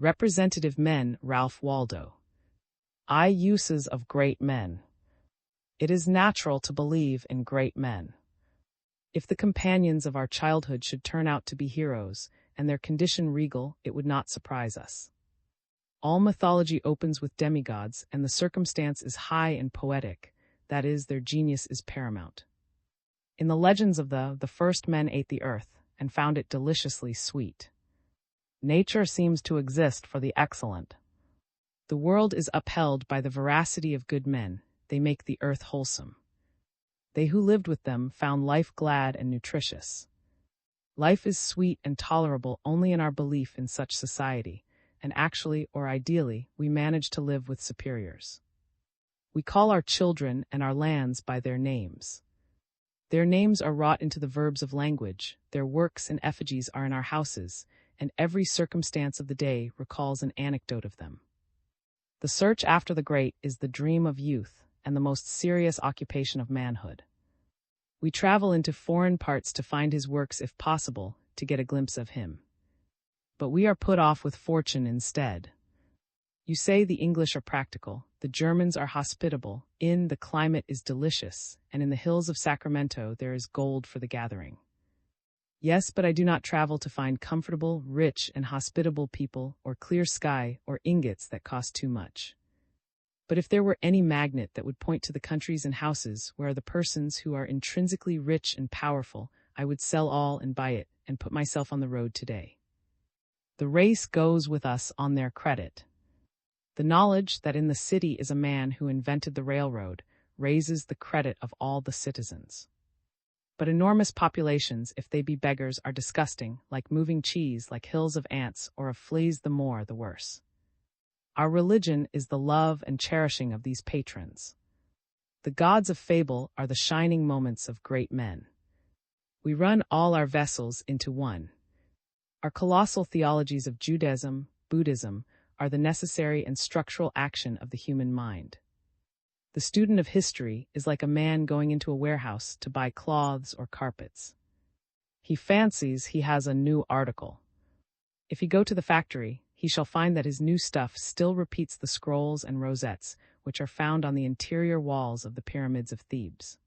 Representative Men, Ralph Waldo. Uses of great men. It is natural to believe in great men. If the companions of our childhood should turn out to be heroes, and their condition regal, it would not surprise us. All mythology opens with demigods, and the circumstance is high and poetic, that is, their genius is paramount. In the legends of the first men ate the earth, and found it deliciously sweet. Nature seems to exist for the excellent. The world is upheld by the veracity of good men, they make the earth wholesome. They who lived with them found life glad and nutritious. Life is sweet and tolerable only in our belief in such society, and actually or ideally we manage to live with superiors. We call our children and our lands by their names. Their names are wrought into the verbs of language, their works and effigies are in our houses, and every circumstance of the day recalls an anecdote of them. The search after the great is the dream of youth and the most serious occupation of manhood. We travel into foreign parts to find his works if possible, to get a glimpse of him. But we are put off with fortune instead. You say the English are practical, the Germans are hospitable, the climate is delicious, and in the hills of Sacramento there is gold for the gathering. Yes, but I do not travel to find comfortable, rich, and hospitable people, or clear sky, or ingots that cost too much. But if there were any magnet that would point to the countries and houses where are the persons who are intrinsically rich and powerful, I would sell all and buy it, and put myself on the road today. The race goes with us on their credit. The knowledge that in the city is a man who invented the railroad raises the credit of all the citizens. But enormous populations, if they be beggars, are disgusting, like moving cheese, like hills of ants, or of fleas, the more the worse. Our religion is the love and cherishing of these patrons. The gods of fable are the shining moments of great men. We run all our vessels into one. Our colossal theologies of Judaism, Buddhism, are the necessary and structural action of the human mind. The student of history is like a man going into a warehouse to buy cloths or carpets. He fancies he has a new article. If he go to the factory, he shall find that his new stuff still repeats the scrolls and rosettes which are found on the interior walls of the pyramids of Thebes.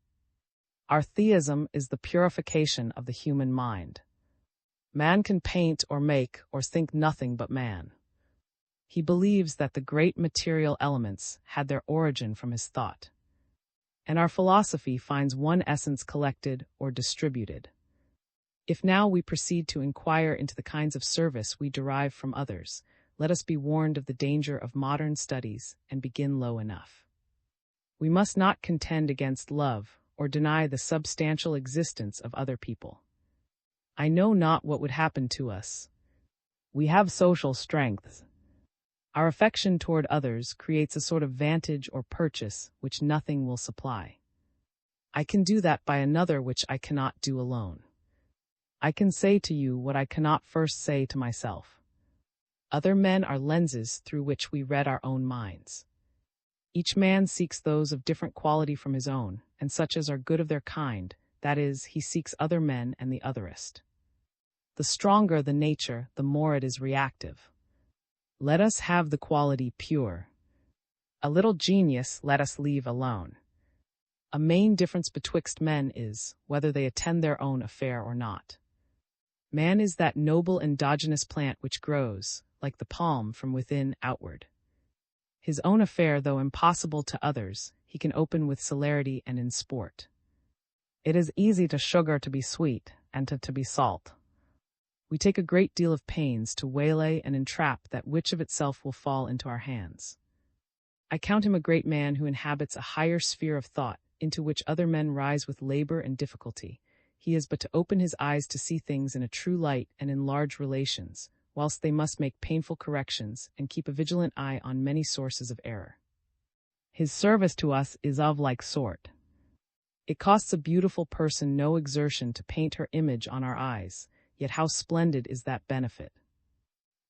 Our theism is the purification of the human mind. Man can paint or make or think nothing but man. He believes that the great material elements had their origin from his thought. And our philosophy finds one essence collected or distributed. If now we proceed to inquire into the kinds of service we derive from others, let us be warned of the danger of modern studies and begin low enough. We must not contend against love or deny the substantial existence of other people. I know not what would happen to us. We have social strengths. Our affection toward others creates a sort of vantage or purchase which nothing will supply. I can do that by another which I cannot do alone. I can say to you what I cannot first say to myself. Other men are lenses through which we read our own minds. Each man seeks those of different quality from his own, and such as are good of their kind, that is, he seeks other men and the otherest. The stronger the nature, the more it is reactive. Let us have the quality pure. A little genius let us leave alone. A main difference betwixt men is, whether they attend their own affair or not. Man is that noble endogenous plant which grows, like the palm, from within outward. His own affair, though impossible to others, he can open with celerity and in sport. It is easy to sugar to be sweet, and to be salt. We take a great deal of pains to waylay and entrap that which of itself will fall into our hands. I count him a great man who inhabits a higher sphere of thought, into which other men rise with labor and difficulty. He is but to open his eyes to see things in a true light and in large relations, whilst they must make painful corrections and keep a vigilant eye on many sources of error. His service to us is of like sort. It costs a beautiful person no exertion to paint her image on our eyes, yet how splendid is that benefit.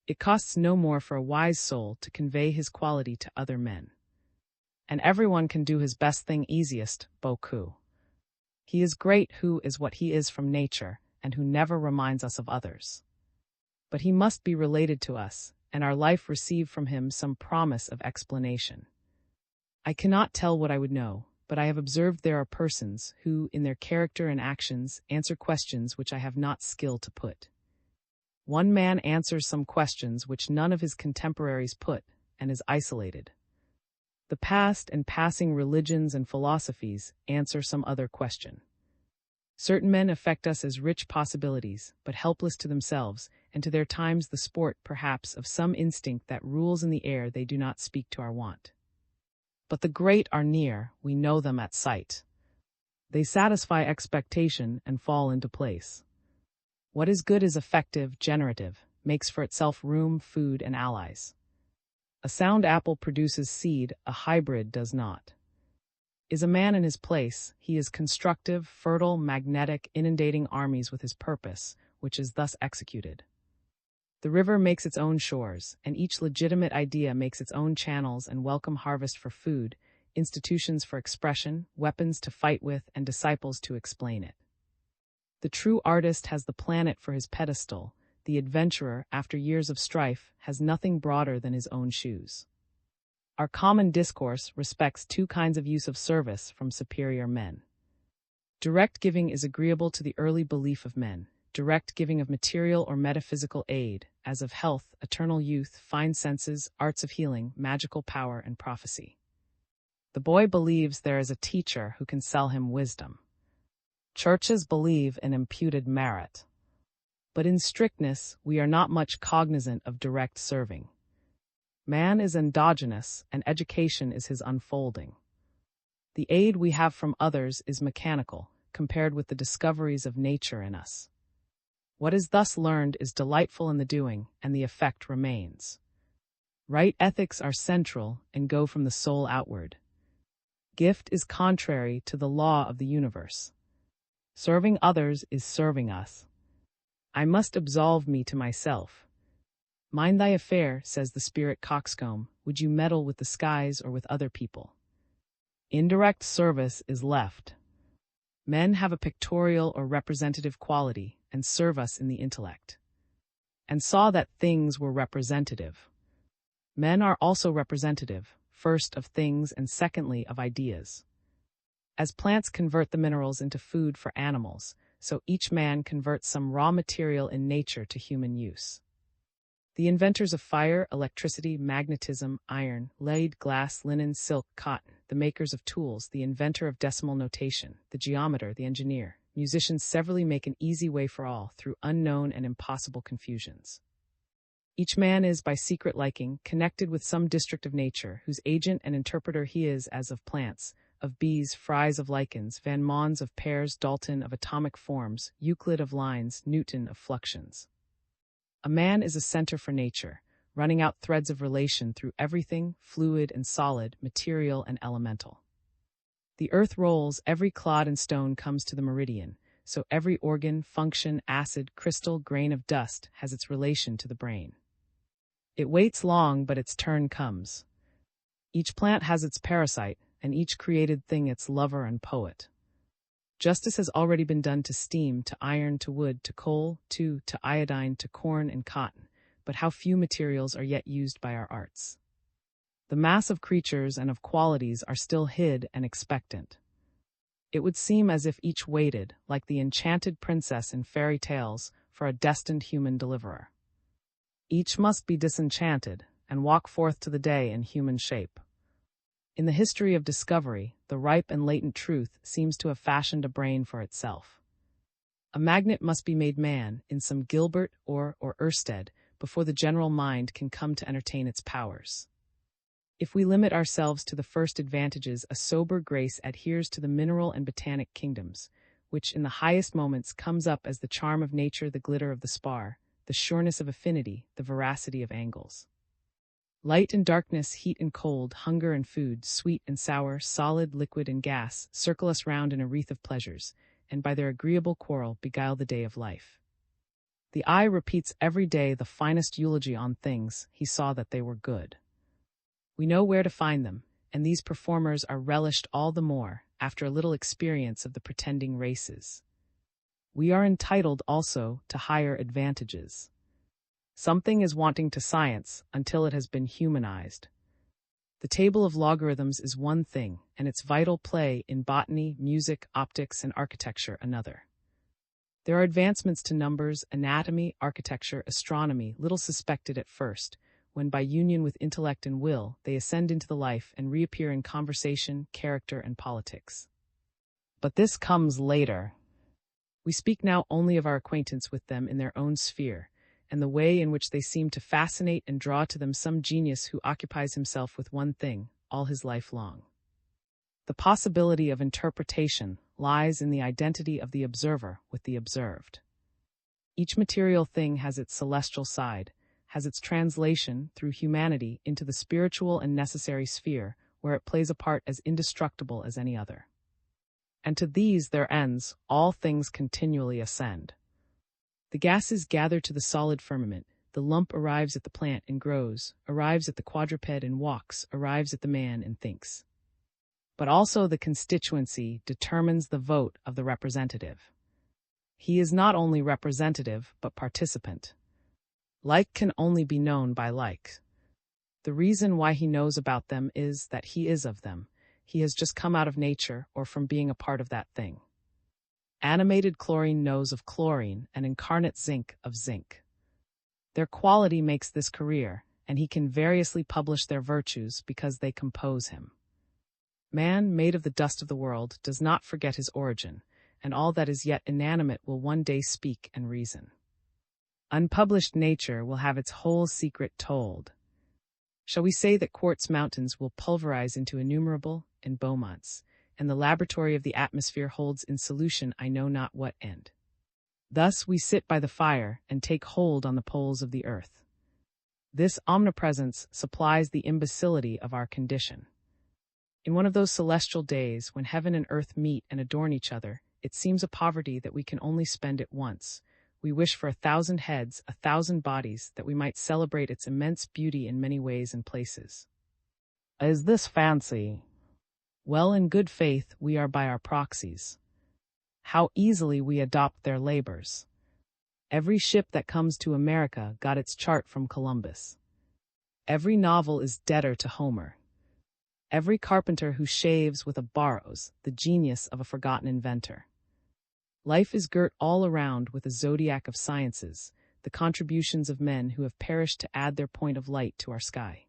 It costs no more for a wise soul to convey his quality to other men. And everyone can do his best thing easiest, beaucoup. He is great who is what he is from nature, and who never reminds us of others. But he must be related to us, and our life receive from him some promise of explanation. I cannot tell what I would know, but I have observed there are persons who, in their character and actions, answer questions which I have not skill to put. One man answers some questions which none of his contemporaries put, and is isolated. The past and passing religions and philosophies answer some other question. Certain men affect us as rich possibilities, but helpless to themselves, and to their times the sport, perhaps, of some instinct that rules in the air they do not speak to our want. But the great are near, we know them at sight. They satisfy expectation and fall into place. What is good is effective, generative, makes for itself room, food, and allies. A sound apple produces seed, a hybrid does not. Is a man in his place, he is constructive, fertile, magnetic, inundating armies with his purpose, which is thus executed. The river makes its own shores, and each legitimate idea makes its own channels and welcome harvest for food, institutions for expression, weapons to fight with, and disciples to explain it. The true artist has the planet for his pedestal. The adventurer, after years of strife, has nothing broader than his own shoes. Our common discourse respects two kinds of use of service from superior men. Direct giving is agreeable to the early belief of men, direct giving of material or metaphysical aid, as of health, eternal youth, fine senses, arts of healing, magical power, and prophecy. The boy believes there is a teacher who can sell him wisdom. Churches believe in imputed merit. But in strictness, we are not much cognizant of direct serving. Man is endogenous, and education is his unfolding. The aid we have from others is mechanical, compared with the discoveries of nature in us. What is thus learned is delightful in the doing, and the effect remains. Right ethics are central and go from the soul outward. Gift is contrary to the law of the universe. Serving others is serving us. I must absolve me to myself. Mind thy affair, says the spirit coxcomb, would you meddle with the skies or with other people? Indirect service is left. Men have a pictorial or representative quality, and serve us in the intellect. And saw that things were representative. Men are also representative, first of things and secondly of ideas. As plants convert the minerals into food for animals, so each man converts some raw material in nature to human use. The inventors of fire, electricity, magnetism, iron, lead, glass, linen, silk, cotton, the makers of tools, the inventor of decimal notation, the geometer, the engineer, musicians severally make an easy way for all through unknown and impossible confusions. Each man is, by secret liking, connected with some district of nature, whose agent and interpreter he is as of plants, of bees, Fries of lichens, Van Mons of pairs, Dalton of atomic forms, Euclid of lines, Newton of fluxions. A man is a center for nature, running out threads of relation through everything, fluid and solid, material and elemental. The earth rolls, every clod and stone comes to the meridian, so every organ, function, acid, crystal, grain of dust has its relation to the brain. It waits long, but its turn comes. Each plant has its parasite, and each created thing its lover and poet. Justice has already been done to steam, to iron, to wood, to coal, to iodine, to corn and cotton, but how few materials are yet used by our arts. The mass of creatures and of qualities are still hid and expectant. It would seem as if each waited, like the enchanted princess in fairy tales, for a destined human deliverer. Each must be disenchanted, and walk forth to the day in human shape. In the history of discovery, the ripe and latent truth seems to have fashioned a brain for itself. A magnet must be made man, in some Gilbert or Ørsted, before the general mind can come to entertain its powers. If we limit ourselves to the first advantages, a sober grace adheres to the mineral and botanic kingdoms, which in the highest moments comes up as the charm of nature, the glitter of the spar, the sureness of affinity, the veracity of angles. Light and darkness, heat and cold, hunger and food, sweet and sour, solid, liquid and gas, circle us round in a wreath of pleasures, and by their agreeable quarrel beguile the day of life. The eye repeats every day the finest eulogy on things, he saw that they were good. We know where to find them, and these performers are relished all the more, after a little experience of the pretending races. We are entitled also to higher advantages. Something is wanting to science until it has been humanized. The table of logarithms is one thing, and its vital play in botany, music, optics, and architecture another. There are advancements to numbers, anatomy, architecture, astronomy, little suspected at first, when by union with intellect and will, they ascend into the life and reappear in conversation, character, and politics. But this comes later. We speak now only of our acquaintance with them in their own sphere, and the way in which they seem to fascinate and draw to them some genius who occupies himself with one thing all his life long. The possibility of interpretation lies in the identity of the observer with the observed. Each material thing has its celestial side, has its translation through humanity into the spiritual and necessary sphere where it plays a part as indestructible as any other. And to these their ends, all things continually ascend. The gases gather to the solid firmament, the lump arrives at the plant and grows, arrives at the quadruped and walks, arrives at the man and thinks. But also the constituency determines the vote of the representative. He is not only representative, but participant. Like can only be known by like. The reason why he knows about them is that he is of them. He has just come out of nature or from being a part of that thing. Animated chlorine knows of chlorine, and incarnate zinc of zinc. Their quality makes this career, and he can variously publish their virtues because they compose him. Man, made of the dust of the world, does not forget his origin, and all that is yet inanimate will one day speak and reason. Unpublished nature will have its whole secret told. Shall we say that quartz mountains will pulverize into innumerable in Beaumonts, and the laboratory of the atmosphere holds in solution I know not what end. Thus we sit by the fire and take hold on the poles of the earth. This omnipresence supplies the imbecility of our condition. In one of those celestial days when heaven and earth meet and adorn each other, it seems a poverty that we can only spend it once. We wish for 1,000 heads, 1,000 bodies, that we might celebrate its immense beauty in many ways and places. Is this fancy? Well, in good faith, we are by our proxies. How easily we adopt their labors. Every ship that comes to America got its chart from Columbus. Every novel is debtor to Homer. Every carpenter who shaves with a borrows the genius of a forgotten inventor. Life is girt all around with a zodiac of sciences, the contributions of men who have perished to add their point of light to our sky.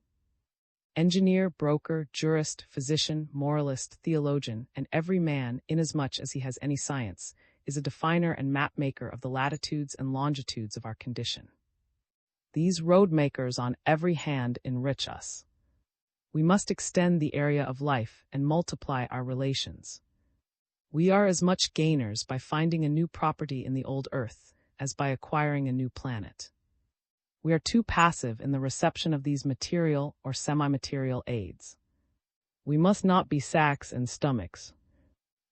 Engineer, broker, jurist, physician, moralist, theologian, and every man, inasmuch as he has any science, is a definer and map-maker of the latitudes and longitudes of our condition. These road-makers on every hand enrich us. We must extend the area of life and multiply our relations. We are as much gainers by finding a new property in the old earth as by acquiring a new planet. We are too passive in the reception of these material or semi-material aids. We must not be sacks and stomachs.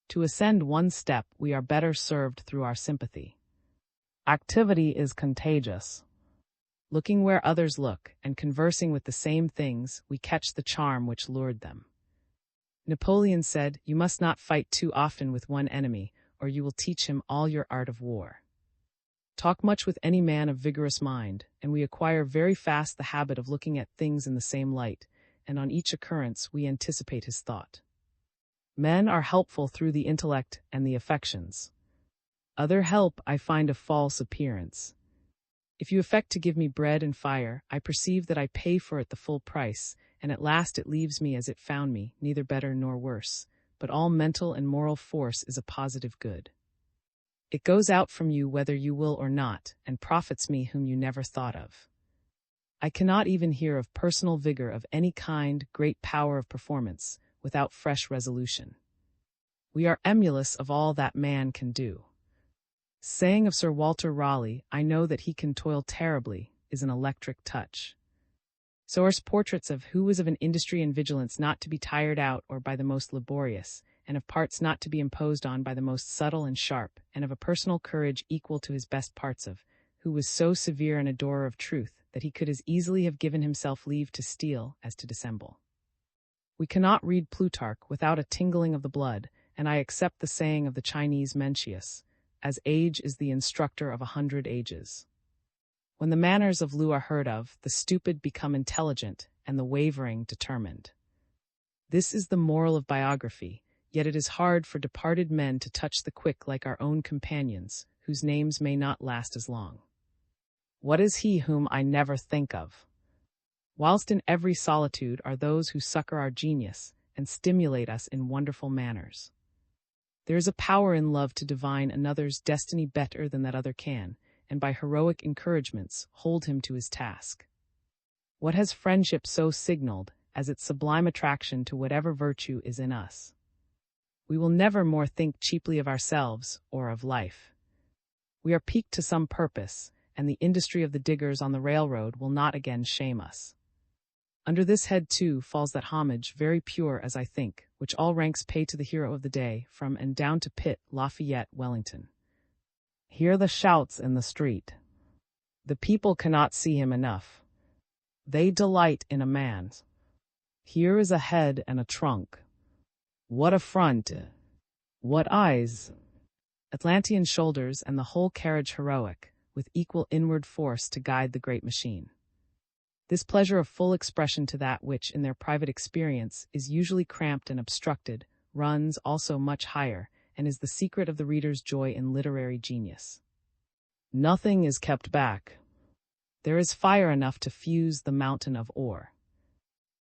To ascend one step, we are better served through our sympathy. Activity is contagious. Looking where others look and conversing with the same things, we catch the charm which lured them. Napoleon said, "You must not fight too often with one enemy, or you will teach him all your art of war." Talk much with any man of vigorous mind, and we acquire very fast the habit of looking at things in the same light, and on each occurrence we anticipate his thought. Men are helpful through the intellect and the affections. Other help I find a false appearance. If you affect to give me bread and fire, I perceive that I pay for it the full price, and at last it leaves me as it found me, neither better nor worse, but all mental and moral force is a positive good. It goes out from you whether you will or not, and profits me whom you never thought of. I cannot even hear of personal vigor of any kind, great power of performance, without fresh resolution. We are emulous of all that man can do. Saying of Sir Walter Raleigh, "I know that he can toil terribly," is an electric touch. So are portraits of who was of an industry and vigilance not to be tired out or by the most laborious, and of parts not to be imposed on by the most subtle and sharp, and of a personal courage equal to his best parts of, who was so severe an adorer of truth that he could as easily have given himself leave to steal as to dissemble. We cannot read Plutarch without a tingling of the blood, and I accept the saying of the Chinese Mencius, "As age is the instructor of 100 ages." When the manners of Lu are heard of, the stupid become intelligent, and the wavering determined. This is the moral of biography, yet it is hard for departed men to touch the quick like our own companions, whose names may not last as long. What is he whom I never think of? Whilst in every solitude are those who succor our genius, and stimulate us in wonderful manners. There is a power in love to divine another's destiny better than that other can, and by heroic encouragements hold him to his task. What has friendship so signaled as its sublime attraction to whatever virtue is in us? We will never more think cheaply of ourselves or of life. We are piqued to some purpose, and the industry of the diggers on the railroad will not again shame us. Under this head, too, falls that homage, very pure as I think, which all ranks pay to the hero of the day, from and down to Pitt, Lafayette, Wellington. Hear the shouts in the street. The people cannot see him enough. They delight in a man. Here is a head and a trunk. What a front! What eyes! Atlantean shoulders and the whole carriage heroic, with equal inward force to guide the great machine. This pleasure of full expression to that which, in their private experience, is usually cramped and obstructed, runs also much higher, and is the secret of the reader's joy in literary genius. Nothing is kept back. There is fire enough to fuse the mountain of ore.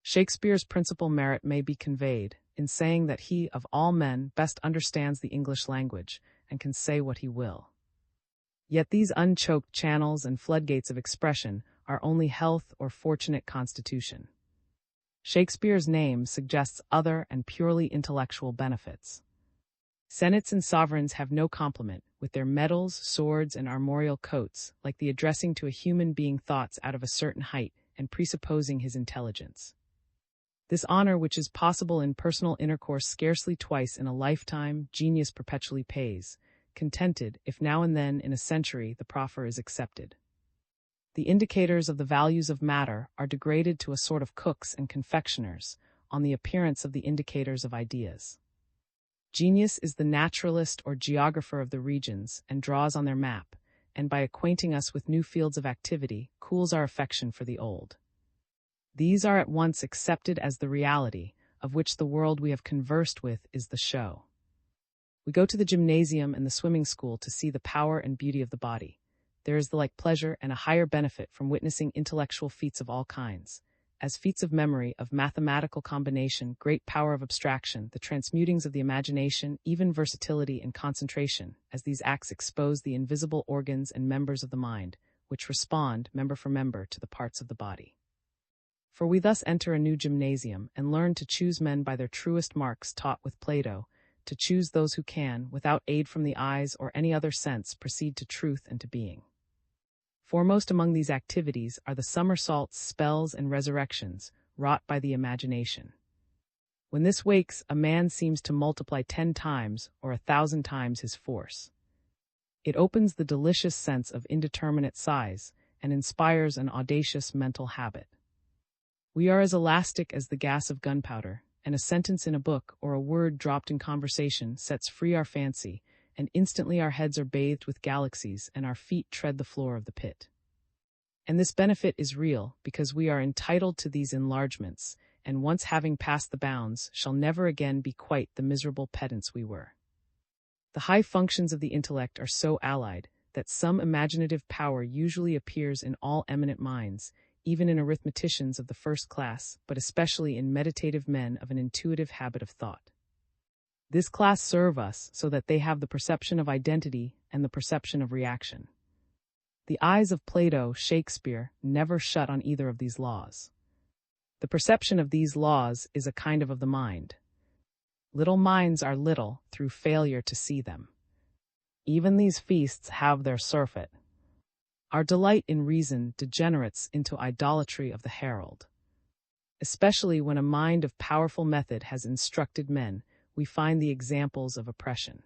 Shakespeare's principal merit may be conveyed in saying that he, of all men, best understands the English language, and can say what he will. Yet these unchoked channels and floodgates of expression are only health or fortunate constitution. Shakespeare's name suggests other and purely intellectual benefits. Senates and sovereigns have no complement, with their medals, swords, and armorial coats, like the addressing to a human being thoughts out of a certain height and presupposing his intelligence. This honor, which is possible in personal intercourse scarcely twice in a lifetime, genius perpetually pays, contented if now and then in a century the proffer is accepted. The indicators of the values of matter are degraded to a sort of cooks and confectioners, on the appearance of the indicators of ideas. Genius is the naturalist or geographer of the regions, and draws on their map, and by acquainting us with new fields of activity, cools our affection for the old. These are at once accepted as the reality, of which the world we have conversed with is the show. We go to the gymnasium and the swimming school to see the power and beauty of the body. There is the like pleasure and a higher benefit from witnessing intellectual feats of all kinds, as feats of memory, of mathematical combination, great power of abstraction, the transmutings of the imagination, even versatility and concentration, as these acts expose the invisible organs and members of the mind, which respond, member for member, to the parts of the body. For we thus enter a new gymnasium, and learn to choose men by their truest marks taught with Plato, to choose those who can, without aid from the eyes or any other sense, proceed to truth and to being. Foremost among these activities are the somersaults, spells, and resurrections, wrought by the imagination. When this wakes, a man seems to multiply 10 times or 1,000 times his force. It opens the delicious sense of indeterminate size, and inspires an audacious mental habit. We are as elastic as the gas of gunpowder, and a sentence in a book or a word dropped in conversation sets free our fancy, and instantly our heads are bathed with galaxies and our feet tread the floor of the pit. And this benefit is real, because we are entitled to these enlargements, and once having passed the bounds, shall never again be quite the miserable pedants we were. The high functions of the intellect are so allied, that some imaginative power usually appears in all eminent minds, even in arithmeticians of the first class, but especially in meditative men of an intuitive habit of thought. This class serve us so that they have the perception of identity and the perception of reaction. The eyes of Plato, Shakespeare, never shut on either of these laws. The perception of these laws is a kind of the mind. Little minds are little through failure to see them. Even these feasts have their surfeit. Our delight in reason degenerates into idolatry of the herald. Especially when a mind of powerful method has instructed men, we find the examples of oppression.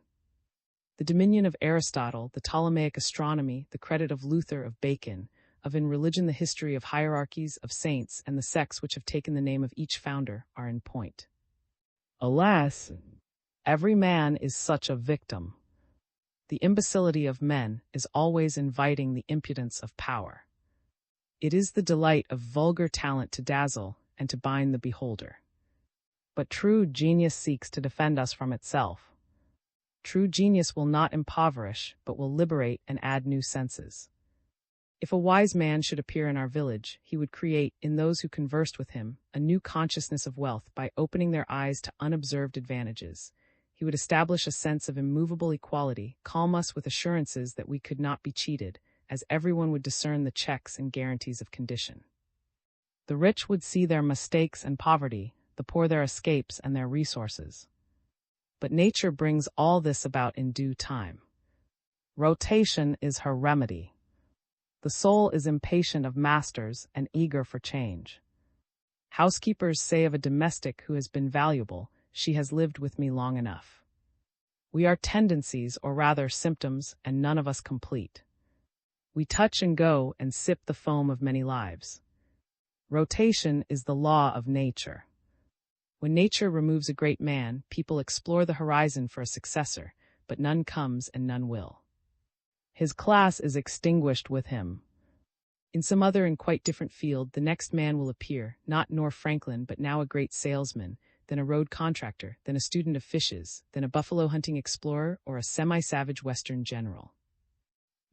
The dominion of Aristotle, the Ptolemaic astronomy, the credit of Luther, of Bacon, of in religion the history of hierarchies, of saints, and the sects which have taken the name of each founder, are in point. Alas, every man is such a victim. The imbecility of men is always inviting the impudence of power. It is the delight of vulgar talent to dazzle and to bind the beholder. But true genius seeks to defend us from itself. True genius will not impoverish, but will liberate and add new senses. If a wise man should appear in our village, he would create, in those who conversed with him, a new consciousness of wealth by opening their eyes to unobserved advantages. He would establish a sense of immovable equality, calm us with assurances that we could not be cheated, as everyone would discern the checks and guarantees of condition. The rich would see their mistakes and poverty, the poor their escapes and their resources. But nature brings all this about in due time. Rotation is her remedy. The soul is impatient of masters and eager for change. Housekeepers say of a domestic who has been valuable, "She has lived with me long enough." We are tendencies, or rather symptoms, and none of us complete. We touch and go and sip the foam of many lives. Rotation is the law of nature. When nature removes a great man, people explore the horizon for a successor, but none comes and none will. His class is extinguished with him. In some other and quite different field, the next man will appear, not nor Franklin, but now a great salesman, then a road contractor, then a student of fishes, then a buffalo hunting explorer, or a semi-savage Western general.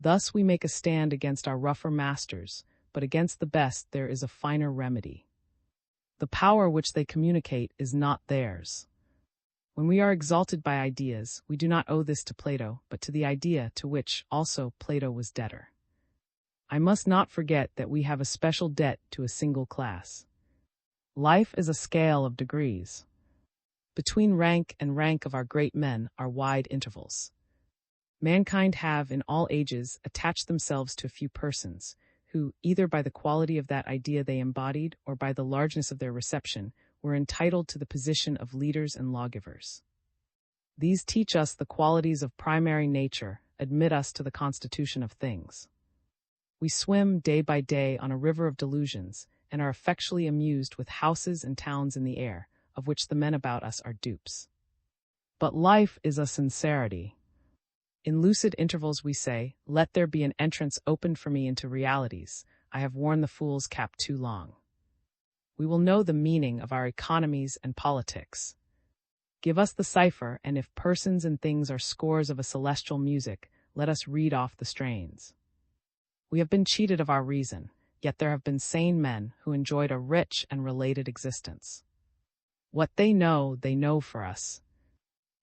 Thus we make a stand against our rougher masters, but against the best there is a finer remedy. The power which they communicate is not theirs. When we are exalted by ideas, we do not owe this to Plato, but to the idea to which, also, Plato was debtor. I must not forget that we have a special debt to a single class. Life is a scale of degrees. Between rank and rank of our great men are wide intervals. Mankind have, in all ages, attached themselves to a few persons, who, either by the quality of that idea they embodied or by the largeness of their reception, were entitled to the position of leaders and lawgivers. These teach us the qualities of primary nature, admit us to the constitution of things. We swim day by day on a river of delusions, and are effectually amused with houses and towns in the air, of which the men about us are dupes. But life is a sincerity. In lucid intervals we say, "Let there be an entrance opened for me into realities. I have worn the fool's cap too long." We will know the meaning of our economies and politics. Give us the cipher, and if persons and things are scores of a celestial music, let us read off the strains. We have been cheated of our reason, yet there have been sane men who enjoyed a rich and related existence. What they know for us.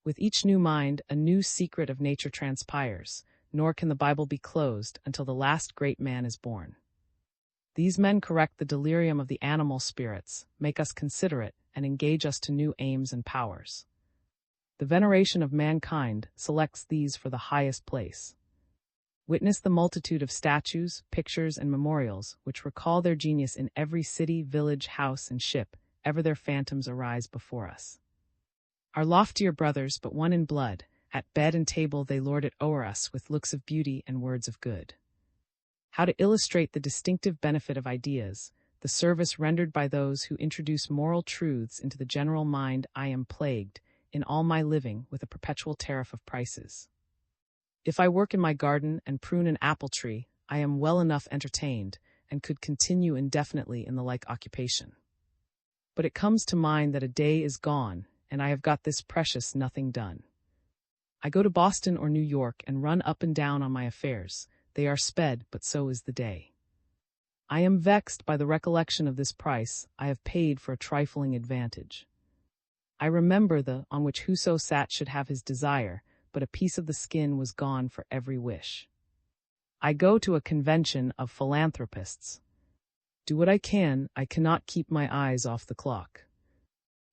With each new mind, a new secret of nature transpires, nor can the Bible be closed until the last great man is born. These men correct the delirium of the animal spirits, make us considerate, and engage us to new aims and powers. The veneration of mankind selects these for the highest place. Witness the multitude of statues, pictures, and memorials, which recall their genius in every city, village, house, and ship, ever their phantoms arise before us. Our loftier brothers, but one in blood, at bed and table they lord it o'er us with looks of beauty and words of good. How to illustrate the distinctive benefit of ideas, the service rendered by those who introduce moral truths into the general mind, I am plagued, in all my living, with a perpetual tariff of prices. If I work in my garden and prune an apple tree, I am well enough entertained, and could continue indefinitely in the like occupation. But it comes to mind that a day is gone, and I have got this precious nothing done. I go to Boston or New York and run up and down on my affairs. They are sped, but so is the day. I am vexed by the recollection of this price I have paid for a trifling advantage. I remember the on which whoso sat should have his desire, but a piece of the skin was gone for every wish. I go to a convention of philanthropists. Do what I can, I cannot keep my eyes off the clock.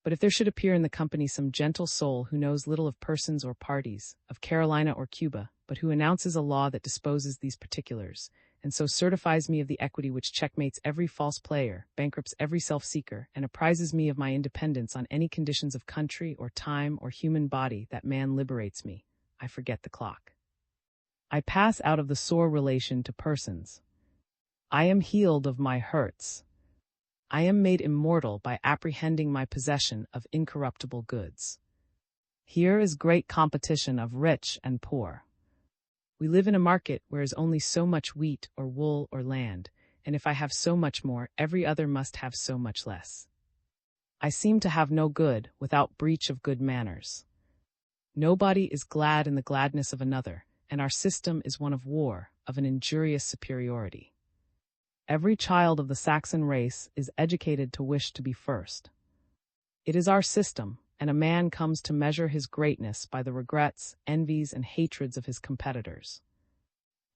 But if there should appear in the company some gentle soul who knows little of persons or parties, of Carolina or Cuba, but who announces a law that disposes these particulars, and so certifies me of the equity which checkmates every false player, bankrupts every self-seeker, and apprises me of my independence on any conditions of country or time or human body, that man liberates me, I forget the clock. I pass out of the sore relation to persons. I am healed of my hurts. I am made immortal by apprehending my possession of incorruptible goods. Here is great competition of rich and poor. We live in a market where is only so much wheat or wool or land, and if I have so much more, every other must have so much less. I seem to have no good without breach of good manners. Nobody is glad in the gladness of another, and our system is one of war, of an injurious superiority. Every child of the Saxon race is educated to wish to be first. It is our system, and a man comes to measure his greatness by the regrets, envies, and hatreds of his competitors.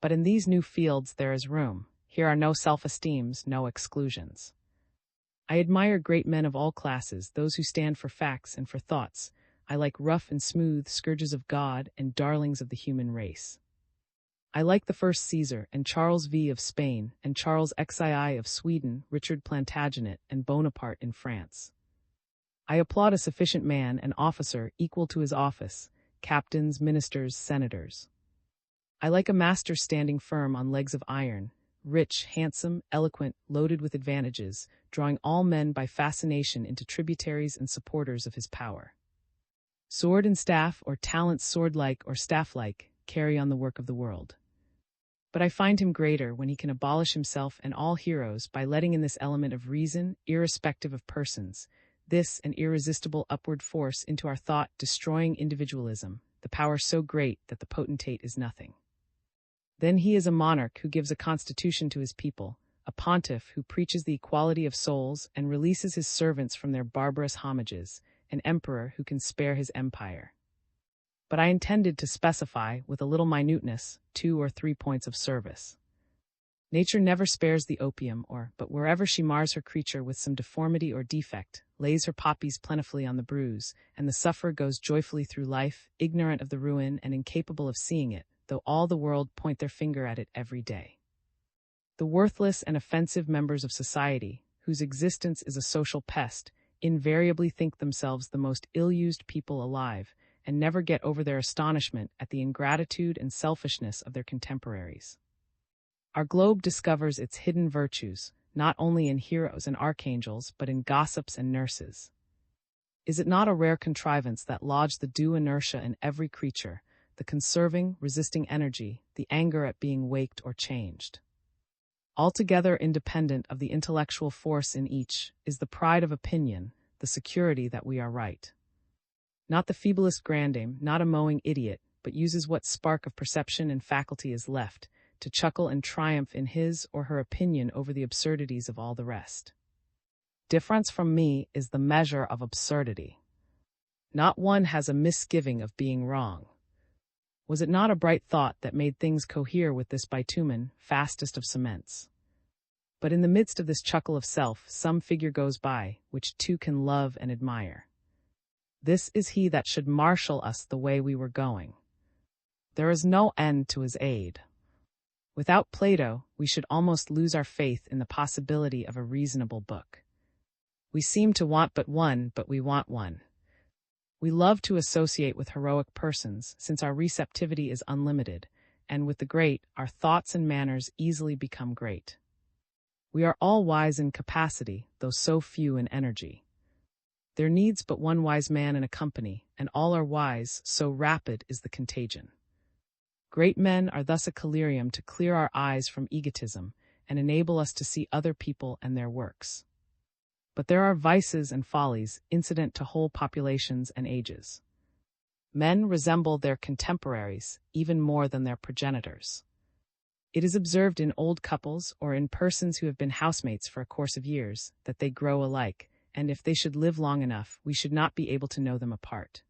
But in these new fields there is room. Here are no self-esteems, no exclusions. I admire great men of all classes, those who stand for facts and for thoughts. I like rough and smooth scourges of God and darlings of the human race. I like the first Caesar and Charles V of Spain and Charles XII of Sweden, Richard Plantagenet and Bonaparte in France. I applaud a sufficient man and officer equal to his office, captains, ministers, senators. I like a master standing firm on legs of iron, rich, handsome, eloquent, loaded with advantages, drawing all men by fascination into tributaries and supporters of his power. Sword and staff, or talents sword-like or staff-like, carry on the work of the world. But I find him greater when he can abolish himself and all heroes by letting in this element of reason, irrespective of persons, this an irresistible upward force into our thought, destroying individualism, the power so great that the potentate is nothing. Then he is a monarch who gives a constitution to his people, a pontiff who preaches the equality of souls and releases his servants from their barbarous homages, an emperor who can spare his empire. But I intended to specify, with a little minuteness, 2 or 3 points of service. Nature never spares the opium, but wherever she mars her creature with some deformity or defect, lays her poppies plentifully on the bruise, and the sufferer goes joyfully through life, ignorant of the ruin and incapable of seeing it, though all the world point their finger at it every day. The worthless and offensive members of society, whose existence is a social pest, invariably think themselves the most ill-used people alive, and never get over their astonishment at the ingratitude and selfishness of their contemporaries. Our globe discovers its hidden virtues, not only in heroes and archangels, but in gossips and nurses. Is it not a rare contrivance that lodge the due inertia in every creature, the conserving, resisting energy, the anger at being waked or changed? Altogether independent of the intellectual force in each, is the pride of opinion, the security that we are right. Not the feeblest grandame, not a mowing idiot, but uses what spark of perception and faculty is left, to chuckle and triumph in his or her opinion over the absurdities of all the rest. Difference from me is the measure of absurdity. Not one has a misgiving of being wrong. Was it not a bright thought that made things cohere with this bitumen, fastest of cements? But in the midst of this chuckle of self, some figure goes by, which two can love and admire. This is he that should marshal us the way we were going. There is no end to his aid. Without Plato, we should almost lose our faith in the possibility of a reasonable book. We seem to want but one, but we want one. We love to associate with heroic persons, since our receptivity is unlimited, and with the great, our thoughts and manners easily become great. We are all wise in capacity, though so few in energy. There needs but one wise man in a company, and all are wise, so rapid is the contagion. Great men are thus a collyrium to clear our eyes from egotism and enable us to see other people and their works. But there are vices and follies incident to whole populations and ages. Men resemble their contemporaries even more than their progenitors. It is observed in old couples or in persons who have been housemates for a course of years that they grow alike, and if they should live long enough, we should not be able to know them apart.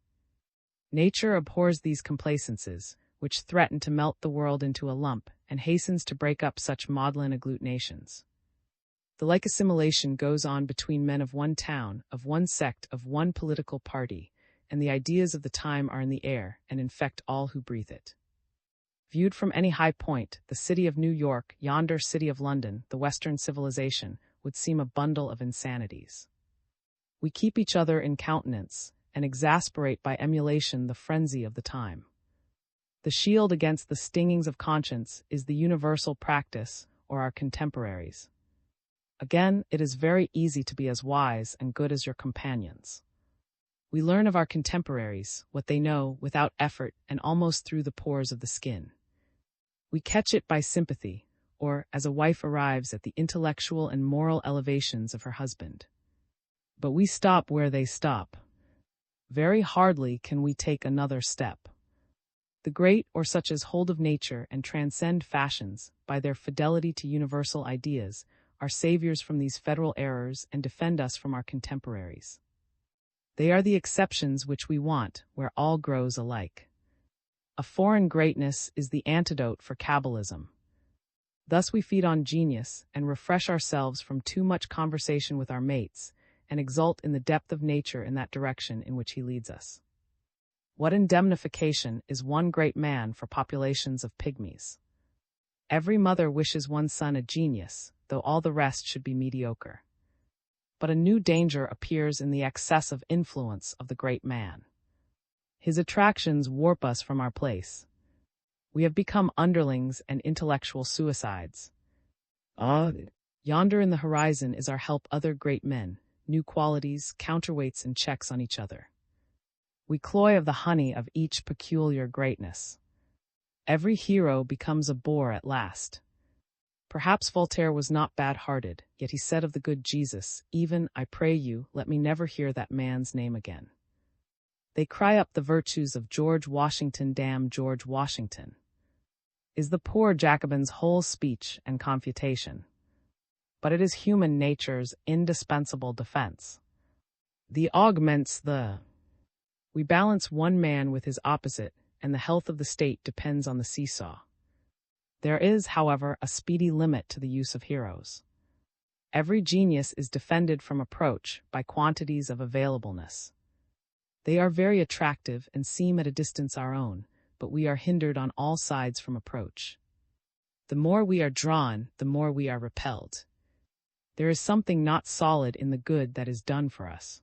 Nature abhors these complacences, which threaten to melt the world into a lump, and hastens to break up such maudlin agglutinations. The like assimilation goes on between men of one town, of one sect, of one political party, and the ideas of the time are in the air, and infect all who breathe it. Viewed from any high point, the city of New York, yonder city of London, the Western civilization, would seem a bundle of insanities. We keep each other in countenance, and exasperate by emulation the frenzy of the time. The shield against the stingings of conscience is the universal practice, or our contemporaries. Again, it is very easy to be as wise and good as your companions. We learn of our contemporaries, what they know, without effort and almost through the pores of the skin. We catch it by sympathy, or as a wife arrives at the intellectual and moral elevations of her husband. But we stop where they stop. Very hardly can we take another step. The great, or such as hold of nature and transcend fashions, by their fidelity to universal ideas, are saviors from these federal errors and defend us from our contemporaries. They are the exceptions which we want, where all grows alike. A foreign greatness is the antidote for cabalism. Thus we feed on genius and refresh ourselves from too much conversation with our mates, and exult in the depth of nature in that direction in which he leads us. What indemnification is one great man for populations of pygmies? Every mother wishes one son a genius, though all the rest should be mediocre. But a new danger appears in the excess of influence of the great man. His attractions warp us from our place. We have become underlings and intellectual suicides. Yonder in the horizon is our help other great men, new qualities, counterweights and checks on each other. We cloy of the honey of each peculiar greatness. Every hero becomes a bore at last. Perhaps Voltaire was not bad-hearted, yet he said of the good Jesus, even, I pray you, let me never hear that man's name again. They cry up the virtues of George Washington, damn George Washington, is the poor Jacobin's whole speech and confutation. But it is human nature's indispensable defense. The augments the. We balance one man with his opposite, and the health of the state depends on the seesaw. There is, however, a speedy limit to the use of heroes. Every genius is defended from approach by quantities of availableness. They are very attractive and seem at a distance our own, but we are hindered on all sides from approach. The more we are drawn, the more we are repelled. There is something not solid in the good that is done for us.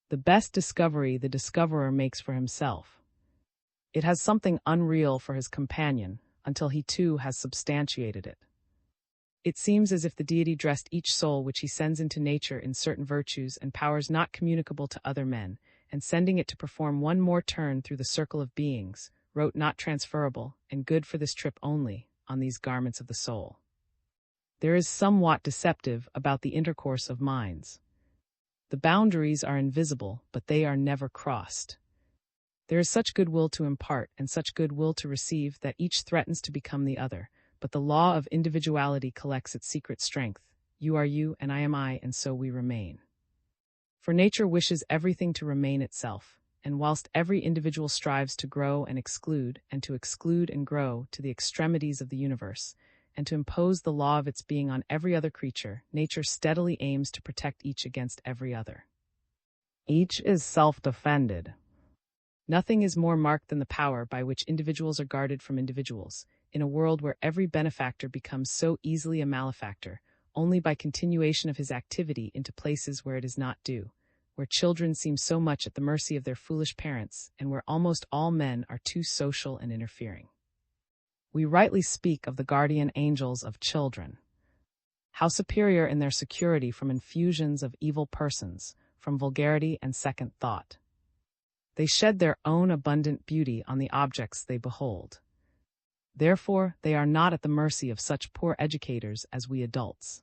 The best discovery the discoverer makes for himself. It has something unreal for his companion, until he too has substantiated it. It seems as if the deity dressed each soul which he sends into nature in certain virtues and powers not communicable to other men, and sending it to perform one more turn through the circle of beings, wrote not transferable, and good for this trip only, on these garments of the soul. There is somewhat deceptive about the intercourse of minds. The boundaries are invisible, but they are never crossed. There is such goodwill to impart and such goodwill to receive that each threatens to become the other, but the law of individuality collects its secret strength. You are you, and I am I, and so we remain. For nature wishes everything to remain itself, and whilst every individual strives to grow and to exclude and grow to the extremities of the universe, and to impose the law of its being on every other creature, nature steadily aims to protect each against every other. Each is self-defended. Nothing is more marked than the power by which individuals are guarded from individuals, in a world where every benefactor becomes so easily a malefactor, only by continuation of his activity into places where it is not due, where children seem so much at the mercy of their foolish parents, and where almost all men are too social and interfering. We rightly speak of the guardian angels of children. How superior in their security from infusions of evil persons, from vulgarity and second thought. They shed their own abundant beauty on the objects they behold. Therefore, they are not at the mercy of such poor educators as we adults.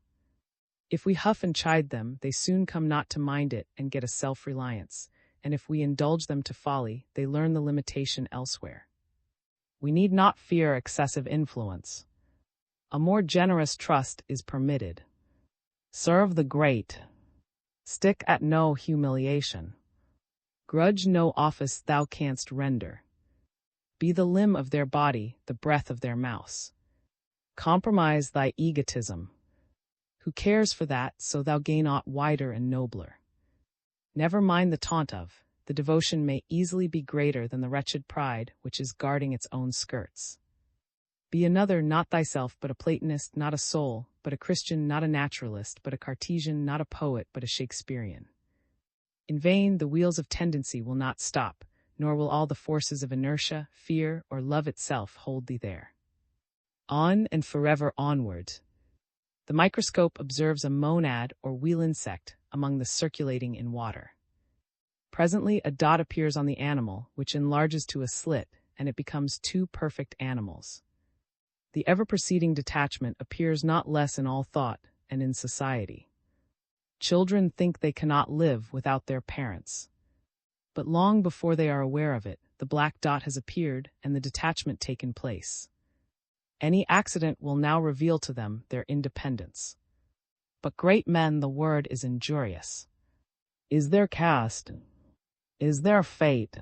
If we huff and chide them, they soon come not to mind it and get a self-reliance, and if we indulge them to folly, they learn the limitation elsewhere. We need not fear excessive influence. A more generous trust is permitted. Serve the great. Stick at no humiliation. Grudge no office thou canst render. Be the limb of their body, the breath of their mouth. Compromise thy egotism. Who cares for that, so thou gain aught wider and nobler? Never mind the taunt of, the devotion may easily be greater than the wretched pride which is guarding its own skirts. Be another, not thyself, but a Platonist, not a soul, but a Christian, not a naturalist, but a Cartesian, not a poet, but a Shakespearean. In vain the wheels of tendency will not stop, nor will all the forces of inertia, fear, or love itself hold thee there. On and forever onward. The microscope observes a monad or wheel insect among the circulating in water. Presently a dot appears on the animal, which enlarges to a slit, and it becomes two perfect animals. The ever-proceeding detachment appears not less in all thought and in society. Children think they cannot live without their parents. But long before they are aware of it, the black dot has appeared and the detachment taken place. Any accident will now reveal to them their independence. But great men, the word is injurious. Is their caste? Is their fate?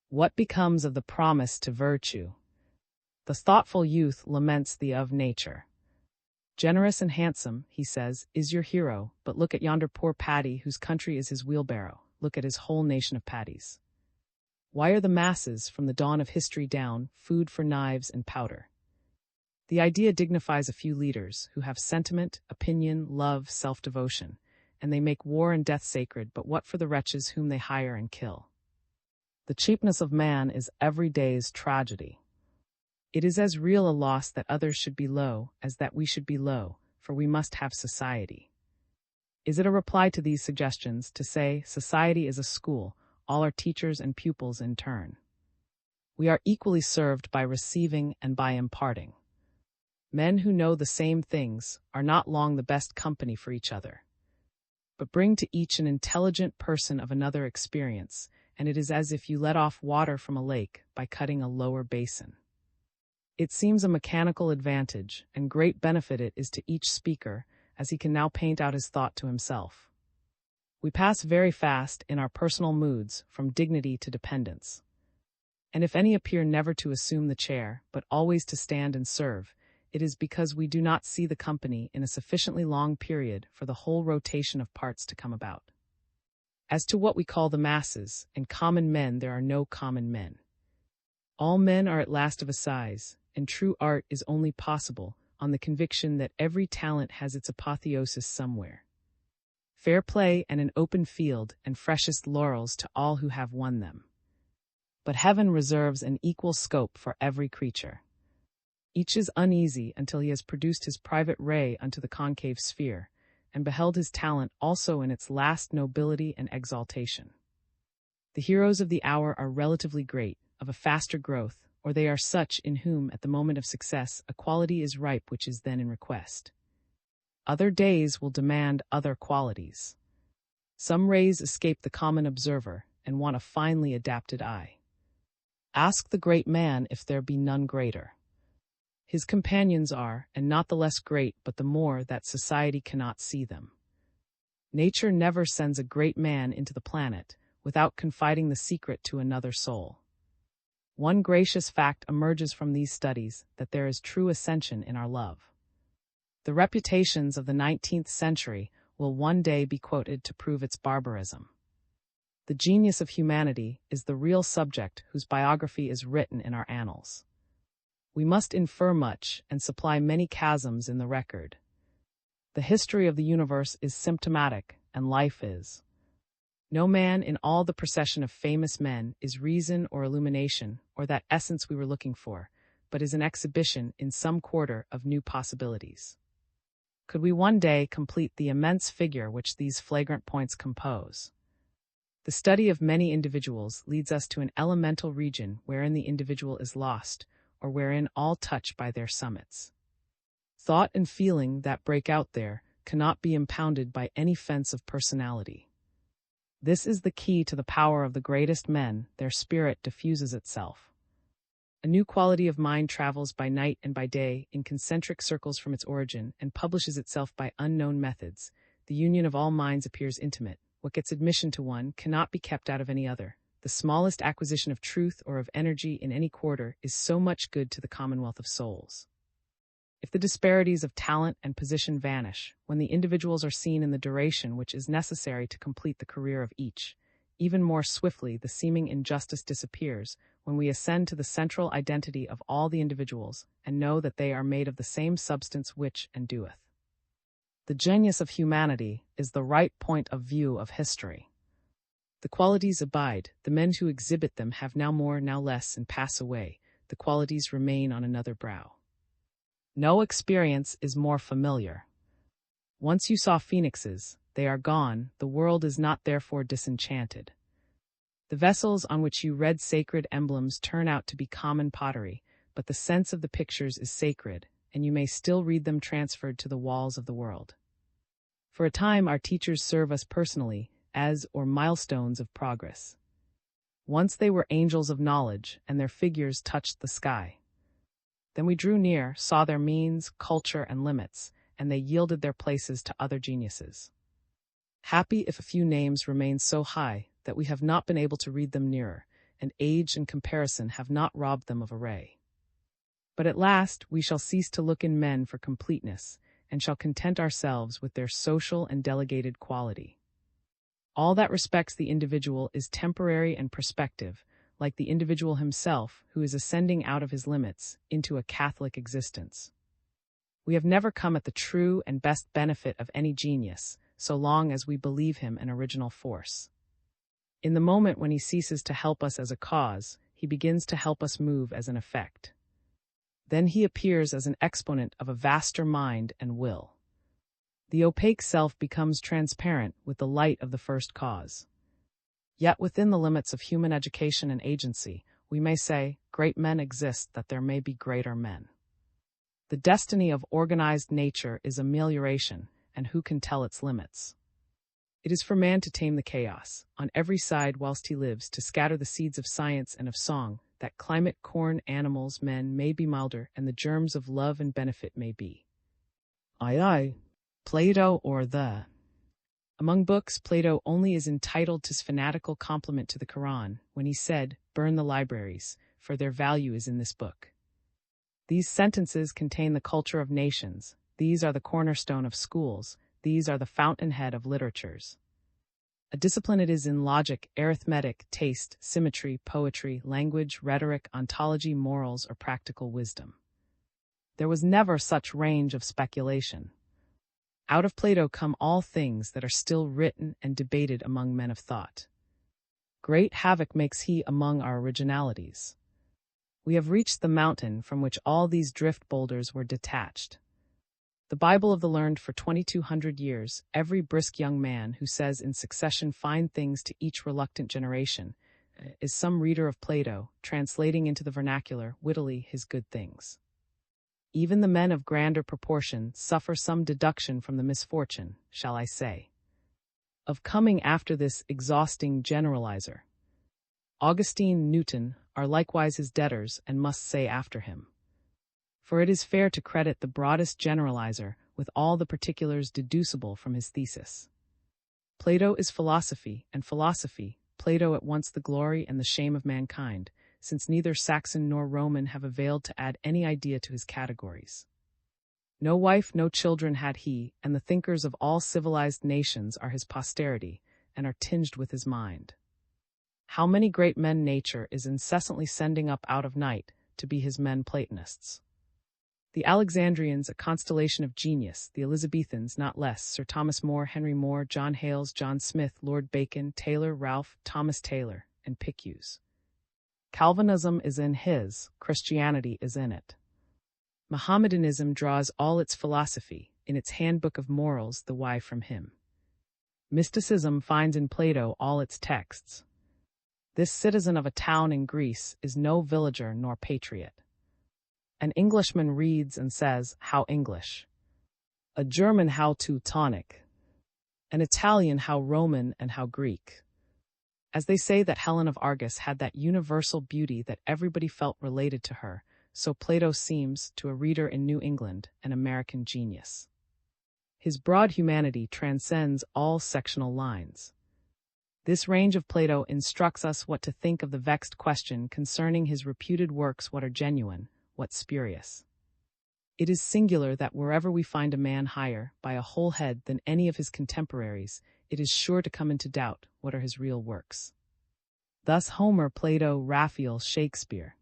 What becomes of the promise to virtue? The thoughtful youth laments the of nature. Generous and handsome, he says, is your hero, but look at yonder poor Paddy whose country is his wheelbarrow. Look at his whole nation of Paddies. Why are the masses, from the dawn of history down, food for knives and powder? The idea dignifies a few leaders who have sentiment, opinion, love, self-devotion, and they make war and death sacred, but what for the wretches whom they hire and kill? The cheapness of man is every day's tragedy. It is as real a loss that others should be low as that we should be low, for we must have society. Is it a reply to these suggestions to say society is a school, all are teachers and pupils in turn? We are equally served by receiving and by imparting. Men who know the same things are not long the best company for each other, but bring to each an intelligent person of another experience, and it is as if you let off water from a lake by cutting a lower basin. It seems a mechanical advantage, and great benefit it is to each speaker, as he can now paint out his thought to himself. We pass very fast in our personal moods from dignity to dependence. And if any appear never to assume the chair, but always to stand and serve, it is because we do not see the company in a sufficiently long period for the whole rotation of parts to come about. As to what we call the masses, and common men, there are no common men. All men are at last of a size, and true art is only possible on the conviction that every talent has its apotheosis somewhere. Fair play and an open field and freshest laurels to all who have won them. But heaven reserves an equal scope for every creature. Each is uneasy until he has produced his private ray unto the concave sphere, and beheld his talent also in its last nobility and exaltation. The heroes of the hour are relatively great, of a faster growth, or they are such in whom, at the moment of success, a quality is ripe which is then in request. Other days will demand other qualities. Some rays escape the common observer, and want a finely adapted eye. Ask the great man if there be none greater. His companions are, and not the less great, but the more that society cannot see them. Nature never sends a great man into the planet without confiding the secret to another soul. One gracious fact emerges from these studies, that there is true ascension in our love. The reputations of the 19th century will one day be quoted to prove its barbarism. The genius of humanity is the real subject whose biography is written in our annals. We must infer much and supply many chasms in the record. The history of the universe is symptomatic, and life is. No man in all the procession of famous men is reason or illumination or that essence we were looking for, but is an exhibition in some quarter of new possibilities. Could we one day complete the immense figure which these flagrant points compose? The study of many individuals leads us to an elemental region wherein the individual is lost, or wherein all touch by their summits. Thought and feeling that break out there cannot be impounded by any fence of personality. This is the key to the power of the greatest men, their spirit diffuses itself. A new quality of mind travels by night and by day in concentric circles from its origin and publishes itself by unknown methods. The union of all minds appears intimate. What gets admission to one cannot be kept out of any other. The smallest acquisition of truth or of energy in any quarter is so much good to the commonwealth of souls. If the disparities of talent and position vanish, when the individuals are seen in the duration which is necessary to complete the career of each, even more swiftly the seeming injustice disappears when we ascend to the central identity of all the individuals and know that they are made of the same substance which and doeth. The genius of humanity is the right point of view of history. The qualities abide, the men who exhibit them have now more, now less, and pass away. The qualities remain on another brow. No experience is more familiar. Once you saw phoenixes, they are gone, the world is not therefore disenchanted. The vessels on which you read sacred emblems turn out to be common pottery, but the sense of the pictures is sacred, and you may still read them transferred to the walls of the world. For a time, our teachers serve us personally, as or milestones of progress. Once they were angels of knowledge, and their figures touched the sky. Then we drew near, saw their means, culture, and limits, and they yielded their places to other geniuses. Happy if a few names remain so high that we have not been able to read them nearer, and age and comparison have not robbed them of a ray. But at last we shall cease to look in men for completeness, and shall content ourselves with their social and delegated quality. All that respects the individual is temporary and prospective, like the individual himself who is ascending out of his limits into a Catholic existence. We have never come at the true and best benefit of any genius, so long as we believe him an original force. In the moment when he ceases to help us as a cause, he begins to help us move as an effect. Then he appears as an exponent of a vaster mind and will. The opaque self becomes transparent with the light of the first cause. Yet within the limits of human education and agency, we may say, great men exist that there may be greater men. The destiny of organized nature is amelioration, and who can tell its limits? It is for man to tame the chaos, on every side whilst he lives, to scatter the seeds of science and of song, that climate, corn, animals, men may be milder, and the germs of love and benefit may be. Aye, Plato or the. Among books, Plato only is entitled to his fanatical compliment to the Quran, when he said, "Burn the libraries, for their value is in this book." These sentences contain the culture of nations, these are the cornerstone of schools, these are the fountainhead of literatures. A discipline it is in logic, arithmetic, taste, symmetry, poetry, language, rhetoric, ontology, morals, or practical wisdom. There was never such range of speculation. Out of Plato come all things that are still written and debated among men of thought. Great havoc makes he among our originalities. We have reached the mountain from which all these drift boulders were detached. The Bible of the learned for 2,200 years, every brisk young man who says in succession fine things to each reluctant generation, is some reader of Plato, translating into the vernacular, wittily, his good things. Even the men of grander proportion suffer some deduction from the misfortune, shall I say, of coming after this exhausting generalizer. Augustine, Newton, are likewise his debtors and must say after him. For it is fair to credit the broadest generalizer with all the particulars deducible from his thesis. Plato is philosophy, and philosophy, Plato at once the glory and the shame of mankind, since neither Saxon nor Roman have availed to add any idea to his categories. No wife, no children had he, and the thinkers of all civilized nations are his posterity, and are tinged with his mind. How many great men nature is incessantly sending up out of night to be his men Platonists. The Alexandrians, a constellation of genius, the Elizabethans, not less, Sir Thomas More, Henry Moore, John Hales, John Smith, Lord Bacon, Taylor, Ralph, Thomas Taylor, and Picayune. Calvinism is in his, Christianity is in it. Mohammedanism draws all its philosophy, in its handbook of morals, the why from him. Mysticism finds in Plato all its texts. This citizen of a town in Greece is no villager nor patriot. An Englishman reads and says, how English. A German, how Teutonic. An Italian, how Roman and how Greek. As they say that Helen of Argos had that universal beauty that everybody felt related to her, so Plato seems, to a reader in New England, an American genius. His broad humanity transcends all sectional lines. This range of Plato instructs us what to think of the vexed question concerning his reputed works, what are genuine, what spurious. It is singular that wherever we find a man higher, by a whole head, than any of his contemporaries, it is sure to come into doubt what are his real works. Thus Homer, Plato, Raphael, Shakespeare.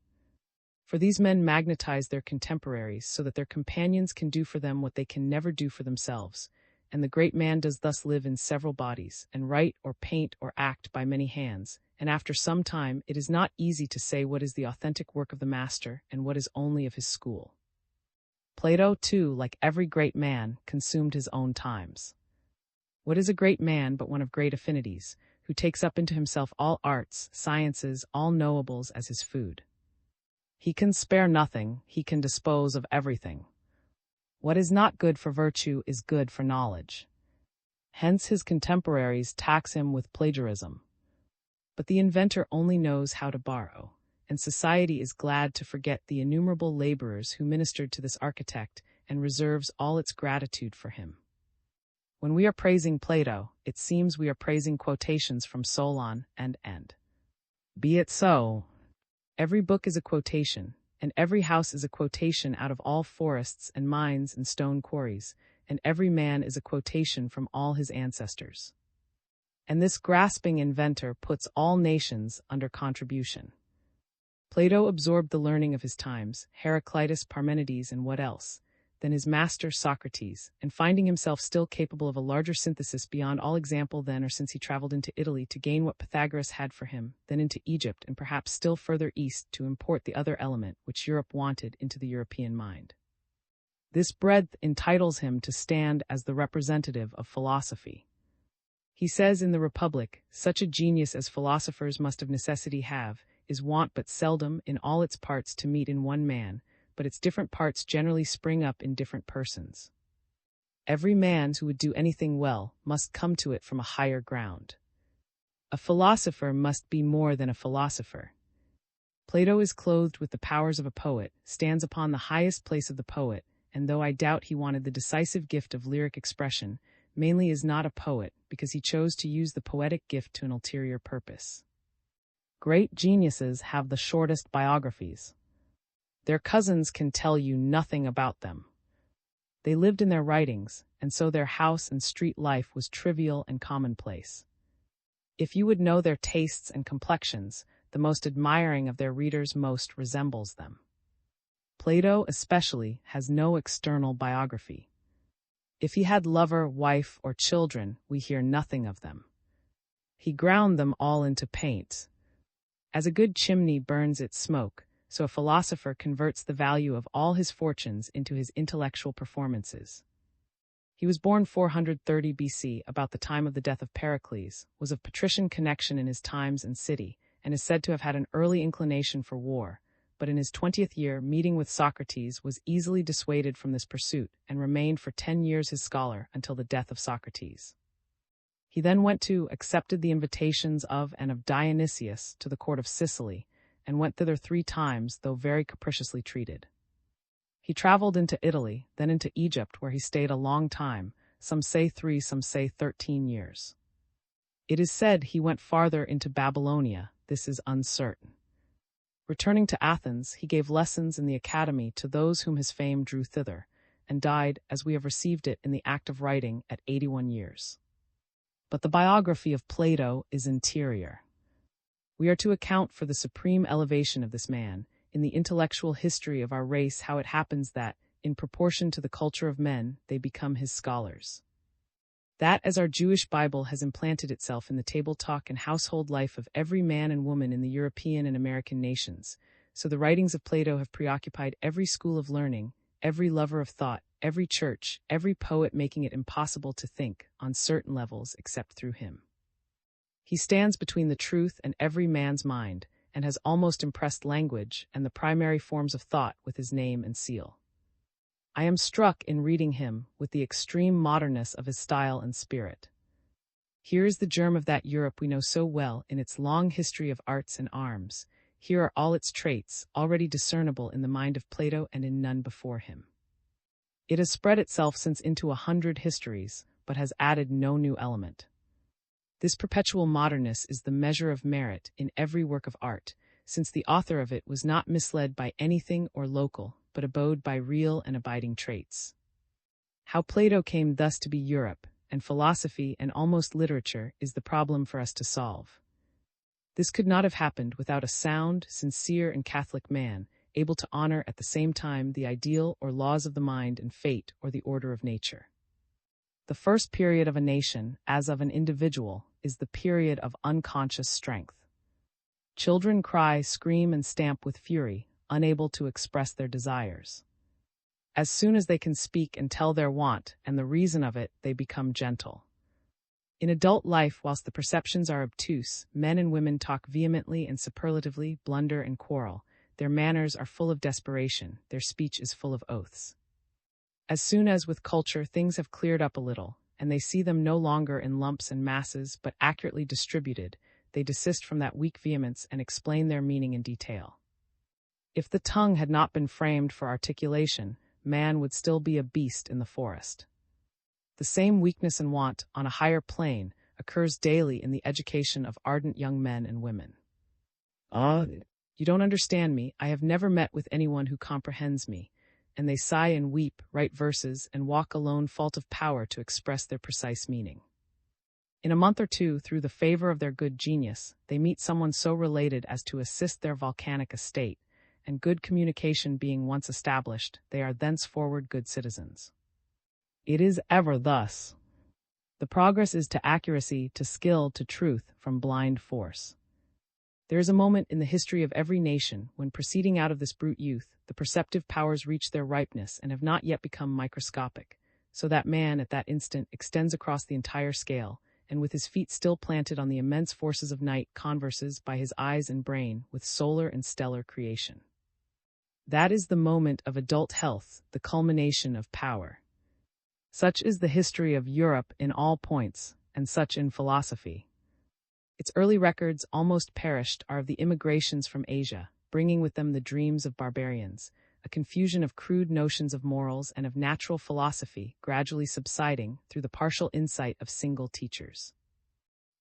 For these men magnetize their contemporaries so that their companions can do for them what they can never do for themselves, and the great man does thus live in several bodies, and write or paint or act by many hands, and after some time it is not easy to say what is the authentic work of the master and what is only of his school. Plato, too, like every great man, consumed his own times. What is a great man but one of great affinities, who takes up into himself all arts, sciences, all knowables as his food? He can spare nothing, he can dispose of everything. What is not good for virtue is good for knowledge. Hence his contemporaries tax him with plagiarism. But the inventor only knows how to borrow, and society is glad to forget the innumerable laborers who ministered to this architect and reserves all its gratitude for him. When we are praising Plato, it seems we are praising quotations from Solon and End. Be it so. Every book is a quotation, and every house is a quotation out of all forests and mines and stone quarries, and every man is a quotation from all his ancestors. And this grasping inventor puts all nations under contribution. Plato absorbed the learning of his times, Heraclitus, Parmenides, and what else? Then his master Socrates, and finding himself still capable of a larger synthesis beyond all example then or since he traveled into Italy to gain what Pythagoras had for him, then into Egypt and perhaps still further east to import the other element which Europe wanted into the European mind. This breadth entitles him to stand as the representative of philosophy. He says in the Republic, such a genius as philosophers must of necessity have, is wont but seldom in all its parts to meet in one man, but its different parts generally spring up in different persons. Every man who would do anything well must come to it from a higher ground. A philosopher must be more than a philosopher. Plato is clothed with the powers of a poet, stands upon the highest place of the poet, and though I doubt he wanted the decisive gift of lyric expression, mainly is not a poet because he chose to use the poetic gift to an ulterior purpose. Great geniuses have the shortest biographies. Their cousins can tell you nothing about them. They lived in their writings, and so their house and street life was trivial and commonplace. If you would know their tastes and complexions, the most admiring of their readers most resembles them. Plato, especially, has no external biography. If he had lover, wife, or children, we hear nothing of them. He ground them all into paint. As a good chimney burns its smoke, so a philosopher converts the value of all his fortunes into his intellectual performances. He was born 430 BC, about the time of the death of Pericles, was of patrician connection in his times and city, and is said to have had an early inclination for war, but in his 20th year, meeting with Socrates, was easily dissuaded from this pursuit, and remained for 10 years his scholar until the death of Socrates. He then accepted the invitations of and of Dionysius to the court of Sicily, and went thither 3 times, though very capriciously treated. He traveled into Italy, then into Egypt, where he stayed a long time, some say 3, some say 13 years. It is said he went farther into Babylonia, this is uncertain. Returning to Athens, he gave lessons in the academy to those whom his fame drew thither, and died, as we have received it in the act of writing, at 81 years. But the biography of Plato is interior. We are to account for the supreme elevation of this man, in the intellectual history of our race, how it happens that, in proportion to the culture of men, they become his scholars. That, as our Jewish Bible has implanted itself in the table talk and household life of every man and woman in the European and American nations, so the writings of Plato have preoccupied every school of learning, every lover of thought, every church, every poet, making it impossible to think, on certain levels, except through him. He stands between the truth and every man's mind, and has almost impressed language and the primary forms of thought with his name and seal. I am struck in reading him with the extreme modernness of his style and spirit. Here is the germ of that Europe we know so well in its long history of arts and arms. Here are all its traits, already discernible in the mind of Plato and in none before him. It has spread itself since into 100 histories, but has added no new element. This perpetual modernness is the measure of merit in every work of art, since the author of it was not misled by anything or local, but abode by real and abiding traits. How Plato came thus to be Europe, and philosophy and almost literature, is the problem for us to solve. This could not have happened without a sound, sincere, and Catholic man, able to honor at the same time the ideal or laws of the mind and fate or the order of nature. The first period of a nation, as of an individual, is the period of unconscious strength. Children cry, scream, and stamp with fury, unable to express their desires. As soon as they can speak and tell their want and the reason of it, they become gentle. In adult life, whilst the perceptions are obtuse, men and women talk vehemently and superlatively, blunder and quarrel. their manners are full of desperation, their speech is full of oaths. As soon as with culture things have cleared up a little, and they see them no longer in lumps and masses but accurately distributed, they desist from that weak vehemence and explain their meaning in detail. If the tongue had not been framed for articulation, man would still be a beast in the forest. The same weakness and want, on a higher plane, occurs daily in the education of ardent young men and women. You don't understand me, I have never met with anyone who comprehends me, and they sigh and weep, write verses, and walk alone fault of power to express their precise meaning. In a month or two, through the favor of their good genius, they meet someone so related as to assist their volcanic estate, and good communication being once established, they are thenceforward good citizens. It is ever thus. The progress is to accuracy, to skill, to truth, from blind force. There is a moment in the history of every nation when, proceeding out of this brute youth, the perceptive powers reach their ripeness and have not yet become microscopic, so that man at that instant extends across the entire scale, and with his feet still planted on the immense forces of night, converses by his eyes and brain with solar and stellar creation. That is the moment of adult health, the culmination of power. Such is the history of Europe in all points, and such in philosophy. Its early records, almost perished, are of the immigrations from Asia, bringing with them the dreams of barbarians, a confusion of crude notions of morals and of natural philosophy, gradually subsiding through the partial insight of single teachers.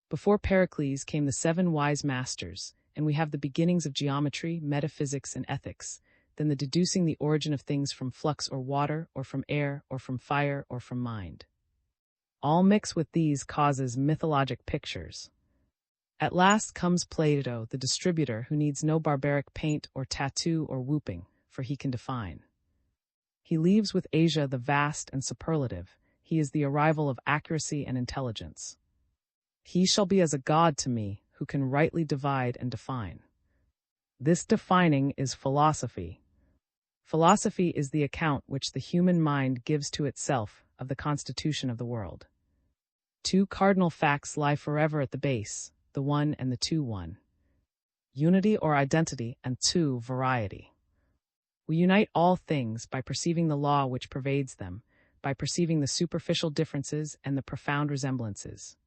Before Pericles came the 7 wise masters, and we have the beginnings of geometry, metaphysics, and ethics, then the deducing the origin of things from flux or water, or from air, or from fire, or from mind. All mix with these causes mythologic pictures. At last comes Plato, the distributor, who needs no barbaric paint or tattoo or whooping, for he can define. He leaves with Asia the vast and superlative. He is the arrival of accuracy and intelligence. He shall be as a god to me, who can rightly divide and define. This defining is philosophy. Philosophy is the account which the human mind gives to itself of the constitution of the world. 2 cardinal facts lie forever at the base, the one and the two: 1, unity or identity, and 2, variety. We unite all things by perceiving the law which pervades them, by perceiving the superficial differences and the profound resemblances.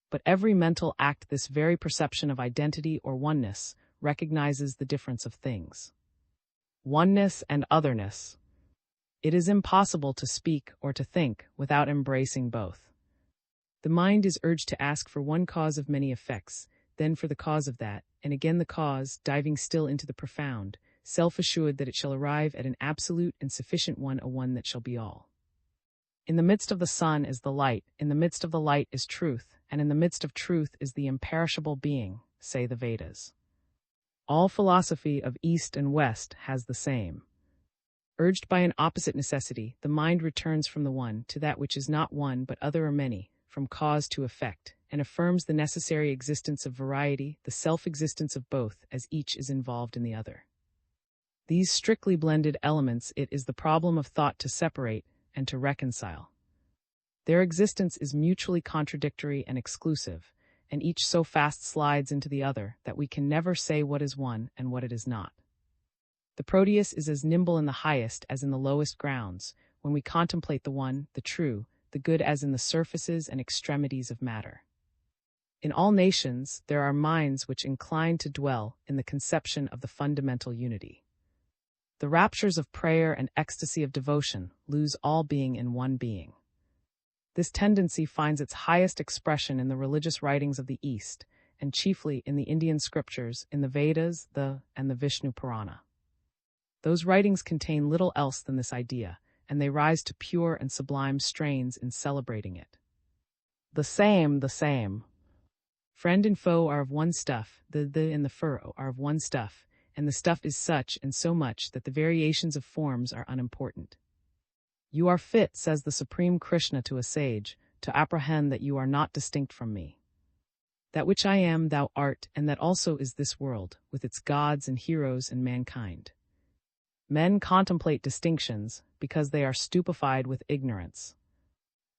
But every mental act, this very perception of identity or oneness, recognizes the difference of things. Oneness and otherness. It is impossible to speak or to think without embracing both. The mind is urged to ask for one cause of many effects, then for the cause of that, and again the cause, diving still into the profound, self-assured that it shall arrive at an absolute and sufficient one, a one that shall be all. In the midst of the sun is the light, in the midst of the light is truth, and in the midst of truth is the imperishable being, say the Vedas. All philosophy of East and West has the same. Urged by an opposite necessity, the mind returns from the one to that which is not one but other or many, from cause to effect, and affirms the necessary existence of variety, the self-existence of both, as each is involved in the other. These strictly blended elements it is the problem of thought to separate and to reconcile. Their existence is mutually contradictory and exclusive, and each so fast slides into the other that we can never say what is one and what it is not. The Proteus is as nimble in the highest as in the lowest grounds, when we contemplate the one, the true, the good, as in the surfaces and extremities of matter. In all nations, there are minds which incline to dwell in the conception of the fundamental unity. The raptures of prayer and ecstasy of devotion lose all being in one being. This tendency finds its highest expression in the religious writings of the East, and chiefly in the Indian scriptures, in the Vedas, and the Vishnu Purana. Those writings contain little else than this idea, and they rise to pure and sublime strains in celebrating it. The same. Friend and foe are of one stuff, the and the furrow are of one stuff, and the stuff is such and so much that the variations of forms are unimportant. You are fit, says the Supreme Krishna to a sage, to apprehend that you are not distinct from me. That which I am thou art, and that also is this world, with its gods and heroes and mankind. Men contemplate distinctions because they are stupefied with ignorance.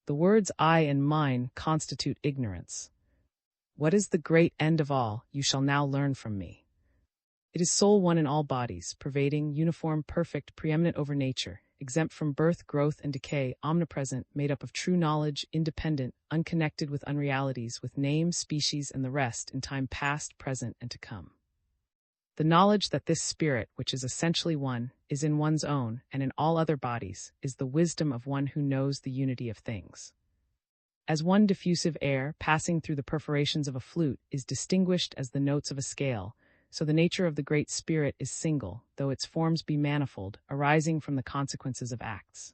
The words I and mine constitute ignorance. What is the great end of all, you shall now learn from me. It is soul one in all bodies, pervading, uniform, perfect, preeminent over nature, exempt from birth, growth, and decay, omnipresent, made up of true knowledge, independent, unconnected with unrealities, with name, species, and the rest, in time past, present, and to come. The knowledge that this spirit, which is essentially one, is in one's own, and in all other bodies, is the wisdom of one who knows the unity of things. As one diffusive air, passing through the perforations of a flute, is distinguished as the notes of a scale, so the nature of the Great Spirit is single, though its forms be manifold, arising from the consequences of acts.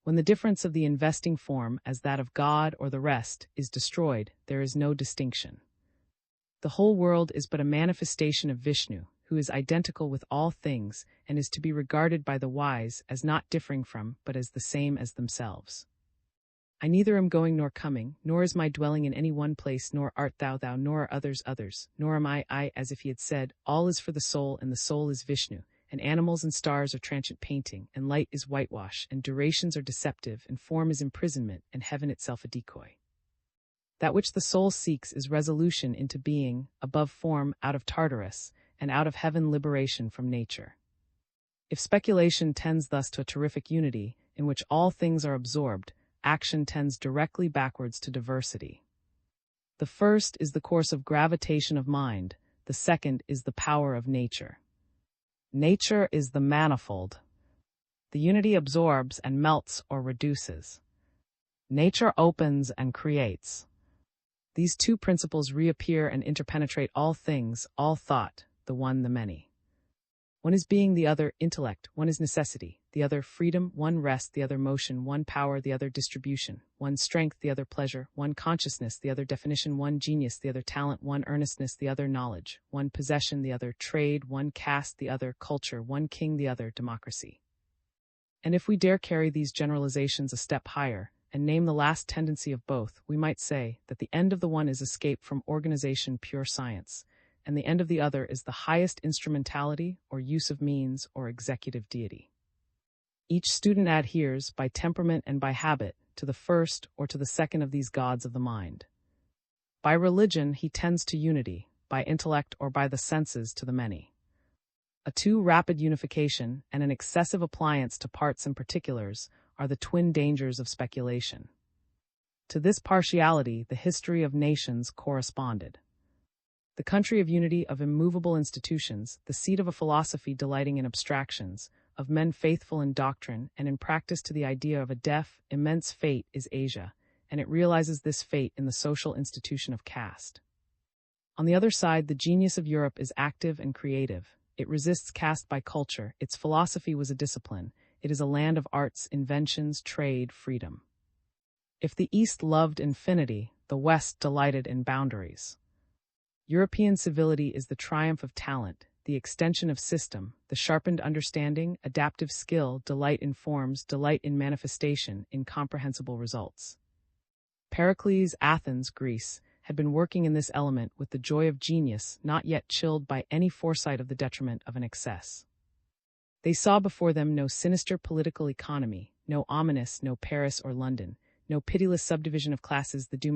When the difference of the investing form, as that of God or the rest, is destroyed, there is no distinction. The whole world is but a manifestation of Vishnu, who is identical with all things, and is to be regarded by the wise as not differing from, but as the same as themselves. I neither am going nor coming, nor is my dwelling in any one place, nor art thou, nor are others, nor am I, as if he had said, all is for the soul, and the soul is Vishnu, and animals and stars are transient painting, and light is whitewash, and durations are deceptive, and form is imprisonment, and heaven itself a decoy. That which the soul seeks is resolution into being, above form, out of Tartarus, and out of heaven liberation from nature. If speculation tends thus to a terrific unity, in which all things are absorbed, action tends directly backwards to diversity. The first is the course of gravitation of mind, the second is the power of nature. Nature is the manifold. The unity absorbs and melts or reduces. Nature opens and creates. These two principles reappear and interpenetrate all things, all thought, the one the many. One is being, the other intellect, one is necessity, the other freedom, one rest, the other motion, one power, the other distribution, one strength, the other pleasure, one consciousness, the other definition, one genius, the other talent, one earnestness, the other knowledge, one possession, the other trade, one caste, the other culture, one king, the other democracy. And if we dare carry these generalizations a step higher, and name the last tendency of both, we might say that the end of the one is escape from organization, pure science, and the end of the other is the highest instrumentality or use of means or executive deity. Each student adheres, by temperament and by habit, to the first or to the second of these gods of the mind. By religion he tends to unity, by intellect or by the senses to the many. A too rapid unification and an excessive appliance to parts and particulars are the twin dangers of speculation. To this partiality the history of nations corresponded. The country of unity, of immovable institutions, the seat of a philosophy delighting in abstractions, of men faithful in doctrine and in practice to the idea of a deaf, immense fate is Asia, and it realizes this fate in the social institution of caste. On the other side, the genius of Europe is active and creative. It resists caste by culture. Its philosophy was a discipline. It is a land of arts, inventions, trade, freedom. If the East loved infinity, the West delighted in boundaries. European civility is the triumph of talent, the extension of system, the sharpened understanding, adaptive skill, delight in forms, delight in manifestation, incomprehensible results. Pericles, Athens, Greece, had been working in this element with the joy of genius not yet chilled by any foresight of the detriment of an excess. They saw before them no sinister political economy, no ominous, no Paris or London, no pitiless subdivision of classes, the doom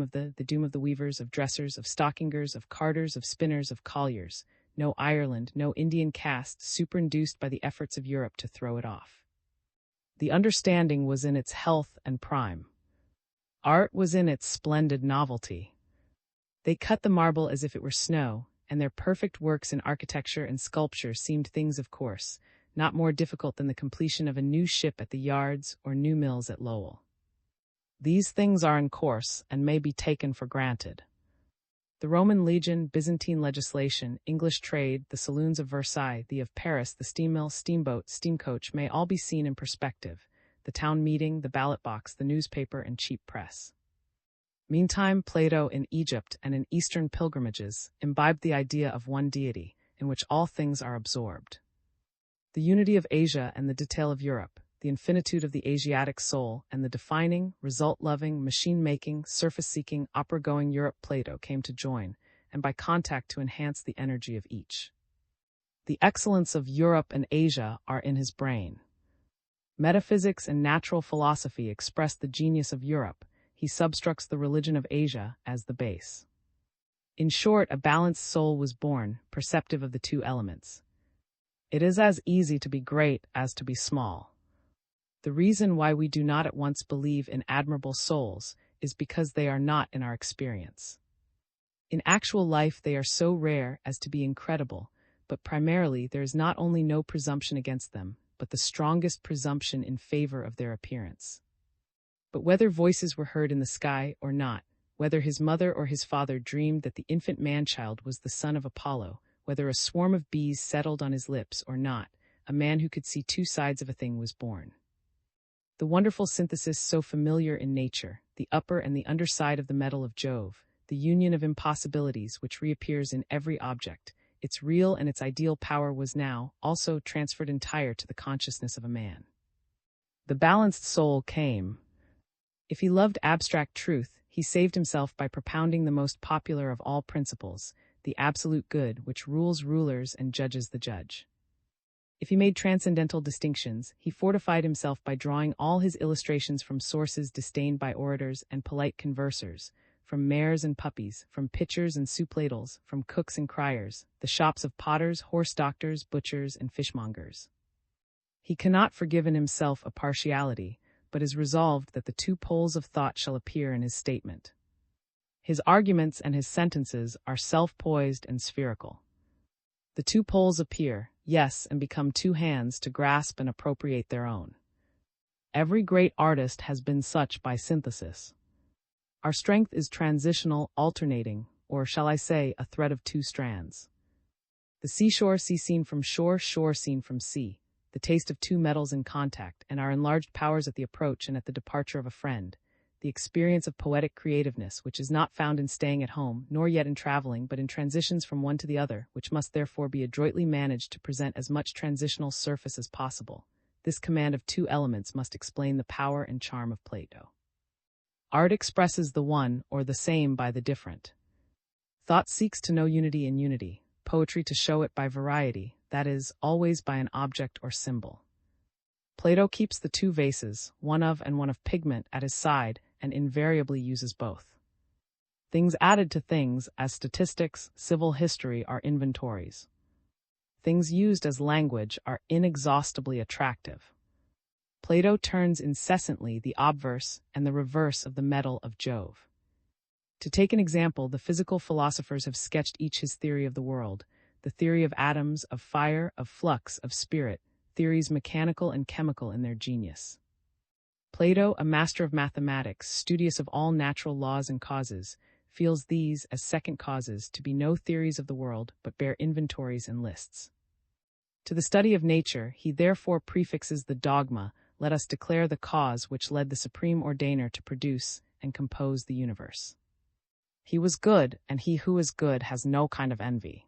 of the weavers, of dressers, of stockingers, of carters, of spinners, of colliers, no Ireland, no Indian caste superinduced by the efforts of Europe to throw it off. The understanding was in its health and prime. Art was in its splendid novelty. They cut the marble as if it were snow, and their perfect works in architecture and sculpture seemed things of course, not more difficult than the completion of a new ship at the yards or new mills at Lowell. These things are in course and may be taken for granted. The Roman legion, Byzantine legislation, English trade, the saloons of Versailles, the of Paris, the steam mill, steamboat, steamcoach may all be seen in perspective, the town meeting, the ballot box, the newspaper, and cheap press. Meantime, Plato in Egypt and in Eastern pilgrimages imbibed the idea of one deity, in which all things are absorbed. The unity of Asia and the detail of Europe, the infinitude of the Asiatic soul, and the defining, result-loving, machine-making, surface-seeking, opera-going Europe Plato came to join, and by contact to enhance the energy of each. The excellence of Europe and Asia are in his brain. Metaphysics and natural philosophy express the genius of Europe. He substructs the religion of Asia as the base. In short, a balanced soul was born, perceptive of the two elements. It is as easy to be great as to be small. The reason why we do not at once believe in admirable souls is because they are not in our experience. In actual life they are so rare as to be incredible, but primarily there is not only no presumption against them, but the strongest presumption in favor of their appearance. But whether voices were heard in the sky or not, whether his mother or his father dreamed that the infant man-child was the son of Apollo, whether a swarm of bees settled on his lips or not, a man who could see two sides of a thing was born. The wonderful synthesis so familiar in nature, the upper and the underside of the metal of Jove, the union of impossibilities which reappears in every object, its real and its ideal power was now also transferred entire to the consciousness of a man. The balanced soul came. If he loved abstract truth, he saved himself by propounding the most popular of all principles, the absolute good which rules rulers and judges the judge. If he made transcendental distinctions, he fortified himself by drawing all his illustrations from sources disdained by orators and polite conversers, from mares and puppies, from pitchers and soup ladles, from cooks and criers, the shops of potters, horse doctors, butchers, and fishmongers. He cannot forgive in himself a partiality, but is resolved that the two poles of thought shall appear in his statement. His arguments and his sentences are self-poised and spherical. The two poles appear, yes, and become two hands to grasp and appropriate their own. Every great artist has been such by synthesis. Our strength is transitional, alternating, or shall I say, a thread of two strands. The seashore, sea seen from shore, shore seen from sea, the taste of two metals in contact, and our enlarged powers at the approach and at the departure of a friend, the experience of poetic creativeness, which is not found in staying at home, nor yet in traveling, but in transitions from one to the other, which must therefore be adroitly managed to present as much transitional surface as possible. This command of two elements must explain the power and charm of Plato. Art expresses the one or the same by the different. Thought seeks to know unity in unity, poetry to show it by variety, that is, always by an object or symbol. Plato keeps the two vases, one of and one of pigment, at his side, and invariably uses both. Things added to things, as statistics, civil history, are inventories. Things used as language are inexhaustibly attractive. Plato turns incessantly the obverse and the reverse of the metal of Jove. To take an example, the physical philosophers have sketched each his theory of the world, the theory of atoms, of fire, of flux, of spirit, theories mechanical and chemical in their genius. Plato, a master of mathematics, studious of all natural laws and causes, feels these, as second causes, to be no theories of the world, but bare inventories and lists. To the study of nature, he therefore prefixes the dogma, let us declare the cause which led the supreme ordainer to produce and compose the universe. He was good, and he who is good has no kind of envy.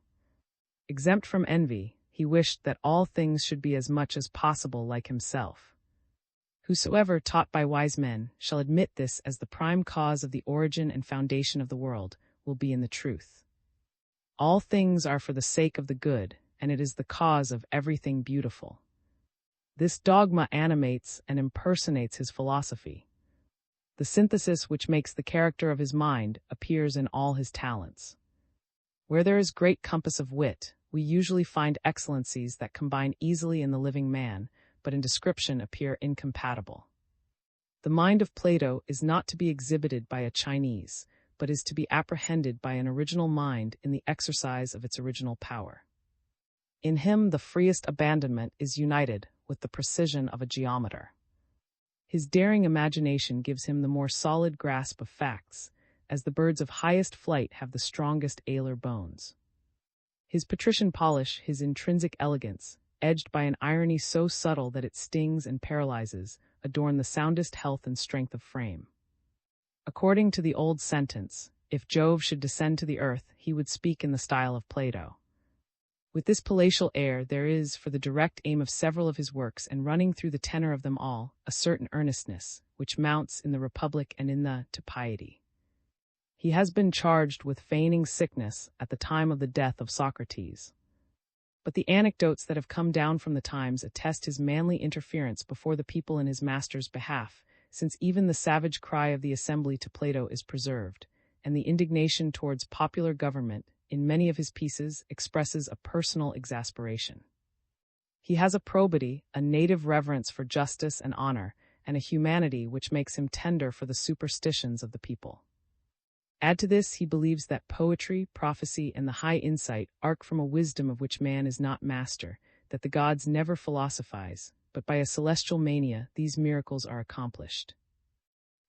Exempt from envy, he wished that all things should be as much as possible like himself. Whosoever, taught by wise men, shall admit this as the prime cause of the origin and foundation of the world, will be in the truth. All things are for the sake of the good, and it is the cause of everything beautiful. This dogma animates and impersonates his philosophy. The synthesis which makes the character of his mind appears in all his talents. Where there is great compass of wit, we usually find excellencies that combine easily in the living man, but in description appear incompatible. The mind of Plato is not to be exhibited by a Chinese, but is to be apprehended by an original mind in the exercise of its original power. In him the freest abandonment is united with the precision of a geometer. His daring imagination gives him the more solid grasp of facts, as the birds of highest flight have the strongest alar bones. His patrician polish, his intrinsic elegance, edged by an irony so subtle that it stings and paralyzes, adorn the soundest health and strength of frame. According to the old sentence, if Jove should descend to the earth, he would speak in the style of Plato. With this palatial air there is, for the direct aim of several of his works, and running through the tenor of them all, a certain earnestness, which mounts in the Republic and in the To Piety. He has been charged with feigning sickness at the time of the death of Socrates. But the anecdotes that have come down from the times attest his manly interference before the people in his master's behalf, since even the savage cry of the assembly to Plato is preserved, and the indignation towards popular government in many of his pieces expresses a personal exasperation. He has a probity, a native reverence for justice and honor, and a humanity which makes him tender for the superstitions of the people. Add to this, he believes that poetry, prophecy, and the high insight arc from a wisdom of which man is not master, that the gods never philosophize, but by a celestial mania these miracles are accomplished.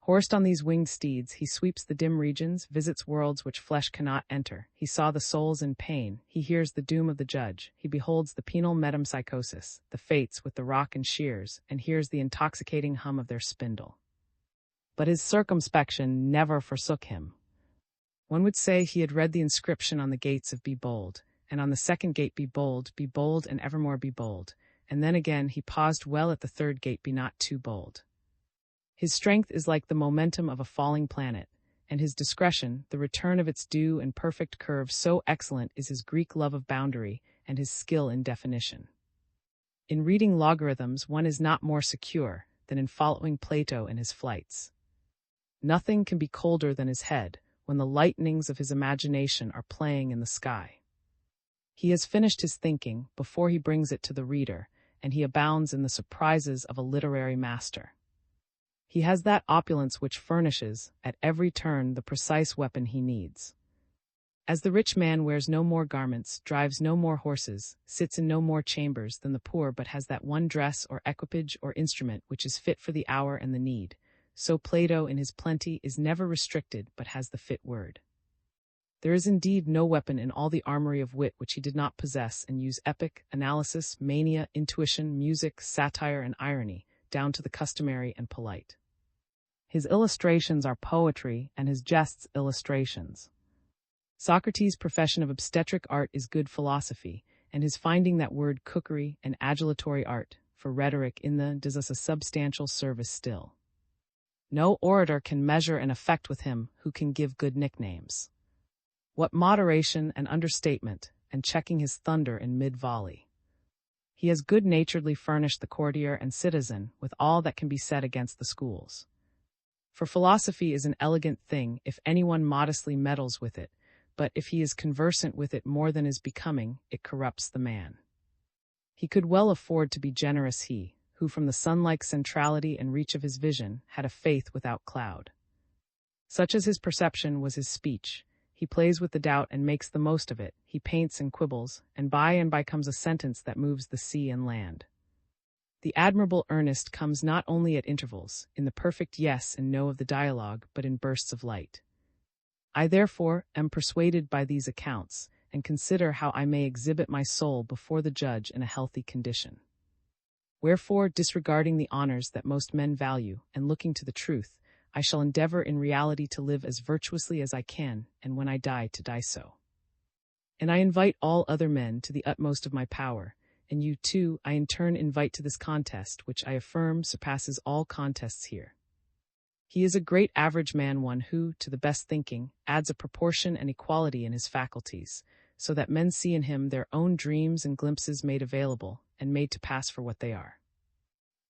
Horsed on these winged steeds, he sweeps the dim regions, visits worlds which flesh cannot enter. He saw the souls in pain, he hears the doom of the judge, he beholds the penal metempsychosis, the fates with the rock and shears, and hears the intoxicating hum of their spindle. But his circumspection never forsook him. One would say he had read the inscription on the gates of Be Bold, and on the second gate be bold, and evermore be bold, and then again he paused well at the third gate, be not too bold. His strength is like the momentum of a falling planet, and his discretion, the return of its due and perfect curve, so excellent is his Greek love of boundary and his skill in definition. In reading logarithms, one is not more secure than in following Plato in his flights. Nothing can be colder than his head when the lightnings of his imagination are playing in the sky. He has finished his thinking before he brings it to the reader, and he abounds in the surprises of a literary master. He has that opulence which furnishes, at every turn, the precise weapon he needs. As the rich man wears no more garments, drives no more horses, sits in no more chambers than the poor, but has that one dress or equipage or instrument which is fit for the hour and the need, so Plato in his plenty is never restricted but has the fit word. There is indeed no weapon in all the armory of wit which he did not possess and use: epic, analysis, mania, intuition, music, satire, and irony, down to the customary and polite. His illustrations are poetry, and his jests illustrations. Socrates' profession of obstetric art is good philosophy, and his finding that word cookery and adulatory art for rhetoric in the does us a substantial service still. No orator can measure an effect with him who can give good nicknames. What moderation and understatement, and checking his thunder in mid-volley. He has good-naturedly furnished the courtier and citizen with all that can be said against the schools. For philosophy is an elegant thing if anyone modestly meddles with it, but if he is conversant with it more than is becoming, it corrupts the man. He could well afford to be generous, he, who from the sun-like centrality and reach of his vision had a faith without cloud. Such as his perception was his speech. He plays with the doubt and makes the most of it. He paints and quibbles, and by comes a sentence that moves the sea and land. The admirable earnest comes not only at intervals, in the perfect yes and no of the dialogue, but in bursts of light. I therefore am persuaded by these accounts, and consider how I may exhibit my soul before the judge in a healthy condition. Wherefore, disregarding the honors that most men value, and looking to the truth, I shall endeavor in reality to live as virtuously as I can, and when I die, to die so. And I invite all other men to the utmost of my power, and you too I in turn invite to this contest, which I affirm surpasses all contests here. He is a great average man, one who, to the best thinking, adds a proportion and equality in his faculties, so that men see in him their own dreams and glimpses made available, and made to pass for what they are.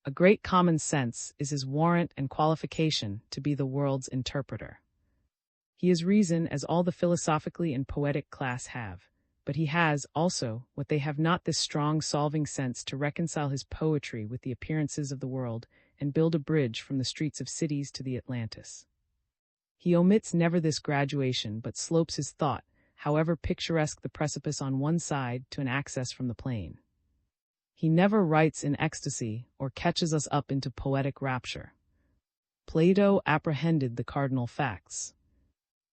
A great common sense is his warrant and qualification to be the world's interpreter. He is reason, as all the philosophically and poetic class have, but he has, also, what they have not, this strong solving sense to reconcile his poetry with the appearances of the world, and build a bridge from the streets of cities to the Atlantis. He omits never this graduation, but slopes his thought, however picturesque the precipice on one side, to an access from the plain. He never writes in ecstasy, or catches us up into poetic rapture. Plato apprehended the cardinal facts.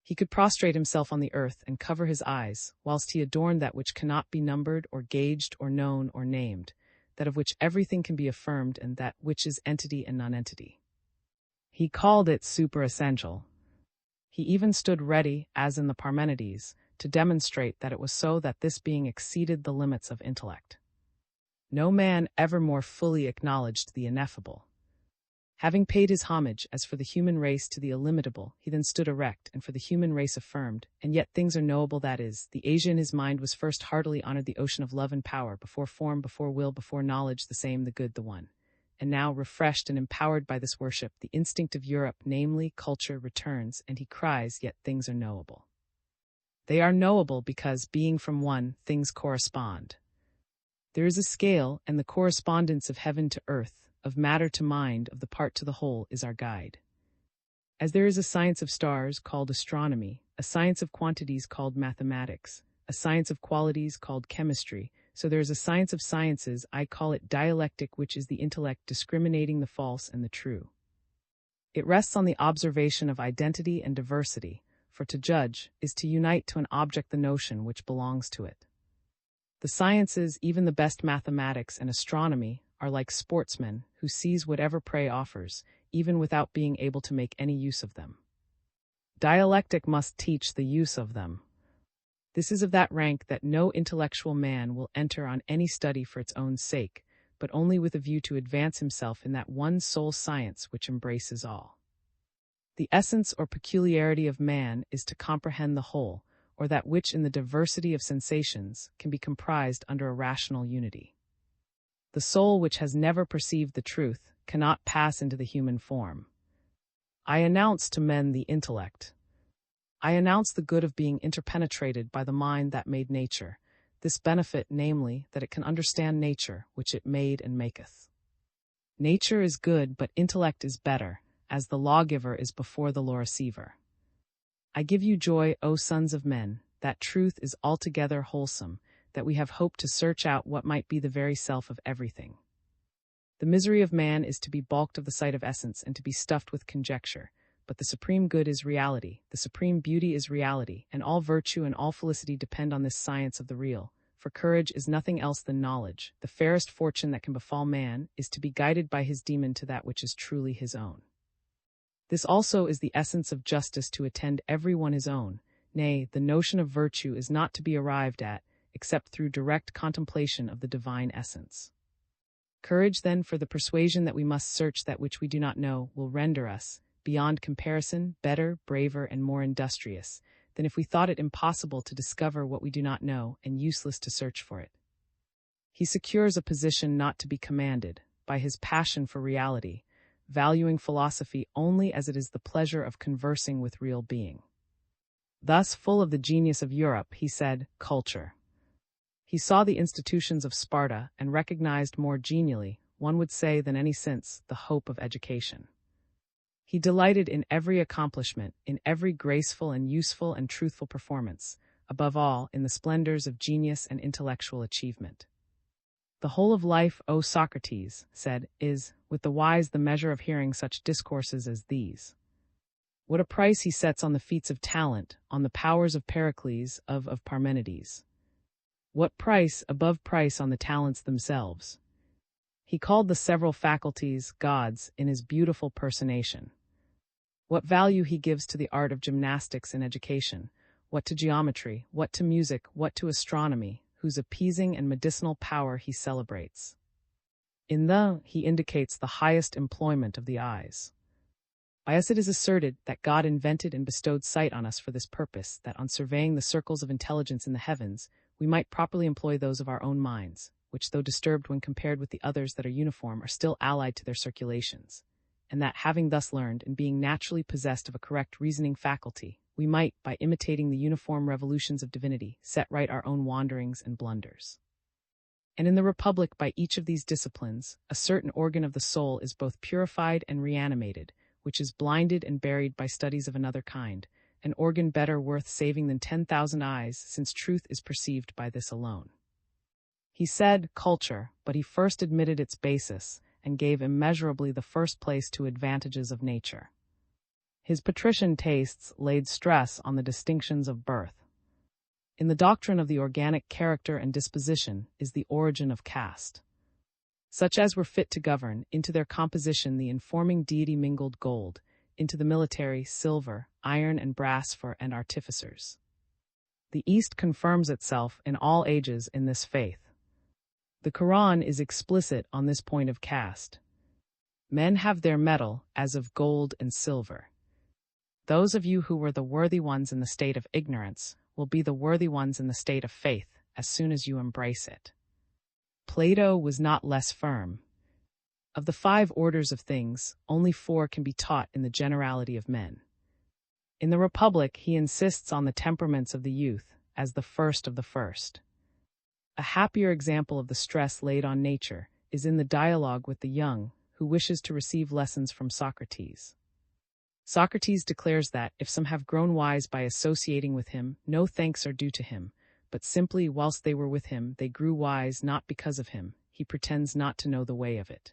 He could prostrate himself on the earth and cover his eyes, whilst he adorned that which cannot be numbered or gauged or known or named, that of which everything can be affirmed, and that which is entity and nonentity. He called it superessential. He even stood ready, as in the Parmenides, to demonstrate that it was so, that this being exceeded the limits of intellect. No man ever more fully acknowledged the ineffable. Having paid his homage, as for the human race, to the illimitable, he then stood erect, and for the human race affirmed, and yet things are knowable, that is, the Asia in his mind was first heartily honored, the ocean of love and power, before form, before will, before knowledge, the same, the good, the one. and now, refreshed and empowered by this worship, the instinct of Europe, namely culture, returns, and he cries, yet things are knowable. They are knowable because, being from one, things correspond. There is a scale, and the correspondence of heaven to earth, of matter to mind, of the part to the whole, is our guide. As there is a science of stars called astronomy, a science of quantities called mathematics, a science of qualities called chemistry, so there is a science of sciences, I call it dialectic, which is the intellect discriminating the false and the true. It rests on the observation of identity and diversity, for to judge is to unite to an object the notion which belongs to it. The sciences, even the best mathematics and astronomy, are like sportsmen who seize whatever prey offers, even without being able to make any use of them. Dialectic must teach the use of them. This is of that rank that no intellectual man will enter on any study for its own sake, but only with a view to advance himself in that one sole science which embraces all. The essence or peculiarity of man is to comprehend the whole, or that which in the diversity of sensations can be comprised under a rational unity. The soul which has never perceived the truth cannot pass into the human form. I announce to men the intellect. I announce the good of being interpenetrated by the mind that made nature, this benefit, namely, that it can understand nature, which it made and maketh. Nature is good, but intellect is better, as the lawgiver is before the law receiver. I give you joy, O sons of men, that truth is altogether wholesome, that we have hope to search out what might be the very self of everything. The misery of man is to be balked of the sight of essence and to be stuffed with conjecture, but the supreme good is reality, the supreme beauty is reality, and all virtue and all felicity depend on this science of the real, for courage is nothing else than knowledge. The fairest fortune that can befall man is to be guided by his demon to that which is truly his own. This also is the essence of justice, to attend every one his own. Nay, the notion of virtue is not to be arrived at, except through direct contemplation of the divine essence. Courage, then, for the persuasion that we must search that which we do not know, will render us, beyond comparison, better, braver, and more industrious, than if we thought it impossible to discover what we do not know, and useless to search for it. He secures a position not to be commanded, by his passion for reality, valuing philosophy only as it is the pleasure of conversing with real being. Thus, full of the genius of Europe, he said, culture. He saw the institutions of Sparta and recognized more genially, one would say than any since, the hope of education. He delighted in every accomplishment, in every graceful and useful and truthful performance, above all, in the splendors of genius and intellectual achievement. The whole of life, O Socrates, said, is, with the wise, the measure of hearing such discourses as these. What a price he sets on the feats of talent, on the powers of Pericles, of Parmenides. What price, above price, on the talents themselves. He called the several faculties gods in his beautiful personation. What value he gives to the art of gymnastics in education, what to geometry, what to music, what to astronomy, whose appeasing and medicinal power he celebrates. In he indicates the highest employment of the eyes. By us it is asserted that God invented and bestowed sight on us for this purpose, that on surveying the circles of intelligence in the heavens, we might properly employ those of our own minds, which, though disturbed when compared with the others that are uniform, are still allied to their circulations, and that, having thus learned, and being naturally possessed of a correct reasoning faculty, we might, by imitating the uniform revolutions of divinity, set right our own wanderings and blunders. And in the Republic, by each of these disciplines, a certain organ of the soul is both purified and reanimated, which is blinded and buried by studies of another kind, an organ better worth saving than 10,000 eyes, since truth is perceived by this alone. He said culture, but he first admitted its basis, and gave immeasurably the first place to advantages of nature. His patrician tastes laid stress on the distinctions of birth. In the doctrine of the organic character and disposition is the origin of caste. Such as were fit to govern, into their composition the informing deity mingled gold, into the military silver, iron and brass for and artificers. The East confirms itself in all ages in this faith. The Quran is explicit on this point of caste. Men have their metal as of gold and silver. Those of you who were the worthy ones in the state of ignorance will be the worthy ones in the state of faith as soon as you embrace it. Plato was not less firm. Of the 5 orders of things, only 4 can be taught in the generality of men. In the Republic, he insists on the temperaments of the youth as the first of the first. A happier example of the stress laid on nature is in the dialogue with the young, who wishes to receive lessons from Socrates. Socrates declares that, if some have grown wise by associating with him, no thanks are due to him, but simply whilst they were with him they grew wise not because of him, he pretends not to know the way of it.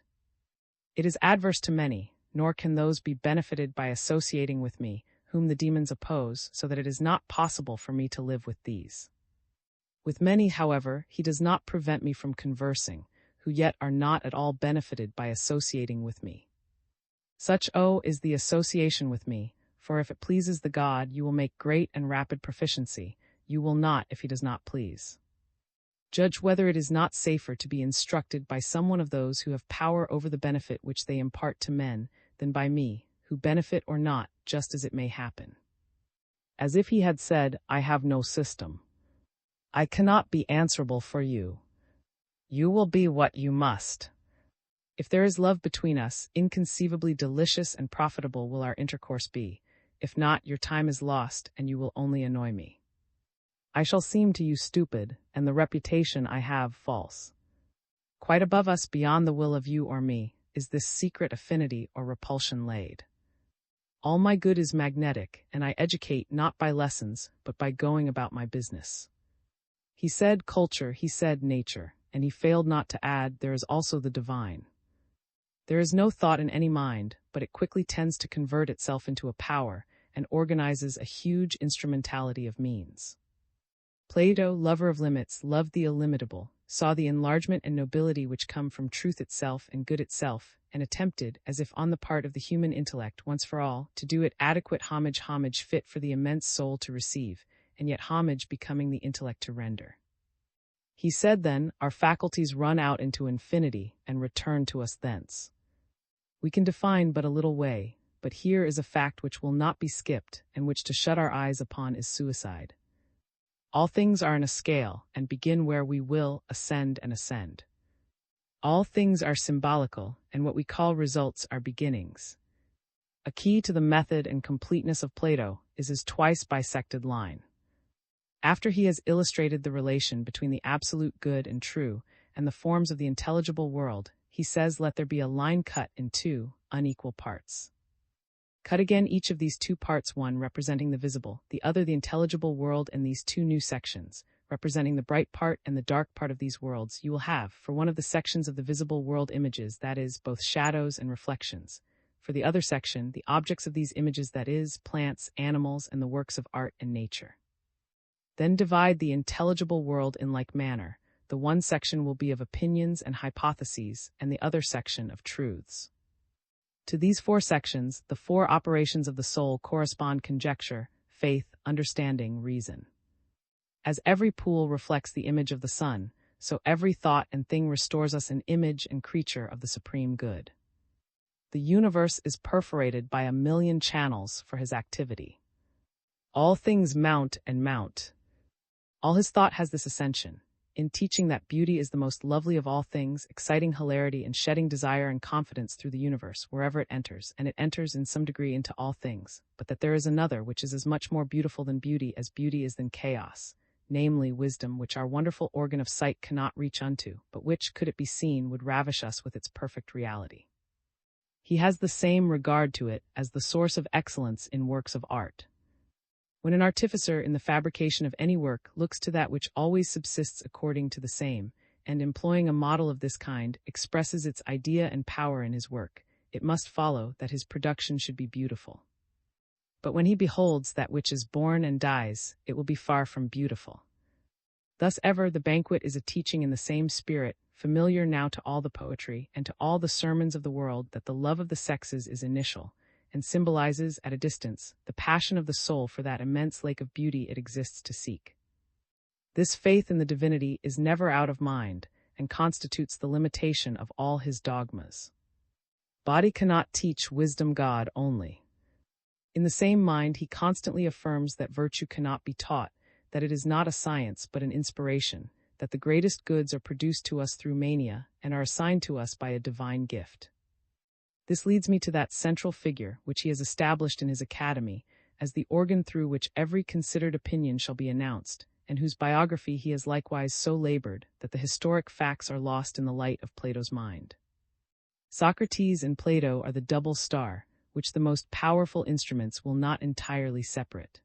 It is adverse to many, nor can those be benefited by associating with me, whom the demons oppose, so that it is not possible for me to live with these. With many, however, he does not prevent me from conversing, who yet are not at all benefited by associating with me. Such, is the association with me, for if it pleases the God, you will make great and rapid proficiency, you will not if he does not please. Judge whether it is not safer to be instructed by some one of those who have power over the benefit which they impart to men, than by me, who benefit or not, just as it may happen. As if he had said, I have no system. I cannot be answerable for you. You will be what you must. If there is love between us, inconceivably delicious and profitable will our intercourse be. If not, your time is lost, and you will only annoy me. I shall seem to you stupid, and the reputation I have false. Quite above us, beyond the will of you or me, is this secret affinity or repulsion laid. All my good is magnetic, and I educate not by lessons, but by going about my business. He said culture, he said nature, and he failed not to add, there is also the divine. There is no thought in any mind, but it quickly tends to convert itself into a power, and organizes a huge instrumentality of means. Plato, lover of limits, loved the illimitable, saw the enlargement and nobility which come from truth itself and good itself, and attempted, as if on the part of the human intellect once for all, to do it adequate homage fit for the immense soul to receive, and yet homage becoming the intellect to render. He said then, our faculties run out into infinity, and return to us thence. We can define but a little way, but here is a fact which will not be skipped, and which to shut our eyes upon is suicide. All things are in a scale, and begin where we will, ascend and ascend. All things are symbolical, and what we call results are beginnings. A key to the method and completeness of Plato is his twice bisected line. After he has illustrated the relation between the absolute good and true, and the forms of the intelligible world, he says, let there be a line cut in 2 unequal parts. Cut again each of these 2 parts, one representing the visible, the other the intelligible world, and these 2 new sections, representing the bright part and the dark part of these worlds, you will have, for one of the sections of the visible world, images, that is, both shadows and reflections. For the other section, the objects of these images, that is, plants, animals, and the works of art and nature. Then divide the intelligible world in like manner. The one section will be of opinions and hypotheses, and the other section of truths. To these 4 sections, the 4 operations of the soul correspond: conjecture, faith, understanding, reason. As every pool reflects the image of the sun, so every thought and thing restores us an image and creature of the supreme good. The universe is perforated by 1,000,000 channels for his activity. All things mount and mount. All his thought has this ascension, in teaching that beauty is the most lovely of all things, exciting hilarity and shedding desire and confidence through the universe wherever it enters, and it enters in some degree into all things, but that there is another which is as much more beautiful than beauty as beauty is than chaos, namely wisdom, which our wonderful organ of sight cannot reach unto, but which, could it be seen, would ravish us with its perfect reality. He has the same regard to it as the source of excellence in works of art. When an artificer in the fabrication of any work looks to that which always subsists according to the same, and employing a model of this kind, expresses its idea and power in his work, it must follow that his production should be beautiful. But when he beholds that which is born and dies, it will be far from beautiful. Thus ever the banquet is a teaching in the same spirit, familiar now to all the poetry and to all the sermons of the world, that the love of the sexes is initial, and symbolizes, at a distance, the passion of the soul for that immense lake of beauty it exists to seek. This faith in the divinity is never out of mind, and constitutes the limitation of all his dogmas. Body cannot teach wisdom, God only. In the same mind he constantly affirms that virtue cannot be taught, that it is not a science but an inspiration, that the greatest goods are produced to us through mania and are assigned to us by a divine gift. This leads me to that central figure which he has established in his academy as the organ through which every considered opinion shall be announced, and whose biography he has likewise so labored that the historic facts are lost in the light of Plato's mind. Socrates and Plato are the double star, which the most powerful instruments will not entirely separate.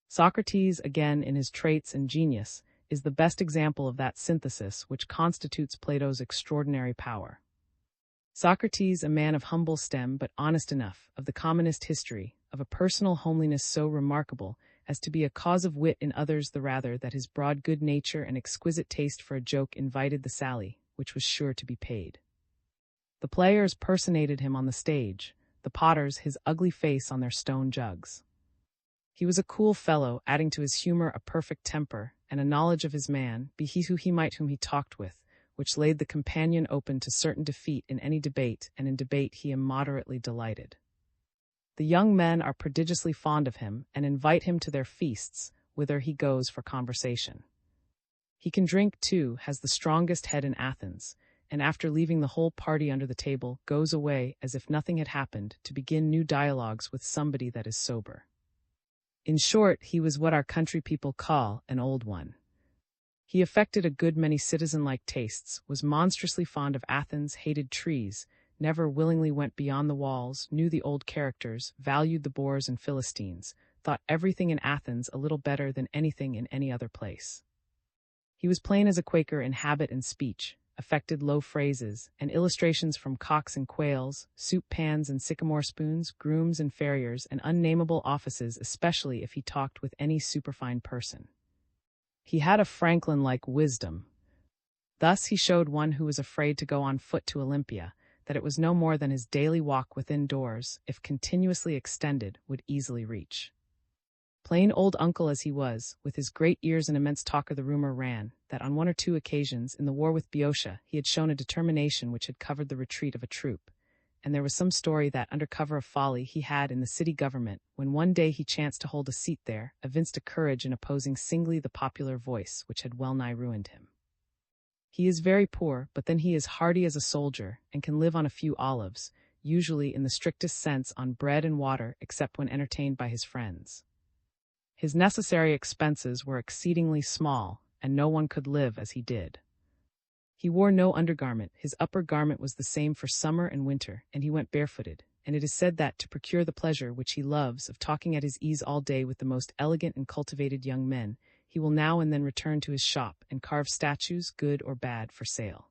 Socrates, again in his traits and genius, is the best example of that synthesis which constitutes Plato's extraordinary power. Socrates, a man of humble stem but honest enough, of the commonest history, of a personal homeliness so remarkable as to be a cause of wit in others the rather that his broad good nature and exquisite taste for a joke invited the sally, which was sure to be paid. The players personated him on the stage, the potters his ugly face on their stone jugs. He was a cool fellow, adding to his humor a perfect temper, and a knowledge of his man, be he who he might whom he talked with, which laid the companion open to certain defeat in any debate, and in debate he immoderately delighted. The young men are prodigiously fond of him, and invite him to their feasts, whither he goes for conversation. He can drink, too, has the strongest head in Athens, and after leaving the whole party under the table, goes away, as if nothing had happened, to begin new dialogues with somebody that is sober. In short, he was what our country people call an old one. He affected a good many citizen-like tastes, was monstrously fond of Athens, hated trees, never willingly went beyond the walls, knew the old characters, valued the boors and Philistines, thought everything in Athens a little better than anything in any other place. He was plain as a Quaker in habit and speech, affected low phrases, and illustrations from cocks and quails, soup pans and sycamore spoons, grooms and farriers, and unnameable offices, especially if he talked with any superfine person. He had a Franklin-like wisdom. Thus he showed one who was afraid to go on foot to Olympia, that it was no more than his daily walk within doors, if continuously extended, would easily reach. Plain old uncle as he was, with his great ears and immense talker, the rumor ran that on one or two occasions in the war with Boeotia he had shown a determination which had covered the retreat of a troop, and there was some story that, under cover of folly he had in the city government, when one day he chanced to hold a seat there, evinced a courage in opposing singly the popular voice which had well-nigh ruined him. He is very poor, but then he is hardy as a soldier, and can live on a few olives, usually in the strictest sense on bread and water, except when entertained by his friends. His necessary expenses were exceedingly small, and no one could live as he did. He wore no undergarment, his upper garment was the same for summer and winter, and he went barefooted, and it is said that, to procure the pleasure which he loves of talking at his ease all day with the most elegant and cultivated young men, he will now and then return to his shop and carve statues, good or bad, for sale.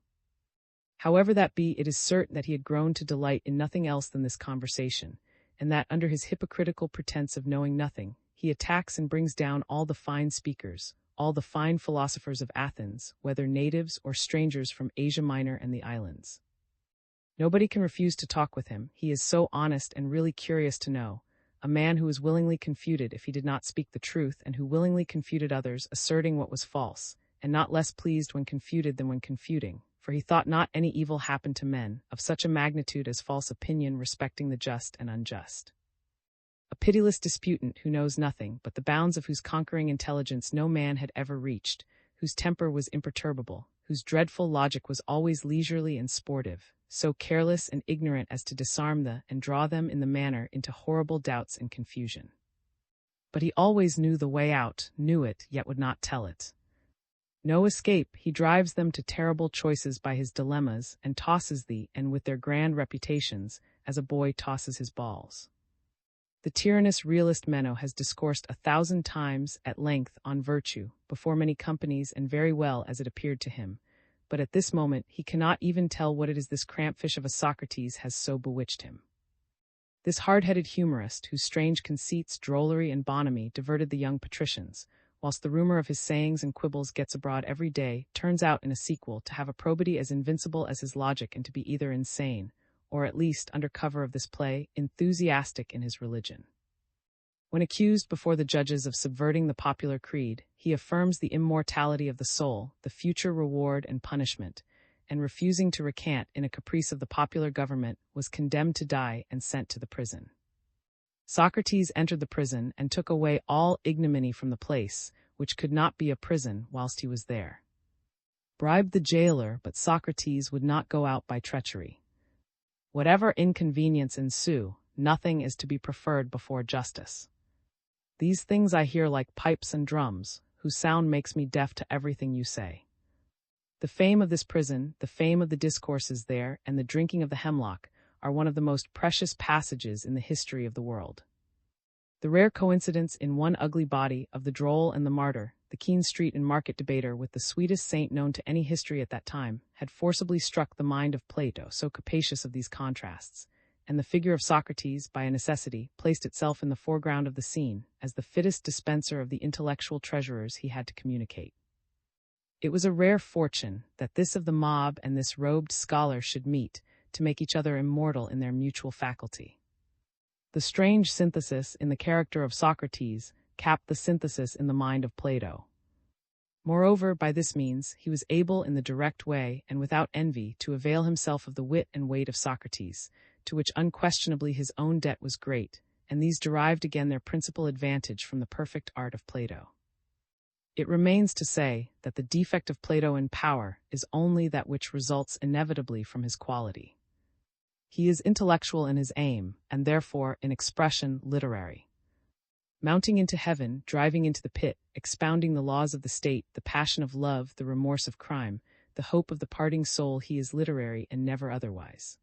However that be, it is certain that he had grown to delight in nothing else than this conversation, and that, under his hypocritical pretense of knowing nothing, he attacks and brings down all the fine speakers, all the fine philosophers of Athens, whether natives or strangers from Asia Minor and the islands. Nobody can refuse to talk with him, he is so honest and really curious to know, a man who was willingly confuted if he did not speak the truth, and who willingly confuted others, asserting what was false, and not less pleased when confuted than when confuting, for he thought not any evil happened to men, of such a magnitude as false opinion respecting the just and unjust. A pitiless disputant who knows nothing, but the bounds of whose conquering intelligence no man had ever reached, whose temper was imperturbable, whose dreadful logic was always leisurely and sportive, so careless and ignorant as to disarm and draw them in the manner into horrible doubts and confusion. But he always knew the way out, knew it, yet would not tell it. No escape, he drives them to terrible choices by his dilemmas, and tosses and with their grand reputations, as a boy tosses his balls. The tyrannous realist Meno has discoursed 1,000 times at length on virtue, before many companies, and very well as it appeared to him, but at this moment he cannot even tell what it is this crampfish of a Socrates has so bewitched him. This hard-headed humorist, whose strange conceits, drollery, and bonhomie diverted the young patricians, whilst the rumor of his sayings and quibbles gets abroad every day, turns out in a sequel to have a probity as invincible as his logic, and to be either insane, or at least, under cover of this play, enthusiastic in his religion. When accused before the judges of subverting the popular creed, he affirms the immortality of the soul, the future reward and punishment, and refusing to recant in a caprice of the popular government, was condemned to die and sent to the prison. Socrates entered the prison and took away all ignominy from the place, which could not be a prison whilst he was there. Bribed the jailer, but Socrates would not go out by treachery. Whatever inconvenience ensue, nothing is to be preferred before justice. These things I hear like pipes and drums, whose sound makes me deaf to everything you say. The fame of this prison, the fame of the discourses there, and the drinking of the hemlock are one of the most precious passages in the history of the world. The rare coincidence in one ugly body of the droll and the martyr, the keen street and market debater with the sweetest saint known to any history at that time, had forcibly struck the mind of Plato, so capacious of these contrasts, and the figure of Socrates, by a necessity, placed itself in the foreground of the scene, as the fittest dispenser of the intellectual treasures he had to communicate. It was a rare fortune that this of the mob and this robed scholar should meet, to make each other immortal in their mutual faculty. The strange synthesis in the character of Socrates capped the synthesis in the mind of Plato. Moreover, by this means, he was able in the direct way, and without envy, to avail himself of the wit and weight of Socrates, to which unquestionably his own debt was great, and these derived again their principal advantage from the perfect art of Plato. It remains to say that the defect of Plato in power is only that which results inevitably from his quality. He is intellectual in his aim, and therefore, in expression, literary. Mounting into heaven, driving into the pit, expounding the laws of the state, the passion of love, the remorse of crime, the hope of the parting soul, he is literary and never otherwise.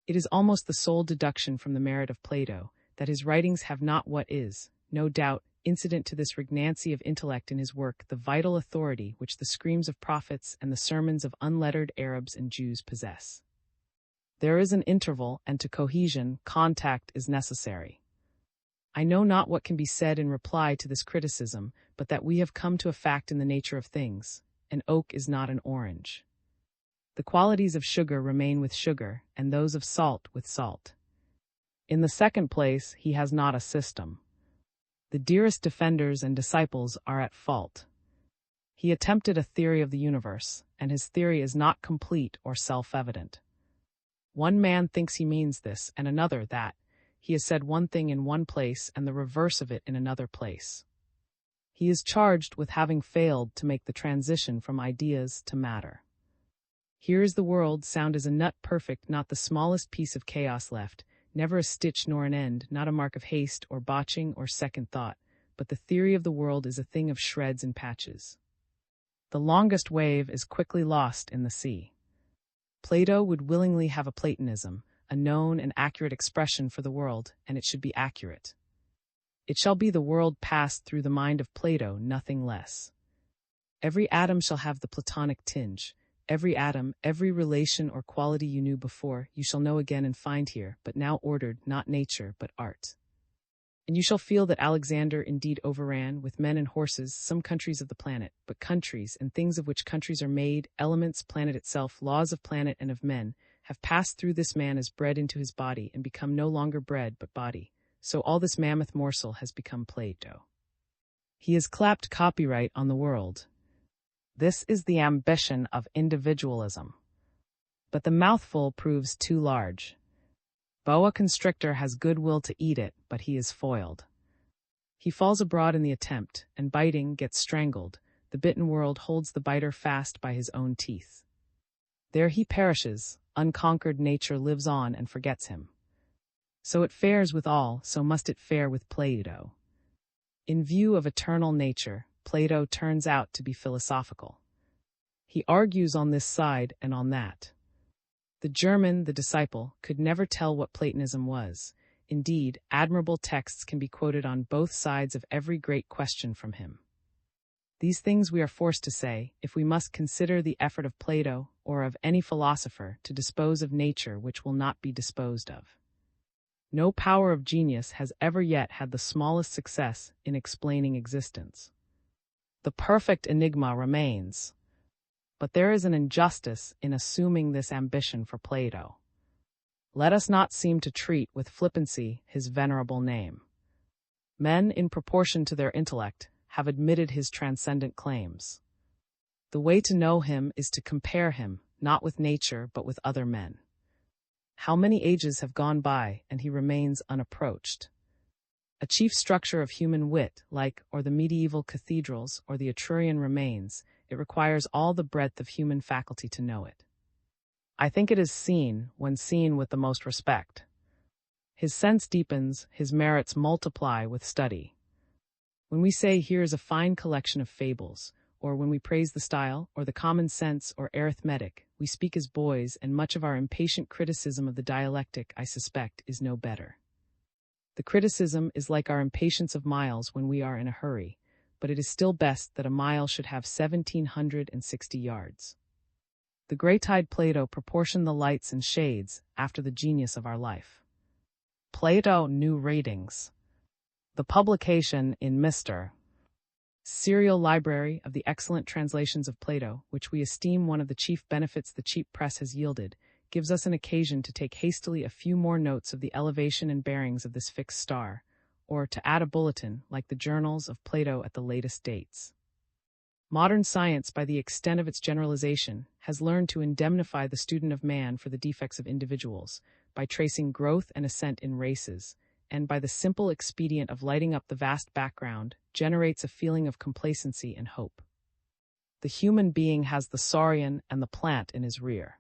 It is almost the sole deduction from the merit of Plato that his writings have not what is, no doubt, incident to this regnancy of intellect in his work, the vital authority which the screams of prophets and the sermons of unlettered Arabs and Jews possess. There is an interval, and to cohesion, contact is necessary. I know not what can be said in reply to this criticism, but that we have come to a fact in the nature of things: an oak is not an orange. The qualities of sugar remain with sugar, and those of salt with salt. In the second place, he has not a system. The dearest defenders and disciples are at fault. He attempted a theory of the universe, and his theory is not complete or self-evident. One man thinks he means this, and another that. He has said one thing in one place and the reverse of it in another place. He is charged with having failed to make the transition from ideas to matter. Here is the world, sound as a nut, perfect, not the smallest piece of chaos left, never a stitch nor an end, not a mark of haste or botching or second thought, but the theory of the world is a thing of shreds and patches. The longest wave is quickly lost in the sea. Plato would willingly have a Platonism, a known and accurate expression for the world, and it should be accurate. It shall be the world passed through the mind of Plato, nothing less. Every atom shall have the Platonic tinge. Every atom, every relation or quality you knew before, you shall know again and find here, but now ordered, not nature, but art. And you shall feel that Alexander indeed overran, with men and horses, some countries of the planet, but countries, and things of which countries are made, elements, planet itself, laws of planet and of men, have passed through this man as bread into his body, and become no longer bread, but body. So all this mammoth morsel has become Plato. He has clapped copyright on the world. This is the ambition of individualism. But the mouthful proves too large. Boa constrictor has good will to eat it, but he is foiled. He falls abroad in the attempt, and biting gets strangled. The bitten world holds the biter fast by his own teeth. There he perishes, unconquered nature lives on and forgets him. So it fares with all, so must it fare with Plato. In view of eternal nature, Plato turns out to be philosophical. He argues on this side and on that. The German, the disciple, could never tell what Platonism was. Indeed, admirable texts can be quoted on both sides of every great question from him. These things we are forced to say, if we must consider the effort of Plato, or of any philosopher, to dispose of nature which will not be disposed of. No power of genius has ever yet had the smallest success in explaining existence. The perfect enigma remains. But there is an injustice in assuming this ambition for Plato. Let us not seem to treat with flippancy his venerable name. Men, in proportion to their intellect, have admitted his transcendent claims. The way to know him is to compare him, not with nature, but with other men. How many ages have gone by, and he remains unapproached? A chief structure of human wit, like, or the medieval cathedrals, or the Etrurian remains, It requires all the breadth of human faculty to know it. I think it is seen when seen with the most respect. His sense deepens, his merits multiply with study. When we say here is a fine collection of fables, or when we praise the style, or the common sense, or arithmetic, we speak as boys, and much of our impatient criticism of the dialectic, I suspect, is no better. The criticism is like our impatience of miles when we are in a hurry, but it is still best that a mile should have 1,760 yards. The gray-tide Plato proportioned the lights and shades after the genius of our life. Plato New Ratings. The publication in Mr. Serial Library of the excellent translations of Plato, which we esteem one of the chief benefits the cheap press has yielded, gives us an occasion to take hastily a few more notes of the elevation and bearings of this fixed star, or to add a bulletin, like the journals of Plato at the latest dates. Modern science, by the extent of its generalization, has learned to indemnify the student of man for the defects of individuals, by tracing growth and ascent in races, and by the simple expedient of lighting up the vast background, generates a feeling of complacency and hope. The human being has the saurian and the plant in his rear.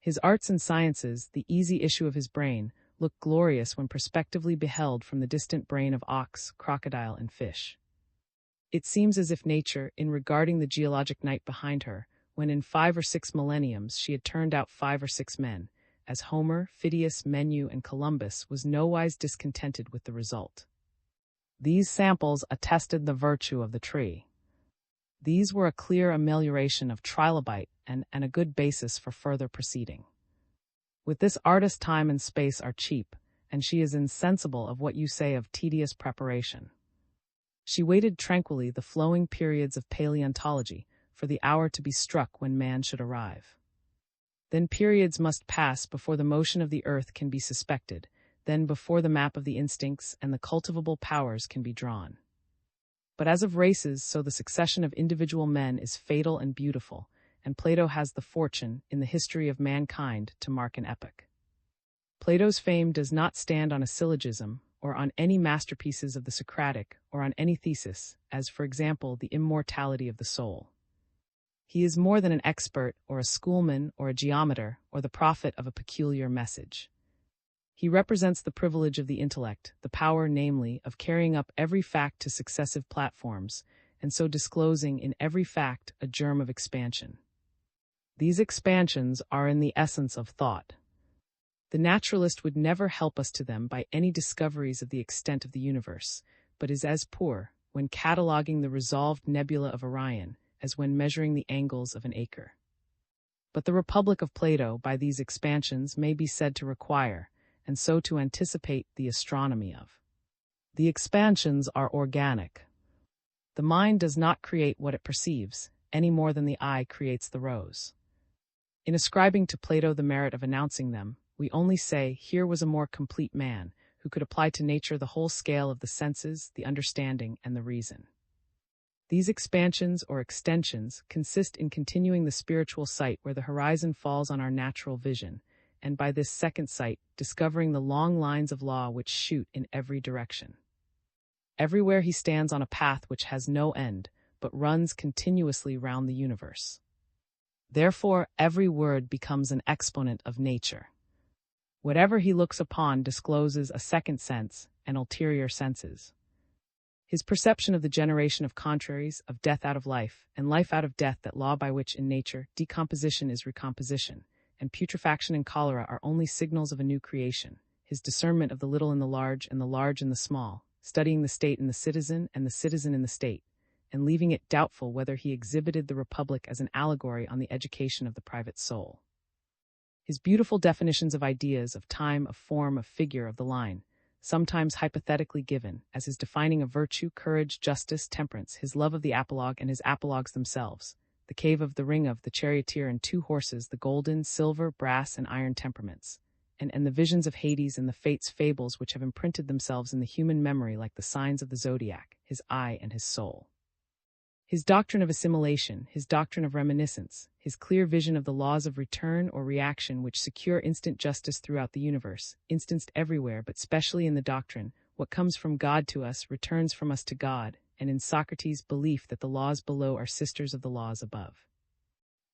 His arts and sciences, the easy issue of his brain, look glorious when prospectively beheld from the distant brain of ox, crocodile, and fish. It seems as if nature, in regarding the geologic night behind her, when in 5 or 6 millenniums she had turned out 5 or 6 men, as Homer, Phidias, Menu, and Columbus, was nowise discontented with the result. These samples attested the virtue of the tree. These were a clear amelioration of trilobite and a good basis for further proceeding. With this artist, time and space are cheap, and she is insensible of what you say of tedious preparation. She waited tranquilly the flowing periods of paleontology for the hour to be struck when man should arrive. Then periods must pass before the motion of the earth can be suspected, then before the map of the instincts and the cultivable powers can be drawn. But as of races, so the succession of individual men is fatal and beautiful, and Plato has the fortune, in the history of mankind, to mark an epoch. Plato's fame does not stand on a syllogism, or on any masterpieces of the Socratic, or on any thesis, as, for example, the immortality of the soul. He is more than an expert, or a schoolman, or a geometer, or the prophet of a peculiar message. He represents the privilege of the intellect, the power, namely, of carrying up every fact to successive platforms, and so disclosing in every fact a germ of expansion. These expansions are in the essence of thought. The naturalist would never help us to them by any discoveries of the extent of the universe, but is as poor, when cataloguing the resolved nebula of Orion, as when measuring the angles of an acre. But the Republic of Plato, by these expansions, may be said to require, and so to anticipate, the astronomy of. The expansions are organic. The mind does not create what it perceives, any more than the eye creates the rose. In ascribing to Plato the merit of announcing them, we only say, here was a more complete man, who could apply to nature the whole scale of the senses, the understanding, and the reason. These expansions or extensions consist in continuing the spiritual sight where the horizon falls on our natural vision, and by this second sight, discovering the long lines of law which shoot in every direction. Everywhere he stands on a path which has no end, but runs continuously round the universe. Therefore, every word becomes an exponent of nature. Whatever he looks upon discloses a second sense and ulterior senses. His perception of the generation of contraries, of death out of life, and life out of death, that law by which in nature decomposition is recomposition, and putrefaction and cholera are only signals of a new creation, his discernment of the little in the large and the large in the small, studying the state in the citizen and the citizen in the state, and leaving it doubtful whether he exhibited the Republic as an allegory on the education of the private soul. His beautiful definitions of ideas, of time, of form, of figure, of the line, sometimes hypothetically given, as his defining of virtue, courage, justice, temperance, his love of the apologue and his apologues themselves, the cave of the ring of the charioteer and 2 horses, the golden, silver, brass, and iron temperaments, and the visions of Hades and the fates fables which have imprinted themselves in the human memory like the signs of the zodiac, his eye and his soul. His doctrine of assimilation, his doctrine of reminiscence, his clear vision of the laws of return or reaction which secure instant justice throughout the universe, instanced everywhere but specially in the doctrine, what comes from God to us returns from us to God, and in Socrates' belief that the laws below are sisters of the laws above.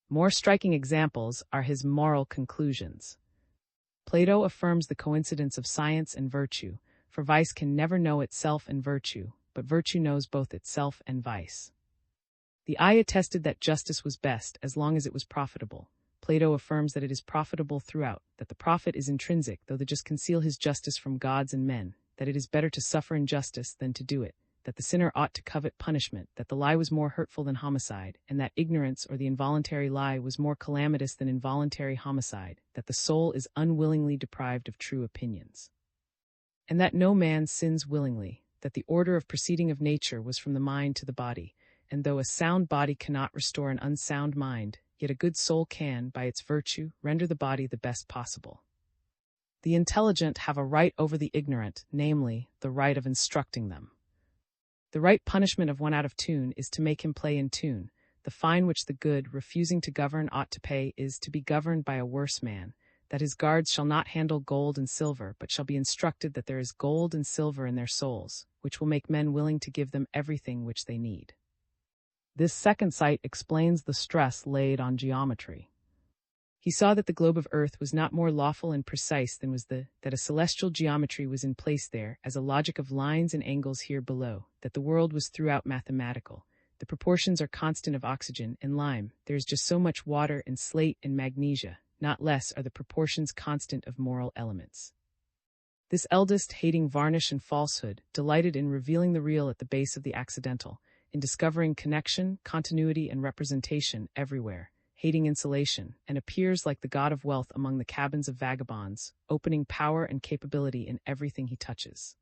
More striking examples are his moral conclusions. Plato affirms the coincidence of science and virtue, for vice can never know itself and virtue, but virtue knows both itself and vice. The eye attested that justice was best as long as it was profitable. Plato affirms that it is profitable throughout, that the profit is intrinsic, though the just conceal his justice from gods and men, that it is better to suffer injustice than to do it, that the sinner ought to covet punishment, that the lie was more hurtful than homicide, and that ignorance or the involuntary lie was more calamitous than involuntary homicide, that the soul is unwillingly deprived of true opinions, and that no man sins willingly, that the order of proceeding of nature was from the mind to the body, and though a sound body cannot restore an unsound mind, yet a good soul can, by its virtue, render the body the best possible. The intelligent have a right over the ignorant, namely, the right of instructing them. The right punishment of one out of tune is to make him play in tune. The fine which the good, refusing to govern, ought to pay is to be governed by a worse man, that his guards shall not handle gold and silver, but shall be instructed that there is gold and silver in their souls, which will make men willing to give them everything which they need. This second sight explains the stress laid on geometry. He saw that the globe of earth was not more lawful and precise than was that a celestial geometry was in place there, as a logic of lines and angles here below, that the world was throughout mathematical. The proportions are constant of oxygen and lime, there is just so much water and slate and magnesia, not less are the proportions constant of moral elements. This eldest, hating varnish and falsehood, delighted in revealing the real at the base of the accidental, in discovering connection, continuity, and representation everywhere, hating insulation, and appears like the god of wealth among the cabins of vagabonds, opening power and capability in everything he touches.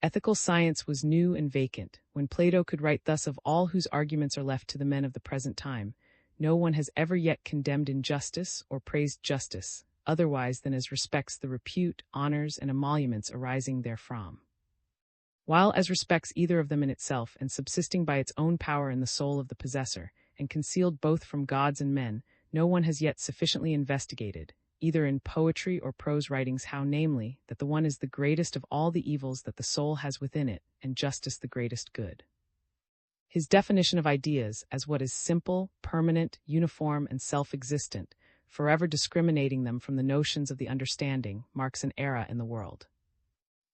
Ethical science was new and vacant. When Plato could write thus of all whose arguments are left to the men of the present time, no one has ever yet condemned injustice or praised justice, otherwise than as respects the repute, honors, and emoluments arising therefrom. While as respects either of them in itself, and subsisting by its own power in the soul of the possessor, and concealed both from gods and men, no one has yet sufficiently investigated, either in poetry or prose writings, how, namely, that the one is the greatest of all the evils that the soul has within it, and justice the greatest good. His definition of ideas as what is simple, permanent, uniform, and self-existent, forever discriminating them from the notions of the understanding, marks an era in the world.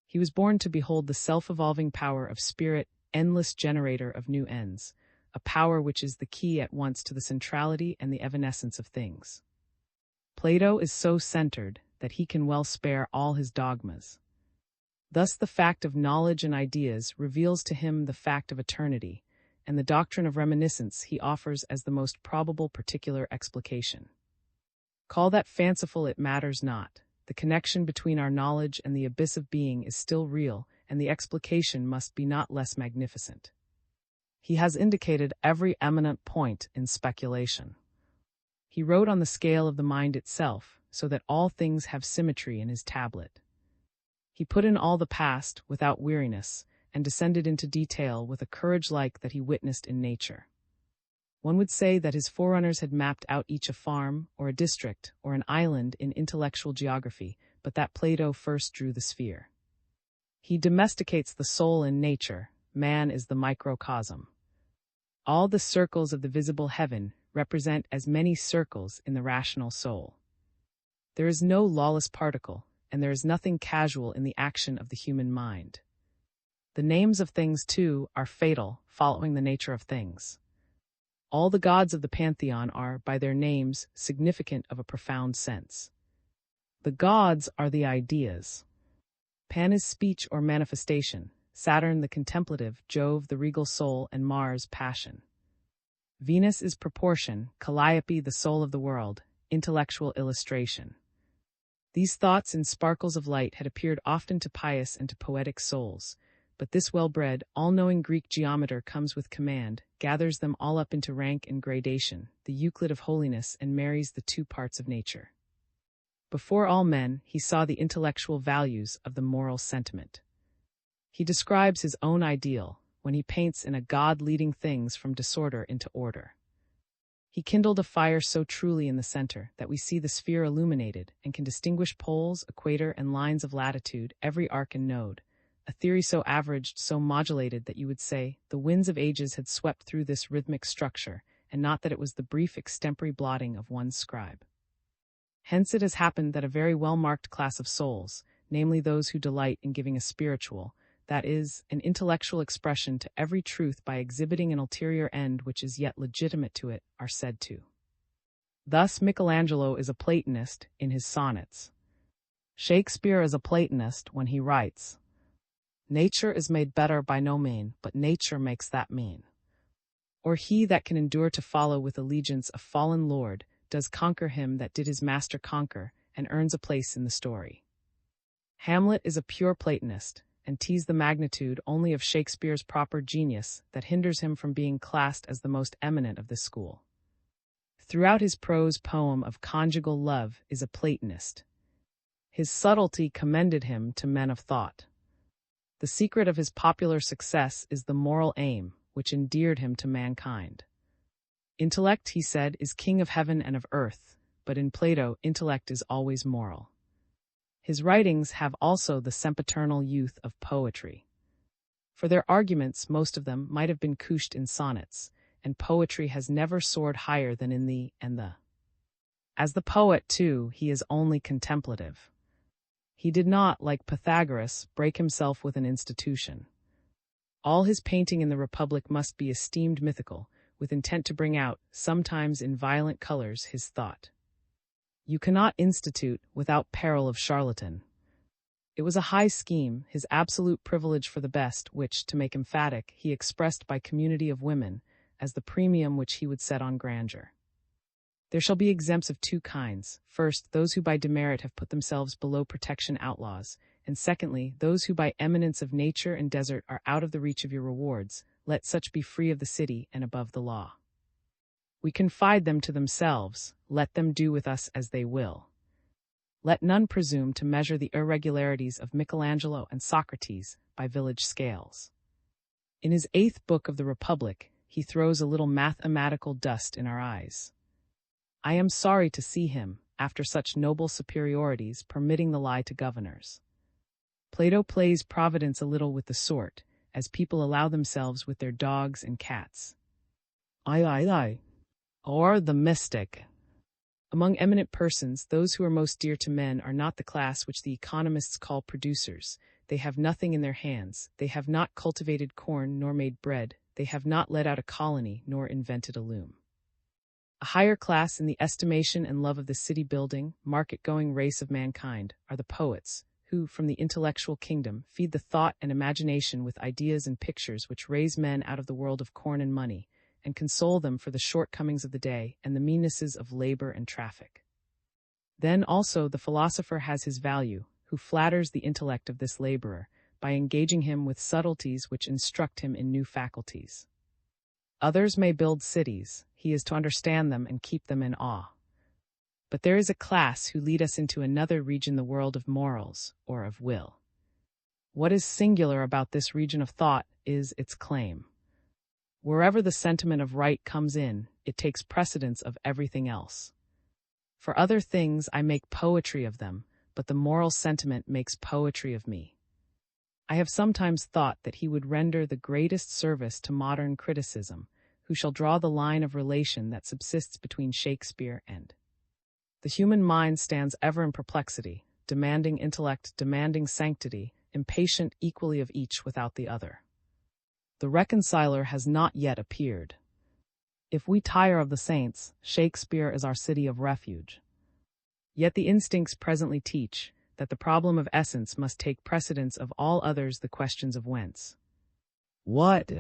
He was born to behold the self-evolving power of spirit, endless generator of new ends, a power which is the key at once to the centrality and the evanescence of things. Plato is so centered that he can well spare all his dogmas. Thus the fact of knowledge and ideas reveals to him the fact of eternity, and the doctrine of reminiscence he offers as the most probable particular explication. Call that fanciful, it matters not. The connection between our knowledge and the abyss of being is still real, and the explication must be not less magnificent. He has indicated every eminent point in speculation. He wrote on the scale of the mind itself, so that all things have symmetry in his tablet. He put in all the past without weariness, and descended into detail with a courage like that he witnessed in nature. One would say that his forerunners had mapped out each a farm, or a district, or an island in intellectual geography, but that Plato first drew the sphere. He domesticates the soul in nature. Man is the microcosm. All the circles of the visible heaven represent as many circles in the rational soul. There is no lawless particle, and there is nothing casual in the action of the human mind. The names of things, too, are fatal, following the nature of things. All the gods of the pantheon are, by their names, significant of a profound sense. The gods are the ideas. Pan is speech or manifestation, Saturn the contemplative, Jove the regal soul, and Mars passion. Venus is proportion, Calliope the soul of the world, intellectual illustration. These thoughts in sparkles of light had appeared often to pious and to poetic souls, but this well-bred, all-knowing Greek geometer comes with command, gathers them all up into rank and gradation, the Euclid of holiness, and marries the two parts of nature. Before all men, he saw the intellectual values of the moral sentiment. He describes his own ideal when he paints in a God leading things from disorder into order. He kindled a fire so truly in the center that we see the sphere illuminated and can distinguish poles, equator, and lines of latitude, every arc and node, a theory so averaged, so modulated that you would say the winds of ages had swept through this rhythmic structure, and not that it was the brief extempore blotting of one scribe. Hence it has happened that a very well-marked class of souls, namely those who delight in giving a spiritual, that is, an intellectual expression to every truth by exhibiting an ulterior end which is yet legitimate to it, are said to. Thus Michelangelo is a Platonist in his sonnets. Shakespeare is a Platonist when he writes, "Nature is made better by no mean, but nature makes that mean." Or he that can endure to follow with allegiance a fallen lord does conquer him that did his master conquer, and earns a place in the story. Hamlet is a pure Platonist, and teased the magnitude only of Shakespeare's proper genius that hinders him from being classed as the most eminent of this school. Throughout his prose poem of conjugal love is a Platonist. His subtlety commended him to men of thought. The secret of his popular success is the moral aim, which endeared him to mankind. Intellect, he said, is king of heaven and of earth, but in Plato, intellect is always moral. His writings have also the sempiternal youth of poetry. For their arguments, most of them might have been couched in sonnets, and poetry has never soared higher than in the and the. As the poet, too, he is only contemplative. He did not, like Pythagoras, break himself with an institution. All his painting in the Republic must be esteemed mythical, with intent to bring out, sometimes in violent colors, his thought. You cannot institute without peril of charlatan. It was a high scheme, his absolute privilege for the best, which, to make emphatic, he expressed by community of women, as the premium which he would set on grandeur. There shall be exempts of two kinds. First, those who by demerit have put themselves below protection outlaws, and secondly, those who by eminence of nature and desert are out of the reach of your rewards. Let such be free of the city and above the law. We confide them to themselves, let them do with us as they will. Let none presume to measure the irregularities of Michelangelo and Socrates by village scales. In his 8th book of the Republic, he throws a little mathematical dust in our eyes. I am sorry to see him, after such noble superiorities, permitting the lie to governors. Plato plays Providence a little with the sort, as people allow themselves with their dogs and cats. Or the mystic. Among eminent persons, those who are most dear to men are not the class which the economists call producers. They have nothing in their hands, they have not cultivated corn nor made bread, they have not led out a colony nor invented a loom. A higher class in the estimation and love of the city-building, market-going race of mankind are the poets, who, from the intellectual kingdom, feed the thought and imagination with ideas and pictures which raise men out of the world of corn and money, and console them for the shortcomings of the day and the meannesses of labor and traffic. Then also the philosopher has his value, who flatters the intellect of this laborer, by engaging him with subtleties which instruct him in new faculties. Others may build cities, he is to understand them and keep them in awe. But there is a class who lead us into another region, the world of morals, or of will. What is singular about this region of thought is its claim. Wherever the sentiment of right comes in, it takes precedence of everything else. For other things I make poetry of them, but the moral sentiment makes poetry of me. I have sometimes thought that he would render the greatest service to modern criticism, who shall draw the line of relation that subsists between Shakespeare and. The human mind stands ever in perplexity, demanding intellect, demanding sanctity, impatient equally of each without the other. The reconciler has not yet appeared. If we tire of the saints, Shakespeare is our city of refuge. Yet the instincts presently teach that the problem of essence must take precedence of all others, the questions of whence, what,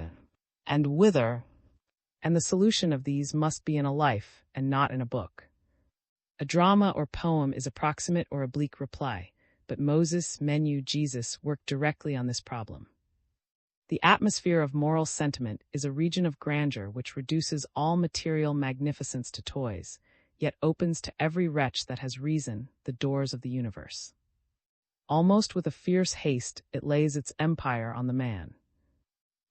and whither, and the solution of these must be in a life and not in a book. A drama or poem is a proximate or oblique reply, but Moses, Menu, Jesus work directly on this problem. The atmosphere of moral sentiment is a region of grandeur which reduces all material magnificence to toys, yet opens to every wretch that has reason the doors of the universe. Almost with a fierce haste, it lays its empire on the man.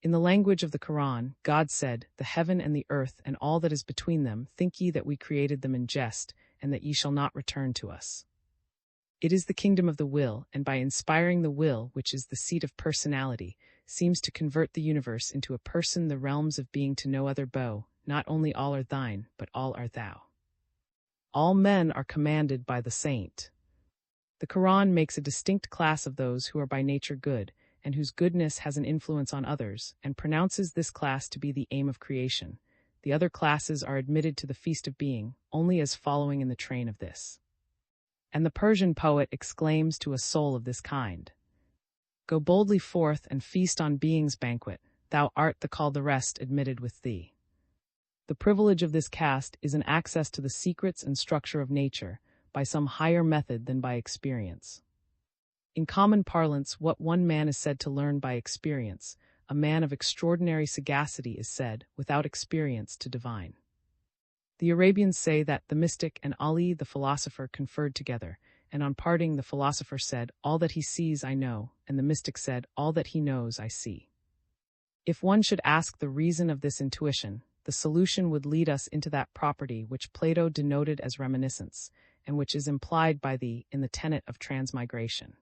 In the language of the Quran, God said, "The heaven and the earth and all that is between them, think ye that we created them in jest, and that ye shall not return to us." It is the kingdom of the will, and by inspiring the will, which is the seat of personality, seems to convert the universe into a person, the realms of being to no other bow, not only all are thine, but all art thou. All men are commanded by the saint. The Quran makes a distinct class of those who are by nature good, and whose goodness has an influence on others, and pronounces this class to be the aim of creation. The other classes are admitted to the feast of being, only as following in the train of this. And the Persian poet exclaims to a soul of this kind, "Go boldly forth and feast on being's banquet, thou art the called, the rest admitted with thee." The privilege of this caste is an access to the secrets and structure of nature, by some higher method than by experience. In common parlance, what one man is said to learn by experience, a man of extraordinary sagacity is said, without experience, to divine. The Arabians say that the mystic and Ali the philosopher conferred together, and on parting the philosopher said, "All that he sees I know," and the mystic said, "All that he knows I see." If one should ask the reason of this intuition, the solution would lead us into that property which Plato denoted as reminiscence, and which is implied by in the tenet of transmigration.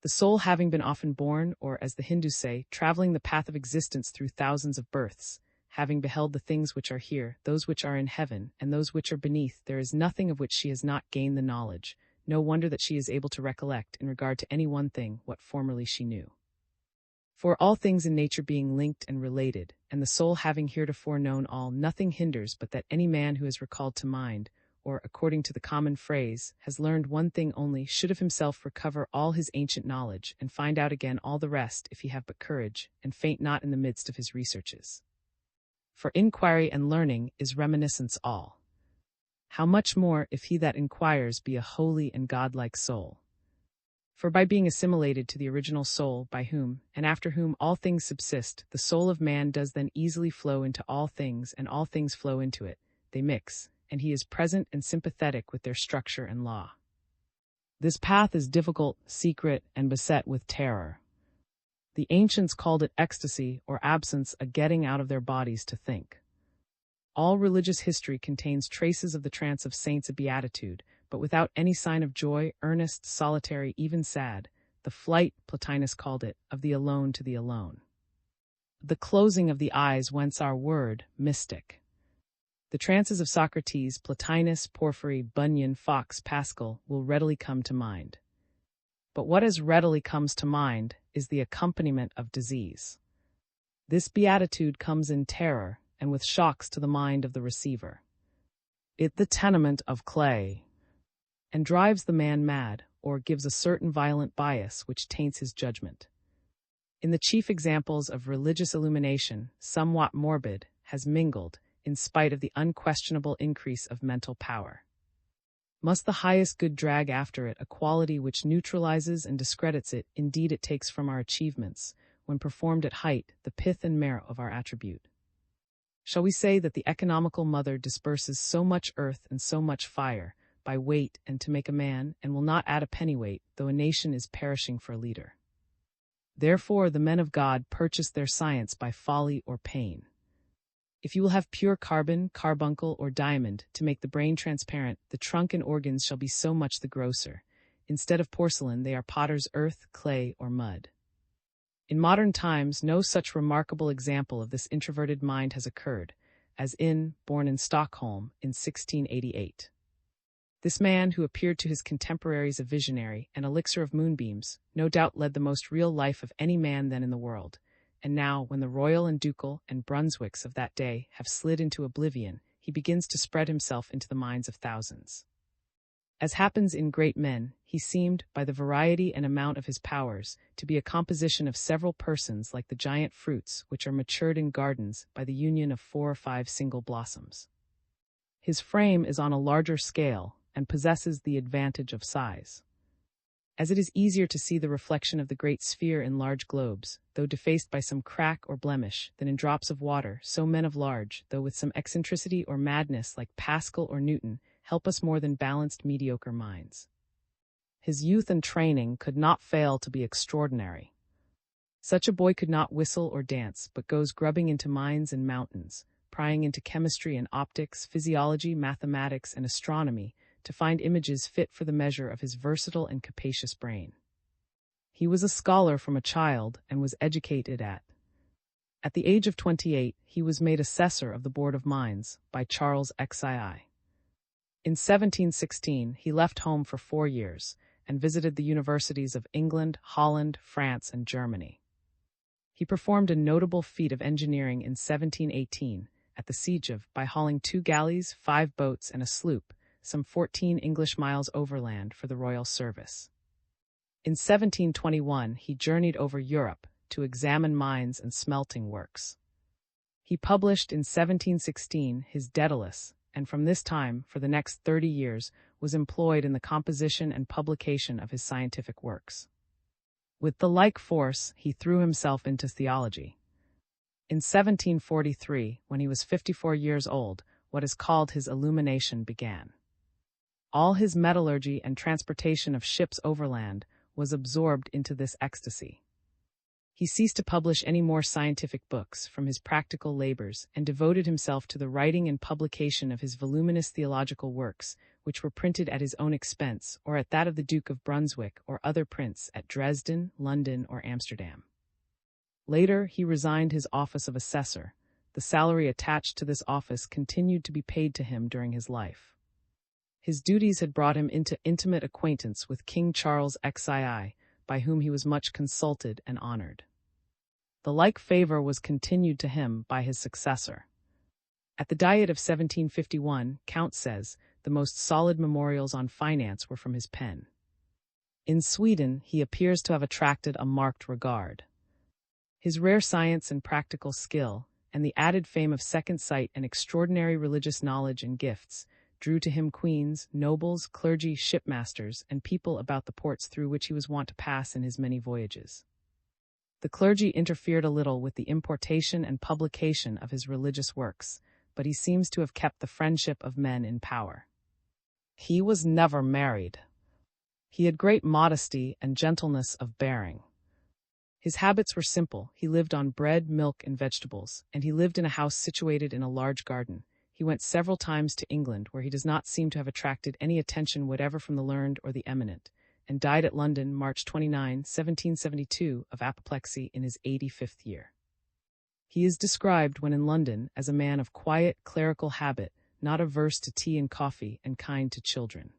The soul having been often born, or as the Hindus say, traveling the path of existence through thousands of births, having beheld the things which are here, those which are in heaven, and those which are beneath, there is nothing of which she has not gained the knowledge. No wonder that she is able to recollect, in regard to any one thing, what formerly she knew. For all things in nature being linked and related, and the soul having heretofore known all, nothing hinders but that any man who has recalled to mind, or, according to the common phrase, has learned one thing only, should of himself recover all his ancient knowledge, and find out again all the rest, if he have but courage, and faint not in the midst of his researches. For inquiry and learning is reminiscence all. How much more if he that inquires be a holy and godlike soul? For by being assimilated to the original soul, by whom, and after whom all things subsist, the soul of man does then easily flow into all things, and all things flow into it, they mix, and he is present and sympathetic with their structure and law. This path is difficult, secret, and beset with terror. The ancients called it ecstasy, or absence, a getting out of their bodies to think. All religious history contains traces of the trance of saints of beatitude, but without any sign of joy, earnest, solitary, even sad, the flight, Plotinus called it, of the alone to the alone. The closing of the eyes, whence our word, mystic. The trances of Socrates, Plotinus, Porphyry, Bunyan, Fox, Pascal will readily come to mind. But what as readily comes to mind is the accompaniment of disease. This beatitude comes in terror, and with shocks to the mind of the receiver. It the tenement of clay, and drives the man mad, or gives a certain violent bias which taints his judgment. In the chief examples of religious illumination, somewhat morbid has mingled, in spite of the unquestionable increase of mental power. Must the highest good drag after it a quality which neutralizes and discredits it? Indeed, it takes from our achievements, when performed at height, the pith and marrow of our attribute. Shall we say that the economical mother disperses so much earth and so much fire, by weight and to make a man, and will not add a pennyweight, though a nation is perishing for a leader? Therefore the men of God purchase their science by folly or pain. If you will have pure carbon, carbuncle, or diamond to make the brain transparent, the trunk and organs shall be so much the grosser. Instead of porcelain, they are potter's earth, clay, or mud. In modern times, no such remarkable example of this introverted mind has occurred, as born in Stockholm in 1688. This man, who appeared to his contemporaries a visionary, an elixir of moonbeams, no doubt led the most real life of any man then in the world. And now, when the royal and ducal and Brunswicks of that day have slid into oblivion, he begins to spread himself into the minds of thousands. As happens in great men, he seemed, by the variety and amount of his powers, to be a composition of several persons, like the giant fruits which are matured in gardens by the union of 4 or 5 single blossoms. His frame is on a larger scale, and possesses the advantage of size. As it is easier to see the reflection of the great sphere in large globes, though defaced by some crack or blemish, than in drops of water, so men of large, though with some eccentricity or madness like Pascal or Newton, help us more than balanced mediocre minds. His youth and training could not fail to be extraordinary. Such a boy could not whistle or dance, but goes grubbing into mines and mountains, prying into chemistry and optics, physiology, mathematics, and astronomy, to find images fit for the measure of his versatile and capacious brain. He was a scholar from a child and was educated At the age of 28, he was made assessor of the Board of Mines by Charles XII. In 1716, he left home for 4 years and visited the universities of England, Holland, France, and Germany. He performed a notable feat of engineering in 1718 at the siege of by hauling 2 galleys, 5 boats, and a sloop, some 14 English miles overland for the royal service. In 1721, he journeyed over Europe to examine mines and smelting works. He published in 1716 his Daedalus, and from this time, for the next 30 years, was employed in the composition and publication of his scientific works. With the like force, he threw himself into theology. In 1743, when he was 54 years old, what is called his illumination began. All his metallurgy and transportation of ships overland was absorbed into this ecstasy. He ceased to publish any more scientific books from his practical labors and devoted himself to the writing and publication of his voluminous theological works, which were printed at his own expense or at that of the Duke of Brunswick or other prince at Dresden, London, or Amsterdam. Later, he resigned his office of assessor. The salary attached to this office continued to be paid to him during his life. His duties had brought him into intimate acquaintance with King Charles XII, by whom he was much consulted and honored. The like favor was continued to him by his successor. At the Diet of 1751, Count says, the most solid memorials on finance were from his pen. In Sweden, he appears to have attracted a marked regard. His rare science and practical skill, and the added fame of second sight and extraordinary religious knowledge and gifts, drew to him queens, nobles, clergy, shipmasters, and people about the ports through which he was wont to pass in his many voyages. The clergy interfered a little with the importation and publication of his religious works, but he seems to have kept the friendship of men in power. He was never married. He had great modesty and gentleness of bearing. His habits were simple. He lived on bread, milk, and vegetables, and he lived in a house situated in a large garden. He went several times to England, where he does not seem to have attracted any attention whatever from the learned or the eminent, and died at London, March 29, 1772, of apoplexy in his 85th year. He is described, when in London, as a man of quiet, clerical habit, not averse to tea and coffee, and kind to children.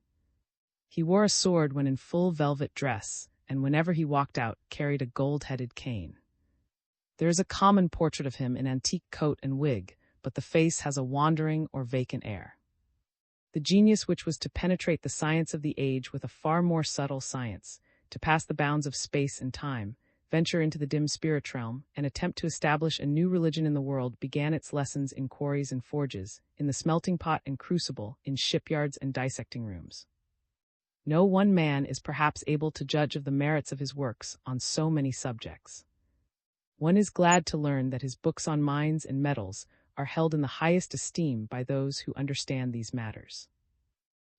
He wore a sword when in full velvet dress, and whenever he walked out, carried a gold-headed cane. There is a common portrait of him in antique coat and wig, but the face has a wandering or vacant air. The genius which was to penetrate the science of the age with a far more subtle science, to pass the bounds of space and time, venture into the dim spirit realm, and attempt to establish a new religion in the world, began its lessons in quarries and forges, in the smelting pot and crucible, in shipyards and dissecting rooms. No one man is perhaps able to judge of the merits of his works on so many subjects. One is glad to learn that his books on mines and metals are held in the highest esteem by those who understand these matters.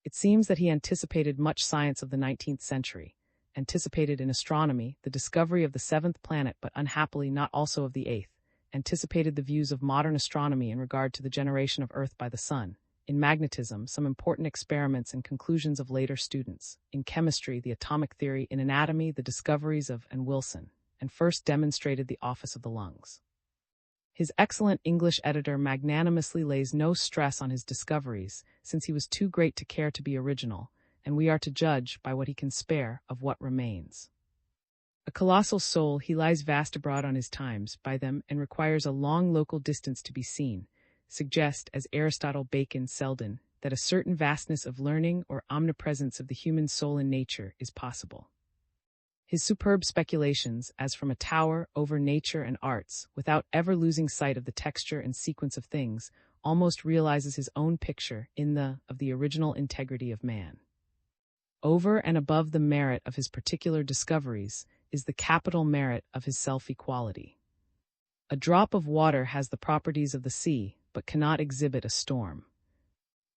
It seems that he anticipated much science of the 19th century, anticipated in astronomy the discovery of the 7th planet, but unhappily not also of the 8th, anticipated the views of modern astronomy in regard to the generation of Earth by the sun, in magnetism some important experiments and conclusions of later students, in chemistry the atomic theory, in anatomy the discoveries of and Wilson, and first demonstrated the office of the lungs. His excellent English editor magnanimously lays no stress on his discoveries, since he was too great to care to be original, and we are to judge, by what he can spare, of what remains. A colossal soul, he lies vast abroad on his times, by them, and requires a long local distance to be seen, suggest, as Aristotle, Bacon, Selden, that a certain vastness of learning or omnipresence of the human soul in nature is possible. His superb speculations, as from a tower, over nature and arts, without ever losing sight of the texture and sequence of things, almost realizes his own picture of the original integrity of man. Over and above the merit of his particular discoveries is the capital merit of his self-equality. A drop of water has the properties of the sea, but cannot exhibit a storm.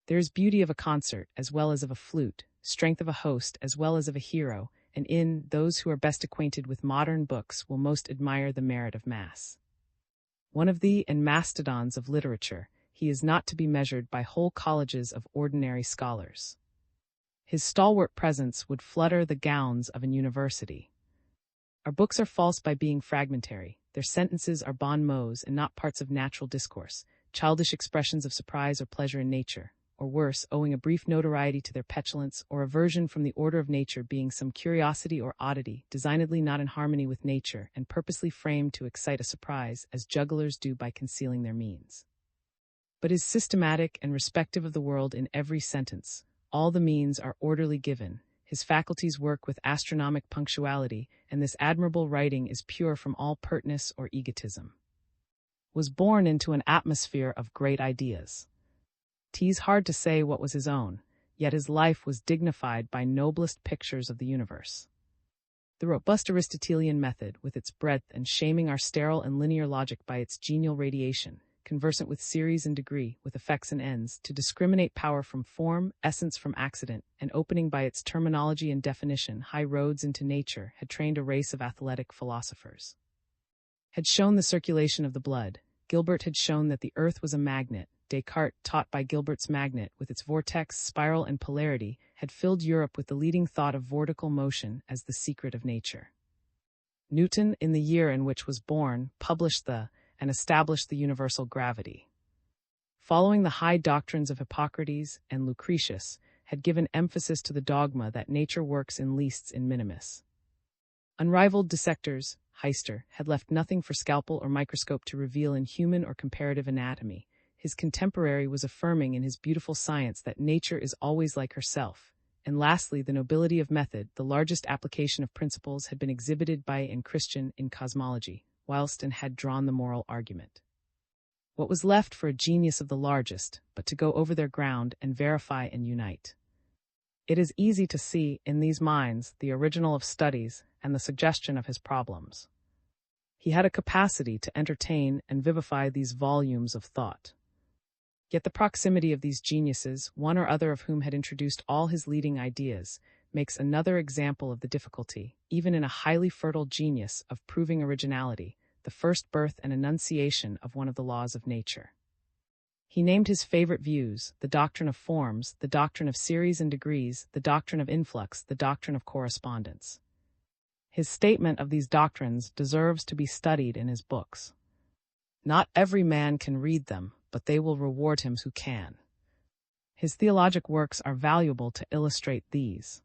There is beauty of a concert as well as of a flute, strength of a host as well as of a hero, and in those who are best acquainted with modern books will most admire the merit of Mass. One of the mastodons of literature, he is not to be measured by whole colleges of ordinary scholars. His stalwart presence would flutter the gowns of an university. Our books are false by being fragmentary. Their sentences are bon mots and not parts of natural discourse, childish expressions of surprise or pleasure in nature, or worse, owing a brief notoriety to their petulance or aversion from the order of nature being some curiosity or oddity, designedly not in harmony with nature and purposely framed to excite a surprise, as jugglers do by concealing their means. But is systematic and respective of the world in every sentence. All the means are orderly given. His faculties work with astronomic punctuality, and this admirable writing is pure from all pertness or egotism. Was born into an atmosphere of great ideas. 'Tis hard to say what was his own, yet his life was dignified by noblest pictures of the universe. The robust Aristotelian method, with its breadth and shaming our sterile and linear logic by its genial radiation, conversant with series and degree, with effects and ends, to discriminate power from form, essence from accident, and opening by its terminology and definition high roads into nature, had trained a race of athletic philosophers. Had shown the circulation of the blood. Gilbert had shown that the earth was a magnet. Descartes, taught by Gilbert's magnet, with its vortex, spiral, and polarity, had filled Europe with the leading thought of vortical motion as the secret of nature. Newton, in the year in which was born, published and established the universal gravity. Following the high doctrines of Hippocrates and Lucretius, had given emphasis to the dogma that nature works in leasts in minimis. Unrivaled dissectors, Heister, had left nothing for scalpel or microscope to reveal in human or comparative anatomy. His contemporary was affirming in his beautiful science that nature is always like herself. And lastly, the nobility of method, the largest application of principles, had been exhibited by an Christian in cosmology, whilst and had drawn the moral argument. What was left for a genius of the largest, but to go over their ground and verify and unite? It is easy to see, in these minds, the original of studies and the suggestion of his problems. He had a capacity to entertain and vivify these volumes of thought. Yet the proximity of these geniuses, one or other of whom had introduced all his leading ideas, makes another example of the difficulty, even in a highly fertile genius, of proving originality, the first birth and enunciation of one of the laws of nature. He named his favorite views: the doctrine of forms, the doctrine of series and degrees, the doctrine of influx, the doctrine of correspondence. His statement of these doctrines deserves to be studied in his books. Not every man can read them, but they will reward him who can. His theologic works are valuable to illustrate these.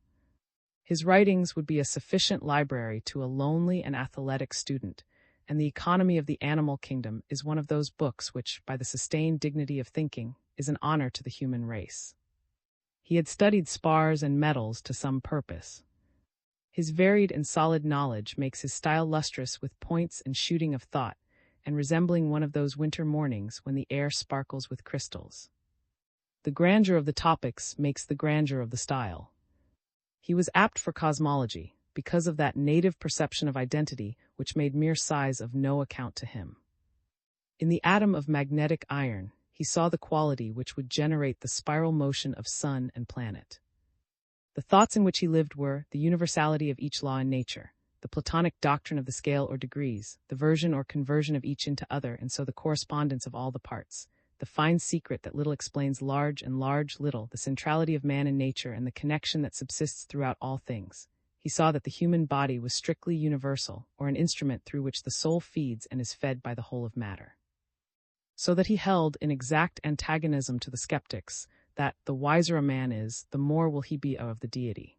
His writings would be a sufficient library to a lonely and athletic student, and The Economy of the Animal Kingdom is one of those books which, by the sustained dignity of thinking, is an honor to the human race. He had studied spars and metals to some purpose. His varied and solid knowledge makes his style lustrous with points and shooting of thought, and resembling one of those winter mornings when the air sparkles with crystals. The grandeur of the topics makes the grandeur of the style. He was apt for cosmology, because of that native perception of identity which made mere size of no account to him. In the atom of magnetic iron, he saw the quality which would generate the spiral motion of sun and planet. The thoughts in which he lived were the universality of each law in nature, the Platonic doctrine of the scale or degrees, the version or conversion of each into other, and so the correspondence of all the parts, the fine secret that little explains large and large little, the centrality of man in nature and the connection that subsists throughout all things. He saw that the human body was strictly universal, or an instrument through which the soul feeds and is fed by the whole of matter. So that he held, in exact antagonism to the skeptics, that the wiser a man is, the more will he be of the deity.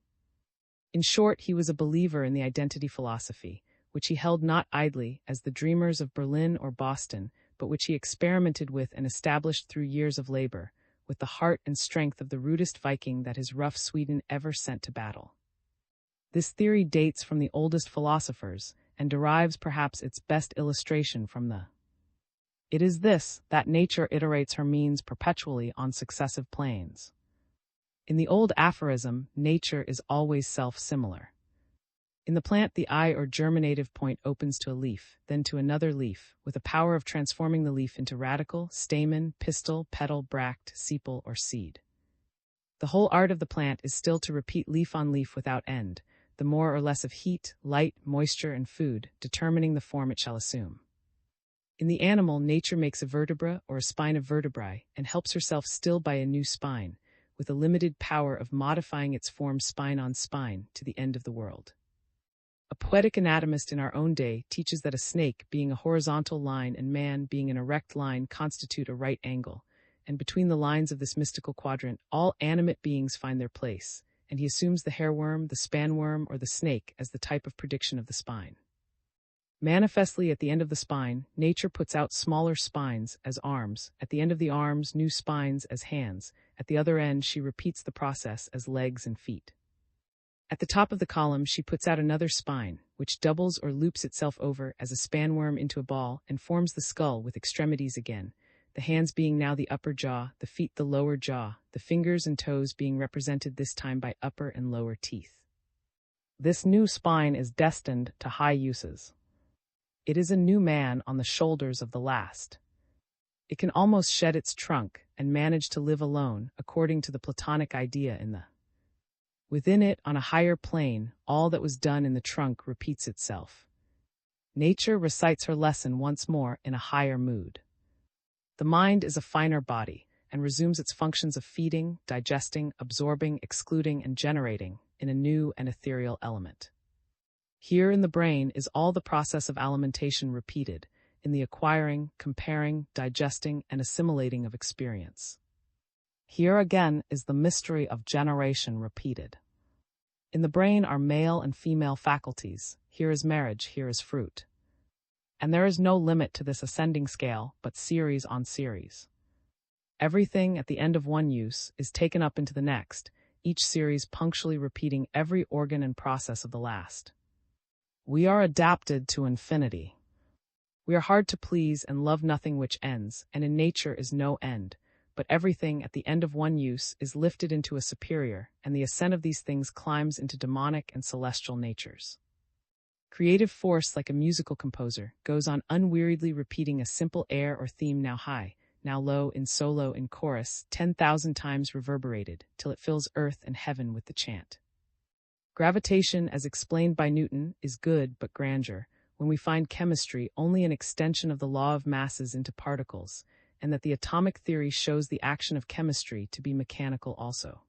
In short, he was a believer in the identity philosophy, which he held not idly as the dreamers of Berlin or Boston, but which he experimented with and established through years of labor, with the heart and strength of the rudest Viking that his rough Sweden ever sent to battle. This theory dates from the oldest philosophers, and derives perhaps its best illustration from It is this, that nature iterates her means perpetually on successive planes. In the old aphorism, nature is always self-similar. In the plant, the eye or germinative point opens to a leaf, then to another leaf, with a power of transforming the leaf into radicle, stamen, pistil, petal, bract, sepal, or seed. The whole art of the plant is still to repeat leaf on leaf without end, the more or less of heat, light, moisture, and food, determining the form it shall assume. In the animal, nature makes a vertebra or a spine of vertebrae, and helps herself still by a new spine, with a limited power of modifying its form spine on spine to the end of the world. A poetic anatomist in our own day teaches that a snake, being a horizontal line, and man, being an erect line, constitute a right angle, and between the lines of this mystical quadrant, all animate beings find their place, and he assumes the hairworm, the spanworm, or the snake as the type of prediction of the spine. Manifestly, at the end of the spine, nature puts out smaller spines as arms, at the end of the arms, new spines as hands, at the other end she repeats the process as legs and feet. At the top of the column she puts out another spine, which doubles or loops itself over as a spanworm into a ball and forms the skull with extremities again, the hands being now the upper jaw, the feet the lower jaw, the fingers and toes being represented this time by upper and lower teeth. This new spine is destined to high uses. It is a new man on the shoulders of the last. It can almost shed its trunk and manage to live alone, according to the Platonic idea in the. Within it, on a higher plane, all that was done in the trunk repeats itself. Nature recites her lesson once more in a higher mood. The mind is a finer body, and resumes its functions of feeding, digesting, absorbing, excluding, and generating in a new and ethereal element. Here in the brain is all the process of alimentation repeated, in the acquiring, comparing, digesting, and assimilating of experience. Here again is the mystery of generation repeated. In the brain are male and female faculties. Here is marriage, here is fruit. And there is no limit to this ascending scale, but series on series. Everything at the end of one use is taken up into the next, each series punctually repeating every organ and process of the last. We are adapted to infinity. We are hard to please and love nothing which ends, and in nature is no end, but everything at the end of one use is lifted into a superior, and the ascent of these things climbs into demonic and celestial natures. Creative force, like a musical composer, goes on unweariedly repeating a simple air or theme now high, now low, in solo, in chorus, 10,000 times reverberated, till it fills earth and heaven with the chant. Gravitation, as explained by Newton, is good but grandeur, when we find chemistry only an extension of the law of masses into particles, and that the atomic theory shows the action of chemistry to be mechanical also.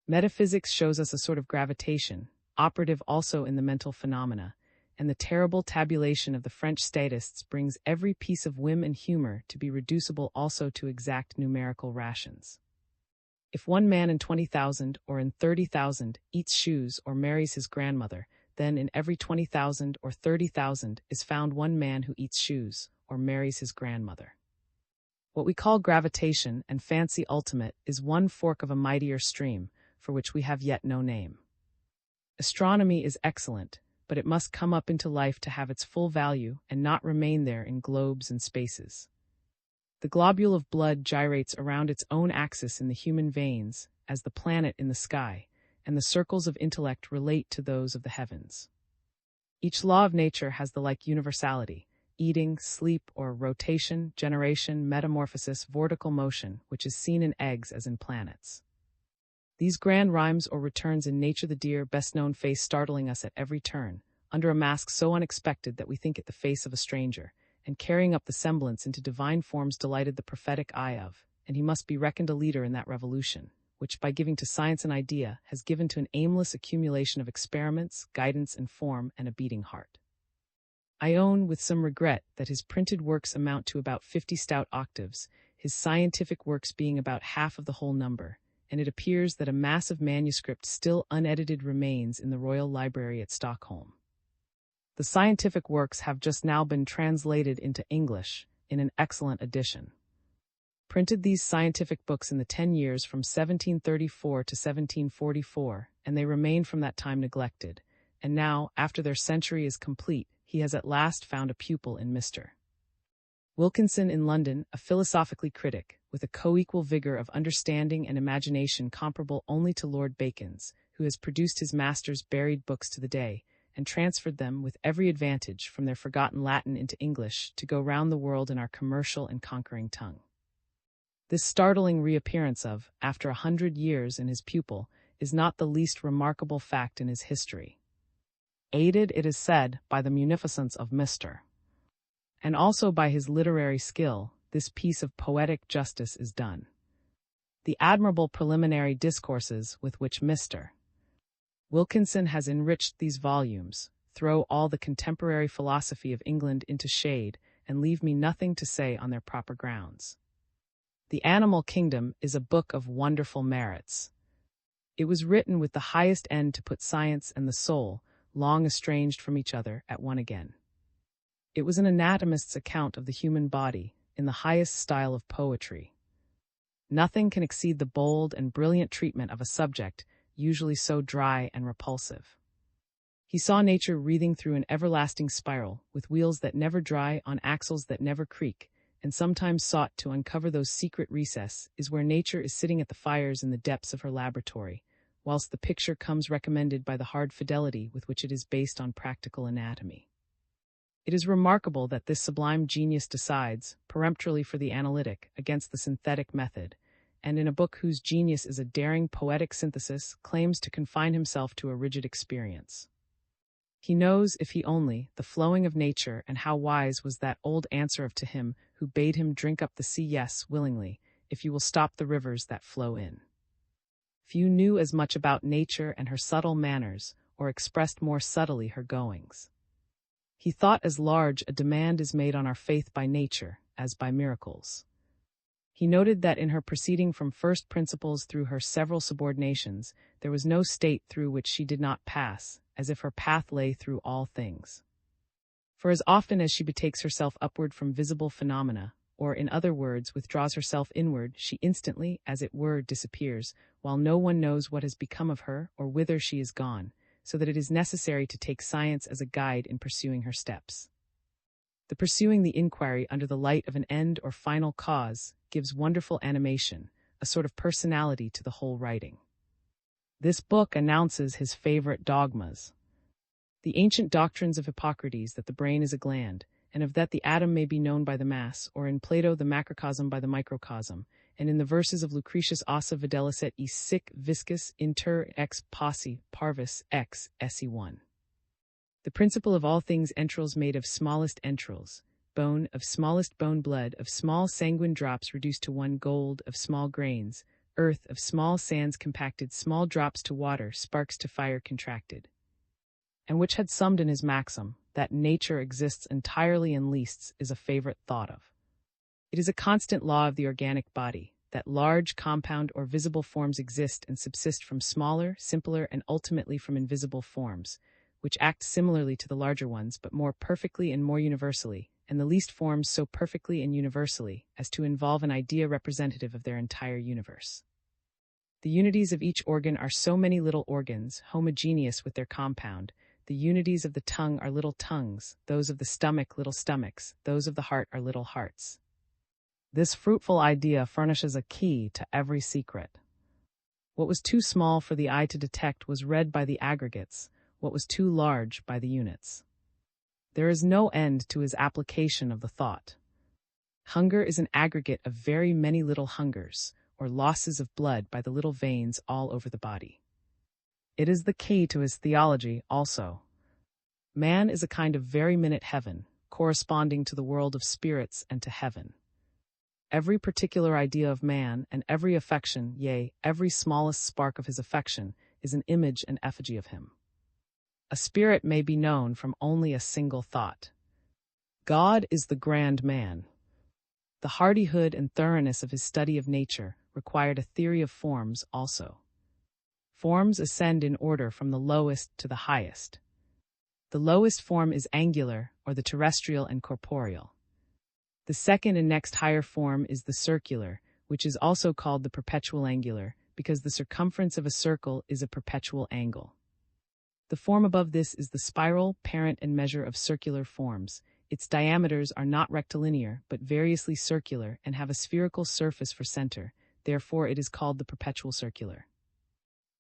Metaphysics shows us a sort of gravitation, operative also in the mental phenomena, and the terrible tabulation of the French statists brings every piece of whim and humor to be reducible also to exact numerical rations. If one man in 20,000 or in 30,000 eats shoes or marries his grandmother, then in every 20,000 or 30,000 is found one man who eats shoes or marries his grandmother. What we call gravitation and fancy ultimate is one fork of a mightier stream, for which we have yet no name. Astronomy is excellent, but it must come up into life to have its full value and not remain there in globes and spaces. The globule of blood gyrates around its own axis in the human veins, as the planet in the sky, and the circles of intellect relate to those of the heavens. Each law of nature has the like universality, eating, sleep, or rotation, generation, metamorphosis, vortical motion, which is seen in eggs as in planets. These grand rhymes or returns in nature, the dear, best-known face startling us at every turn, under a mask so unexpected that we think it the face of a stranger, and carrying up the semblance into divine forms delighted the prophetic eye of, and he must be reckoned a leader in that revolution, which, by giving to science an idea, has given to an aimless accumulation of experiments, guidance and form, and a beating heart. I own, with some regret, that his printed works amount to about 50 stout octaves, his scientific works being about half of the whole number, and it appears that a mass of manuscript still unedited remains in the Royal Library at Stockholm. The scientific works have just now been translated into English, in an excellent edition. Printed these scientific books in the 10 years from 1734 to 1744, and they remain from that time neglected, and now, after their century is complete, he has at last found a pupil in Mr. Wilkinson in London, a philosophically critic, with a co-equal vigor of understanding and imagination comparable only to Lord Bacon's, who has produced his master's buried books to the day, and transferred them with every advantage from their forgotten Latin into English to go round the world in our commercial and conquering tongue. This startling reappearance of, after 100 years in his pupil, is not the least remarkable fact in his history. Aided, it is said, by the munificence of Mr. and also by his literary skill, this piece of poetic justice is done. The admirable preliminary discourses with which Mr. Wilkinson has enriched these volumes throw all the contemporary philosophy of England into shade and leave me nothing to say on their proper grounds. The Animal Kingdom is a book of wonderful merits. It was written with the highest end to put science and the soul, long estranged from each other, at one again. It was an anatomist's account of the human body, in the highest style of poetry. Nothing can exceed the bold and brilliant treatment of a subject usually so dry and repulsive. He saw nature wreathing through an everlasting spiral, with wheels that never dry on axles that never creak, and sometimes sought to uncover those secret recesses where nature is sitting at the fires in the depths of her laboratory, whilst the picture comes recommended by the hard fidelity with which it is based on practical anatomy. It is remarkable that this sublime genius decides, peremptorily for the analytic, against the synthetic method, and in a book whose genius is a daring poetic synthesis, claims to confine himself to a rigid experience. He knows, if he only, the flowing of nature, and how wise was that old answer of to him who bade him drink up the sea, yes, willingly, if you will stop the rivers that flow in. Few knew as much about nature and her subtle manners, or expressed more subtly her goings. He thought as large a demand is made on our faith by nature, as by miracles. He noted that in her proceeding from first principles through her several subordinations, there was no state through which she did not pass, as if her path lay through all things. For as often as she betakes herself upward from visible phenomena, or in other words withdraws herself inward, she instantly, as it were, disappears, while no one knows what has become of her or whither she is gone, so that it is necessary to take science as a guide in pursuing her steps. The pursuing the inquiry under the light of an end or final cause gives wonderful animation, a sort of personality to the whole writing. This book announces his favorite dogmas. The ancient doctrines of Hippocrates that the brain is a gland, and of that the atom may be known by the mass, or in Plato the macrocosm by the microcosm, and in the verses of Lucretius ossa videlicet e sic viscus inter ex posse parvis ex se1. The principle of all things entrails made of smallest entrails, bone of smallest bone, blood of small sanguine drops reduced to one, gold of small grains, earth of small sands compacted, small drops to water, sparks to fire contracted. And which had summed in his maxim, that nature exists entirely in leasts, is a favorite thought of. It is a constant law of the organic body, that large, compound, or visible forms exist and subsist from smaller, simpler, and ultimately from invisible forms, which act similarly to the larger ones, but more perfectly and more universally, and the least forms so perfectly and universally as to involve an idea representative of their entire universe. The unities of each organ are so many little organs, homogeneous with their compound. The unities of the tongue are little tongues, those of the stomach little stomachs, those of the heart are little hearts. This fruitful idea furnishes a key to every secret. What was too small for the eye to detect was read by the aggregates, what was too large by the units. There is no end to his application of the thought. Hunger is an aggregate of very many little hungers, or losses of blood by the little veins all over the body. It is the key to his theology also. Man is a kind of very minute heaven, corresponding to the world of spirits and to heaven. Every particular idea of man and every affection, yea, every smallest spark of his affection, is an image and effigy of him. A spirit may be known from only a single thought. God is the grand man. The hardihood and thoroughness of his study of nature required a theory of forms also. Forms ascend in order from the lowest to the highest. The lowest form is angular, or the terrestrial and corporeal. The second and next higher form is the circular, which is also called the perpetual angular, because the circumference of a circle is a perpetual angle. The form above this is the spiral, parent and measure of circular forms. Its diameters are not rectilinear, but variously circular and have a spherical surface for center, therefore it is called the perpetual circular.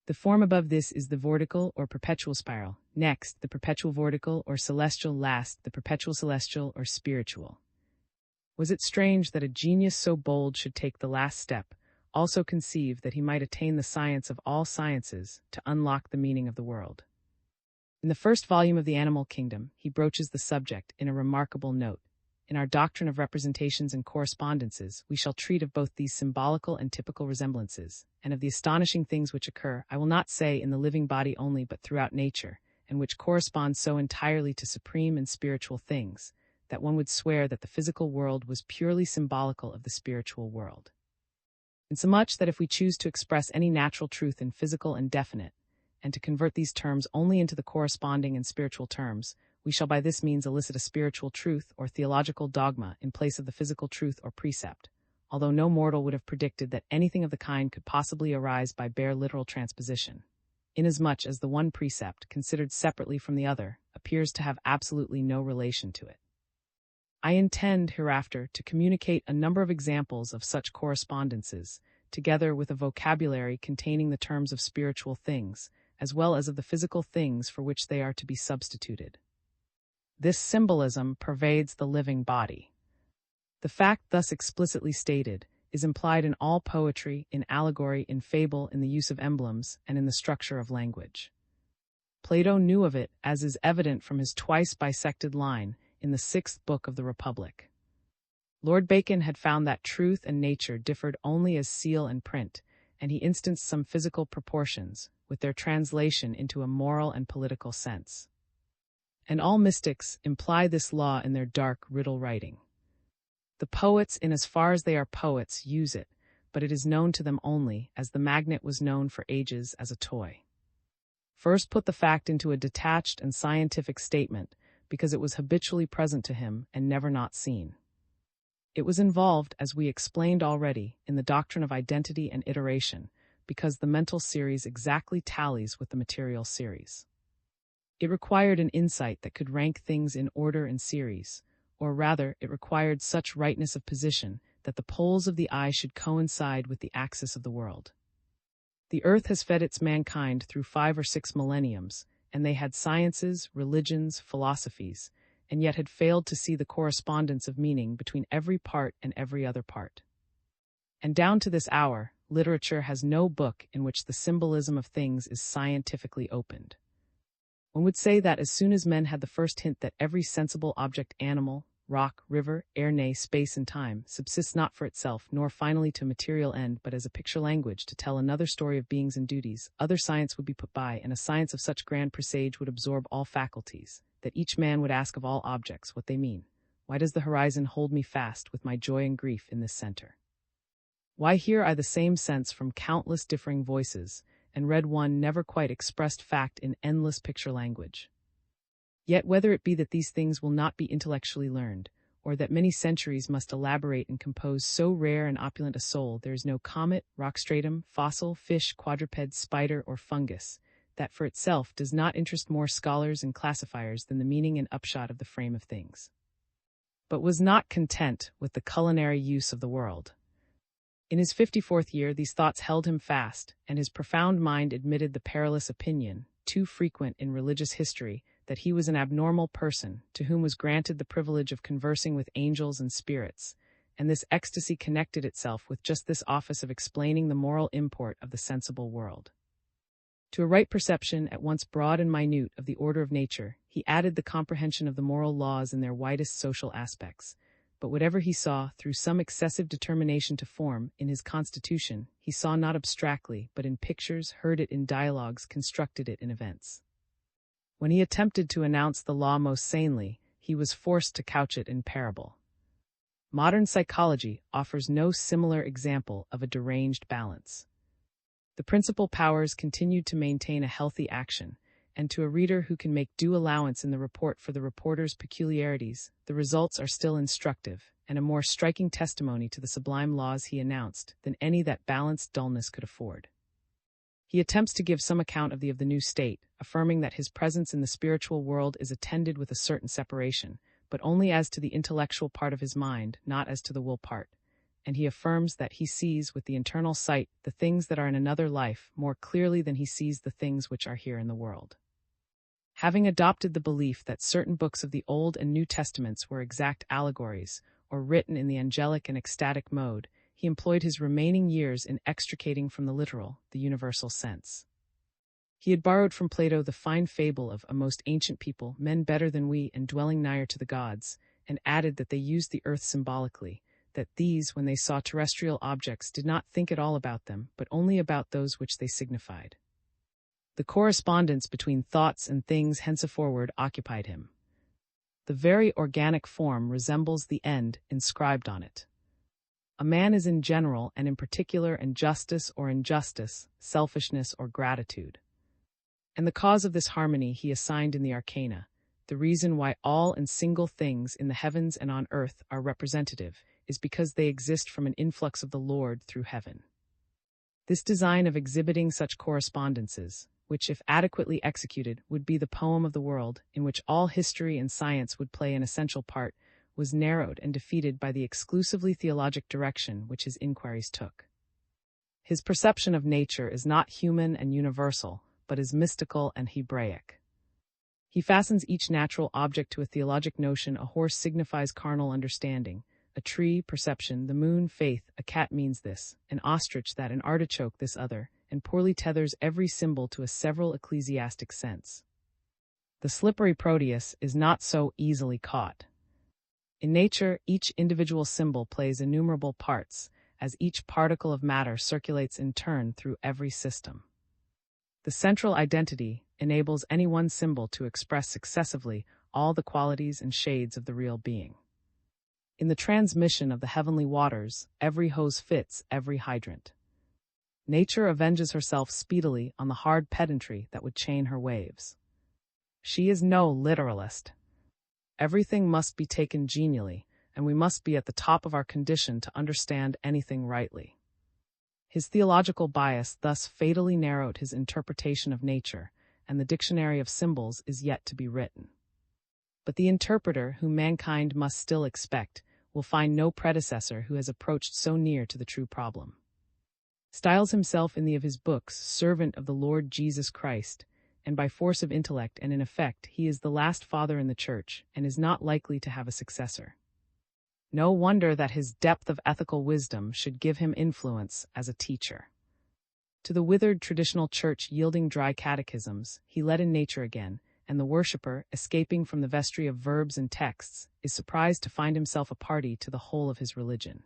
The form above this is the vortical or perpetual spiral, next the perpetual vortical or celestial, last the perpetual celestial or spiritual. Was it strange that a genius so bold should take the last step, also conceive that he might attain the science of all sciences to unlock the meaning of the world? In the first volume of the Animal Kingdom, he broaches the subject in a remarkable note. in our doctrine of representations and correspondences, we shall treat of both these symbolical and typical resemblances, and of the astonishing things which occur, I will not say in the living body only but throughout nature, and which correspond so entirely to supreme and spiritual things, that one would swear that the physical world was purely symbolical of the spiritual world. Insomuch that if we choose to express any natural truth in physical and definite, and to convert these terms only into the corresponding and spiritual terms, we shall by this means elicit a spiritual truth or theological dogma in place of the physical truth or precept, although no mortal would have predicted that anything of the kind could possibly arise by bare literal transposition, inasmuch as the one precept, considered separately from the other, appears to have absolutely no relation to it. I intend hereafter to communicate a number of examples of such correspondences, together with a vocabulary containing the terms of spiritual things, as well as of the physical things for which they are to be substituted. This symbolism pervades the living body. The fact thus explicitly stated is implied in all poetry, in allegory, in fable, in the use of emblems, and in the structure of language. Plato knew of it, as is evident from his twice bisected line in the 6th book of the Republic. Lord Bacon had found that truth and nature differed only as seal and print, and he instanced some physical proportions, with their translation into a moral and political sense. And all mystics imply this law in their dark riddle writing. The poets, in as far as they are poets, use it, but it is known to them only, as the magnet was known for ages as a toy. First put the fact into a detached and scientific statement, because it was habitually present to him and never not seen. It was involved, as we explained already, in the doctrine of identity and iteration, because the mental series exactly tallies with the material series. It required an insight that could rank things in order and series, or rather, it required such rightness of position that the poles of the eye should coincide with the axis of the world. The earth has fed its mankind through 5 or 6 millenniums, and they had sciences, religions, philosophies, and yet had failed to see the correspondence of meaning between every part and every other part. And down to this hour, literature has no book in which the symbolism of things is scientifically opened. One would say that as soon as men had the first hint that every sensible object, animal, rock, river, air, nay, space and time, subsists not for itself, nor finally to a material end, but as a picture language to tell another story of beings and duties, other science would be put by, and a science of such grand presage would absorb all faculties, that each man would ask of all objects what they mean. Why does the horizon hold me fast with my joy and grief in this center? Why hear I the same sense from countless differing voices, and read one never quite expressed fact in endless picture language? Yet whether it be that these things will not be intellectually learned, or that many centuries must elaborate and compose so rare and opulent a soul, there is no comet, rock stratum, fossil, fish, quadruped, spider, or fungus, that for itself does not interest more scholars and classifiers than the meaning and upshot of the frame of things. But was not content with the culinary use of the world. In his 54th year these thoughts held him fast, and his profound mind admitted the perilous opinion, too frequent in religious history, that he was an abnormal person, to whom was granted the privilege of conversing with angels and spirits, and this ecstasy connected itself with just this office of explaining the moral import of the sensible world. To a right perception, at once broad and minute, of the order of nature, he added the comprehension of the moral laws in their widest social aspects. But whatever he saw, through some excessive determination to form, in his constitution, he saw not abstractly, but in pictures, heard it in dialogues, constructed it in events. When he attempted to announce the law most sanely, he was forced to couch it in parable. Modern psychology offers no similar example of a deranged balance. The principal powers continued to maintain a healthy action, and to a reader who can make due allowance in the report for the reporter's peculiarities, the results are still instructive, and a more striking testimony to the sublime laws he announced than any that balanced dullness could afford. He attempts to give some account of the new state, affirming that his presence in the spiritual world is attended with a certain separation, but only as to the intellectual part of his mind, not as to the will part. And he affirms that he sees with the internal sight the things that are in another life more clearly than he sees the things which are here in the world. Having adopted the belief that certain books of the Old and New Testaments were exact allegories, or written in the angelic and ecstatic mode, he employed his remaining years in extricating from the literal the universal sense. He had borrowed from Plato the fine fable of a most ancient people, men better than we and dwelling nigher to the gods, and added that they used the earth symbolically, that these, when they saw terrestrial objects, did not think at all about them, but only about those which they signified. The correspondence between thoughts and things henceforward occupied him. The very organic form resembles the end inscribed on it. A man is in general and in particular in justice or injustice, selfishness or gratitude. And the cause of this harmony he assigned in the arcana, the reason why all and single things in the heavens and on earth are representative, is because they exist from an influx of the Lord through heaven. This design of exhibiting such correspondences, which if adequately executed would be the poem of the world, in which all history and science would play an essential part, was narrowed and defeated by the exclusively theologic direction which his inquiries took. His perception of nature is not human and universal, but is mystical and Hebraic. He fastens each natural object to a theologic notion. A horse signifies carnal understanding, a tree, perception, the moon, faith, a cat means this, an ostrich that, an artichoke this other, and poorly tethers every symbol to a several ecclesiastic sense. The slippery Proteus is not so easily caught. In nature, each individual symbol plays innumerable parts, as each particle of matter circulates in turn through every system. The central identity enables any one symbol to express successively all the qualities and shades of the real being. In the transmission of the heavenly waters, every hose fits every hydrant. Nature avenges herself speedily on the hard pedantry that would chain her waves. She is no literalist. Everything must be taken genially, and we must be at the top of our condition to understand anything rightly. His theological bias thus fatally narrowed his interpretation of nature, and the dictionary of symbols is yet to be written. But the interpreter whom mankind must still expect will find no predecessor who has approached so near to the true problem. Styles himself in the of his books servant of the Lord Jesus Christ, and by force of intellect and in effect he is the last father in the Church and is not likely to have a successor. No wonder that his depth of ethical wisdom should give him influence as a teacher. To the withered traditional church yielding dry catechisms, he led in nature again, and the worshipper, escaping from the vestry of verbs and texts, is surprised to find himself a party to the whole of his religion.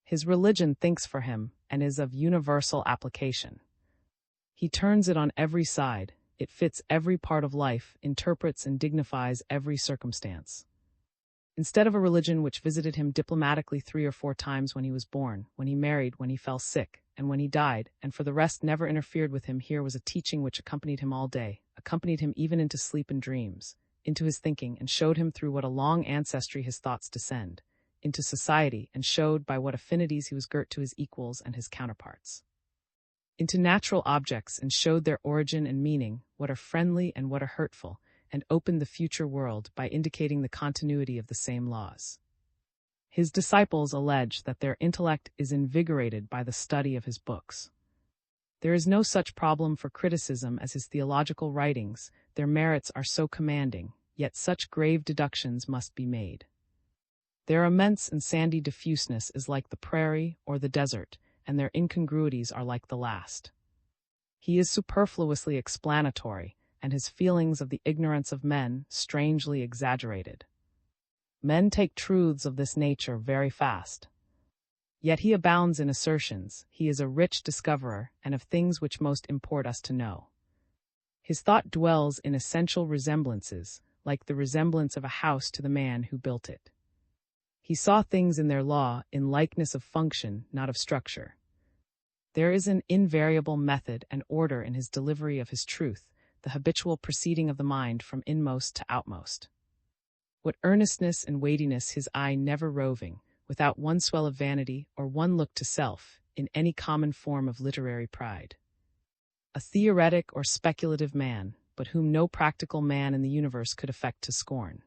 His religion thinks for him and is of universal application. He turns it on every side, it fits every part of life, interprets and dignifies every circumstance. Instead of a religion which visited him diplomatically 3 or 4 times when he was born, when he married, when he fell sick, and when he died, and for the rest never interfered with him, here was a teaching which accompanied him all day, accompanied him even into sleep and dreams, into his thinking, and showed him through what a long ancestry his thoughts descend, into society, and showed by what affinities he was girt to his equals and his counterparts. Into natural objects, and showed their origin and meaning, what are friendly and what are hurtful, and opened the future world by indicating the continuity of the same laws. His disciples allege that their intellect is invigorated by the study of his books. There is no such problem for criticism as his theological writings, their merits are so commanding, yet such grave deductions must be made. Their immense and sandy diffuseness is like the prairie or the desert, and their incongruities are like the last. He is superfluously explanatory, and his feelings of the ignorance of men strangely exaggerated. Men take truths of this nature very fast. Yet he abounds in assertions, he is a rich discoverer, and of things which most import us to know. His thought dwells in essential resemblances, like the resemblance of a house to the man who built it. He saw things in their law, in likeness of function, not of structure. There is an invariable method and order in his delivery of his truth, the habitual proceeding of the mind from inmost to outmost. What earnestness and weightiness his eye never roving, without one swell of vanity or one look to self, in any common form of literary pride. A theoretic or speculative man, but whom no practical man in the universe could affect to scorn.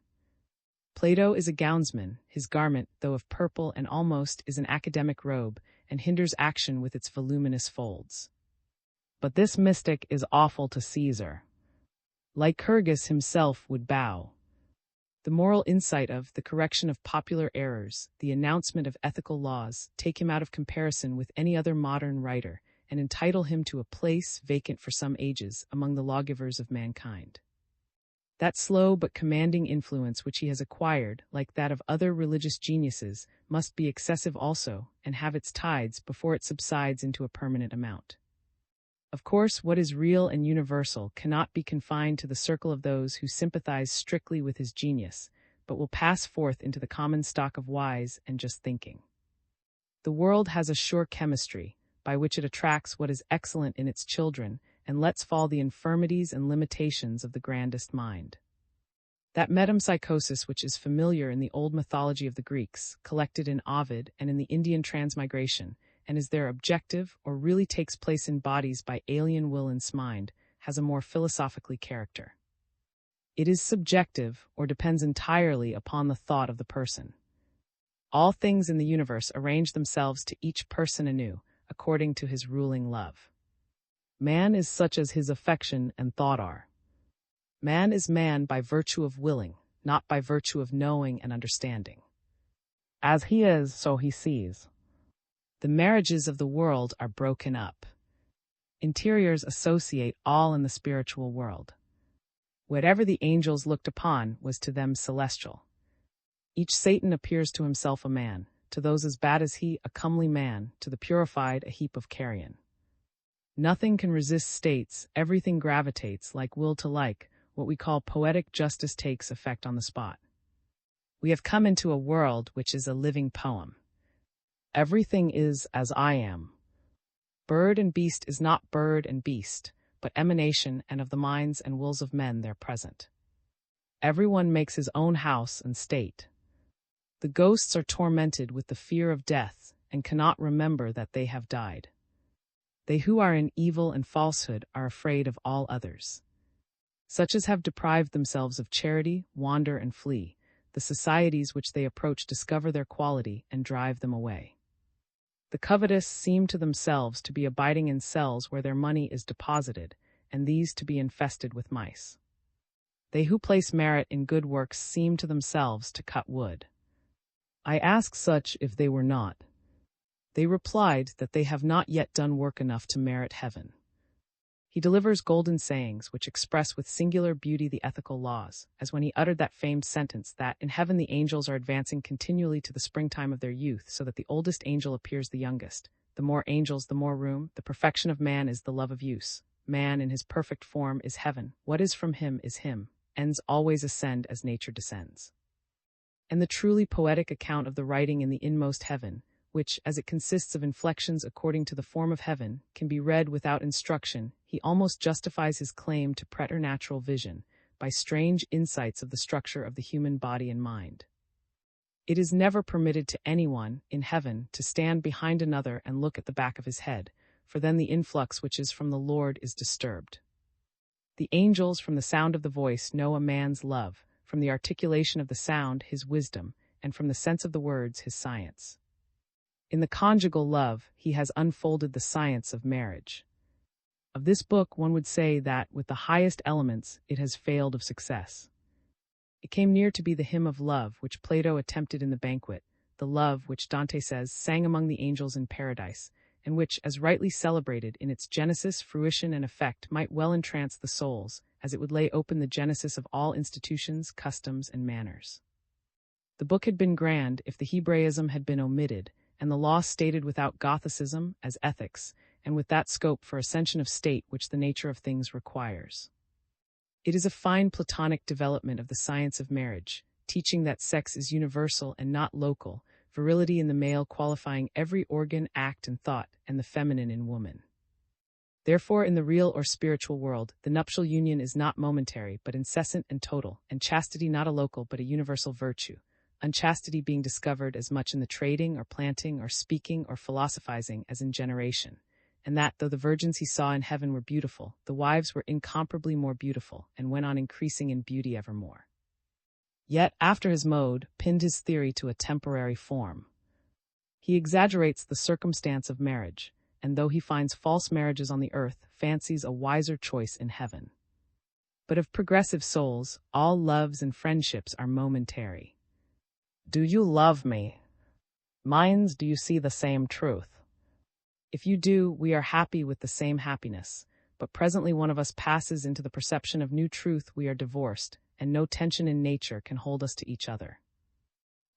Plato is a gownsman, his garment, though of purple and almost, is an academic robe, and hinders action with its voluminous folds. But this mystic is awful to Caesar. Lycurgus himself would bow. The moral insight of the correction of popular errors, the announcement of ethical laws, take him out of comparison with any other modern writer, and entitle him to a place vacant for some ages among the lawgivers of mankind. That slow but commanding influence which he has acquired, like that of other religious geniuses, must be excessive also, and have its tides before it subsides into a permanent amount. Of course, what is real and universal cannot be confined to the circle of those who sympathize strictly with his genius, but will pass forth into the common stock of wise and just thinking. The world has a sure chemistry, by which it attracts what is excellent in its children, and lets fall the infirmities and limitations of the grandest mind. That metempsychosis which is familiar in the old mythology of the Greeks, collected in Ovid and in the Indian transmigration, and is their objective or really takes place in bodies by alien will and mind, has a more philosophically character. It is subjective, or depends entirely upon the thought of the person. All things in the universe arrange themselves to each person anew, according to his ruling love. Man is such as his affection and thought are. Man is man by virtue of willing, not by virtue of knowing and understanding. As he is, so he sees. The marriages of the world are broken up. Interiors associate all in the spiritual world. Whatever the angels looked upon was to them celestial. Each Satan appears to himself a man, to those as bad as he a comely man, to the purified a heap of carrion. Nothing can resist states, everything gravitates, like will to like, what we call poetic justice takes effect on the spot. We have come into a world which is a living poem. Everything is as I am. Bird and beast is not bird and beast, but emanation and of the minds and wills of men there present. Everyone makes his own house and state. The ghosts are tormented with the fear of death, and cannot remember that they have died. They who are in evil and falsehood are afraid of all others. Such as have deprived themselves of charity wander and flee. The societies which they approach discover their quality and drive them away. The covetous seem to themselves to be abiding in cells where their money is deposited, and these to be infested with mice. They who place merit in good works seem to themselves to cut wood. I asked such if they were not. They replied that they have not yet done work enough to merit heaven. He delivers golden sayings which express with singular beauty the ethical laws, as when he uttered that famed sentence that in heaven the angels are advancing continually to the springtime of their youth, so that the oldest angel appears the youngest. The more angels, the more room. The perfection of man is the love of use. Man in his perfect form is heaven. What is from him is him. Ends always ascend as nature descends. And the truly poetic account of the writing in the inmost heaven, which, as it consists of inflections according to the form of heaven, can be read without instruction, he almost justifies his claim to preternatural vision by strange insights of the structure of the human body and mind. It is never permitted to anyone, in heaven, to stand behind another and look at the back of his head, for then the influx which is from the Lord is disturbed. The angels, from the sound of the voice, know a man's love, from the articulation of the sound, his wisdom, and from the sense of the words, his science. In the conjugal love, he has unfolded the science of marriage. Of this book, one would say that, with the highest elements, it has failed of success. It came near to be the hymn of love which Plato attempted in the banquet, the love which Dante says sang among the angels in paradise, and which, as rightly celebrated in its genesis, fruition, and effect, might well entrance the souls, as it would lay open the genesis of all institutions, customs, and manners. The book had been grand if the Hebraism had been omitted, and the law stated without Gothicism, as ethics, and with that scope for ascension of state which the nature of things requires. It is a fine Platonic development of the science of marriage, teaching that sex is universal and not local, virility in the male qualifying every organ, act, and thought, and the feminine in woman. Therefore, in the real or spiritual world, the nuptial union is not momentary, but incessant and total, and chastity not a local but a universal virtue, unchastity being discovered as much in the trading or planting or speaking or philosophizing as in generation, and that, though the virgins he saw in heaven were beautiful, the wives were incomparably more beautiful, and went on increasing in beauty evermore. Yet, after his mode, pinned his theory to a temporary form. He exaggerates the circumstance of marriage, and though he finds false marriages on the earth, fancies a wiser choice in heaven. But of progressive souls, all loves and friendships are momentary. Do you love me? Minds, do you see the same truth? If you do, we are happy with the same happiness, but presently one of us passes into the perception of new truth, we are divorced, and no tension in nature can hold us to each other.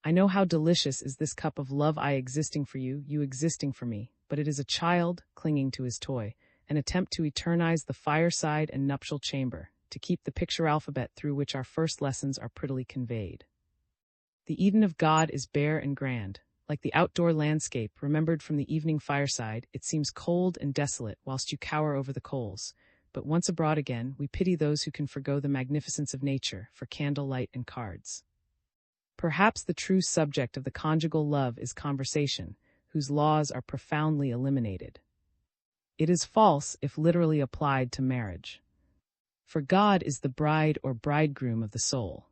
I know how delicious is this cup of love, I existing for you, you existing for me, but it is a child clinging to his toy, an attempt to eternize the fireside and nuptial chamber, to keep the picture alphabet through which our first lessons are prettily conveyed. The Eden of God is bare and grand. Like the outdoor landscape remembered from the evening fireside, it seems cold and desolate whilst you cower over the coals. But once abroad again, we pity those who can forgo the magnificence of nature for candlelight and cards. Perhaps the true subject of the conjugal love is conversation, whose laws are profoundly eliminated. It is false if literally applied to marriage. For God is the bride or bridegroom of the soul.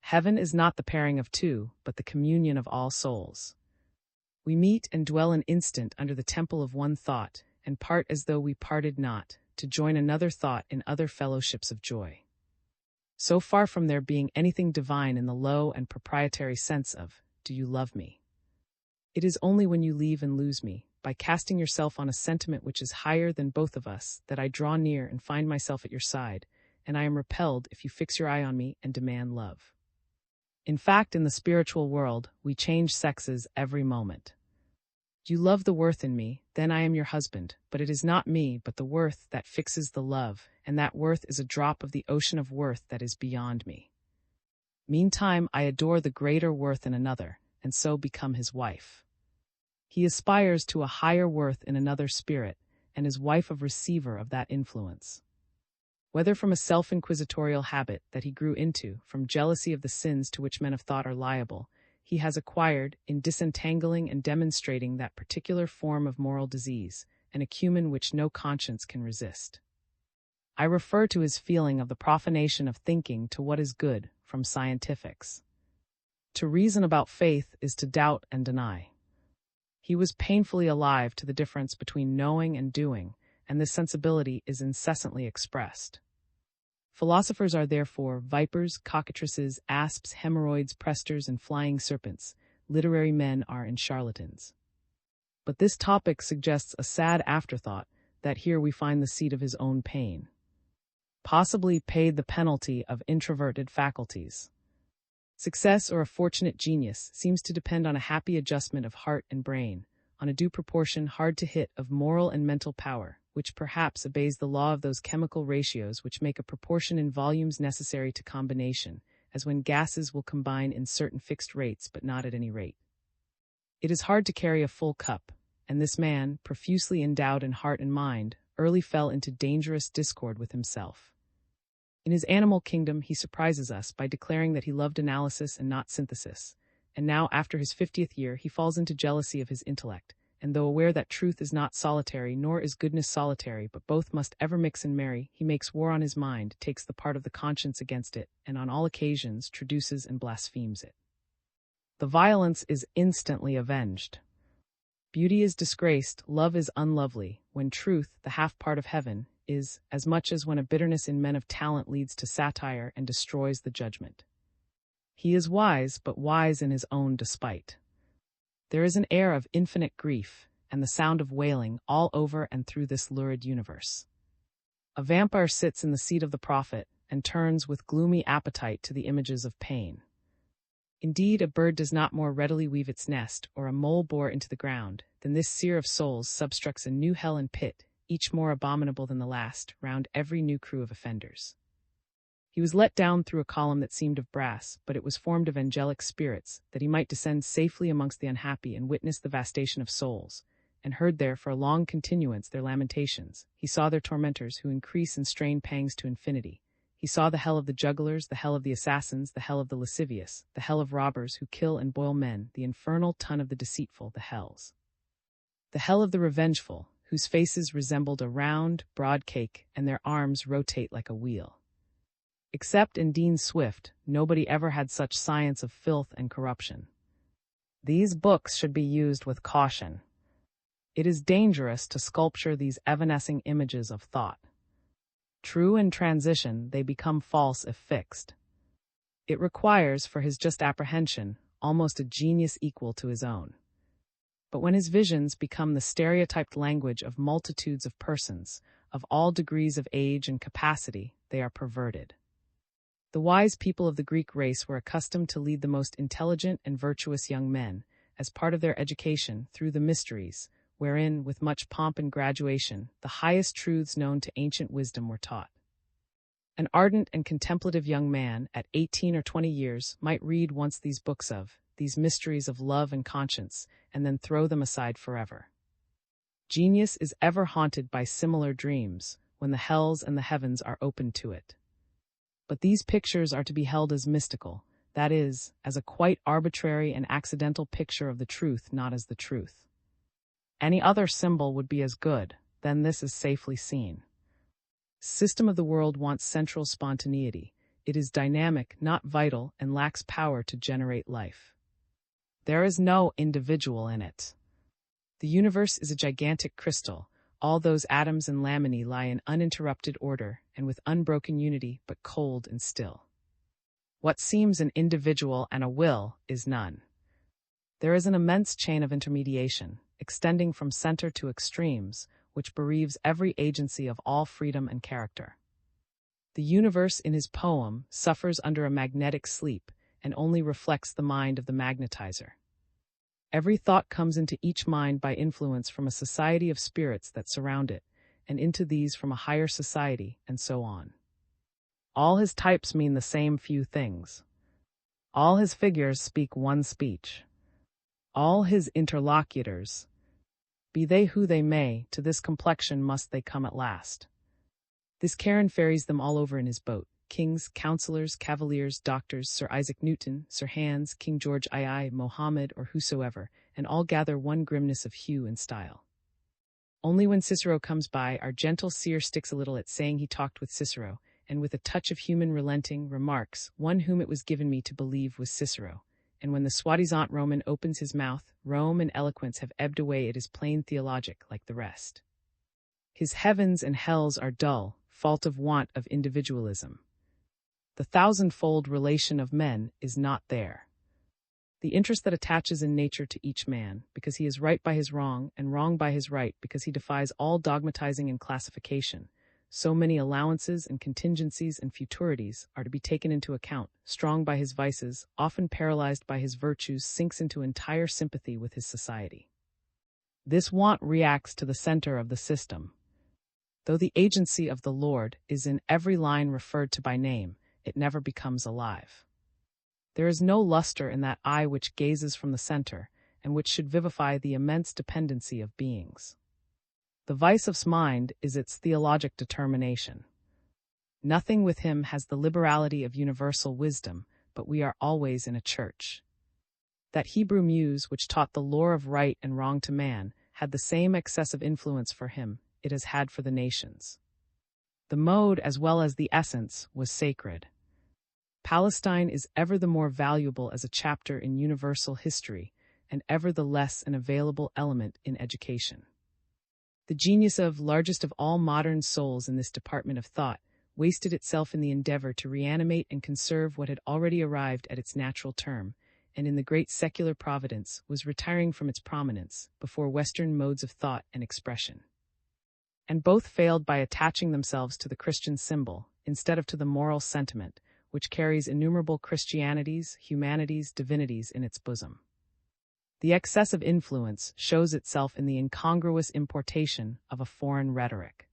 Heaven is not the pairing of two, but the communion of all souls. We meet and dwell an instant under the temple of one thought, and part as though we parted not, to join another thought in other fellowships of joy. So far from there being anything divine in the low and proprietary sense of, "Do you love me?" It is only when you leave and lose me, by casting yourself on a sentiment which is higher than both of us, that I draw near and find myself at your side, and I am repelled if you fix your eye on me and demand love. In fact, in the spiritual world, we change sexes every moment. You love the worth in me, then I am your husband, but it is not me but the worth that fixes the love, and that worth is a drop of the ocean of worth that is beyond me. Meantime, I adore the greater worth in another, and so become his wife. He aspires to a higher worth in another spirit, and is wife of receiver of that influence. Whether from a self-inquisitorial habit that he grew into, from jealousy of the sins to which men of thought are liable, he has acquired, in disentangling and demonstrating that particular form of moral disease, an acumen which no conscience can resist. I refer to his feeling of the profanation of thinking to what is good from scientifics. To reason about faith is to doubt and deny. He was painfully alive to the difference between knowing and doing, and this sensibility is incessantly expressed. Philosophers are therefore vipers, cockatrices, asps, hemorrhoids, presters, and flying serpents. Literary men are in charlatans. But this topic suggests a sad afterthought, that here we find the seat of his own pain. Possibly paid the penalty of introverted faculties. Success or a fortunate genius seems to depend on a happy adjustment of heart and brain, on a due proportion hard to hit of moral and mental power, which perhaps obeys the law of those chemical ratios which make a proportion in volumes necessary to combination, as when gases will combine in certain fixed rates but not at any rate. It is hard to carry a full cup, and this man, profusely endowed in heart and mind, early fell into dangerous discord with himself. In his animal kingdom he surprises us by declaring that he loved analysis and not synthesis, and now after his 50th year he falls into jealousy of his intellect, and though aware that truth is not solitary nor is goodness solitary but both must ever mix and marry, he makes war on his mind, takes the part of the conscience against it, and on all occasions traduces and blasphemes it. The violence is instantly avenged. Beauty is disgraced, love is unlovely, when truth, the half part of heaven, is, as much as when a bitterness in men of talent leads to satire and destroys the judgment. He is wise, but wise in his own despite. There is an air of infinite grief, and the sound of wailing all over and through this lurid universe. A vampire sits in the seat of the prophet, and turns with gloomy appetite to the images of pain. Indeed, a bird does not more readily weave its nest, or a mole bore into the ground, than this seer of souls substructs a new hell and pit, each more abominable than the last, round every new crew of offenders. He was let down through a column that seemed of brass, but it was formed of angelic spirits, that he might descend safely amongst the unhappy and witness the vastation of souls, and heard there for a long continuance their lamentations. He saw their tormentors who increase and strain pangs to infinity. He saw the hell of the jugglers, the hell of the assassins, the hell of the lascivious, the hell of robbers who kill and boil men, the infernal ton of the deceitful, the hells. The hell of the revengeful, whose faces resembled a round, broad cake, and their arms rotate like a wheel. Except in Dean Swift, nobody ever had such science of filth and corruption. These books should be used with caution. It is dangerous to sculpture these evanescing images of thought. True in transition, they become false if fixed. It requires, for his just apprehension, almost a genius equal to his own. But when his visions become the stereotyped language of multitudes of persons, of all degrees of age and capacity, they are perverted. The wise people of the Greek race were accustomed to lead the most intelligent and virtuous young men, as part of their education, through the mysteries, wherein, with much pomp and graduation, the highest truths known to ancient wisdom were taught. An ardent and contemplative young man, at 18 or 20 years, might read once these books of, these mysteries of love and conscience, and then throw them aside forever. Genius is ever haunted by similar dreams, when the hells and the heavens are open to it. But these pictures are to be held as mystical, that is, as a quite arbitrary and accidental picture of the truth, not as the truth. Any other symbol would be as good, then this is safely seen. System of the world wants central spontaneity. It is dynamic, not vital, and lacks power to generate life. There is no individual in it. The universe is a gigantic crystal. All those atoms and laminae lie in uninterrupted order and with unbroken unity, but cold and still. What seems an individual and a will is none. There is an immense chain of intermediation, extending from center to extremes, which bereaves every agency of all freedom and character. The universe, in his poem, suffers under a magnetic sleep and only reflects the mind of the magnetizer. Every thought comes into each mind by influence from a society of spirits that surround it, and into these from a higher society, and so on. All his types mean the same few things. All his figures speak one speech. All his interlocutors, be they who they may, to this complexion must they come at last. This Charon ferries them all over in his boat, kings, councillors, cavaliers, doctors, Sir Isaac Newton, Sir Hans, King George II, Mohammed, or whosoever, and all gather one grimness of hue and style. Only when Cicero comes by, our gentle seer sticks a little at saying he talked with Cicero, and with a touch of human relenting, remarks, one whom it was given me to believe was Cicero. And when the soi-disant Roman opens his mouth, Rome and eloquence have ebbed away, it is plain theologic, like the rest. His heavens and hells are dull, fault of want of individualism. The thousandfold relation of men is not there. The interest that attaches in nature to each man, because he is right by his wrong, and wrong by his right, because he defies all dogmatizing and classification. So many allowances and contingencies and futurities are to be taken into account, strong by his vices, often paralyzed by his virtues, sinks into entire sympathy with his society. This want reacts to the center of the system. Though the agency of the Lord is in every line referred to by name, it never becomes alive. There is no luster in that eye which gazes from the center, and which should vivify the immense dependency of beings. The vice of mind is its theologic determination. Nothing with him has the liberality of universal wisdom, but we are always in a church. That Hebrew muse which taught the lore of right and wrong to man had the same excessive influence for him it has had for the nations. The mode as well as the essence was sacred. Palestine is ever the more valuable as a chapter in universal history, and ever the less an available element in education. The genius of largest of all modern souls in this department of thought wasted itself in the endeavor to reanimate and conserve what had already arrived at its natural term, and in the great secular providence was retiring from its prominence before Western modes of thought and expression. And both failed by attaching themselves to the Christian symbol, instead of to the moral sentiment, which carries innumerable Christianities, humanities, divinities in its bosom. The excessive influence shows itself in the incongruous importation of a foreign rhetoric.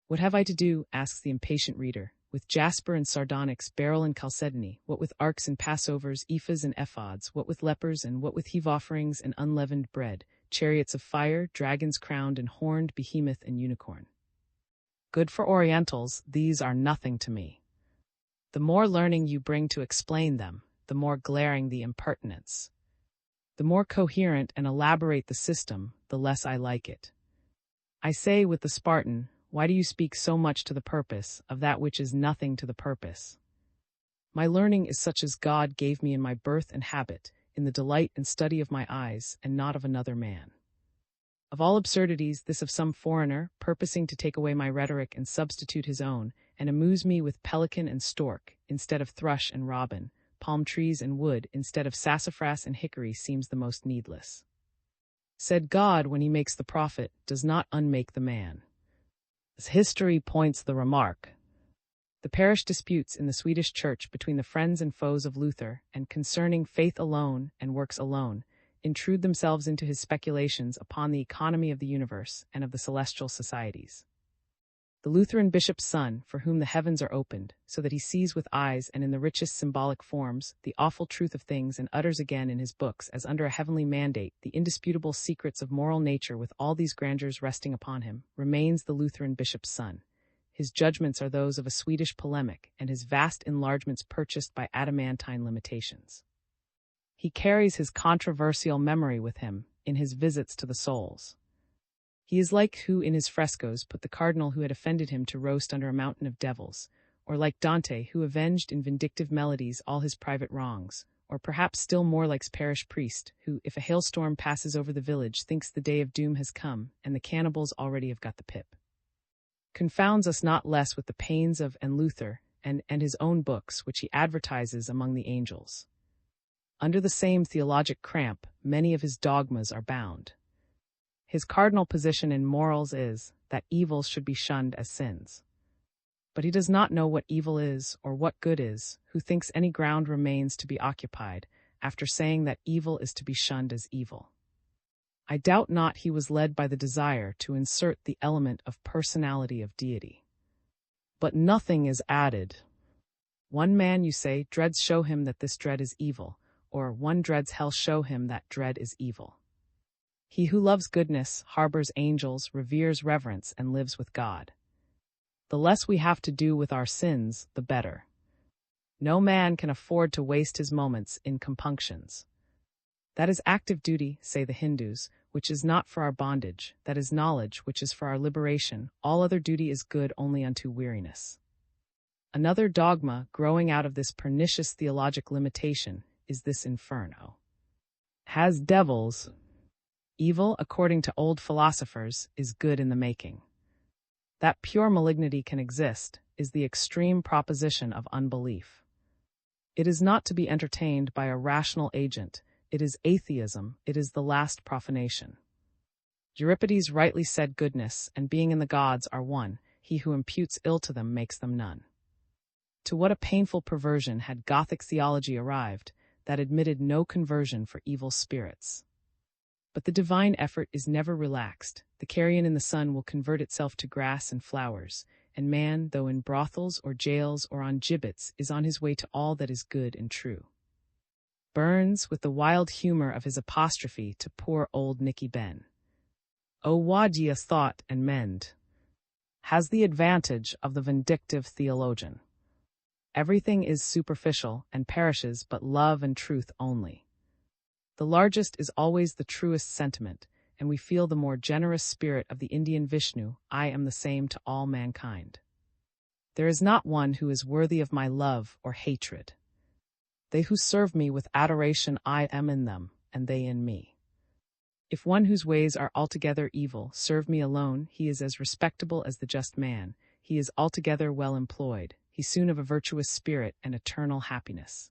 What have I to do, asks the impatient reader, with jasper and sardonyx, beryl and chalcedony, what with arks and passovers, ephahs and ephods, what with lepers and what with heave offerings and unleavened bread, chariots of fire, dragons crowned and horned, behemoth and unicorn. Good for Orientals, these are nothing to me. The more learning you bring to explain them, the more glaring the impertinence. The more coherent and elaborate the system, the less I like it. I say with the Spartan, why do you speak so much to the purpose of that which is nothing to the purpose? My learning is such as God gave me in my birth and habit, in the delight and study of my eyes, and not of another man. Of all absurdities, this of some foreigner, purposing to take away my rhetoric and substitute his own, and amuse me with pelican and stork, instead of thrush and robin, palm trees and wood, instead of sassafras and hickory, seems the most needless. Said God, when he makes the prophet, does not unmake the man. As history points the remark, The parish disputes in the Swedish church between the friends and foes of Luther, and concerning faith alone and works alone, intrude themselves into his speculations upon the economy of the universe and of the celestial societies. The Lutheran bishop's son, for whom the heavens are opened, so that he sees with eyes and in the richest symbolic forms the awful truth of things, and utters again in his books, as under a heavenly mandate, the indisputable secrets of moral nature, with all these grandeurs resting upon him, remains the Lutheran bishop's son. His judgments are those of a Swedish polemic, and his vast enlargements purchased by adamantine limitations. He carries his controversial memory with him in his visits to the souls. He is like who in his frescoes put the cardinal who had offended him to roast under a mountain of devils, or like Dante who avenged in vindictive melodies all his private wrongs, or perhaps still more like parish priest who, if a hailstorm passes over the village, thinks the day of doom has come, and the cannibals already have got the pip. Confounds us not less with the pains of and Luther, and his own books, which he advertises among the angels. Under the same theologic cramp, many of his dogmas are bound. His cardinal position in morals is that evils should be shunned as sins. But he does not know what evil is or what good is, who thinks any ground remains to be occupied, after saying that evil is to be shunned as evil. I doubt not he was led by the desire to insert the element of personality of deity. But nothing is added. One man, you say, dreads show him that this dread is evil, or one dreads hell show him that dread is evil. He who loves goodness, harbors angels, reveres reverence, and lives with God. The less we have to do with our sins, the better. No man can afford to waste his moments in compunctions. That is active duty, say the Hindus, which is not for our bondage, that is knowledge, which is for our liberation. All other duty is good only unto weariness. Another dogma growing out of this pernicious theologic limitation is this inferno has devils. Evil, according to old philosophers, is good in the making. That pure malignity can exist is the extreme proposition of unbelief. It is not to be entertained by a rational agent. It is atheism, it is the last profanation. Euripides rightly said goodness and being in the gods are one, he who imputes ill to them makes them none. To what a painful perversion had Gothic theology arrived, that admitted no conversion for evil spirits. But the divine effort is never relaxed. The carrion in the sun will convert itself to grass and flowers, and man, though in brothels or jails or on gibbets, is on his way to all that is good and true. Burns, with the wild humor of his apostrophe to poor old Nicky Ben. O wad ye a thought and mend, has the advantage of the vindictive theologian. Everything is superficial and perishes but love and truth only. The largest is always the truest sentiment, and we feel the more generous spirit of the Indian Vishnu, I am the same to all mankind. There is not one who is worthy of my love or hatred. They who serve me with adoration, I am in them, and they in me. If one whose ways are altogether evil serve me alone, he is as respectable as the just man, he is altogether well employed, he soon of a virtuous spirit and eternal happiness.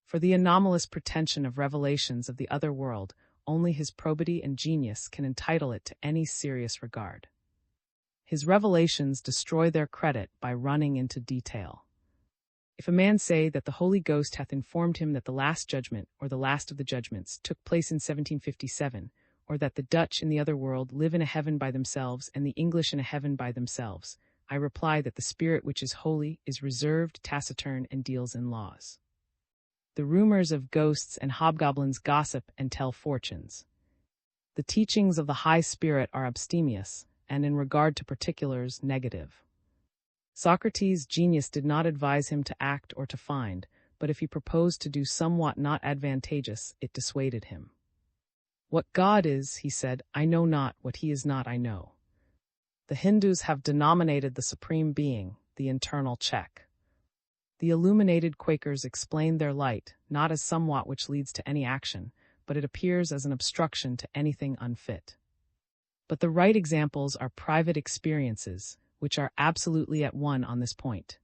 For the anomalous pretension of revelations of the other world, only his probity and genius can entitle it to any serious regard. His revelations destroy their credit by running into detail. If a man say that the Holy Ghost hath informed him that the last judgment, or the last of the judgments, took place in 1757, or that the Dutch in the other world live in a heaven by themselves and the English in a heaven by themselves, I reply that the spirit which is holy is reserved, taciturn, and deals in laws. The rumors of ghosts and hobgoblins gossip and tell fortunes. The teachings of the high spirit are abstemious, and in regard to particulars, negative. Socrates' genius did not advise him to act or to find, but if he proposed to do somewhat not advantageous, it dissuaded him. What God is, he said, I know not, what he is not I know. The Hindus have denominated the Supreme Being, the internal check. The illuminated Quakers explain their light, not as somewhat which leads to any action, but it appears as an obstruction to anything unfit. But the right examples are private experiences, which are absolutely at one on this point.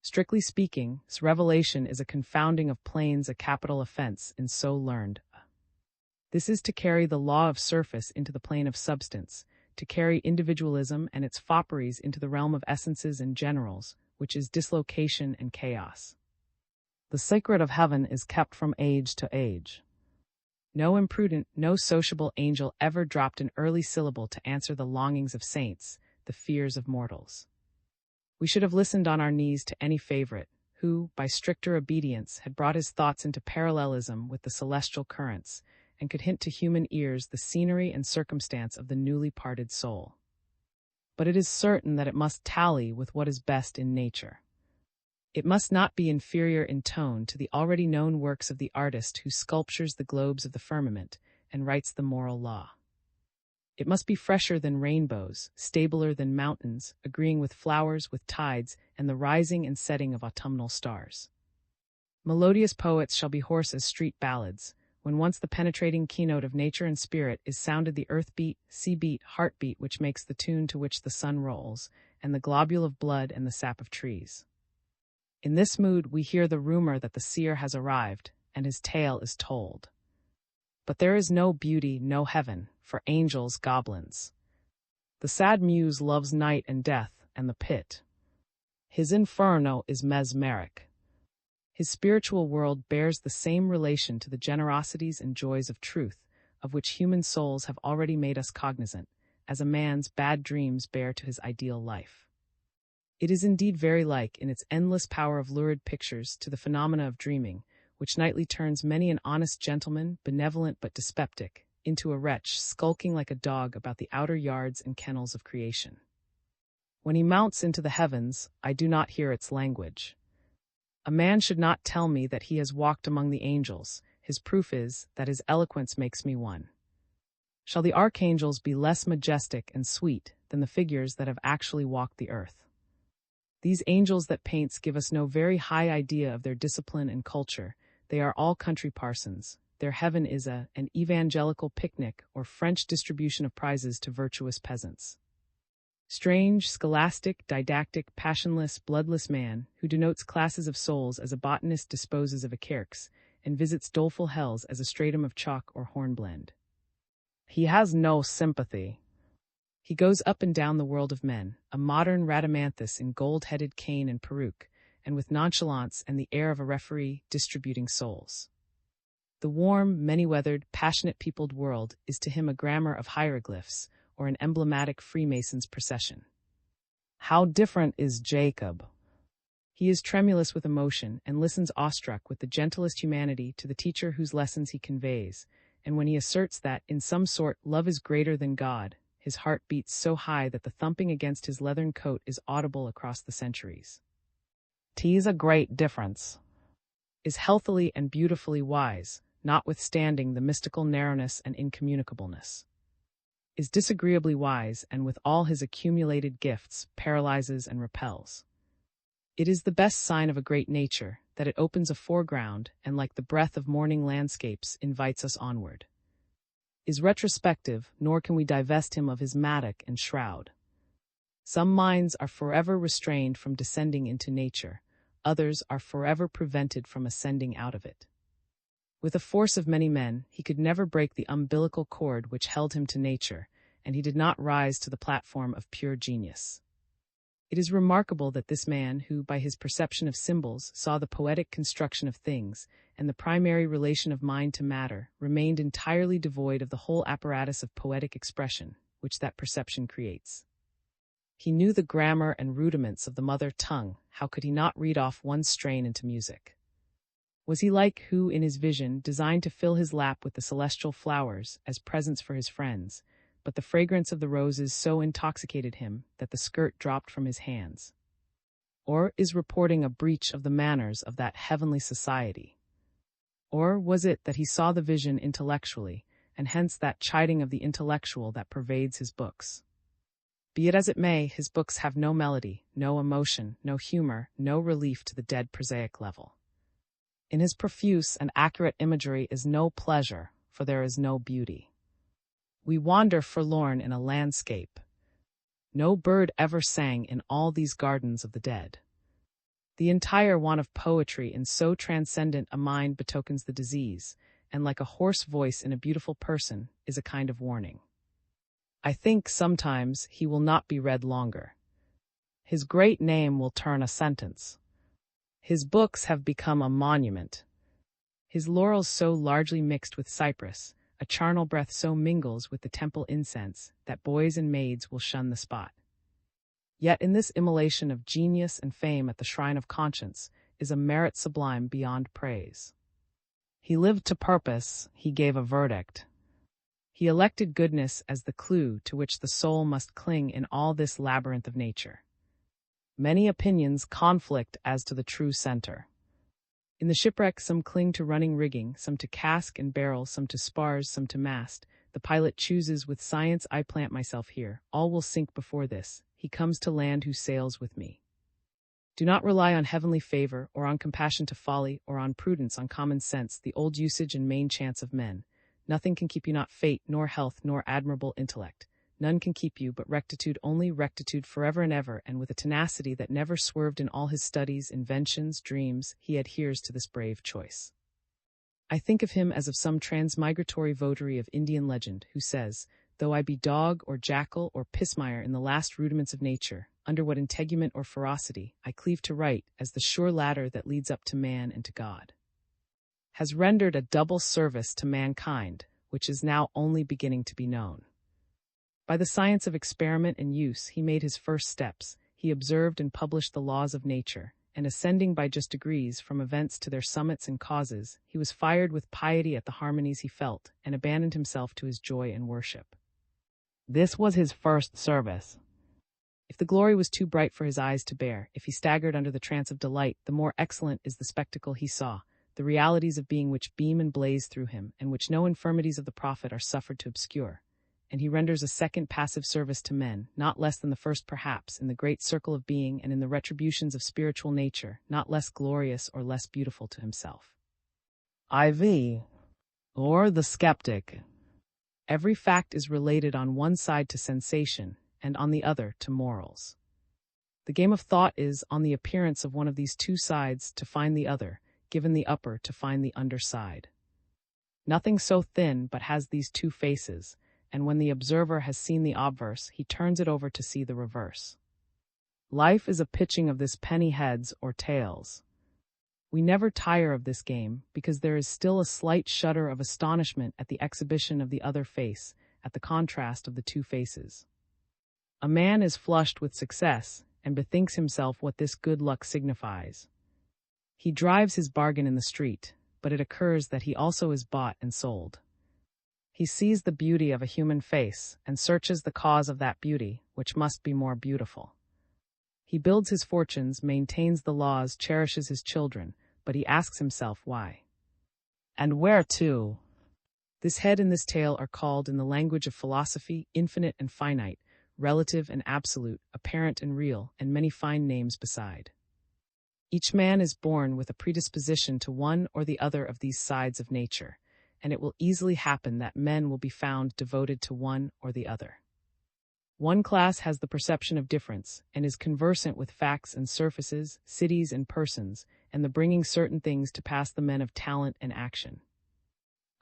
Strictly speaking, revelation is a confounding of planes, a capital offense in so learned. This is to carry the law of surface into the plane of substance, to carry individualism and its fopperies into the realm of essences and generals, which is dislocation and chaos. The secret of heaven is kept from age to age. No imprudent, no sociable angel ever dropped an early syllable to answer the longings of saints, the fears of mortals. We should have listened on our knees to any favorite, who, by stricter obedience, had brought his thoughts into parallelism with the celestial currents, and could hint to human ears the scenery and circumstance of the newly parted soul. But it is certain that it must tally with what is best in nature. It must not be inferior in tone to the already known works of the artist who sculptures the globes of the firmament and writes the moral law. It must be fresher than rainbows, stabler than mountains, agreeing with flowers, with tides, and the rising and setting of autumnal stars. Melodious poets shall be hoarse as street ballads, when once the penetrating keynote of nature and spirit is sounded the earth beat, sea beat, heart beat which makes the tune to which the sun rolls, and the globule of blood and the sap of trees. In this mood we hear the rumor that the seer has arrived, and his tale is told. But there is no beauty, no heaven, for angels, goblins. The sad muse loves night and death and the pit. His inferno is mesmeric. His spiritual world bears the same relation to the generosities and joys of truth, of which human souls have already made us cognizant, as a man's bad dreams bear to his ideal life. It is indeed very like, in its endless power of lurid pictures, to the phenomena of dreaming, which nightly turns many an honest gentleman, benevolent but dyspeptic, into a wretch skulking like a dog about the outer yards and kennels of creation. When he mounts into the heavens, I do not hear its language. A man should not tell me that he has walked among the angels. His proof is that his eloquence makes me one. Shall the archangels be less majestic and sweet than the figures that have actually walked the earth? These angels that paints give us no very high idea of their discipline and culture. They are all country parsons. Their heaven is an evangelical picnic or French distribution of prizes to virtuous peasants. Strange, scholastic, didactic, passionless, bloodless man, who denotes classes of souls as a botanist disposes of acerx, and visits doleful hells as a stratum of chalk or hornblende. He has no sympathy. He goes up and down the world of men, a modern Rhadamanthus in gold-headed cane and peruke, and with nonchalance and the air of a referee distributing souls. The warm, many-weathered, passionate-peopled world is to him a grammar of hieroglyphs, or an emblematic Freemason's procession. How different is Jacob! He is tremulous with emotion and listens awestruck with the gentlest humanity to the teacher whose lessons he conveys, and when he asserts that, in some sort, love is greater than God, his heart beats so high that the thumping against his leathern coat is audible across the centuries. "'Tis a great difference," is healthily and beautifully wise, notwithstanding the mystical narrowness and incommunicableness. Is disagreeably wise, and with all his accumulated gifts, paralyzes and repels. It is the best sign of a great nature, that it opens a foreground, and like the breath of morning landscapes, invites us onward. Is retrospective, nor can we divest him of his mattock and shroud. Some minds are forever restrained from descending into nature, others are forever prevented from ascending out of it. With the force of many men, he could never break the umbilical cord which held him to nature, and he did not rise to the platform of pure genius. It is remarkable that this man, who, by his perception of symbols, saw the poetic construction of things, and the primary relation of mind to matter, remained entirely devoid of the whole apparatus of poetic expression, which that perception creates. He knew the grammar and rudiments of the mother tongue. How could he not read off one strain into music? Was he like who, in his vision, designed to fill his lap with the celestial flowers, as presents for his friends, but the fragrance of the roses so intoxicated him that the skirt dropped from his hands? Or is reporting a breach of the manners of that heavenly society? Or was it that he saw the vision intellectually, and hence that chiding of the intellectual that pervades his books? Be it as it may, his books have no melody, no emotion, no humor, no relief to the dead prosaic level. In his profuse and accurate imagery is no pleasure, for there is no beauty. We wander forlorn in a landscape. No bird ever sang in all these gardens of the dead. The entire want of poetry in so transcendent a mind betokens the disease, and like a hoarse voice in a beautiful person, is a kind of warning. I think sometimes he will not be read longer. His great name will turn a sentence. His books have become a monument. His laurels so largely mixed with cypress, a charnel breath so mingles with the temple incense, that boys and maids will shun the spot. Yet in this immolation of genius and fame at the shrine of conscience is a merit sublime beyond praise. He lived to purpose, he gave a verdict. He elected goodness as the clue to which the soul must cling in all this labyrinth of nature. Many opinions conflict as to the true center. In the shipwreck, some cling to running rigging, some to cask and barrel, some to spars, some to mast. The pilot chooses, with science I plant myself here. All will sink before this. He comes to land who sails with me. Do not rely on heavenly favor, or on compassion to folly, or on prudence, on common sense, the old usage and main chance of men. Nothing can keep you, not fate, nor health, nor admirable intellect. None can keep you but rectitude, only rectitude forever and ever, and with a tenacity that never swerved in all his studies, inventions, dreams, he adheres to this brave choice. I think of him as of some transmigratory votary of Indian legend, who says, though I be dog or jackal or pismire in the last rudiments of nature, under what integument or ferocity, I cleave to right as the sure ladder that leads up to man and to God. Has rendered a double service to mankind, which is now only beginning to be known. By the science of experiment and use, he made his first steps. He observed and published the laws of nature, and ascending by just degrees from events to their summits and causes, he was fired with piety at the harmonies he felt, and abandoned himself to his joy and worship. This was his first service. If the glory was too bright for his eyes to bear, if he staggered under the trance of delight, the more excellent is the spectacle he saw, the realities of being which beam and blaze through him, and which no infirmities of the prophet are suffered to obscure. And he renders a second passive service to men, not less than the first perhaps, in the great circle of being and in the retributions of spiritual nature, not less glorious or less beautiful to himself. IV, or the skeptic. Every fact is related on one side to sensation, and on the other to morals. The game of thought is, on the appearance of one of these two sides, to find the other, given the upper to find the underside. Nothing so thin but has these two faces, and when the observer has seen the obverse, he turns it over to see the reverse. Life is a pitching of this penny heads or tails. We never tire of this game, because there is still a slight shudder of astonishment at the exhibition of the other face, at the contrast of the two faces. A man is flushed with success, and bethinks himself what this good luck signifies. He drives his bargain in the street, but it occurs that he also is bought and sold. He sees the beauty of a human face, and searches the cause of that beauty, which must be more beautiful. He builds his fortunes, maintains the laws, cherishes his children, but he asks himself why. And where to? This head and this tail are called, in the language of philosophy, infinite and finite, relative and absolute, apparent and real, and many fine names beside. Each man is born with a predisposition to one or the other of these sides of nature, and it will easily happen that men will be found devoted to one or the other. One class has the perception of difference, and is conversant with facts and surfaces, cities and persons, and the bringing certain things to pass, the men of talent and action.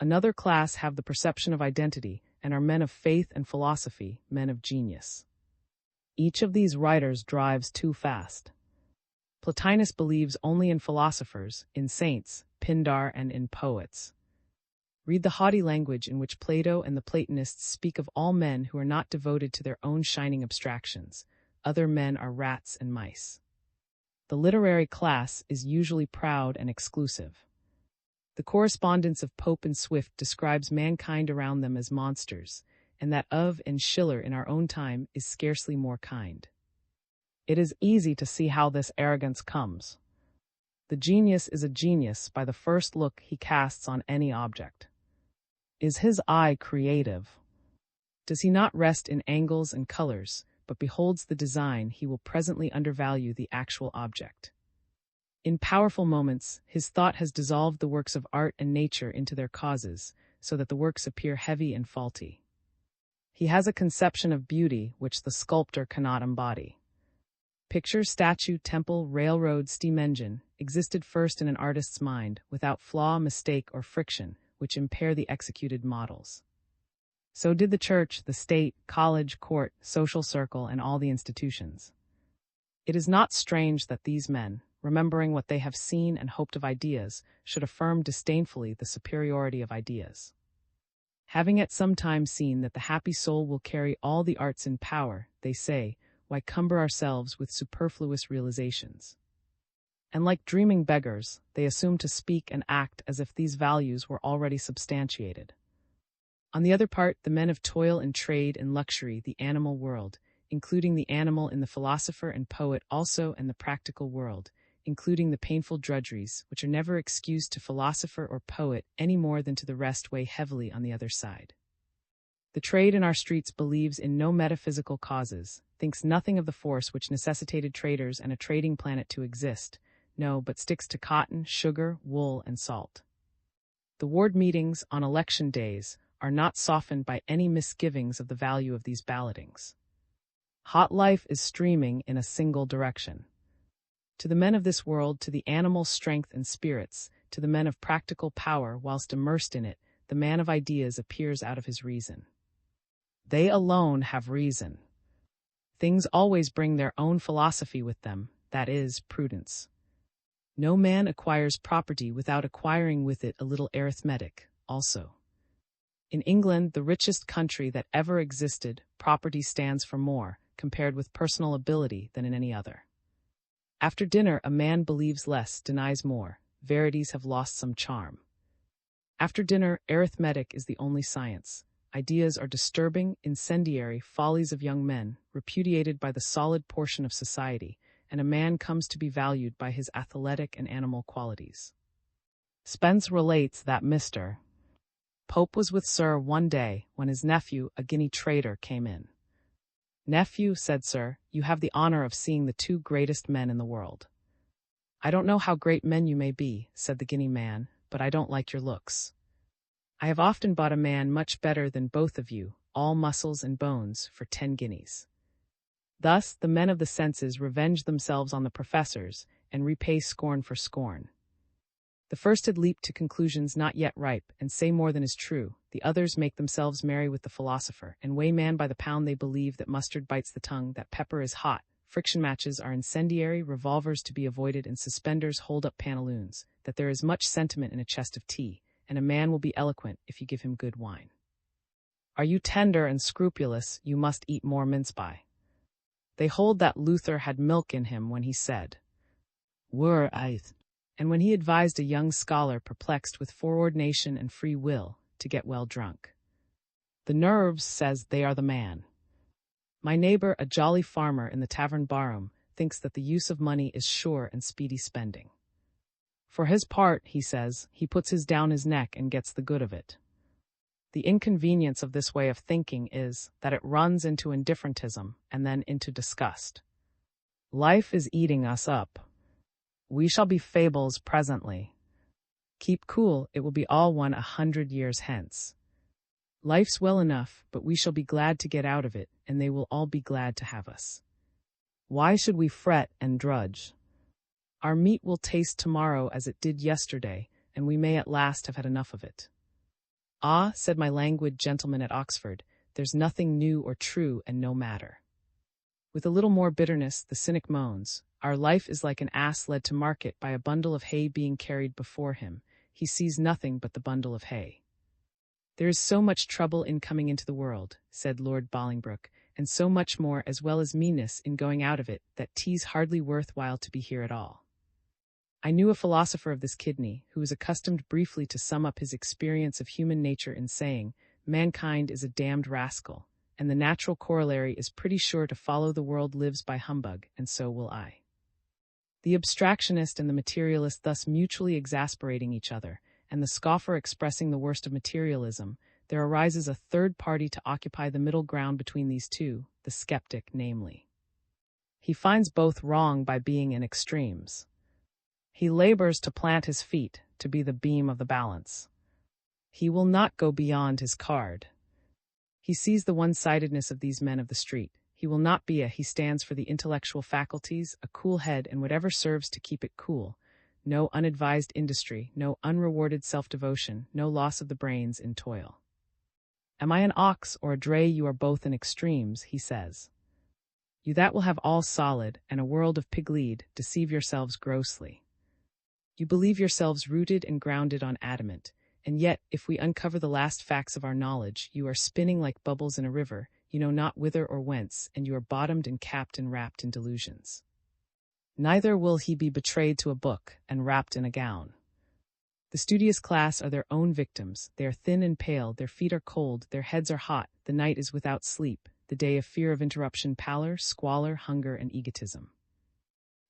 Another class have the perception of identity, and are men of faith and philosophy, men of genius. Each of these writers drives too fast. Plotinus believes only in philosophers, in saints, Pindar, and in poets. Read the haughty language in which Plato and the Platonists speak of all men who are not devoted to their own shining abstractions. Other men are rats and mice. The literary class is usually proud and exclusive. The correspondence of Pope and Swift describes mankind around them as monsters, and that of and Schiller in our own time is scarcely more kind. It is easy to see how this arrogance comes. The genius is a genius by the first look he casts on any object. Is his eye creative? Does he not rest in angles and colors, but beholds the design, he will presently undervalue the actual object. In powerful moments, his thought has dissolved the works of art and nature into their causes, so that the works appear heavy and faulty. He has a conception of beauty which the sculptor cannot embody. Picture, statue, temple, railroad, steam engine existed first in an artist's mind, without flaw, mistake, or friction, which impair the executed models. So did the church, the state, college, court, social circle, and all the institutions. It is not strange that these men, remembering what they have seen and hoped of ideas, should affirm disdainfully the superiority of ideas. Having at some time seen that the happy soul will carry all the arts in power, they say, why cumber ourselves with superfluous realizations? And like dreaming beggars, they assume to speak and act as if these values were already substantiated. On the other part, the men of toil and trade and luxury, the animal world, including the animal in the philosopher and poet also, and the practical world, including the painful drudgeries, which are never excused to philosopher or poet any more than to the rest, weigh heavily on the other side. The trade in our streets believes in no metaphysical causes, thinks nothing of the force which necessitated traders and a trading planet to exist, no, but sticks to cotton, sugar, wool, and salt. The ward meetings on election days are not softened by any misgivings of the value of these ballotings. Hot life is streaming in a single direction. To the men of this world, to the animal strength and spirits, to the men of practical power, whilst immersed in it, the man of ideas appears out of his reason. They alone have reason. Things always bring their own philosophy with them, that is, prudence. No man acquires property without acquiring with it a little arithmetic, also. In England, the richest country that ever existed, property stands for more, compared with personal ability, than in any other. After dinner, a man believes less, denies more. Verities have lost some charm. After dinner, arithmetic is the only science. Ideas are disturbing, incendiary follies of young men, repudiated by the solid portion of society, and a man comes to be valued by his athletic and animal qualities. Spence relates that Mr. Pope was with Sir one day when his nephew, a Guinea trader, came in. "Nephew," said Sir, "you have the honor of seeing the two greatest men in the world." "I don't know how great men you may be," said the Guinea man, "but I don't like your looks. I have often bought a man much better than both of you, all muscles and bones, for 10 guineas. Thus the men of the senses revenge themselves on the professors, and repay scorn for scorn. The first had leaped to conclusions not yet ripe, and say more than is true. The others make themselves merry with the philosopher, and weigh man by the pound. They believe that mustard bites the tongue, that pepper is hot, friction matches are incendiary, revolvers to be avoided, and suspenders hold up pantaloons, that there is much sentiment in a chest of tea, and a man will be eloquent if you give him good wine. Are you tender and scrupulous, you must eat more mince pie. They hold that Luther had milk in him when he said, "Were I," and when he advised a young scholar perplexed with foreordination and free will to get well drunk. The nerves says they are the man. My neighbor, a jolly farmer in the tavern barroom, thinks that the use of money is sure and speedy spending. For his part, he says, he puts his down his neck and gets the good of it. The inconvenience of this way of thinking is that it runs into indifferentism and then into disgust. Life is eating us up. We shall be fables presently. Keep cool, it will be all one 100 years hence. Life's well enough, but we shall be glad to get out of it, and they will all be glad to have us. Why should we fret and drudge? Our meat will taste tomorrow as it did yesterday, and we may at last have had enough of it. Ah, said my languid gentleman at Oxford, there's nothing new or true and no matter. With a little more bitterness, the cynic moans, our life is like an ass led to market by a bundle of hay being carried before him. He sees nothing but the bundle of hay. There is so much trouble in coming into the world, said Lord Bolingbroke, and so much more as well as meanness in going out of it, that 'tis hardly worth while to be here at all. I knew a philosopher of this kidney, who was accustomed briefly to sum up his experience of human nature in saying, mankind is a damned rascal, and the natural corollary is pretty sure to follow. The world lives by humbug, and so will I. The abstractionist and the materialist thus mutually exasperating each other, and the scoffer expressing the worst of materialism, there arises a third party to occupy the middle ground between these two, the skeptic, namely. He finds both wrong by being in extremes. He labors to plant his feet, to be the beam of the balance. He will not go beyond his card. He sees the one-sidedness of these men of the street. He will not be he stands for the intellectual faculties, a cool head, and whatever serves to keep it cool. No unadvised industry, no unrewarded self-devotion, no loss of the brains in toil. Am I an ox or a dray? You are both in extremes, he says. You that will have all solid and a world of piglead, deceive yourselves grossly. You believe yourselves rooted and grounded on adamant, and yet, if we uncover the last facts of our knowledge, you are spinning like bubbles in a river, you know not whither or whence, and you are bottomed and capped and wrapped in delusions. Neither will he be betrayed to a book and wrapped in a gown. The studious class are their own victims, they are thin and pale, their feet are cold, their heads are hot, the night is without sleep, the day of fear of interruption, pallor, squalor, hunger, and egotism.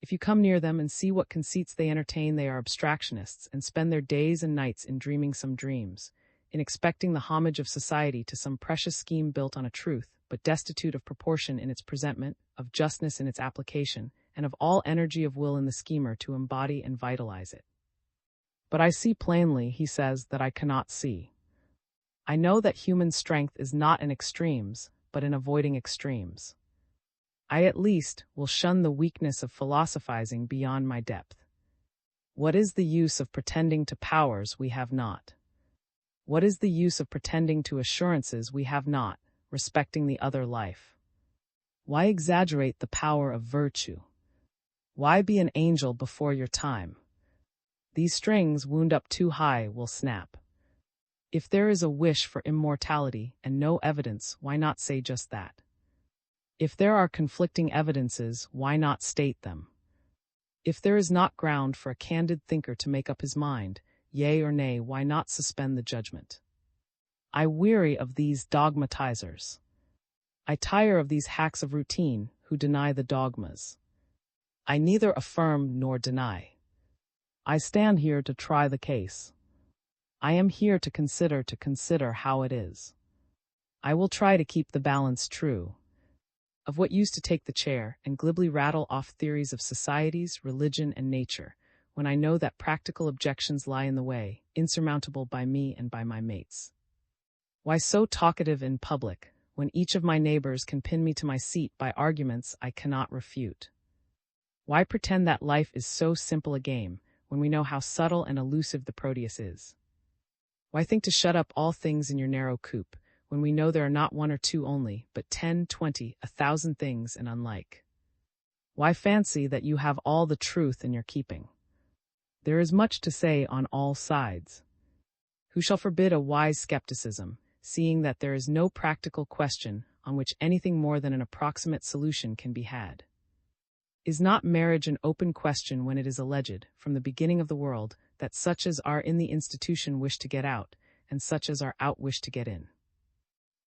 If you come near them and see what conceits they entertain, they are abstractionists, and spend their days and nights in dreaming some dreams, in expecting the homage of society to some precious scheme built on a truth, but destitute of proportion in its presentment, of justness in its application, and of all energy of will in the schemer to embody and vitalize it. But I see plainly, he says, that I cannot see. I know that human strength is not in extremes, but in avoiding extremes. I at least will shun the weakness of philosophizing beyond my depth. What is the use of pretending to powers we have not? What is the use of pretending to assurances we have not, respecting the other life? Why exaggerate the power of virtue? Why be an angel before your time? These strings wound up too high will snap. If there is a wish for immortality and no evidence, why not say just that? If there are conflicting evidences, why not state them? If there is not ground for a candid thinker to make up his mind, yea or nay, why not suspend the judgment? I weary of these dogmatizers. I tire of these hacks of routine who deny the dogmas. I neither affirm nor deny. I stand here to try the case. I am here to consider how it is. I will try to keep the balance true. Of what use to take the chair and glibly rattle off theories of societies, religion, and nature, when I know that practical objections lie in the way, insurmountable by me and by my mates? Why so talkative in public, when each of my neighbors can pin me to my seat by arguments I cannot refute? Why pretend that life is so simple a game, when we know how subtle and elusive the Proteus is? Why think to shut up all things in your narrow coop, when we know there are not one or two only, but 10, 20, 1,000 things and unlike? Why fancy that you have all the truth in your keeping? There is much to say on all sides. Who shall forbid a wise skepticism, seeing that there is no practical question on which anything more than an approximate solution can be had? Is not marriage an open question when it is alleged, from the beginning of the world, that such as are in the institution wish to get out, and such as are out wish to get in?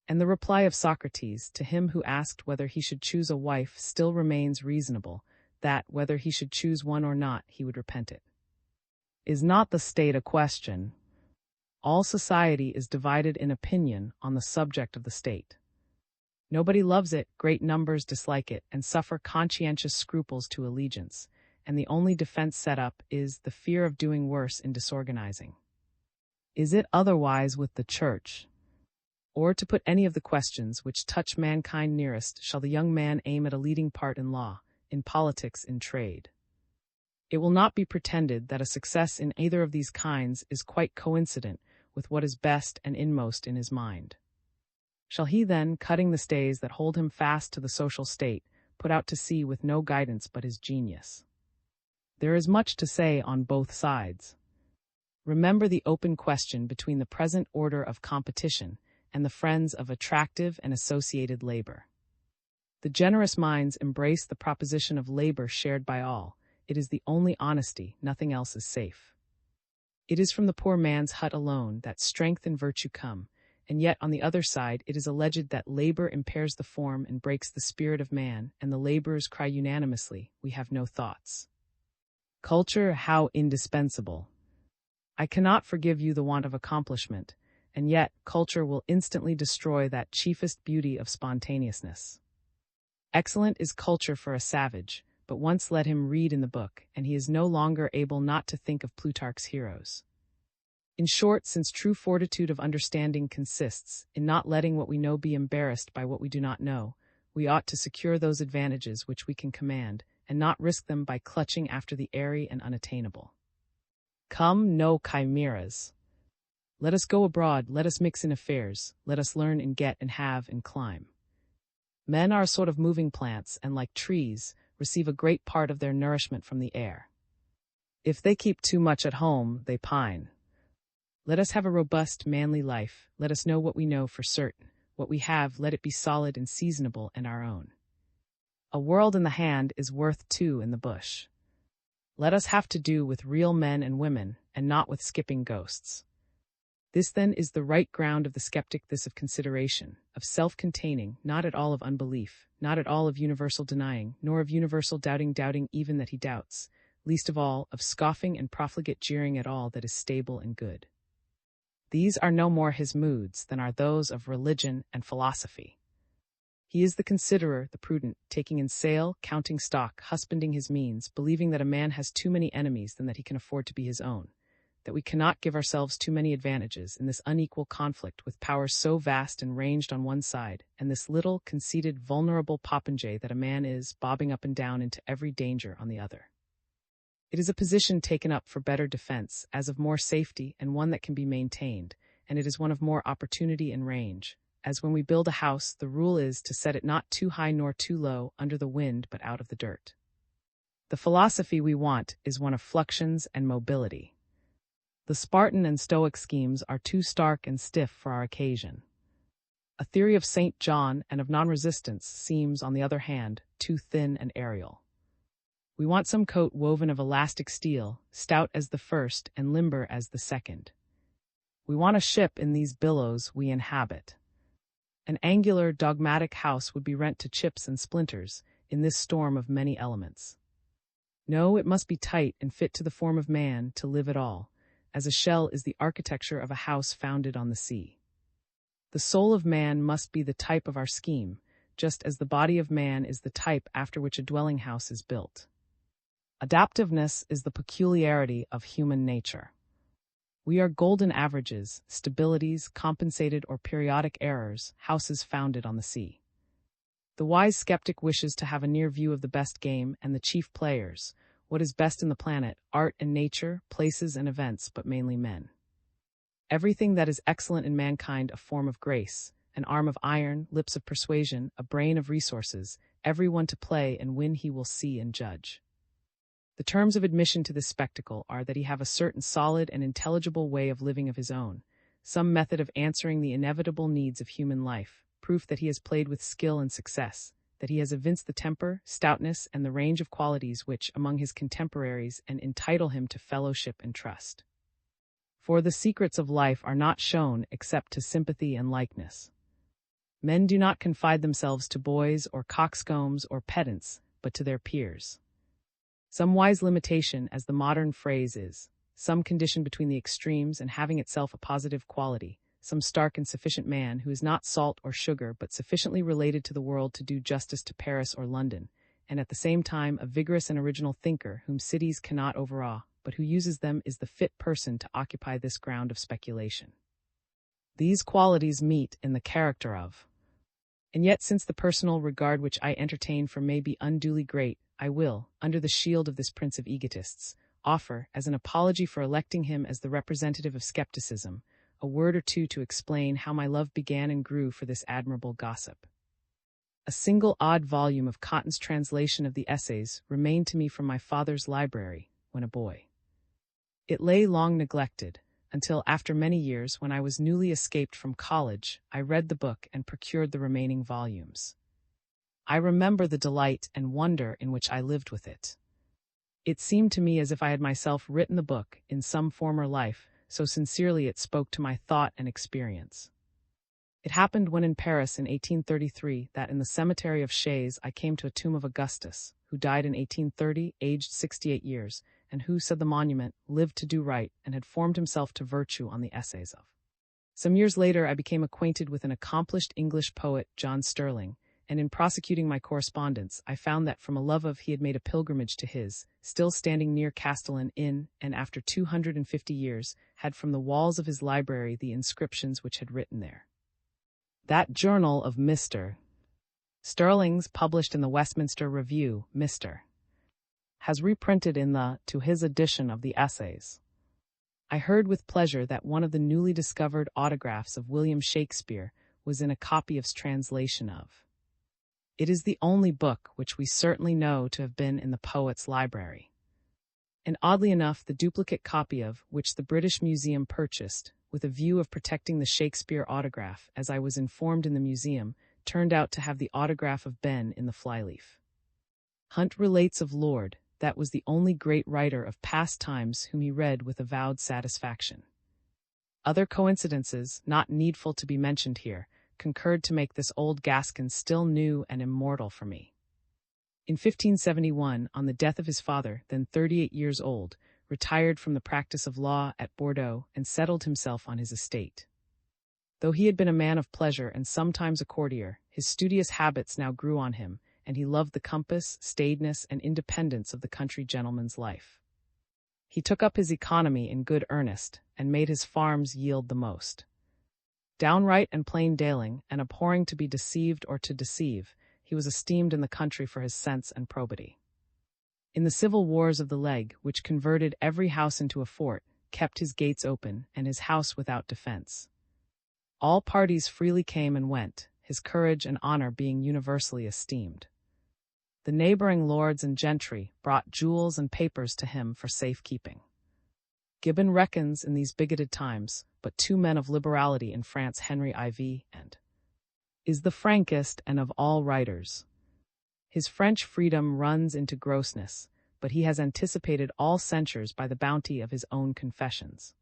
And the reply of Socrates to him who asked whether he should choose a wife still remains reasonable, that, whether he should choose one or not, he would repent it. Is not the state a question? All society is divided in opinion on the subject of the state. Nobody loves it, great numbers dislike it, and suffer conscientious scruples to allegiance, and the only defense set up is the fear of doing worse in disorganizing. Is it otherwise with the Church? Or, to put any of the questions which touch mankind nearest, shall the young man aim at a leading part in law, in politics, in trade? It will not be pretended that a success in either of these kinds is quite coincident with what is best and inmost in his mind. Shall he then, cutting the stays that hold him fast to the social state, put out to sea with no guidance but his genius? There is much to say on both sides. Remember the open question between the present order of competition and the friends of attractive and associated labor. The generous minds embrace the proposition of labor shared by all. It is the only honesty, nothing else is safe. It is from the poor man's hut alone that strength and virtue come, and yet on the other side it is alleged that labor impairs the form and breaks the spirit of man, and the laborers cry unanimously, "We have no thoughts." Culture, how indispensable! I cannot forgive you the want of accomplishment, and yet culture will instantly destroy that chiefest beauty of spontaneousness. Excellent is culture for a savage, but once let him read in the book, and he is no longer able not to think of Plutarch's heroes. In short, since true fortitude of understanding consists in not letting what we know be embarrassed by what we do not know, we ought to secure those advantages which we can command, and not risk them by clutching after the airy and unattainable. Come, no chimeras. Let us go abroad, let us mix in affairs, let us learn and get and have and climb. Men are a sort of moving plants and, like trees, receive a great part of their nourishment from the air. If they keep too much at home, they pine. Let us have a robust, manly life. Let us know what we know for certain. What we have, let it be solid and seasonable and our own. A world in the hand is worth two in the bush. Let us have to do with real men and women, and not with skipping ghosts. This then is the right ground of the skeptic, this of consideration, of self-containing, not at all of unbelief, not at all of universal denying, nor of universal doubting even that he doubts, least of all of scoffing and profligate jeering at all that is stable and good. These are no more his moods than are those of religion and philosophy. He is the considerer, the prudent, taking in sale, counting stock, husbanding his means, believing that a man has too many enemies than that he can afford to be his own, that we cannot give ourselves too many advantages in this unequal conflict with powers so vast and ranged on one side, and this little, conceited, vulnerable popinjay that a man is, bobbing up and down into every danger on the other. It is a position taken up for better defense, as of more safety, and one that can be maintained, and it is one of more opportunity and range, as when we build a house, the rule is to set it not too high nor too low, under the wind but out of the dirt. The philosophy we want is one of fluxions and mobility. The Spartan and Stoic schemes are too stark and stiff for our occasion. A theory of St. John and of non-resistance seems, on the other hand, too thin and aerial. We want some coat woven of elastic steel, stout as the first and limber as the second. We want a ship in these billows we inhabit. An angular, dogmatic house would be rent to chips and splinters in this storm of many elements. No, it must be tight and fit to the form of man to live at all, as a shell is the architecture of a house founded on the sea. The soul of man must be the type of our scheme, just as the body of man is the type after which a dwelling house is built. Adaptiveness is the peculiarity of human nature. We are golden averages, stabilities, compensated or periodic errors, houses founded on the sea. The wise skeptic wishes to have a near view of the best game and the chief players, what is best in the planet, art and nature, places and events, but mainly men. Everything that is excellent in mankind, a form of grace, an arm of iron, lips of persuasion, a brain of resources, every one to play and win he will see and judge. The terms of admission to this spectacle are that he have a certain solid and intelligible way of living of his own, some method of answering the inevitable needs of human life, proof that he has played with skill and success, that he has evinced the temper, stoutness, and the range of qualities which, among his contemporaries, and entitle him to fellowship and trust. For the secrets of life are not shown except to sympathy and likeness. Men do not confide themselves to boys or coxcombs or pedants, but to their peers. Some wise limitation, as the modern phrase is, some condition between the extremes and having itself a positive quality, some stark and sufficient man who is not salt or sugar but sufficiently related to the world to do justice to Paris or London, and at the same time a vigorous and original thinker whom cities cannot overawe, but who uses them is the fit person to occupy this ground of speculation. These qualities meet in the character of. And yet, since the personal regard which I entertain for may be unduly great, I will, under the shield of this prince of egotists, offer, as an apology for electing him as the representative of skepticism, a word or two to explain how my love began and grew for this admirable gossip. A single odd volume of Cotton's translation of the essays remained to me from my father's library when a boy. It lay long neglected, until after many years, when I was newly escaped from college, I read the book and procured the remaining volumes. I remember the delight and wonder in which I lived with it. It seemed to me as if I had myself written the book in some former life, so sincerely it spoke to my thought and experience. It happened when in Paris in 1833 that in the cemetery of Chaise I came to a tomb of Augustus, who died in 1830, aged 68 years, and who, said the monument, lived to do right and had formed himself to virtue on the essays of. Some years later I became acquainted with an accomplished English poet, John Sterling, and in prosecuting my correspondence, I found that from a love of he had made a pilgrimage to his, still standing near Castellan Inn, and after 250 years, had from the walls of his library the inscriptions which had written there. That journal of Mr. Sterling's, published in the Westminster Review, Mr. has reprinted in the, to his edition of the essays. I heard with pleasure that one of the newly discovered autographs of William Shakespeare was in a copy of translation of It is the only book which we certainly know to have been in the poet's library. And oddly enough, the duplicate copy of which the British Museum purchased, with a view of protecting the Shakespeare autograph, as I was informed in the museum, turned out to have the autograph of Ben in the flyleaf. Hunt relates of Lord, that was the only great writer of past times whom he read with avowed satisfaction. Other coincidences, not needful to be mentioned here, concurred to make this old Gascon still new and immortal for me. In 1571, on the death of his father, then 38 years old, retired from the practice of law at Bordeaux and settled himself on his estate. Though he had been a man of pleasure and sometimes a courtier, his studious habits now grew on him, and he loved the compass, staidness, and independence of the country gentleman's life. He took up his economy in good earnest, and made his farms yield the most. Downright and plain dealing, and abhorring to be deceived or to deceive, he was esteemed in the country for his sense and probity. In the civil wars of the Leg, which converted every house into a fort, kept his gates open, and his house without defense. All parties freely came and went, his courage and honor being universally esteemed. The neighboring lords and gentry brought jewels and papers to him for safekeeping. Gibbon reckons in these bigoted times but two men of liberality in France, Henry IV and is the frankest and of all writers. His French freedom runs into grossness, but he has anticipated all censures by the bounty of his own confessions.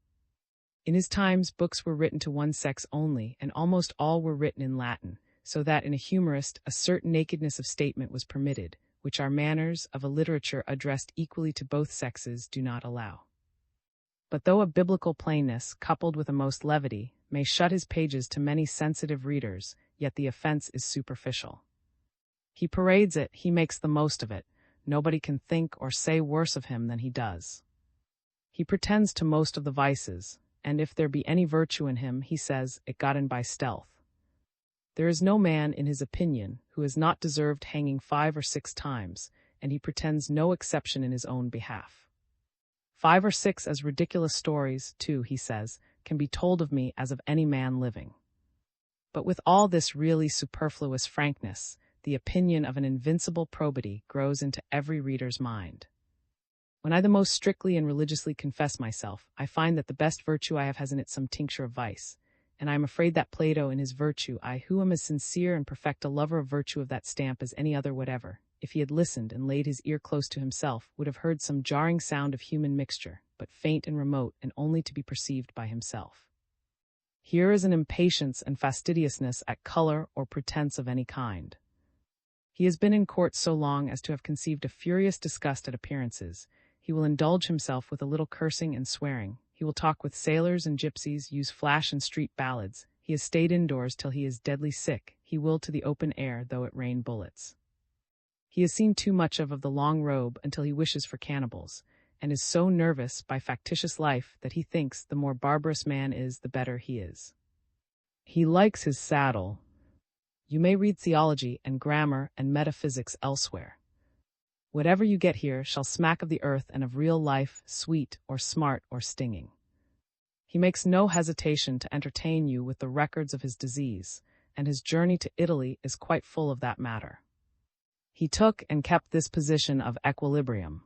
In his times, books were written to one sex only, and almost all were written in Latin, so that in a humorist a certain nakedness of statement was permitted, which our manners of a literature addressed equally to both sexes do not allow. But though a biblical plainness, coupled with a most levity, may shut his pages to many sensitive readers, yet the offense is superficial. He parades it, he makes the most of it, nobody can think or say worse of him than he does. He pretends to most of the vices, and if there be any virtue in him, he says, it got in by stealth. There is no man, in his opinion, who has not deserved hanging 5 or 6 times, and he pretends no exception in his own behalf. 5 or 6 as ridiculous stories, too, he says, can be told of me as of any man living. But with all this really superfluous frankness, the opinion of an invincible probity grows into every reader's mind. When I the most strictly and religiously confess myself, I find that the best virtue I have has in it some tincture of vice, and I am afraid that Plato in his virtue, I who am as sincere and perfect a lover of virtue of that stamp as any other whatever, if he had listened and laid his ear close to himself, would have heard some jarring sound of human mixture, but faint and remote and only to be perceived by himself. Here is an impatience and fastidiousness at color or pretense of any kind. He has been in court so long as to have conceived a furious disgust at appearances. He will indulge himself with a little cursing and swearing. He will talk with sailors and gypsies, use flash and street ballads. He has stayed indoors till he is deadly sick. He will to the open air, though it rain bullets. He has seen too much of the long robe until he wishes for cannibals, and is so nervous by factitious life that he thinks the more barbarous man is, the better he is. He likes his saddle. You may read theology and grammar and metaphysics elsewhere. Whatever you get here shall smack of the earth and of real life, sweet or smart or stinging. He makes no hesitation to entertain you with the records of his disease, and his journey to Italy is quite full of that matter. He took and kept this position of equilibrium.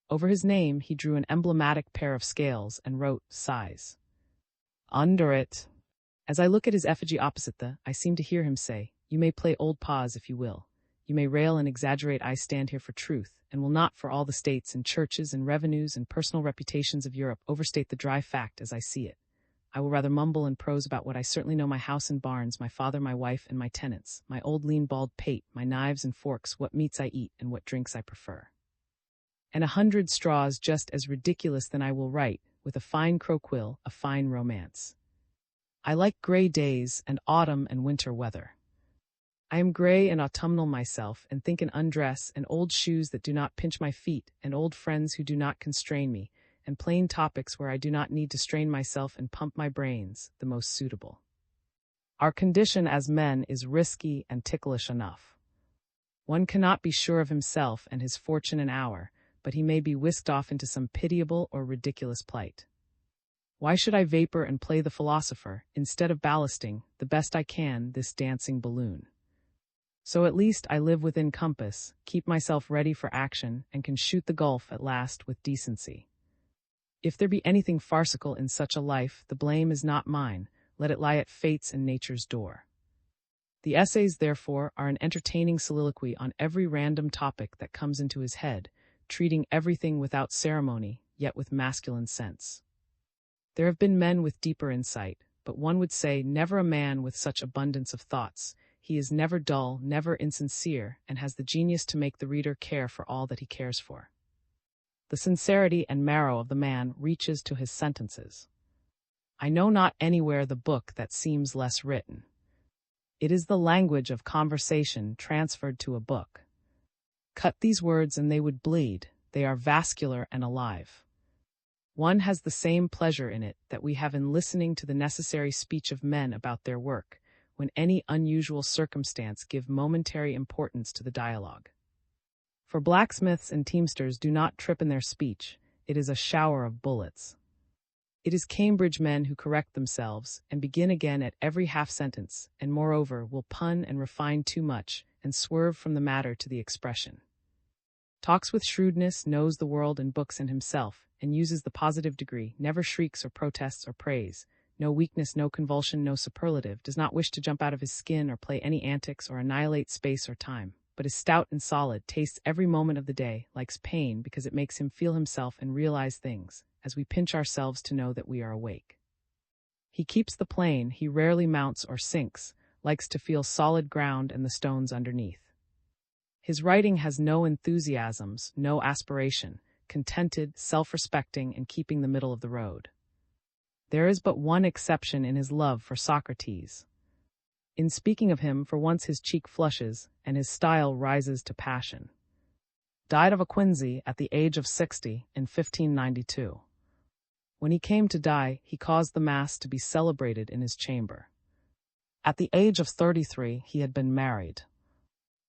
Over his name he drew an emblematic pair of scales and wrote size under it. As I look at his effigy opposite I seem to hear him say, "You may play old paws if you will. You may rail and exaggerate, I stand here for truth, and will not for all the states and churches and revenues and personal reputations of Europe overstate the dry fact as I see it. I will rather mumble and prose about what I certainly know: my house and barns, my father, my wife, and my tenants, my old lean bald pate, my knives and forks, what meats I eat, and what drinks I prefer. And 100 straws just as ridiculous than I will write, with a fine croquill, a fine romance. I like gray days and autumn and winter weather. I am gray and autumnal myself, and think an undress, and old shoes that do not pinch my feet, and old friends who do not constrain me, and plain topics where I do not need to strain myself and pump my brains, the most suitable. Our condition as men is risky and ticklish enough. One cannot be sure of himself and his fortune an hour, but he may be whisked off into some pitiable or ridiculous plight. Why should I vapor and play the philosopher, instead of ballasting, the best I can, this dancing balloon? So at least I live within compass, keep myself ready for action, and can shoot the gulf at last with decency. If there be anything farcical in such a life, the blame is not mine, let it lie at fate's and nature's door. The essays, therefore, are an entertaining soliloquy on every random topic that comes into his head, treating everything without ceremony, yet with masculine sense. There have been men with deeper insight, but one would say never a man with such abundance of thoughts. He is never dull, never insincere, and has the genius to make the reader care for all that he cares for. The sincerity and marrow of the man reaches to his sentences. I know not anywhere the book that seems less written. It is the language of conversation transferred to a book. Cut these words and they would bleed. They are vascular and alive. One has the same pleasure in it that we have in listening to the necessary speech of men about their work, when any unusual circumstance give momentary importance to the dialogue. For blacksmiths and teamsters do not trip in their speech, it is a shower of bullets. It is Cambridge men who correct themselves and begin again at every half-sentence, and moreover will pun and refine too much, and swerve from the matter to the expression. Talks with shrewdness, knows the world and books and himself, and uses the positive degree, never shrieks or protests or praise, no weakness, no convulsion, no superlative, does not wish to jump out of his skin or play any antics or annihilate space or time, but is stout and solid, tastes every moment of the day, likes pain because it makes him feel himself and realize things, as we pinch ourselves to know that we are awake. He keeps the plane, he rarely mounts or sinks, likes to feel solid ground and the stones underneath. His writing has no enthusiasms, no aspiration, contented, self-respecting, and keeping the middle of the road. There is but one exception in his love for Socrates. In speaking of him, for once his cheek flushes, and his style rises to passion. Died of a quinsy at the age of 60 in 1592. When he came to die, he caused the mass to be celebrated in his chamber. At the age of 33, he had been married.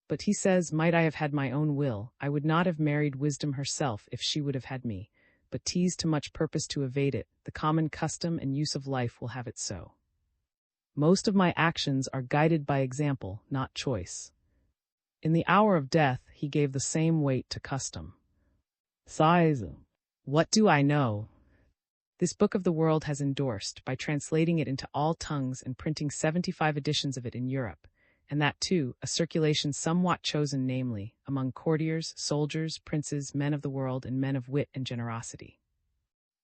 But he says, might I have had my own will, I would not have married wisdom herself if she would have had me, but 'tis to much purpose to evade it, the common custom and use of life will have it so. Most of my actions are guided by example, not choice. In the hour of death, he gave the same weight to custom. Sighs, what do I know? This book of the world has endorsed, by translating it into all tongues and printing 75 editions of it in Europe, and that too, a circulation somewhat chosen, namely, among courtiers, soldiers, princes, men of the world, and men of wit and generosity.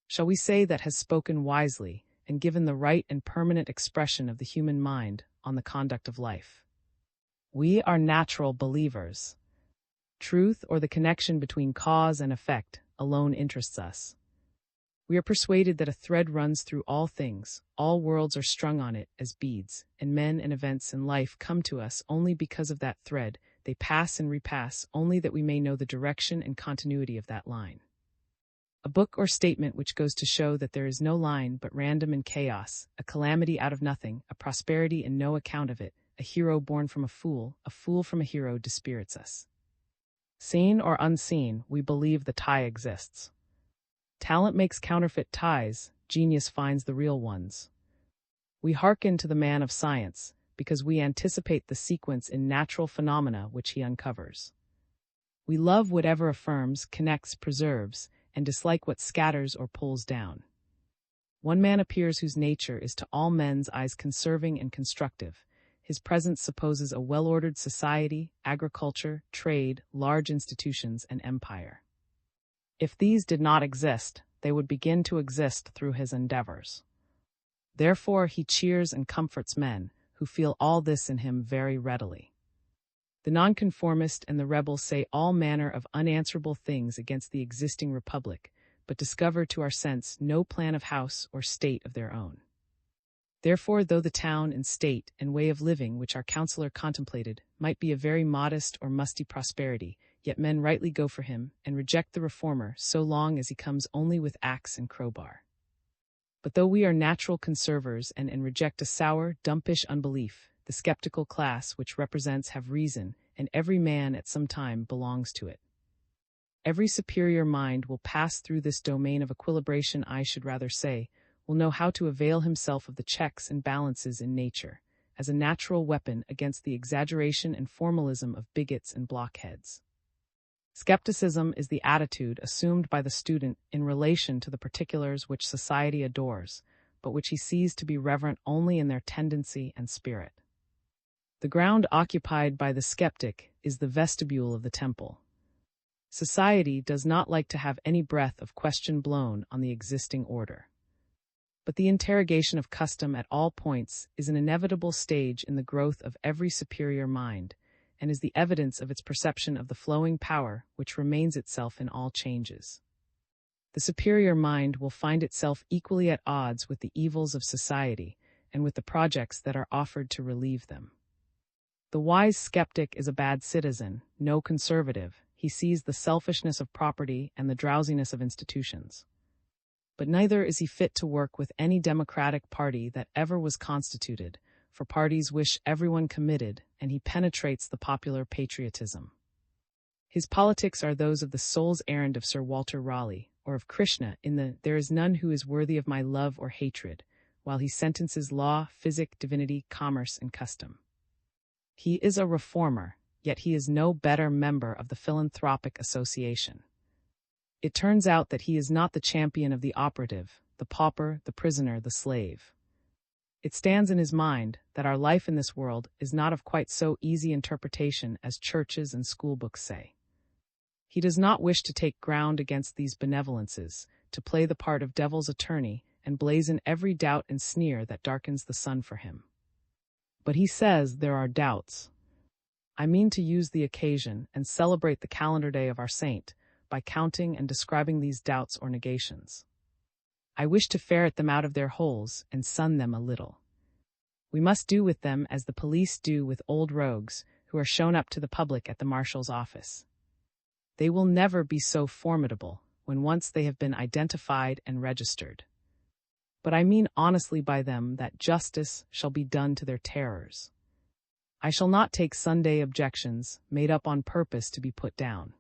Shall we say that has spoken wisely, and given the right and permanent expression of the human mind on the conduct of life. We are natural believers. Truth, or the connection between cause and effect, alone interests us. We are persuaded that a thread runs through all things, all worlds are strung on it as beads, and men and events in life come to us only because of that thread, they pass and repass only that we may know the direction and continuity of that line. A book or statement which goes to show that there is no line but random and chaos, a calamity out of nothing, a prosperity and no account of it, a hero born from a fool from a hero dispirits us. Seen or unseen, we believe the tie exists. Talent makes counterfeit ties, genius finds the real ones. We hearken to the man of science, because we anticipate the sequence in natural phenomena which he uncovers. We love whatever affirms, connects, preserves, and dislike what scatters or pulls down. One man appears whose nature is to all men's eyes conserving and constructive. His presence supposes a well-ordered society, agriculture, trade, large institutions, and empire. If these did not exist, they would begin to exist through his endeavors. Therefore he cheers and comforts men, who feel all this in him very readily. The nonconformist and the rebel say all manner of unanswerable things against the existing republic, but discover to our sense no plan of house or state of their own. Therefore, though the town and state and way of living which our counselor contemplated might be a very modest or musty prosperity, yet men rightly go for him, and reject the reformer so long as he comes only with axe and crowbar. But though we are natural conservers and reject a sour, dumpish unbelief, the skeptical class which represents have reason, and every man at some time belongs to it. Every superior mind will pass through this domain of equilibration, I should rather say, will know how to avail himself of the checks and balances in nature, as a natural weapon against the exaggeration and formalism of bigots and blockheads. Skepticism is the attitude assumed by the student in relation to the particulars which society adores, but which he sees to be reverent only in their tendency and spirit. The ground occupied by the skeptic is the vestibule of the temple. Society does not like to have any breath of question blown on the existing order. But the interrogation of custom at all points is an inevitable stage in the growth of every superior mind, and is the evidence of its perception of the flowing power which remains itself in all changes. The superior mind will find itself equally at odds with the evils of society and with the projects that are offered to relieve them. The wise skeptic is a bad citizen, no conservative. He sees the selfishness of property and the drowsiness of institutions. But neither is he fit to work with any democratic party that ever was constituted, for parties wish everyone committed, and he penetrates the popular patriotism. His politics are those of the soul's errand of Sir Walter Raleigh, or of Krishna in the "There is none who is worthy of my love or hatred," while he sentences law, physic, divinity, commerce, and custom. He is a reformer, yet he is no better member of the philanthropic association. It turns out that he is not the champion of the operative, the pauper, the prisoner, the slave. It stands in his mind that our life in this world is not of quite so easy interpretation as churches and schoolbooks say. He does not wish to take ground against these benevolences, to play the part of devil's attorney and blazon every doubt and sneer that darkens the sun for him. But he says there are doubts. I mean to use the occasion and celebrate the calendar day of our saint by counting and describing these doubts or negations. I wish to ferret them out of their holes and sun them a little. We must do with them as the police do with old rogues who are shown up to the public at the marshal's office. They will never be so formidable when once they have been identified and registered. But I mean honestly by them that justice shall be done to their terrors. I shall not take Sunday objections made up on purpose to be put down.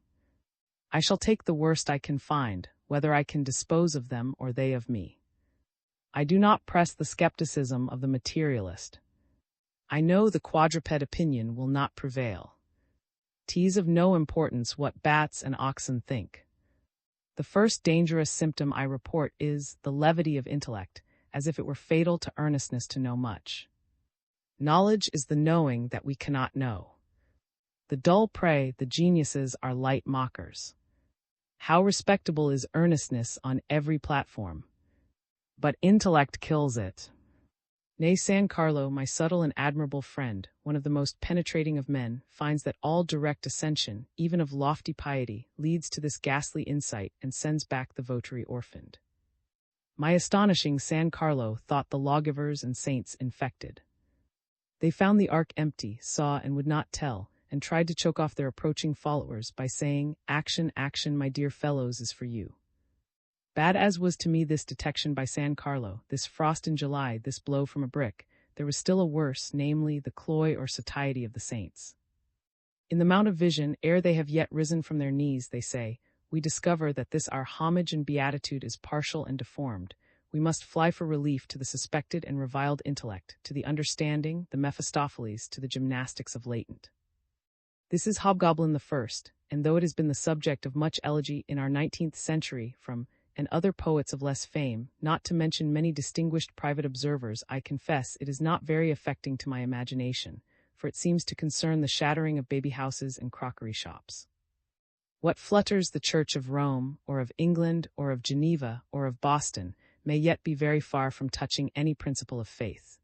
I shall take the worst I can find, whether I can dispose of them or they of me. I do not press the skepticism of the materialist. I know the quadruped opinion will not prevail. 'Tis of no importance what bats and oxen think. The first dangerous symptom I report is the levity of intellect, as if it were fatal to earnestness to know much. Knowledge is the knowing that we cannot know. The dull prey, the geniuses are light mockers. How respectable is earnestness on every platform! But intellect kills it. Nay, San Carlo, my subtle and admirable friend, one of the most penetrating of men, finds that all direct ascension, even of lofty piety, leads to this ghastly insight and sends back the votary orphaned. My astonishing San Carlo thought the lawgivers and saints infected. They found the ark empty, saw and would not tell, and tried to choke off their approaching followers by saying, "Action, action, my dear fellows, is for you." Bad as was to me this detection by San Carlo, this frost in July, this blow from a brick, there was still a worse, namely, the cloy or satiety of the saints. In the Mount of Vision, ere they have yet risen from their knees, they say, we discover that this our homage and beatitude is partial and deformed. We must fly for relief to the suspected and reviled intellect, to the understanding, the Mephistopheles, to the gymnastics of latent. This is Hobgoblin the First, and though it has been the subject of much elegy in our 19th century from and other poets of less fame, not to mention many distinguished private observers, I confess it is not very affecting to my imagination, for it seems to concern the shattering of baby houses and crockery shops. What flutters the Church of Rome, or of England, or of Geneva, or of Boston, may yet be very far from touching any principle of faith.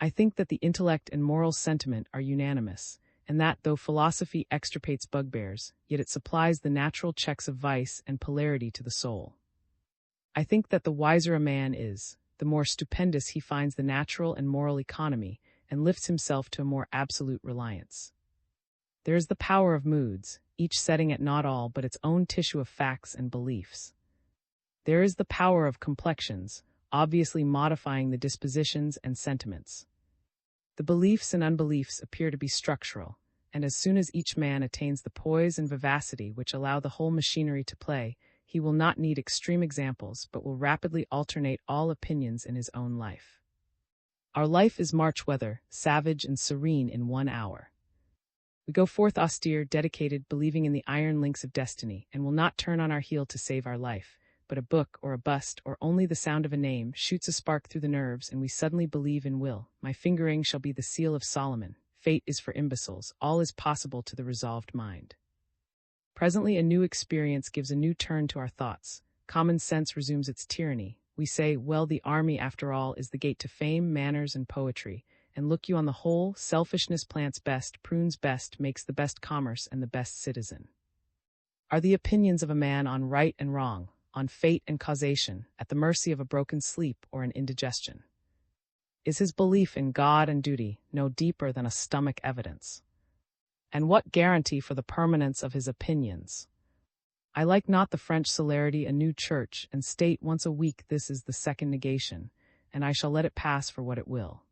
I think that the intellect and moral sentiment are unanimous, and that, though philosophy extirpates bugbears, yet it supplies the natural checks of vice and polarity to the soul. I think that the wiser a man is, the more stupendous he finds the natural and moral economy, and lifts himself to a more absolute reliance. There is the power of moods, each setting at not all but its own tissue of facts and beliefs. There is the power of complexions, obviously modifying the dispositions and sentiments. The beliefs and unbeliefs appear to be structural, and as soon as each man attains the poise and vivacity which allow the whole machinery to play, he will not need extreme examples, but will rapidly alternate all opinions in his own life. Our life is March weather, savage and serene in 1 hour. We go forth austere, dedicated, believing in the iron links of destiny, and will not turn on our heel to save our life. But a book or a bust or only the sound of a name shoots a spark through the nerves, and we suddenly believe in will. My fingering shall be the seal of Solomon. Fate is for imbeciles. All is possible to the resolved mind. Presently a new experience gives a new turn to our thoughts. Common sense resumes its tyranny. We say, well, the army, after all, is the gate to fame, manners, and poetry. And look you, on the whole, selfishness plants best, prunes best, makes the best commerce and the best citizen. Are the opinions of a man on right and wrong, on fate and causation, at the mercy of a broken sleep or an indigestion? Is his belief in God and duty no deeper than a stomach evidence? And what guarantee for the permanence of his opinions? I like not the French celerity, a new church, and state once a week this is the second negation, and I shall let it pass for what it will.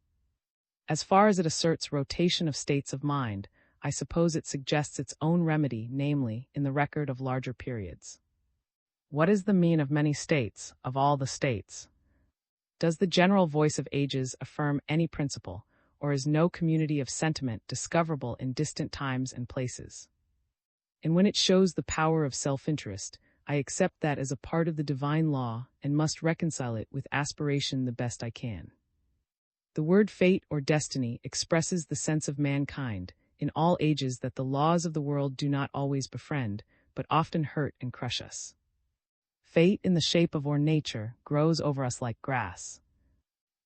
As far as it asserts rotation of states of mind, I suppose it suggests its own remedy, namely, in the record of larger periods. What is the mean of many states, of all the states? Does the general voice of ages affirm any principle, or is no community of sentiment discoverable in distant times and places? And when it shows the power of self-interest, I accept that as a part of the divine law and must reconcile it with aspiration the best I can. The word fate or destiny expresses the sense of mankind in all ages that the laws of the world do not always befriend, but often hurt and crush us. Fate, in the shape of our nature, grows over us like grass.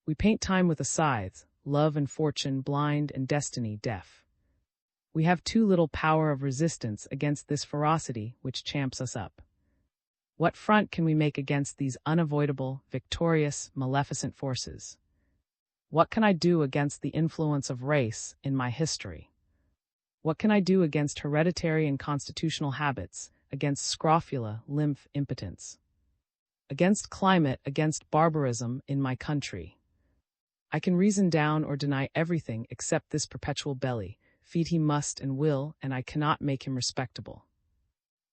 We paint time with a scythe, love and fortune blind and destiny deaf. We have too little power of resistance against this ferocity which champs us up. What front can we make against these unavoidable, victorious, maleficent forces? What can I do against the influence of race in my history? What can I do against hereditary and constitutional habits, against scrofula, lymph, impotence? Against climate, against barbarism in my country? I can reason down or deny everything except this perpetual belly. Feed he must and will, and I cannot make him respectable.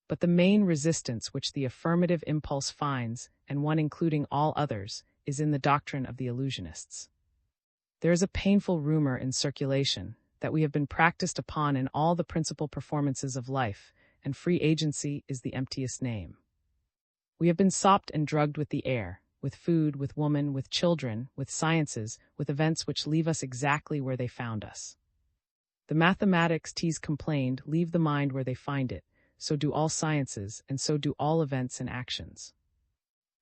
But the main resistance which the affirmative impulse finds, and one including all others, is in the doctrine of the illusionists. There is a painful rumor in circulation that we have been practiced upon in all the principal performances of life, and free agency is the emptiest name. We have been sopped and drugged with the air, with food, with woman, with children, with sciences, with events which leave us exactly where they found us. The mathematics, complained, leave the mind where they find it, so do all sciences, and so do all events and actions.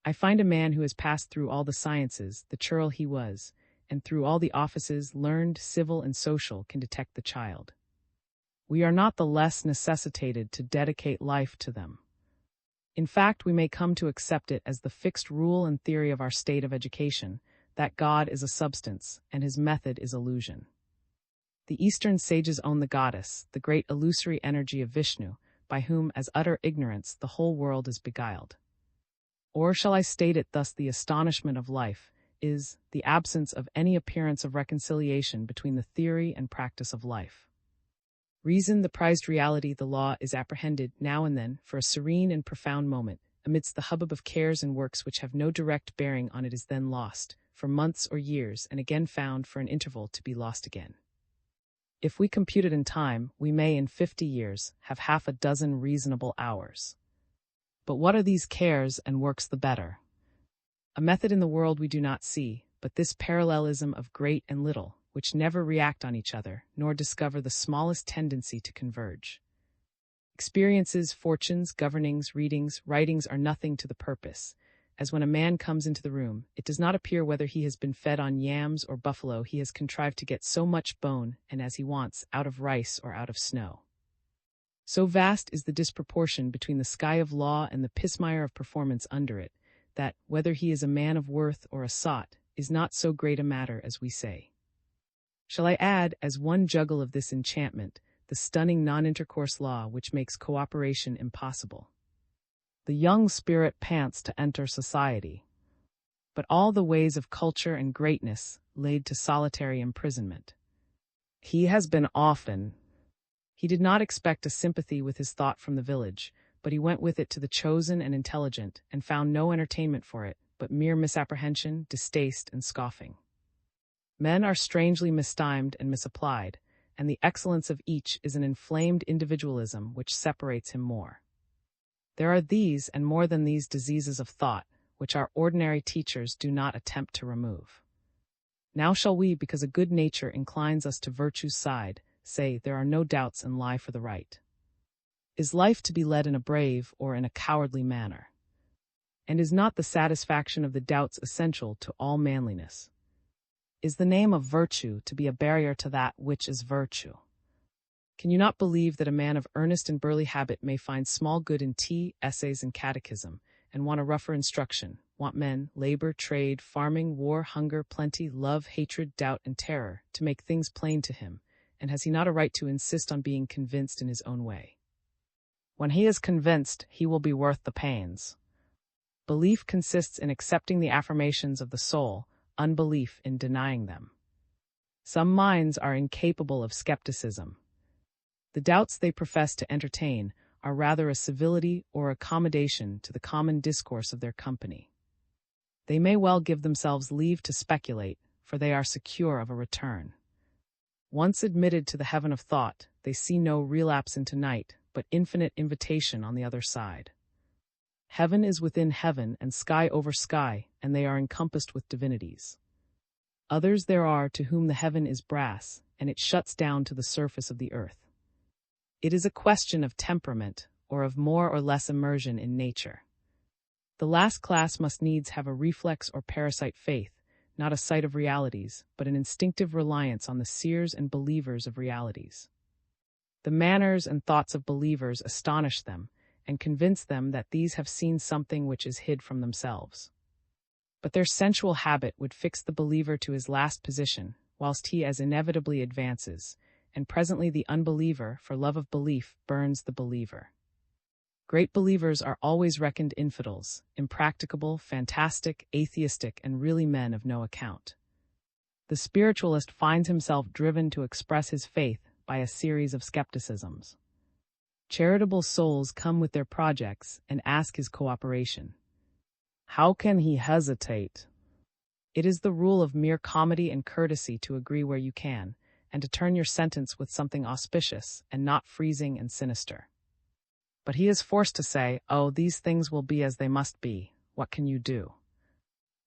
I find a man who has passed through all the sciences, the churl he was, and through all the offices, learned, civil, and social, can detect the child. We are not the less necessitated to dedicate life to them. In fact, we may come to accept it as the fixed rule and theory of our state of education, that God is a substance, and his method is illusion. The Eastern sages own the goddess, the great illusory energy of Vishnu, by whom, as utter ignorance, the whole world is beguiled. Or shall I state it thus: the astonishment of life is the absence of any appearance of reconciliation between the theory and practice of life. Reason, the prized reality, the law, is apprehended, now and then, for a serene and profound moment, amidst the hubbub of cares and works which have no direct bearing on it, is then lost, for months or years, and again found for an interval to be lost again. If we compute it in time, we may in 50 years have half a dozen reasonable hours. But what are these cares and works the better? A method in the world we do not see, but this parallelism of great and little, which never react on each other, nor discover the smallest tendency to converge. Experiences, fortunes, governings, readings, writings are nothing to the purpose, as when a man comes into the room, it does not appear whether he has been fed on yams or buffalo, he has contrived to get so much bone, and as he wants, out of rice or out of snow. So vast is the disproportion between the sky of law and the pismire of performance under it, that, whether he is a man of worth or a sot, is not so great a matter as we say. Shall I add, as one juggle of this enchantment, the stunning non-intercourse law which makes cooperation impossible? The young spirit pants to enter society, but all the ways of culture and greatness laid to solitary imprisonment. He has been often. He did not expect a sympathy with his thought from the village, but he went with it to the chosen and intelligent, and found no entertainment for it, but mere misapprehension, distaste, and scoffing. Men are strangely mistimed and misapplied, and the excellence of each is an inflamed individualism which separates him more. There are these, and more than these, diseases of thought, which our ordinary teachers do not attempt to remove. Now shall we, because a good nature inclines us to virtue's side, say there are no doubts and lie for the right? Is life to be led in a brave or in a cowardly manner? And is not the satisfaction of the doubts essential to all manliness? Is the name of virtue to be a barrier to that which is virtue? Can you not believe that a man of earnest and burly habit may find small good in tea, essays, and catechism, and want a rougher instruction, want men, labor, trade, farming, war, hunger, plenty, love, hatred, doubt, and terror, to make things plain to him, and has he not a right to insist on being convinced in his own way? When he is convinced, he will be worth the pains. Belief consists in accepting the affirmations of the soul, unbelief in denying them. Some minds are incapable of skepticism. The doubts they profess to entertain are rather a civility or accommodation to the common discourse of their company. They may well give themselves leave to speculate, for they are secure of a return. Once admitted to the heaven of thought, they see no relapse into night, but infinite invitation on the other side. Heaven is within heaven and sky over sky, and they are encompassed with divinities. Others there are to whom the heaven is brass, and it shuts down to the surface of the earth. It is a question of temperament, or of more or less immersion in nature. The last class must needs have a reflex or parasite faith, not a sight of realities, but an instinctive reliance on the seers and believers of realities. The manners and thoughts of believers astonish them, and convince them that these have seen something which is hid from themselves. But their sensual habit would fix the believer to his last position, whilst he as inevitably advances, and presently the unbeliever, for love of belief, burns the believer. Great believers are always reckoned infidels, impracticable, fantastic, atheistic, and really men of no account. The spiritualist finds himself driven to express his faith by a series of skepticisms. Charitable souls come with their projects and ask his cooperation. How can he hesitate? It is the rule of mere comedy and courtesy to agree where you can, and to turn your sentence with something auspicious and not freezing and sinister. But he is forced to say, "Oh, these things will be as they must be. What can you do?"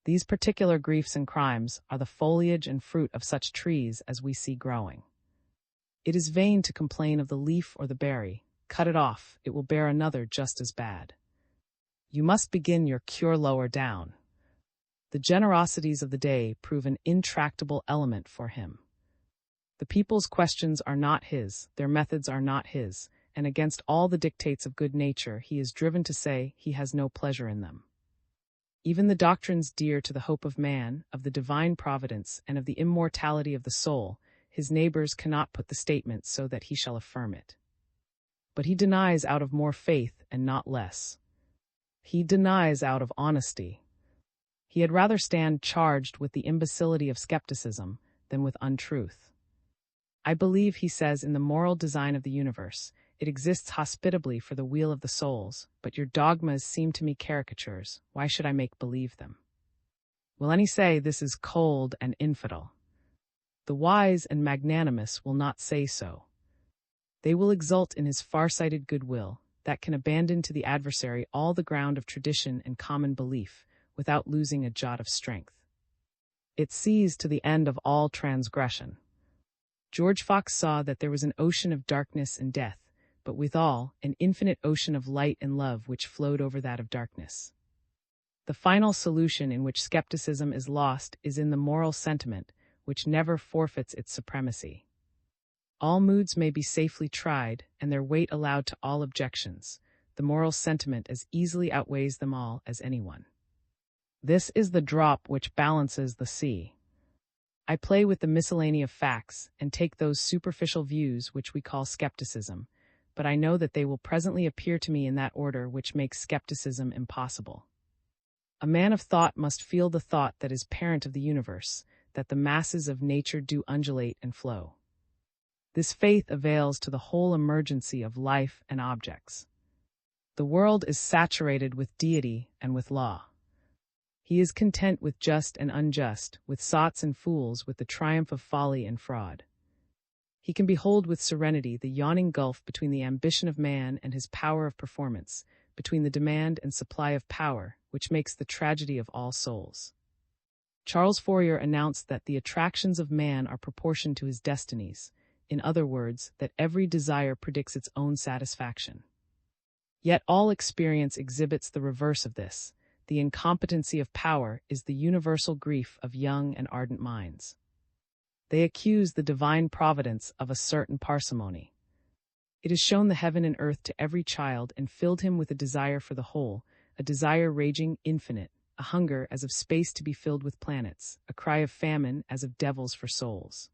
These particular griefs and crimes are the foliage and fruit of such trees as we see growing. It is vain to complain of the leaf or the berry. Cut it off, it will bear another just as bad. You must begin your cure lower down. The generosities of the day prove an intractable element for him. The people's questions are not his, their methods are not his, and against all the dictates of good nature he is driven to say he has no pleasure in them. Even the doctrines dear to the hope of man, of the divine providence, and of the immortality of the soul, his neighbors cannot put the statement so that he shall affirm it. But he denies out of more faith and not less. He denies out of honesty. He had rather stand charged with the imbecility of skepticism than with untruth. I believe, he says, in the moral design of the universe. It exists hospitably for the weal of the souls, but your dogmas seem to me caricatures. Why should I make believe them? Will any say this is cold and infidel? The wise and magnanimous will not say so. They will exult in his far-sighted goodwill, that can abandon to the adversary all the ground of tradition and common belief, without losing a jot of strength. It sees to the end of all transgression. George Fox saw that there was an ocean of darkness and death, but withal, an infinite ocean of light and love which flowed over that of darkness. The final solution in which skepticism is lost is in the moral sentiment, which never forfeits its supremacy. All moods may be safely tried, and their weight allowed to all objections. The moral sentiment as easily outweighs them all as anyone. This is the drop which balances the sea. I play with the miscellany of facts, and take those superficial views which we call skepticism, but I know that they will presently appear to me in that order which makes skepticism impossible. A man of thought must feel the thought that is parent of the universe, that the masses of nature do undulate and flow. This faith avails to the whole emergency of life and objects. The world is saturated with deity and with law. He is content with just and unjust, with sots and fools, with the triumph of folly and fraud. He can behold with serenity the yawning gulf between the ambition of man and his power of performance, between the demand and supply of power, which makes the tragedy of all souls. Charles Fourier announced that the attractions of man are proportioned to his destinies, in other words, that every desire predicts its own satisfaction. Yet all experience exhibits the reverse of this. The incompetency of power is the universal grief of young and ardent minds. They accuse the divine providence of a certain parsimony. It has shown the heaven and earth to every child and filled him with a desire for the whole, a desire raging infinite, a hunger as of space to be filled with planets, a cry of famine as of devils for souls.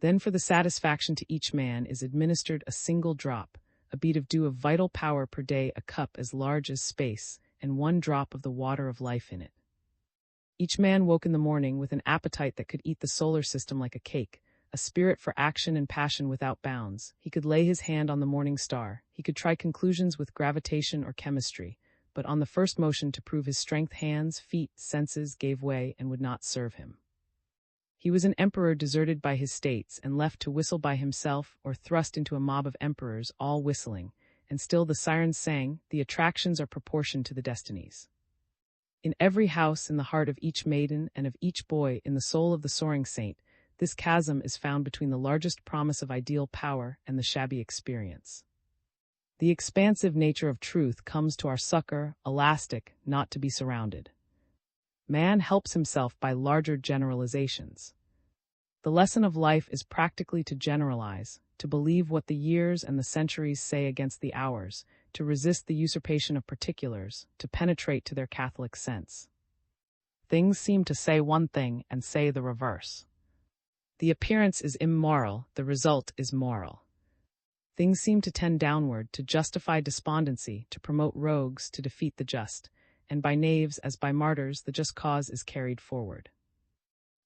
Then for the satisfaction to each man is administered a single drop, a bead of dew of vital power per day, a cup as large as space, and one drop of the water of life in it. Each man woke in the morning with an appetite that could eat the solar system like a cake, a spirit for action and passion without bounds. He could lay his hand on the morning star, he could try conclusions with gravitation or chemistry, but on the first motion to prove his strength, hands, feet, senses gave way and would not serve him. He was an emperor deserted by his states and left to whistle by himself or thrust into a mob of emperors, all whistling, and still the sirens sang, the attractions are proportioned to the destinies. In every house, in the heart of each maiden and of each boy, in the soul of the soaring saint, this chasm is found between the largest promise of ideal power and the shabby experience. The expansive nature of truth comes to our succor, elastic, not to be surrounded. Man helps himself by larger generalizations. The lesson of life is practically to generalize, to believe what the years and the centuries say against the hours, to resist the usurpation of particulars, to penetrate to their Catholic sense. Things seem to say one thing and say the reverse. The appearance is immoral, the result is moral. Things seem to tend downward, to justify despondency, to promote rogues, to defeat the just, and by knaves as by martyrs the just cause is carried forward.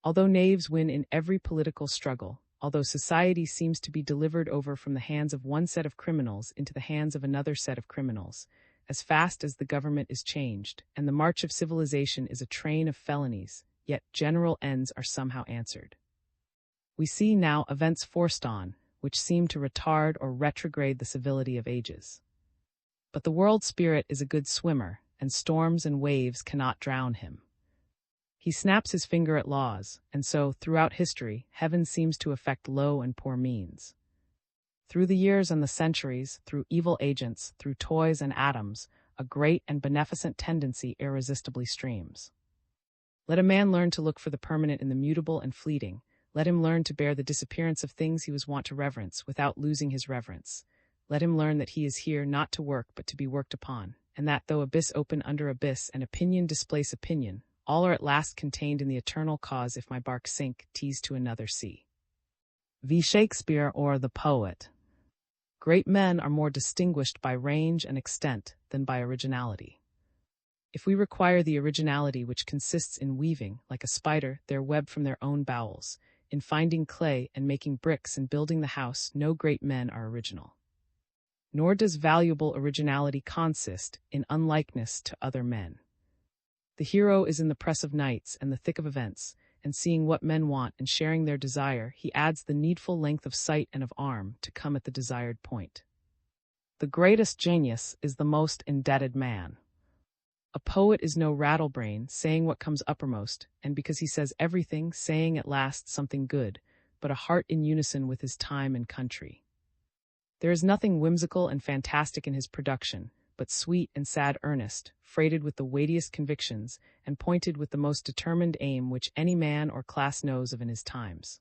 Although knaves win in every political struggle, although society seems to be delivered over from the hands of one set of criminals into the hands of another set of criminals, as fast as the government is changed, and the march of civilization is a train of felonies, yet general ends are somehow answered. We see now events forced on, which seem to retard or retrograde the civility of ages. But the world spirit is a good swimmer, and storms and waves cannot drown him. He snaps his finger at laws, and so, throughout history, heaven seems to affect low and poor means. Through the years and the centuries, through evil agents, through toys and atoms, a great and beneficent tendency irresistibly streams. Let a man learn to look for the permanent in the mutable and fleeting. Let him learn to bear the disappearance of things he was wont to reverence without losing his reverence. Let him learn that he is here not to work but to be worked upon, and that though abyss open under abyss and opinion displace opinion, all are at last contained in the eternal cause if my bark sink, tease to another sea. V. Shakespeare or the poet. Great men are more distinguished by range and extent than by originality. If we require the originality which consists in weaving, like a spider, their web from their own bowels, in finding clay and making bricks and building the house, no great men are original. Nor does valuable originality consist in unlikeness to other men. The hero is in the press of nights and the thick of events, and seeing what men want and sharing their desire, he adds the needful length of sight and of arm to come at the desired point. The greatest genius is the most indebted man. A poet is no rattlebrain, saying what comes uppermost, and because he says everything, saying at last something good, but a heart in unison with his time and country. There is nothing whimsical and fantastic in his production, but sweet and sad earnest, freighted with the weightiest convictions, and pointed with the most determined aim which any man or class knows of in his times.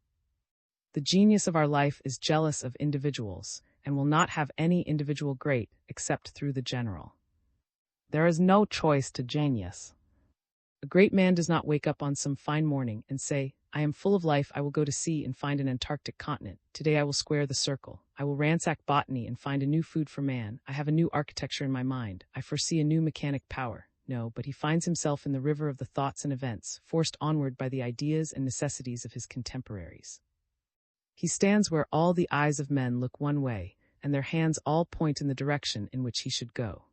The genius of our life is jealous of individuals, and will not have any individual great, except through the general. There is no choice to genius. A great man does not wake up on some fine morning and say, I am full of life, I will go to sea and find an Antarctic continent. Today I will square the circle. I will ransack botany and find a new food for man. I have a new architecture in my mind. I foresee a new mechanic power. No, but he finds himself in the river of the thoughts and events, forced onward by the ideas and necessities of his contemporaries. He stands where all the eyes of men look one way, and their hands all point in the direction in which he should go.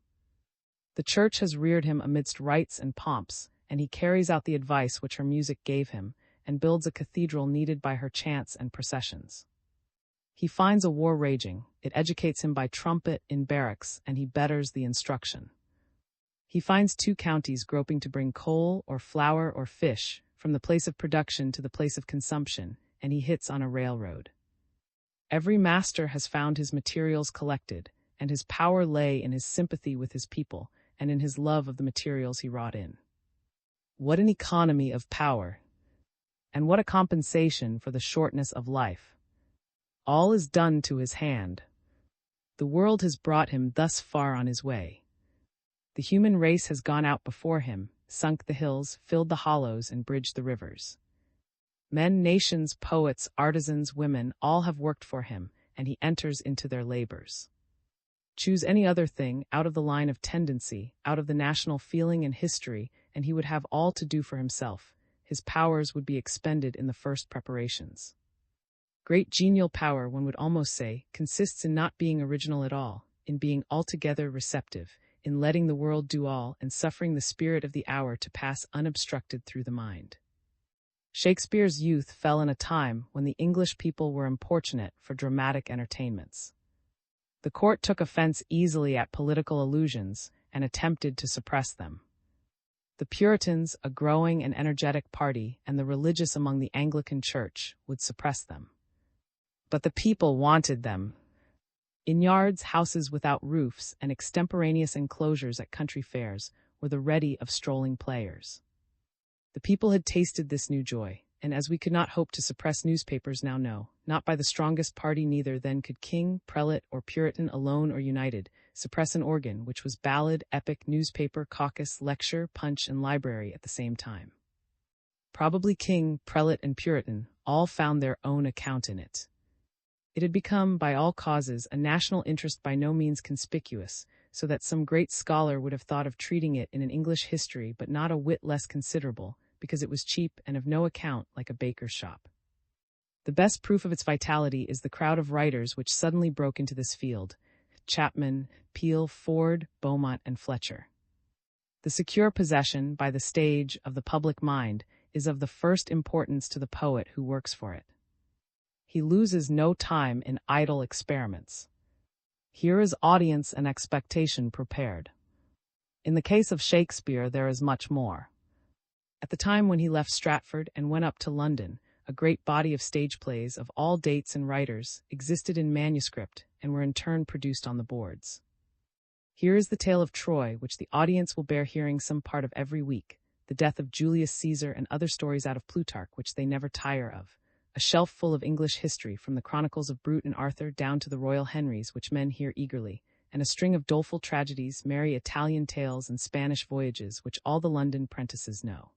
The church has reared him amidst rites and pomps, and he carries out the advice which her music gave him, and builds a cathedral needed by her chants and processions. He finds a war raging, it educates him by trumpet in barracks, and he betters the instruction. He finds 2 counties groping to bring coal or flour or fish from the place of production to the place of consumption, and he hits on a railroad. Every master has found his materials collected, and his power lay in his sympathy with his people and in his love of the materials he wrought in. What an economy of power! And what a compensation for the shortness of life! All is done to his hand. The world has brought him thus far on his way. The human race has gone out before him, sunk the hills, filled the hollows, and bridged the rivers. Men, nations, poets, artisans, women, all have worked for him, and he enters into their labors. Choose any other thing, out of the line of tendency, out of the national feeling and history, and he would have all to do for himself. His powers would be expended in the first preparations. Great genial power, one would almost say, consists in not being original at all, in being altogether receptive, in letting the world do all, and suffering the spirit of the hour to pass unobstructed through the mind. Shakespeare's youth fell in a time when the English people were importunate for dramatic entertainments. The court took offense easily at political allusions and attempted to suppress them. The Puritans, a growing and energetic party, and the religious among the Anglican Church would suppress them. But the people wanted them. In yards, houses without roofs, and extemporaneous enclosures at country fairs were the ready of strolling players. The people had tasted this new joy, and as we could not hope to suppress newspapers now know, not by the strongest party neither then could king, prelate, or Puritan alone or united, suppress an organ which was ballad, epic, newspaper, caucus, lecture, punch, and library at the same time. Probably king, prelate, and Puritan all found their own account in it. It had become, by all causes, a national interest by no means conspicuous, so that some great scholar would have thought of treating it in an English history, but not a whit less considerable, because it was cheap and of no account, like a baker's shop. The best proof of its vitality is the crowd of writers which suddenly broke into this field: Chapman, Peele, Ford, Beaumont, and Fletcher. The secure possession, by the stage, of the public mind is of the first importance to the poet who works for it. He loses no time in idle experiments. Here is audience and expectation prepared. In the case of Shakespeare, there is much more. At the time when he left Stratford and went up to London, a great body of stage plays of all dates and writers existed in manuscript and were in turn produced on the boards. Here is the tale of Troy, which the audience will bear hearing some part of every week, the death of Julius Caesar, and other stories out of Plutarch which they never tire of, a shelf full of English history from the chronicles of Brute and Arthur down to the Royal Henrys which men hear eagerly, and a string of doleful tragedies, merry Italian tales, and Spanish voyages which all the London prentices know.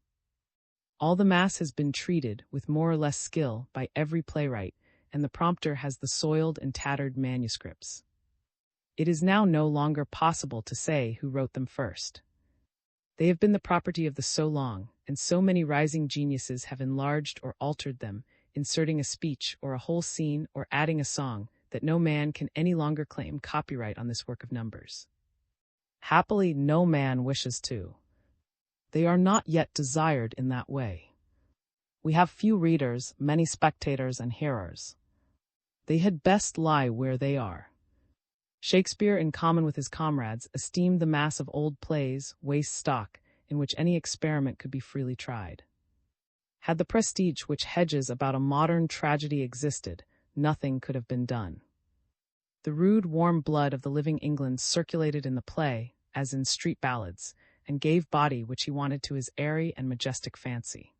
All the mass has been treated, with more or less skill, by every playwright, and the prompter has the soiled and tattered manuscripts. It is now no longer possible to say who wrote them first. They have been the property of the so long, and so many rising geniuses have enlarged or altered them, inserting a speech or a whole scene or adding a song, that no man can any longer claim copyright on this work of numbers. Happily, no man wishes to. They are not yet desired in that way. We have few readers, many spectators and hearers. They had best lie where they are. Shakespeare, in common with his comrades, esteemed the mass of old plays waste stock, in which any experiment could be freely tried. Had the prestige which hedges about a modern tragedy existed, nothing could have been done. The rude, warm blood of the living England circulated in the play, as in street ballads, and gave body which he wanted to his airy and majestic fancy.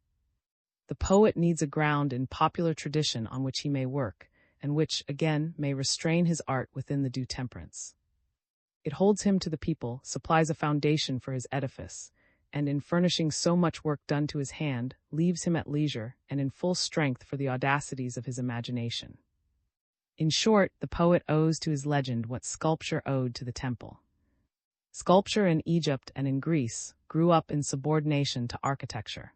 The poet needs a ground in popular tradition on which he may work, and which, again, may restrain his art within the due temperance. It holds him to the people, supplies a foundation for his edifice, and in furnishing so much work done to his hand, leaves him at leisure and in full strength for the audacities of his imagination. In short, the poet owes to his legend what sculpture owed to the temple. Sculpture in Egypt and in Greece grew up in subordination to architecture.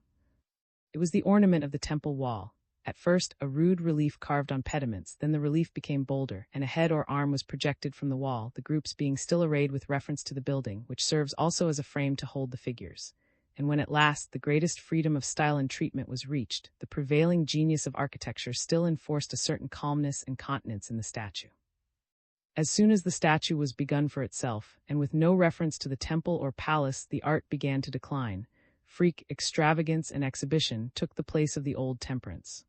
It was the ornament of the temple wall. At first, a rude relief carved on pediments, then the relief became bolder, and a head or arm was projected from the wall, the groups being still arrayed with reference to the building, which serves also as a frame to hold the figures. and when at last the greatest freedom of style and treatment was reached, the prevailing genius of architecture still enforced a certain calmness and continence in the statue. As soon as the statue was begun for itself, and with no reference to the temple or palace, the art began to decline. Freak, extravagance, and exhibition took the place of the old temperance.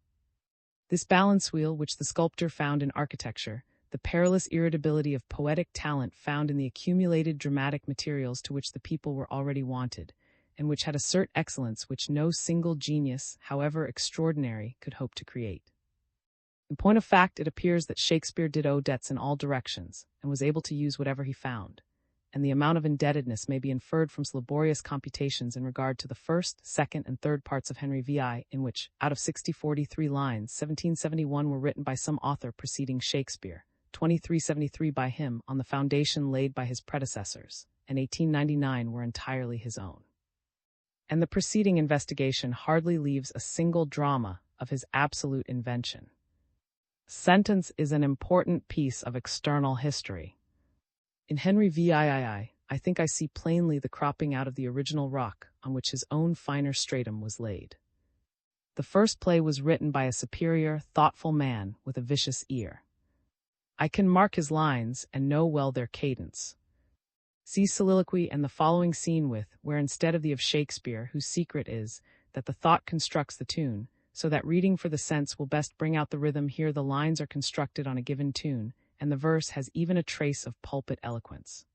This balance wheel which the sculptor found in architecture, the perilous irritability of poetic talent found in the accumulated dramatic materials to which the people were already wanted, and which had a certain excellence which no single genius, however extraordinary, could hope to create. In point of fact, it appears that Shakespeare did owe debts in all directions, and was able to use whatever he found, and the amount of indebtedness may be inferred from laborious computations in regard to the first, second, and third parts of Henry VI, in which, out of 43 lines, 1771 were written by some author preceding Shakespeare, 2373 by him on the foundation laid by his predecessors, and 1899 were entirely his own. And the preceding investigation hardly leaves a single drama of his absolute invention. Sentence is an important piece of external history. In Henry VIII, I think I see plainly the cropping out of the original rock on which his own finer stratum was laid. The first play was written by a superior, thoughtful man with a vicious ear. I can mark his lines and know well their cadence. See soliloquy and the following scene where instead of Shakespeare, whose secret is that the thought constructs the tune, so that reading for the sense will best bring out the rhythm, here the lines are constructed on a given tune, and the verse has even a trace of pulpit eloquence.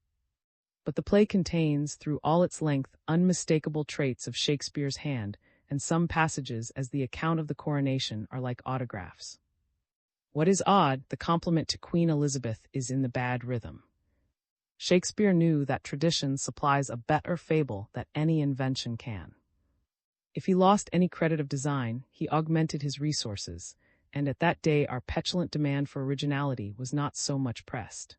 But the play contains, through all its length, unmistakable traits of Shakespeare's hand, and some passages, as the account of the coronation, are like autographs. What is odd, the compliment to Queen Elizabeth is in the bad rhythm. Shakespeare knew that tradition supplies a better fable than any invention can. If he lost any credit of design, he augmented his resources, and at that day our petulant demand for originality was not so much pressed.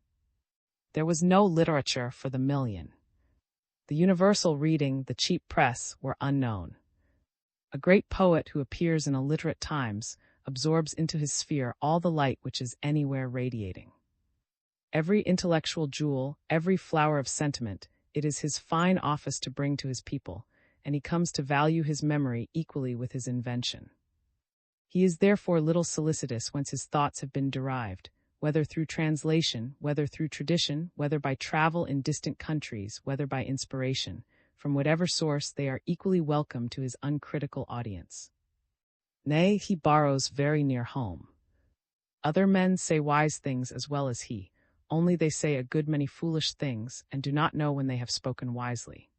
There was no literature for the million. The universal reading, the cheap press, were unknown. A great poet who appears in illiterate times absorbs into his sphere all the light which is anywhere radiating. Every intellectual jewel, every flower of sentiment, it is his fine office to bring to his people, and he comes to value his memory equally with his invention. He is therefore little solicitous whence his thoughts have been derived, whether through translation, whether through tradition, whether by travel in distant countries, whether by inspiration. From whatever source, they are equally welcome to his uncritical audience. Nay, he borrows very near home. Other men say wise things as well as he, only they say a good many foolish things, and do not know when they have spoken wisely.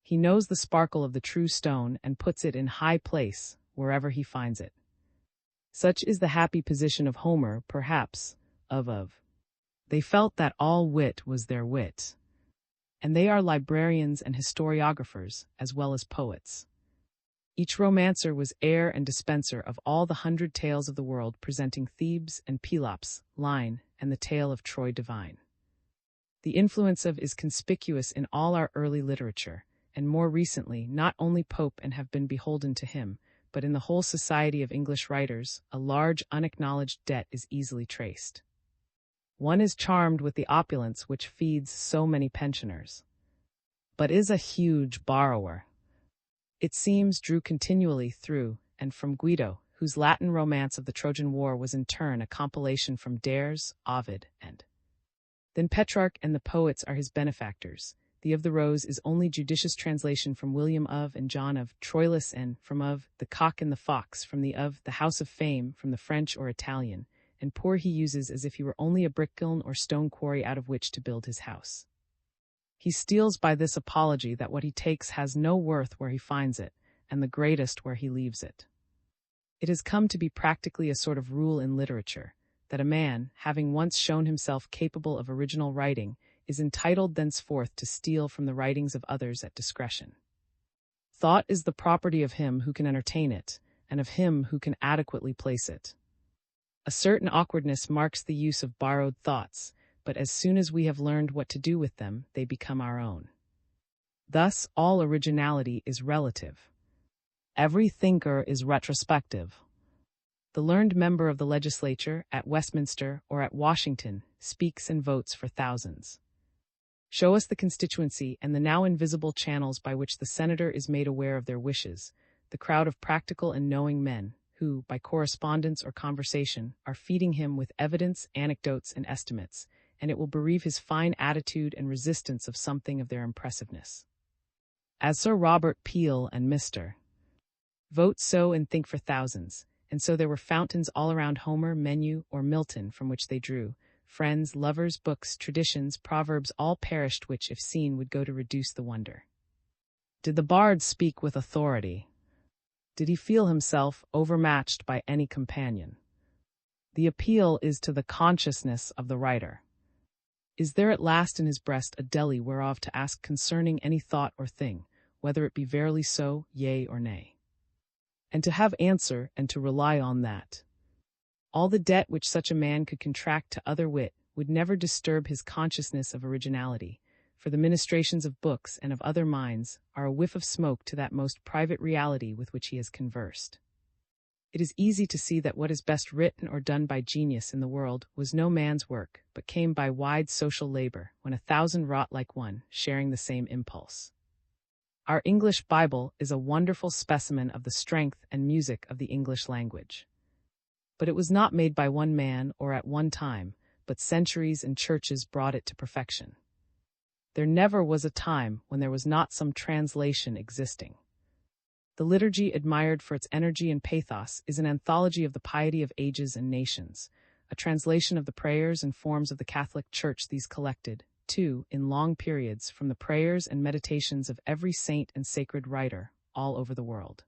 He knows the sparkle of the true stone and puts it in high place wherever he finds it. Such is the happy position of Homer, perhaps, of. They felt that all wit was their wit. And they are librarians and historiographers, as well as poets. Each romancer was heir and dispenser of all the 100 tales of the world, presenting Thebes and Pelops, line, and the tale of Troy divine. The influence of is conspicuous in all our early literature, and more recently, not only Pope and have been beholden to him, but in the whole society of English writers, a large unacknowledged debt is easily traced. One is charmed with the opulence which feeds so many pensioners, but is a huge borrower. It seems drew continually through and from Guido, whose Latin romance of the Trojan War was in turn a compilation from Dares, Ovid, and then Petrarch and the poets are his benefactors. The of the Rose is only judicious translation from William of and John of Troilus, and from of the Cock and the Fox, from the of the House of Fame, from the French or Italian, and poor he uses as if he were only a brick kiln or stone quarry out of which to build his house. He steals by this apology that what he takes has no worth where he finds it, and the greatest where he leaves it. It has come to be practically a sort of rule in literature, that a man, having once shown himself capable of original writing, is entitled thenceforth to steal from the writings of others at discretion. Thought is the property of him who can entertain it, and of him who can adequately place it. A certain awkwardness marks the use of borrowed thoughts, but as soon as we have learned what to do with them, they become our own. Thus, all originality is relative. Every thinker is retrospective. The learned member of the legislature, at Westminster or at Washington, speaks and votes for thousands. Show us the constituency and the now invisible channels by which the senator is made aware of their wishes, the crowd of practical and knowing men, who, by correspondence or conversation, are feeding him with evidence, anecdotes, and estimates, and it will bereave his fine attitude and resistance of something of their impressiveness. As Sir Robert Peel and Mr. Vote sow and think for thousands, and so there were fountains all around Homer, Menu, or Milton from which they drew, friends, lovers, books, traditions, proverbs all perished which, if seen, would go to reduce the wonder. Did the bard speak with authority? Did he feel himself overmatched by any companion? The appeal is to the consciousness of the writer. Is there at last in his breast a deli whereof to ask concerning any thought or thing, whether it be verily so, yea or nay? And to have answer, and to rely on that. All the debt which such a man could contract to other wit would never disturb his consciousness of originality, for the ministrations of books and of other minds are a whiff of smoke to that most private reality with which he has conversed. It is easy to see that what is best written or done by genius in the world was no man's work, but came by wide social labor, when 1,000 wrought like one, sharing the same impulse. Our English Bible is a wonderful specimen of the strength and music of the English language. But it was not made by one man or at one time, but centuries and churches brought it to perfection. There never was a time when there was not some translation existing. The liturgy, admired for its energy and pathos, is an anthology of the piety of ages and nations, a translation of the prayers and forms of the Catholic Church, these collected, too, in long periods, from the prayers and meditations of every saint and sacred writer, all over the world.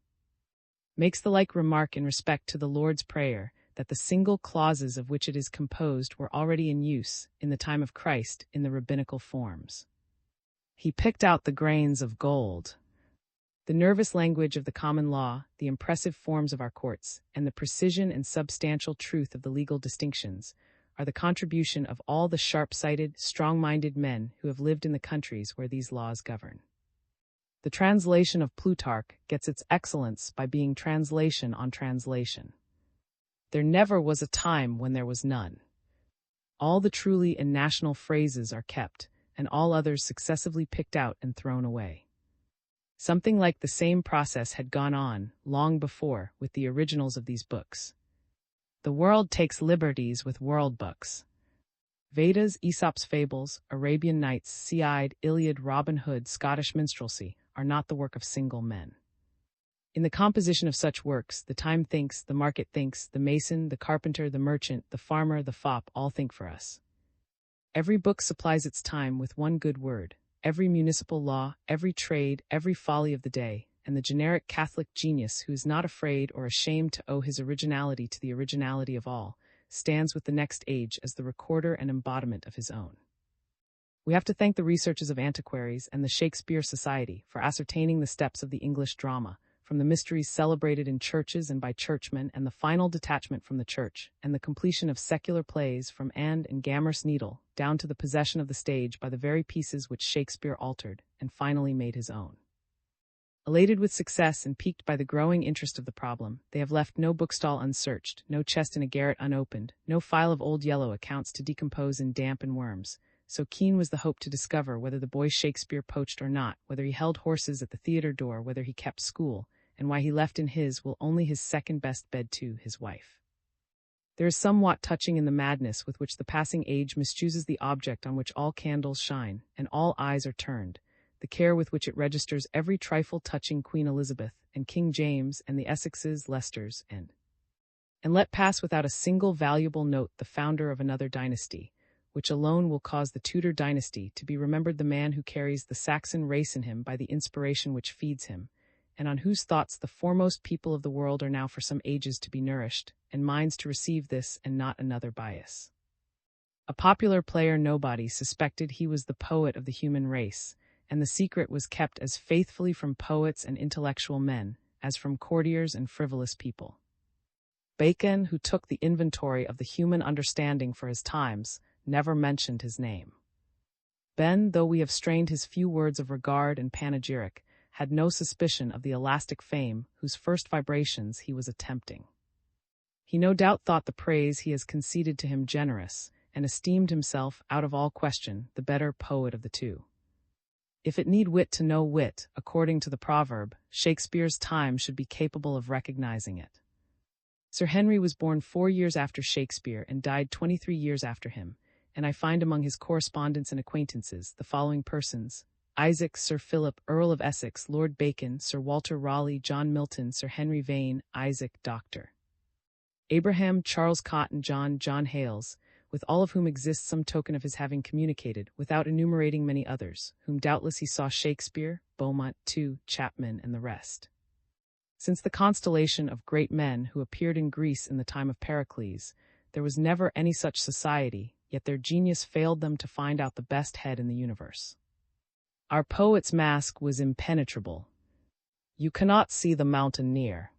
Makes the like remark in respect to the Lord's Prayer, that the single clauses of which it is composed were already in use, in the time of Christ, in the rabbinical forms. He picked out the grains of gold. The nervous language of the common law, the impressive forms of our courts, and the precision and substantial truth of the legal distinctions, are the contribution of all the sharp-sighted, strong-minded men who have lived in the countries where these laws govern. The translation of Plutarch gets its excellence by being translation on translation. There never was a time when there was none. All the truly and national phrases are kept, and all others successively picked out and thrown away. Something like the same process had gone on, long before, with the originals of these books. The world takes liberties with world books. Vedas, Aesop's fables, Arabian Nights, Sea-eyed, Iliad, Robin Hood, Scottish minstrelsy are not the work of single men. In the composition of such works, the time thinks, the market thinks, the mason, the carpenter, the merchant, the farmer, the fop, all think for us. Every book supplies its time with one good word, every municipal law, every trade, every folly of the day, and the generic Catholic genius who is not afraid or ashamed to owe his originality to the originality of all, stands with the next age as the recorder and embodiment of his own. We have to thank the researches of antiquaries and the Shakespeare Society for ascertaining the steps of the English drama, from the mysteries celebrated in churches and by churchmen and the final detachment from the church, and the completion of secular plays from And and Gammer's Needle, down to the possession of the stage by the very pieces which Shakespeare altered and finally made his own. Elated with success and piqued by the growing interest of the problem, they have left no bookstall unsearched, no chest in a garret unopened, no file of old yellow accounts to decompose in damp and worms. So keen was the hope to discover whether the boy Shakespeare poached or not, whether he held horses at the theater door, whether he kept school, and why he left in his will only his second-best bed to his wife. There is somewhat touching in the madness with which the passing age mischooses the object on which all candles shine, and all eyes are turned, the care with which it registers every trifle touching Queen Elizabeth, and King James, and the Essexes, Leicesters, and let pass without a single valuable note the founder of another dynasty, which alone will cause the Tudor dynasty to be remembered, the man who carries the Saxon race in him by the inspiration which feeds him, and on whose thoughts the foremost people of the world are now for some ages to be nourished, and minds to receive this and not another bias. A popular player nobody suspected he was the poet of the human race, and the secret was kept as faithfully from poets and intellectual men as from courtiers and frivolous people. Bacon, who took the inventory of the human understanding for his times, never mentioned his name. Ben, though we have strained his few words of regard and panegyric, had no suspicion of the elastic fame whose first vibrations he was attempting. He no doubt thought the praise he has conceded to him generous, and esteemed himself, out of all question, the better poet of the two. If it need wit to know wit, according to the proverb, Shakespeare's time should be capable of recognizing it. Sir Henry was born 4 years after Shakespeare and died 23 years after him, and I find among his correspondents and acquaintances the following persons: Isaac, Sir Philip, Earl of Essex, Lord Bacon, Sir Walter Raleigh, John Milton, Sir Henry Vane, Isaac, Dr. Abraham, Charles Cotton, John Hales, with all of whom exists some token of his having communicated, without enumerating many others, whom doubtless he saw: Shakespeare, Beaumont, too, Chapman, and the rest. Since the constellation of great men who appeared in Greece in the time of Pericles, there was never any such society, yet their genius failed them to find out the best head in the universe. Our poet's mask was impenetrable. You cannot see the mountain near.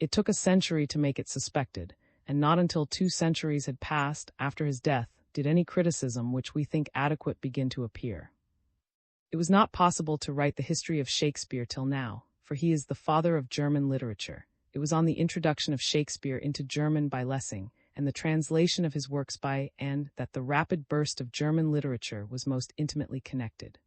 It took a century to make it suspected, and not until 2 centuries had passed after his death did any criticism which we think adequate begin to appear. It was not possible to write the history of Shakespeare till now, for he is the father of German literature. It was on the introduction of Shakespeare into German by Lessing, and the translation of his works by and that the rapid burst of German literature was most intimately connected.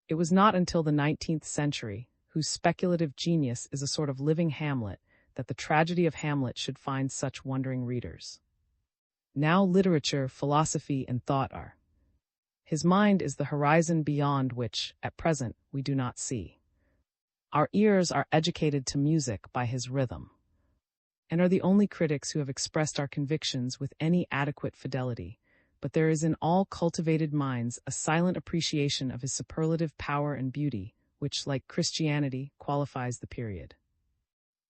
It was not until the 19th century, whose speculative genius is a sort of living Hamlet, that the tragedy of Hamlet should find such wondering readers. Now literature, philosophy, and thought are. His mind is the horizon beyond which, at present, we do not see. Our ears are educated to music by his rhythm, and are the only critics who have expressed our convictions with any adequate fidelity, but there is in all cultivated minds a silent appreciation of his superlative power and beauty, which, like Christianity, qualifies the period.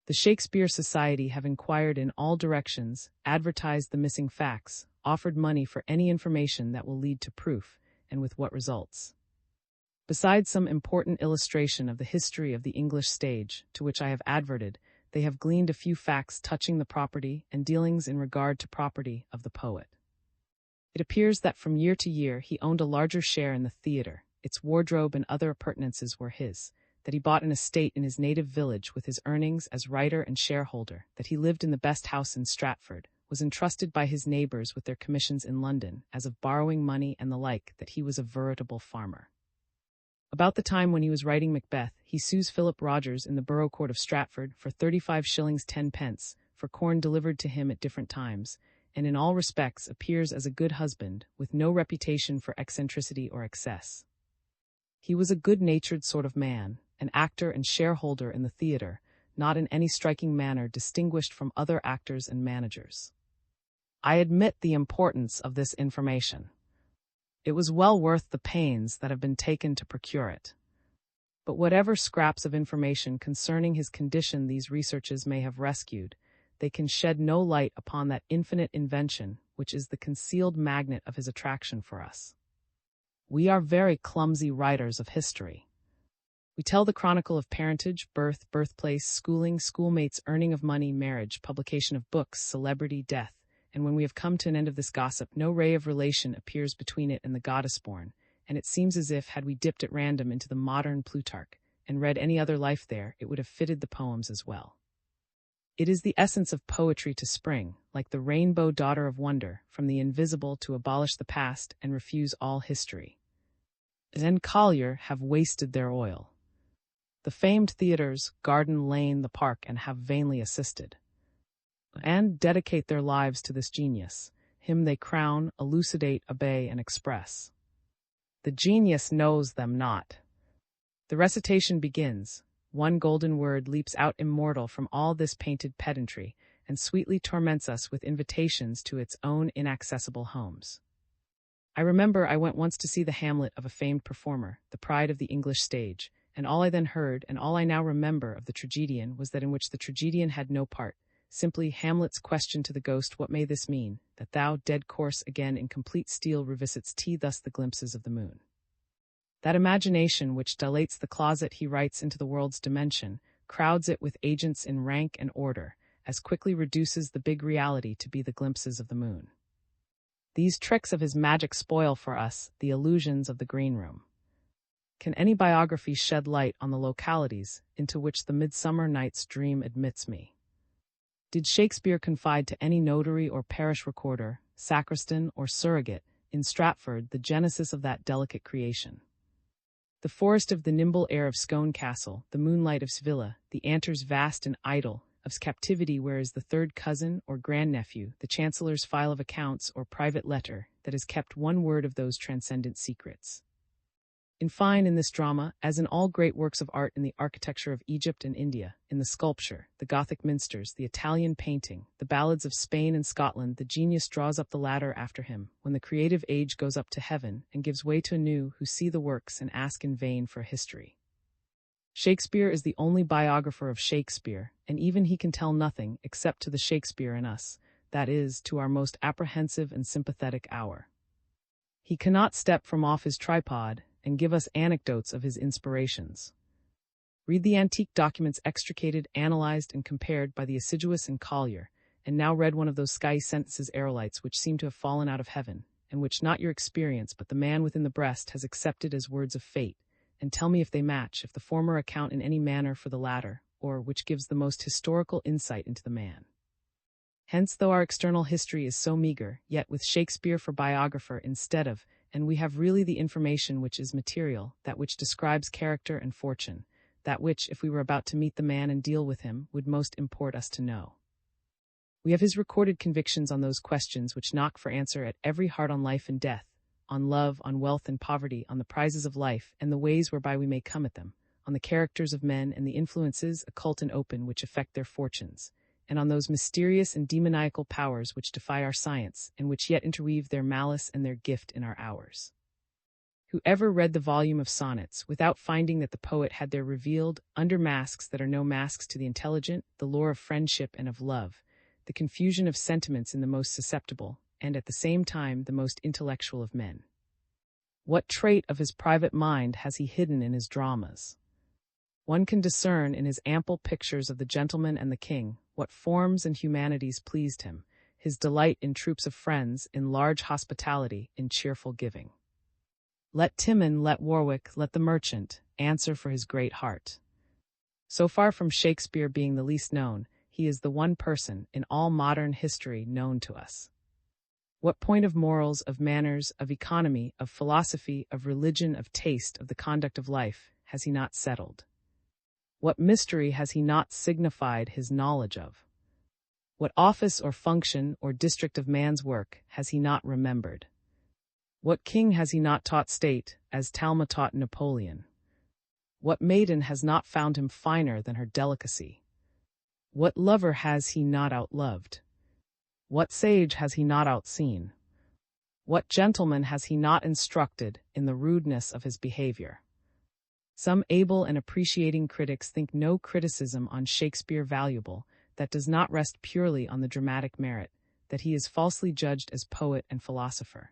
The Shakespeare Society have inquired in all directions, advertised the missing facts, offered money for any information that will lead to proof, and with what results. Besides some important illustration of the history of the English stage, to which I have adverted, they have gleaned a few facts touching the property and dealings in regard to property of the poet. It appears that from year to year he owned a larger share in the theatre, its wardrobe and other appurtenances were his, that he bought an estate in his native village with his earnings as writer and shareholder, that he lived in the best house in Stratford, was entrusted by his neighbours with their commissions in London, as of borrowing money and the like, that he was a veritable farmer. About the time when he was writing Macbeth, he sues Philip Rogers in the Borough Court of Stratford for 35 shillings 10 pence for corn delivered to him at different times, and in all respects appears as a good husband, with no reputation for eccentricity or excess. He was a good-natured sort of man, an actor and shareholder in the theatre, not in any striking manner distinguished from other actors and managers. I admit the importance of this information. It was well worth the pains that have been taken to procure it. But whatever scraps of information concerning his condition these researches may have rescued, they can shed no light upon that infinite invention which is the concealed magnet of his attraction for us. We are very clumsy writers of history. We tell the chronicle of parentage, birth, birthplace, schooling, schoolmates, earning of money, marriage, publication of books, celebrity, death, and when we have come to an end of this gossip, no ray of relation appears between it and the goddess-born, and it seems as if, had we dipped at random into the modern Plutarch, and read any other life there, it would have fitted the poems as well. It is the essence of poetry to spring, like the rainbow daughter of wonder, from the invisible to abolish the past and refuse all history. And Collier have wasted their oil. The famed theatres, Garden Lane, the Park, and have vainly assisted. And dedicate their lives to this genius. Him they crown, elucidate, obey, and express. The genius knows them not. The recitation begins. One golden word leaps out immortal from all this painted pedantry, and sweetly torments us with invitations to its own inaccessible homes. I remember I went once to see the Hamlet of a famed performer, the pride of the English stage, and all I then heard, and all I now remember of the tragedian, was that in which the tragedian had no part, simply Hamlet's question to the ghost, what may this mean, that thou, dead corse, again in complete steel revisit'st thus the glimpses of the moon. That imagination which dilates the closet he writes into the world's dimension, crowds it with agents in rank and order, as quickly reduces the big reality to be the glimpses of the moon. These tricks of his magic spoil for us the illusions of the green room. Can any biography shed light on the localities into which the Midsummer Night's Dream admits me? Did Shakespeare confide to any notary or parish recorder sacristan, or surrogate, in Stratford the genesis of that delicate creation. The forest of the nimble air of Scone Castle, the moonlight of Sevilla, the antres vast and idle of captivity, where is the third cousin or grandnephew, the chancellor's file of accounts or private letter, that has kept one word of those transcendent secrets. In fine, in this drama, as in all great works of art, in the architecture of Egypt and India, in the sculpture, the Gothic minsters, the Italian painting, the ballads of Spain and Scotland, the genius draws up the ladder after him, when the creative age goes up to heaven, and gives way to a new, who see the works and ask in vain for a history. Shakespeare is the only biographer of Shakespeare, and even he can tell nothing, except to the Shakespeare in us, that is, to our most apprehensive and sympathetic hour. He cannot step from off his tripod, and give us anecdotes of his inspirations. Read the antique documents extricated, analyzed, and compared by the assiduous and Collier, and now read one of those sky sentences aerolites which seem to have fallen out of heaven, and which not your experience but the man within the breast has accepted as words of fate, and tell me if they match, if the former account in any manner for the latter, or which gives the most historical insight into the man. Hence, though our external history is so meager, yet with Shakespeare for biographer instead of, and we have really the information which is material, that which describes character and fortune, that which, if we were about to meet the man and deal with him, would most import us to know. We have his recorded convictions on those questions which knock for answer at every heart, on life and death, on love, on wealth and poverty, on the prizes of life, and the ways whereby we may come at them, on the characters of men and the influences, occult and open, which affect their fortunes, and on those mysterious and demoniacal powers which defy our science, and which yet interweave their malice and their gift in our hours. Whoever read the volume of sonnets, without finding that the poet had there revealed, under masks that are no masks to the intelligent, the lore of friendship and of love, the confusion of sentiments in the most susceptible, and at the same time the most intellectual of men? What trait of his private mind has he hidden in his dramas? One can discern in his ample pictures of the gentleman and the king what forms and humanities pleased him, his delight in troops of friends, in large hospitality, in cheerful giving. Let Timon, let Warwick, let the merchant, answer for his great heart. So far from Shakespeare being the least known, he is the one person in all modern history known to us. What point of morals, of manners, of economy, of philosophy, of religion, of taste, of the conduct of life, has he not settled? What mystery has he not signified his knowledge of? What office or function or district of man's work has he not remembered? What king has he not taught state, as Talma taught Napoleon? What maiden has not found him finer than her delicacy? What lover has he not outloved? What sage has he not outseen? What gentleman has he not instructed in the rudeness of his behavior? Some able and appreciating critics think no criticism on Shakespeare valuable that does not rest purely on the dramatic merit, that he is falsely judged as poet and philosopher.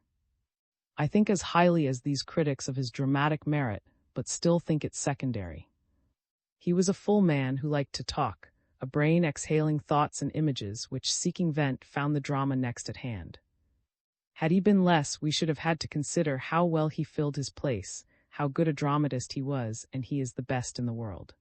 I think as highly as these critics of his dramatic merit, but still think it secondary. He was a full man who liked to talk, a brain exhaling thoughts and images which, seeking vent, found the drama next at hand. Had he been less, we should have had to consider how well he filled his place, how good a dramatist he was, and he is the best in the world.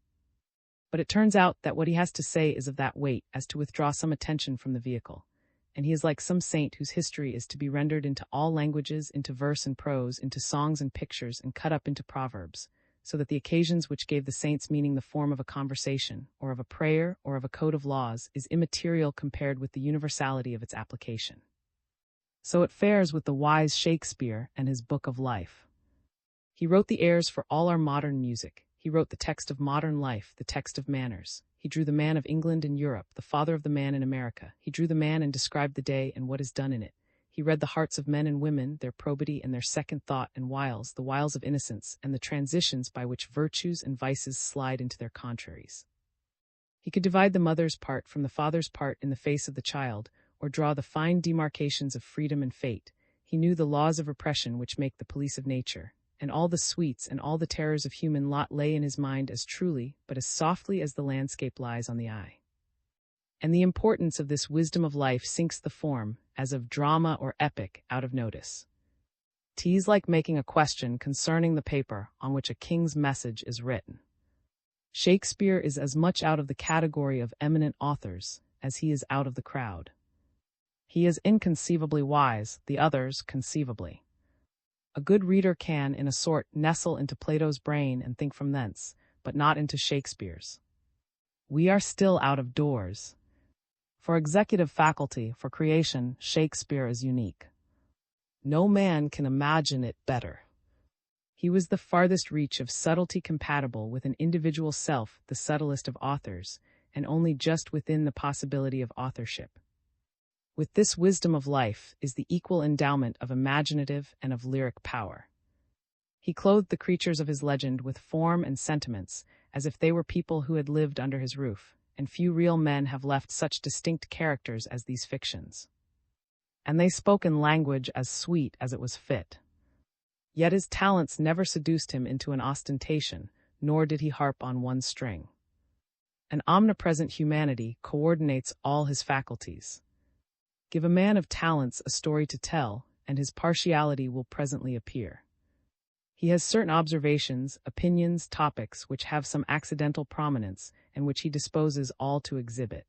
But it turns out that what he has to say is of that weight as to withdraw some attention from the vehicle, and he is like some saint whose history is to be rendered into all languages, into verse and prose, into songs and pictures, and cut up into proverbs, so that the occasions which gave the saint's meaning the form of a conversation, or of a prayer, or of a code of laws, is immaterial compared with the universality of its application. So it fares with the wise Shakespeare and his book of life. He wrote the airs for all our modern music. He wrote the text of modern life, the text of manners. He drew the man of England and Europe, the father of the man in America. He drew the man and described the day and what is done in it. He read the hearts of men and women, their probity and their second thought and wiles, the wiles of innocence, and the transitions by which virtues and vices slide into their contraries. He could divide the mother's part from the father's part in the face of the child, or draw the fine demarcations of freedom and fate. He knew the laws of repression which make the police of nature, and all the sweets and all the terrors of human lot lay in his mind as truly, but as softly as the landscape lies on the eye. And the importance of this wisdom of life sinks the form, as of drama or epic, out of notice. 'Tis like making a question concerning the paper on which a king's message is written. Shakespeare is as much out of the category of eminent authors as he is out of the crowd. He is inconceivably wise, the others conceivably. A good reader can, in a sort, nestle into Plato's brain and think from thence, but not into Shakespeare's. We are still out of doors. For executive faculty, for creation, Shakespeare is unique. No man can imagine it better. He was the farthest reach of subtlety compatible with an individual self, the subtlest of authors, and only just within the possibility of authorship. With this wisdom of life is the equal endowment of imaginative and of lyric power. He clothed the creatures of his legend with form and sentiments, as if they were people who had lived under his roof, and few real men have left such distinct characters as these fictions. And they spoke in language as sweet as it was fit. Yet his talents never seduced him into an ostentation, nor did he harp on one string. An omnipresent humanity coordinates all his faculties. Give a man of talents a story to tell, and his partiality will presently appear. He has certain observations, opinions, topics which have some accidental prominence, and which he disposes all to exhibit.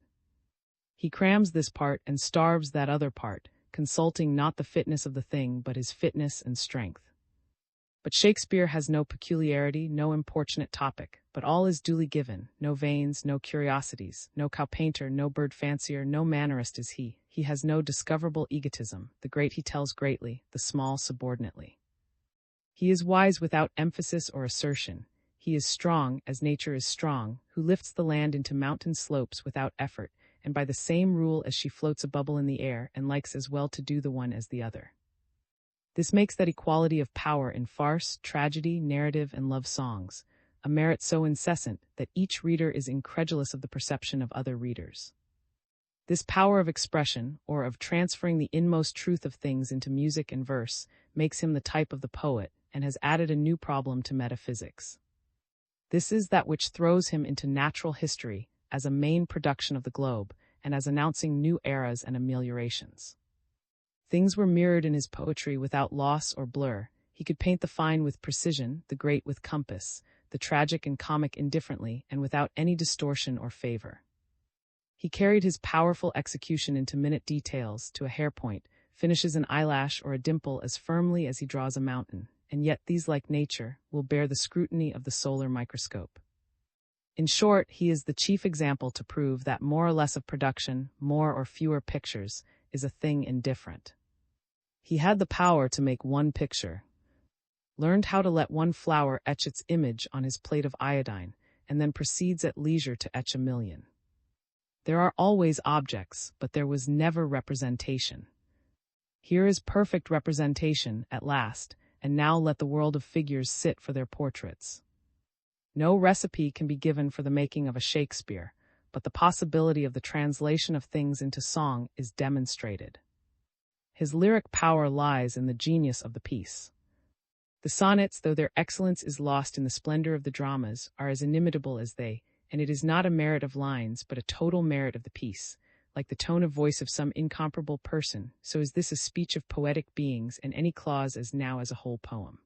He crams this part and starves that other part, consulting not the fitness of the thing but his fitness and strength. But Shakespeare has no peculiarity, no importunate topic, but all is duly given, no veins, no curiosities, no cow-painter, no bird-fancier, no mannerist is he. He has no discoverable egotism, the great he tells greatly, the small subordinately. He is wise without emphasis or assertion. He is strong, as nature is strong, who lifts the land into mountain slopes without effort, and by the same rule as she floats a bubble in the air, and likes as well to do the one as the other. This makes that equality of power in farce, tragedy, narrative, and love songs, a merit so incessant that each reader is incredulous of the perception of other readers. This power of expression, or of transferring the inmost truth of things into music and verse, makes him the type of the poet, and has added a new problem to metaphysics. This is that which throws him into natural history as a main production of the globe, and as announcing new eras and ameliorations. Things were mirrored in his poetry without loss or blur. He could paint the fine with precision, the great with compass, the tragic and comic indifferently, and without any distortion or favor. He carried his powerful execution into minute details, to a hairpoint, finishes an eyelash or a dimple as firmly as he draws a mountain, and yet these, like nature, will bear the scrutiny of the solar microscope. In short, he is the chief example to prove that more or less of production, more or fewer pictures, is a thing indifferent. He had the power to make one picture, learned how to let one flower etch its image on his plate of iodine, and then proceeds at leisure to etch a million. There are always objects, but there was never representation. Here is perfect representation, at last, and now let the world of figures sit for their portraits. No recipe can be given for the making of a Shakespeare, but the possibility of the translation of things into song is demonstrated. His lyric power lies in the genius of the piece. The sonnets, though their excellence is lost in the splendor of the dramas, are as inimitable as they, and it is not a merit of lines, but a total merit of the piece. Like the tone of voice of some incomparable person, so is this a speech of poetic beings, and any clause as now as a whole poem.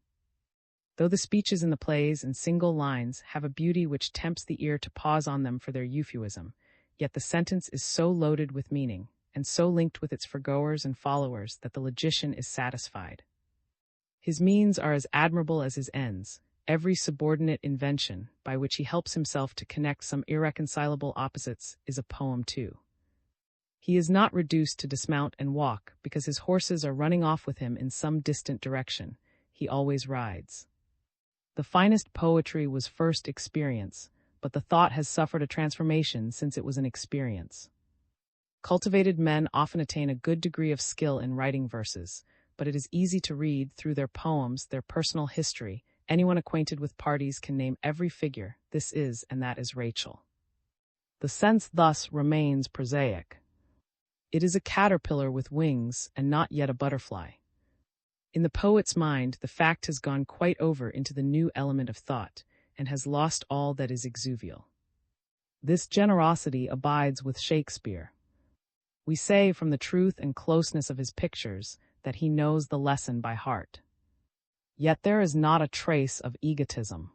Though the speeches in the plays and single lines have a beauty which tempts the ear to pause on them for their euphuism, yet the sentence is so loaded with meaning, and so linked with its foregoers and followers, that the logician is satisfied. His means are as admirable as his ends, every subordinate invention, by which he helps himself to connect some irreconcilable opposites, is a poem too. He is not reduced to dismount and walk, because his horses are running off with him in some distant direction. He always rides. The finest poetry was first experience, but the thought has suffered a transformation since it was an experience. Cultivated men often attain a good degree of skill in writing verses, but it is easy to read through their poems, their personal history. Anyone acquainted with parties can name every figure, this is and that is Rachel. The sense thus remains prosaic. It is a caterpillar with wings, and not yet a butterfly. In the poet's mind, the fact has gone quite over into the new element of thought, and has lost all that is exuvial. This generosity abides with Shakespeare. We say from the truth and closeness of his pictures that he knows the lesson by heart. Yet there is not a trace of egotism.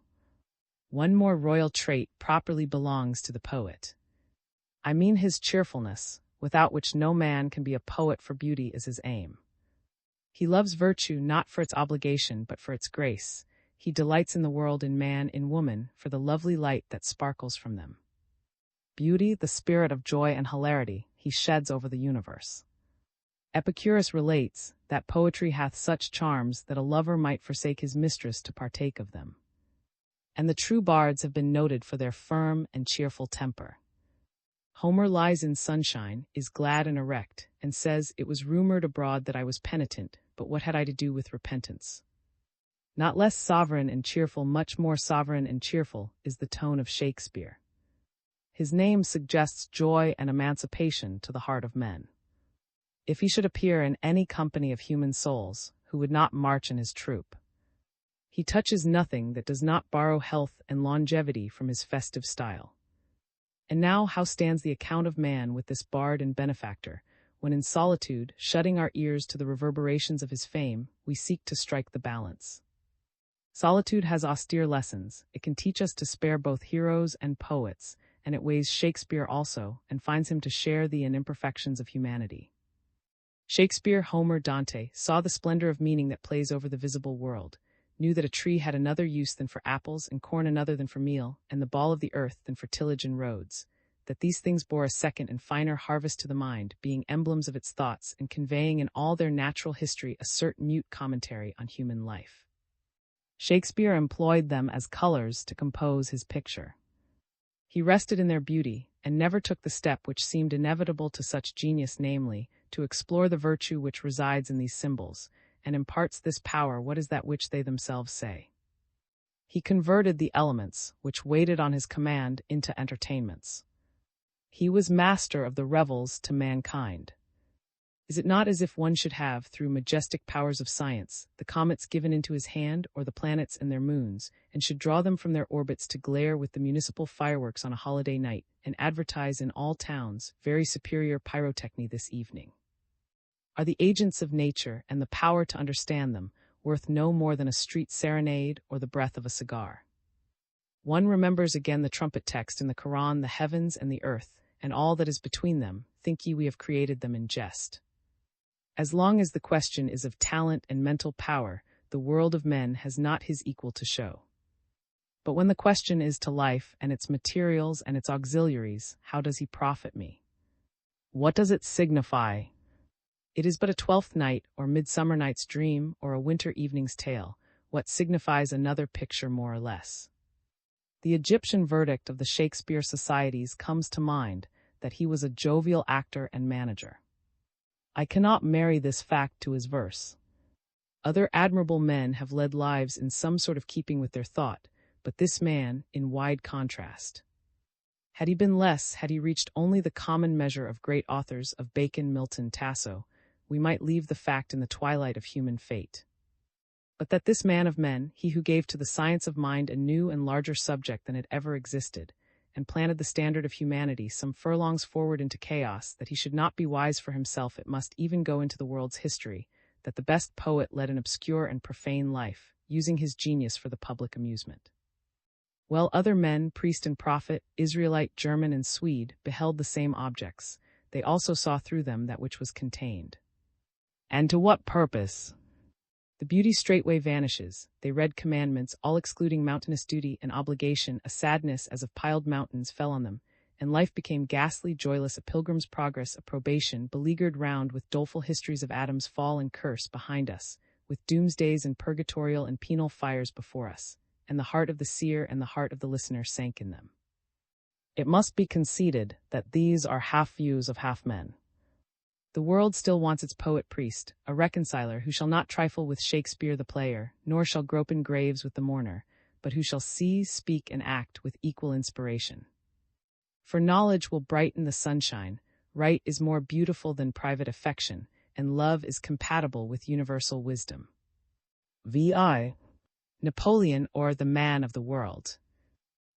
One more royal trait properly belongs to the poet. I mean his cheerfulness, without which no man can be a poet, for beauty is his aim. He loves virtue not for its obligation but for its grace. He delights in the world, in man, in woman, for the lovely light that sparkles from them. Beauty, the spirit of joy and hilarity, he sheds over the universe. Epicurus relates that poetry hath such charms that a lover might forsake his mistress to partake of them. And the true bards have been noted for their firm and cheerful temper. Homer lies in sunshine, is glad and erect, and says, "It was rumored abroad that I was penitent, but what had I to do with repentance?" Not less sovereign and cheerful, much more sovereign and cheerful, is the tone of Shakespeare. His name suggests joy and emancipation to the heart of men. If he should appear in any company of human souls, who would not march in his troop? He touches nothing that does not borrow health and longevity from his festive style. And now how stands the account of man with this bard and benefactor, when in solitude, shutting our ears to the reverberations of his fame, we seek to strike the balance? Solitude has austere lessons. It can teach us to spare both heroes and poets, and it weighs Shakespeare also, and finds him to share the imperfections of humanity. Shakespeare, Homer, Dante saw the splendor of meaning that plays over the visible world, knew that a tree had another use than for apples, and corn another than for meal, and the ball of the earth than for tillage and roads, that these things bore a second and finer harvest to the mind, being emblems of its thoughts, and conveying in all their natural history a certain mute commentary on human life. Shakespeare employed them as colors to compose his picture. He rested in their beauty, and never took the step which seemed inevitable to such genius, namely, to explore the virtue which resides in these symbols, and imparts this power. What is that which they themselves say? He converted the elements, which waited on his command, into entertainments. He was master of the revels to mankind. Is it not as if one should have, through majestic powers of science, the comets given into his hand, or the planets and their moons, and should draw them from their orbits to glare with the municipal fireworks on a holiday night, and advertise in all towns, "Very superior pyrotechny this evening"? Are the agents of nature, and the power to understand them, worth no more than a street serenade or the breath of a cigar? One remembers again the trumpet text in the Quran, "The heavens and the earth, and all that is between them, think ye we have created them in jest." As long as the question is of talent and mental power, the world of men has not his equal to show. But when the question is to life and its materials and its auxiliaries, how does he profit me? What does it signify? It is but a Twelfth Night, or Midsummer Night's Dream, or a winter evening's tale. What signifies another picture more or less? The Egyptian verdict of the Shakespeare Societies comes to mind, that he was a jovial actor and manager. I cannot marry this fact to his verse. Other admirable men have led lives in some sort of keeping with their thought, but this man in wide contrast. Had he been less, had he reached only the common measure of great authors of Bacon, Milton, Tasso, we might leave the fact in the twilight of human fate. But that this man of men, he who gave to the science of mind a new and larger subject than had ever existed, and planted the standard of humanity some furlongs forward into chaos, that he should not be wise for himself, it must even go into the world's history, that the best poet led an obscure and profane life, using his genius for the public amusement. While other men, priest and prophet, Israelite, German, and Swede, beheld the same objects, they also saw through them that which was contained. And to what purpose? The beauty straightway vanishes. They read commandments, all excluding mountainous duty and obligation. A sadness as of piled mountains fell on them, and life became ghastly, joyless, a pilgrim's progress, a probation, beleaguered round with doleful histories of Adam's fall and curse behind us, with doomsdays and purgatorial and penal fires before us, and the heart of the seer and the heart of the listener sank in them. It must be conceded that these are half views of half men. The world still wants its poet-priest, a reconciler who shall not trifle with Shakespeare the player, nor shall grope in graves with the mourner, but who shall see, speak, and act with equal inspiration. For knowledge will brighten the sunshine, right is more beautiful than private affection, and love is compatible with universal wisdom. V.I. Napoleon, or the man of the world.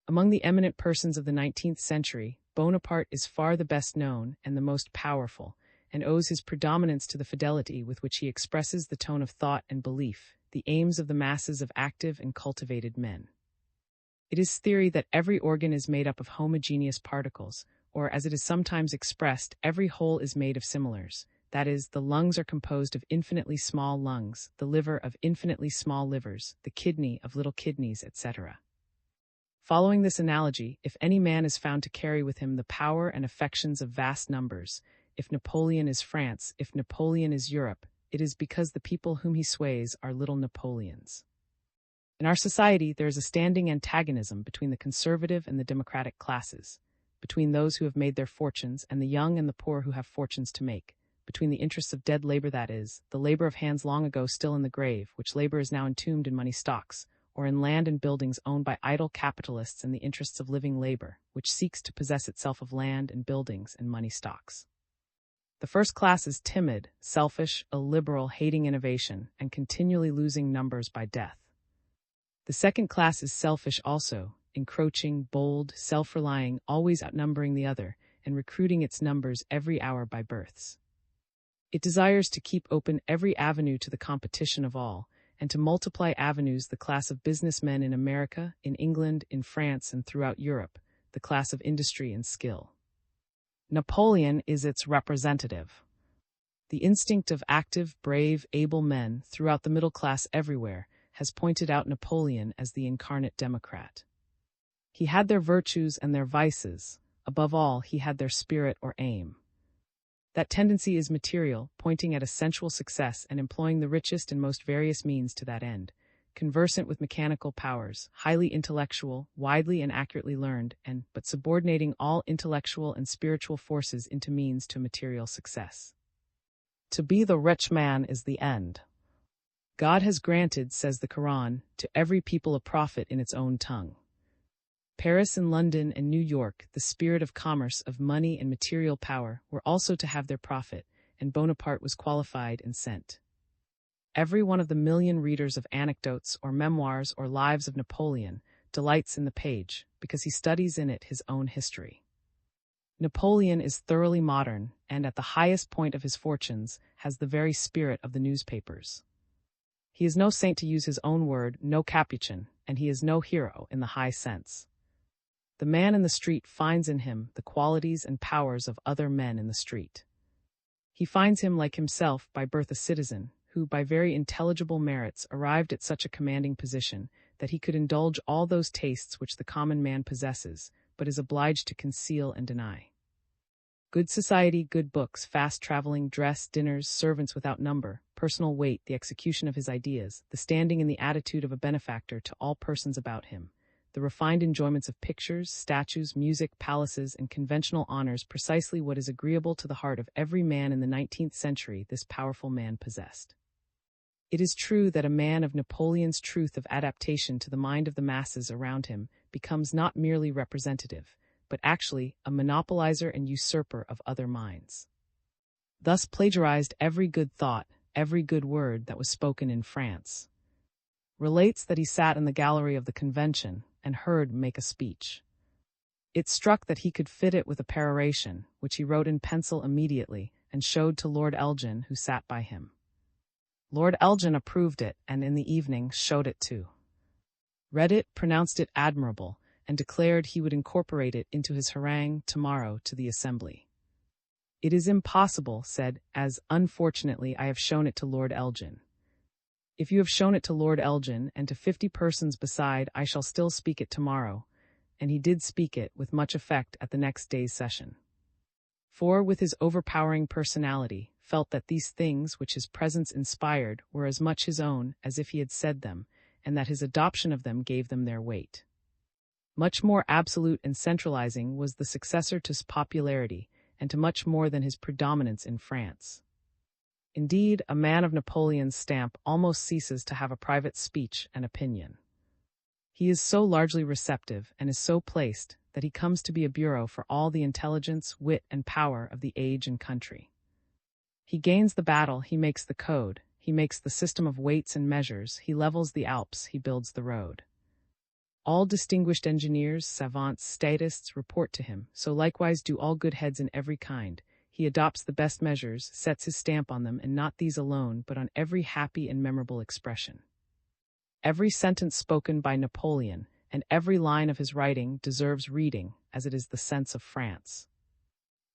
Among the eminent persons of the 19th century, Bonaparte is far the best known and the most powerful, and owes his predominance to the fidelity with which he expresses the tone of thought and belief, the aims of the masses of active and cultivated men. It is theory that every organ is made up of homogeneous particles, or as it is sometimes expressed, every whole is made of similars. That is, the lungs are composed of infinitely small lungs, the liver of infinitely small livers, the kidney of little kidneys, etc. Following this analogy, if any man is found to carry with him the power and affections of vast numbers, if Napoleon is France, if Napoleon is Europe, it is because the people whom he sways are little Napoleons. In our society, there is a standing antagonism between the conservative and the democratic classes, between those who have made their fortunes and the young and the poor who have fortunes to make, between the interests of dead labor, that is, the labor of hands long ago still in the grave, which labor is now entombed in money stocks, or in land and buildings owned by idle capitalists, and the interests of living labor, which seeks to possess itself of land and buildings and money stocks. The first class is timid, selfish, illiberal, hating innovation, and continually losing numbers by death. The second class is selfish also, encroaching, bold, self-relying, always outnumbering the other, and recruiting its numbers every hour by births. It desires to keep open every avenue to the competition of all, and to multiply avenues, the class of businessmen in America, in England, in France, and throughout Europe, the class of industry and skill. Napoleon is its representative. The instinct of active, brave, able men throughout the middle class everywhere has pointed out Napoleon as the incarnate democrat. He had their virtues and their vices. Above all, he had their spirit or aim. That tendency is material, pointing at a sensual success and employing the richest and most various means to that end, conversant with mechanical powers, highly intellectual, widely and accurately learned, but subordinating all intellectual and spiritual forces into means to material success. To be the rich man is the end. God has granted, says the Quran, to every people a prophet in its own tongue. Paris and London and New York, the spirit of commerce, of money and material power, were also to have their prophet, and Bonaparte was qualified and sent. Every one of the million readers of anecdotes or memoirs or lives of Napoleon delights in the page, because he studies in it his own history. Napoleon is thoroughly modern, and at the highest point of his fortunes has the very spirit of the newspapers. He is no saint, to use his own word, no Capuchin, and he is no hero in the high sense. The man in the street finds in him the qualities and powers of other men in the street. He finds him like himself, by birth a citizen, who by very intelligible merits arrived at such a commanding position that he could indulge all those tastes which the common man possesses, but is obliged to conceal and deny. Good society, good books, fast traveling, dress, dinners, servants without number, personal weight, the execution of his ideas, the standing in the attitude of a benefactor to all persons about him, the refined enjoyments of pictures, statues, music, palaces, and conventional honors, precisely what is agreeable to the heart of every man in the 19th century, this powerful man possessed. It is true that a man of Napoleon's truth of adaptation to the mind of the masses around him becomes not merely representative, but actually a monopolizer and usurper of other minds. Thus plagiarized every good thought, every good word that was spoken in France. Relates that he sat in the gallery of the convention and heard make a speech. It struck that he could fit it with a peroration, which he wrote in pencil immediately and showed to Lord Elgin, who sat by him. Lord Elgin approved it, and in the evening showed it too. Read it, pronounced it admirable, and declared he would incorporate it into his harangue tomorrow to the Assembly. It is impossible, said, as unfortunately I have shown it to Lord Elgin. If you have shown it to Lord Elgin, and to 50 persons beside, I shall still speak it tomorrow. And he did speak it with much effect at the next day's session. For, with his overpowering personality, felt that these things which his presence inspired were as much his own as if he had said them, and that his adoption of them gave them their weight. Much more absolute and centralizing was the successor to his popularity, and to much more than his predominance in France. Indeed, a man of Napoleon's stamp almost ceases to have a private speech and opinion. He is so largely receptive and is so placed that he comes to be a bureau for all the intelligence, wit, and power of the age and country. He gains the battle, he makes the code, he makes the system of weights and measures, he levels the Alps, he builds the road. All distinguished engineers, savants, statists report to him, so likewise do all good heads in every kind. He adopts the best measures, sets his stamp on them, and not these alone, but on every happy and memorable expression. Every sentence spoken by Napoleon, and every line of his writing deserves reading, as it is the sense of France.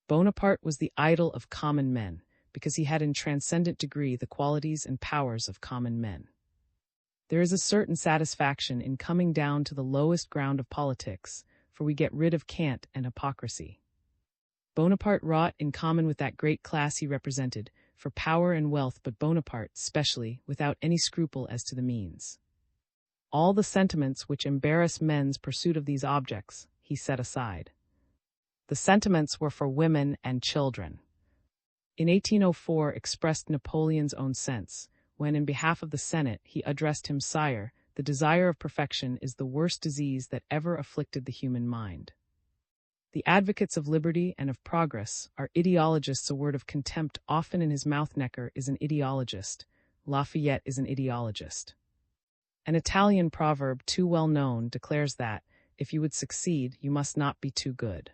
Bonaparte was the idol of common men, because he had in transcendent degree the qualities and powers of common men. There is a certain satisfaction in coming down to the lowest ground of politics, for we get rid of cant and hypocrisy. Bonaparte wrought in common with that great class he represented, for power and wealth, but Bonaparte, specially, without any scruple as to the means. All the sentiments which embarrass men's pursuit of these objects, he set aside. The sentiments were for women and children. In 1804 expressed Napoleon's own sense, when in behalf of the Senate he addressed him, "Sire, the desire of perfection is the worst disease that ever afflicted the human mind." The advocates of liberty and of progress are ideologists. A word of contempt often in his mouth. Necker is an ideologist. Lafayette is an ideologist. An Italian proverb too well known declares that, if you would succeed, you must not be too good.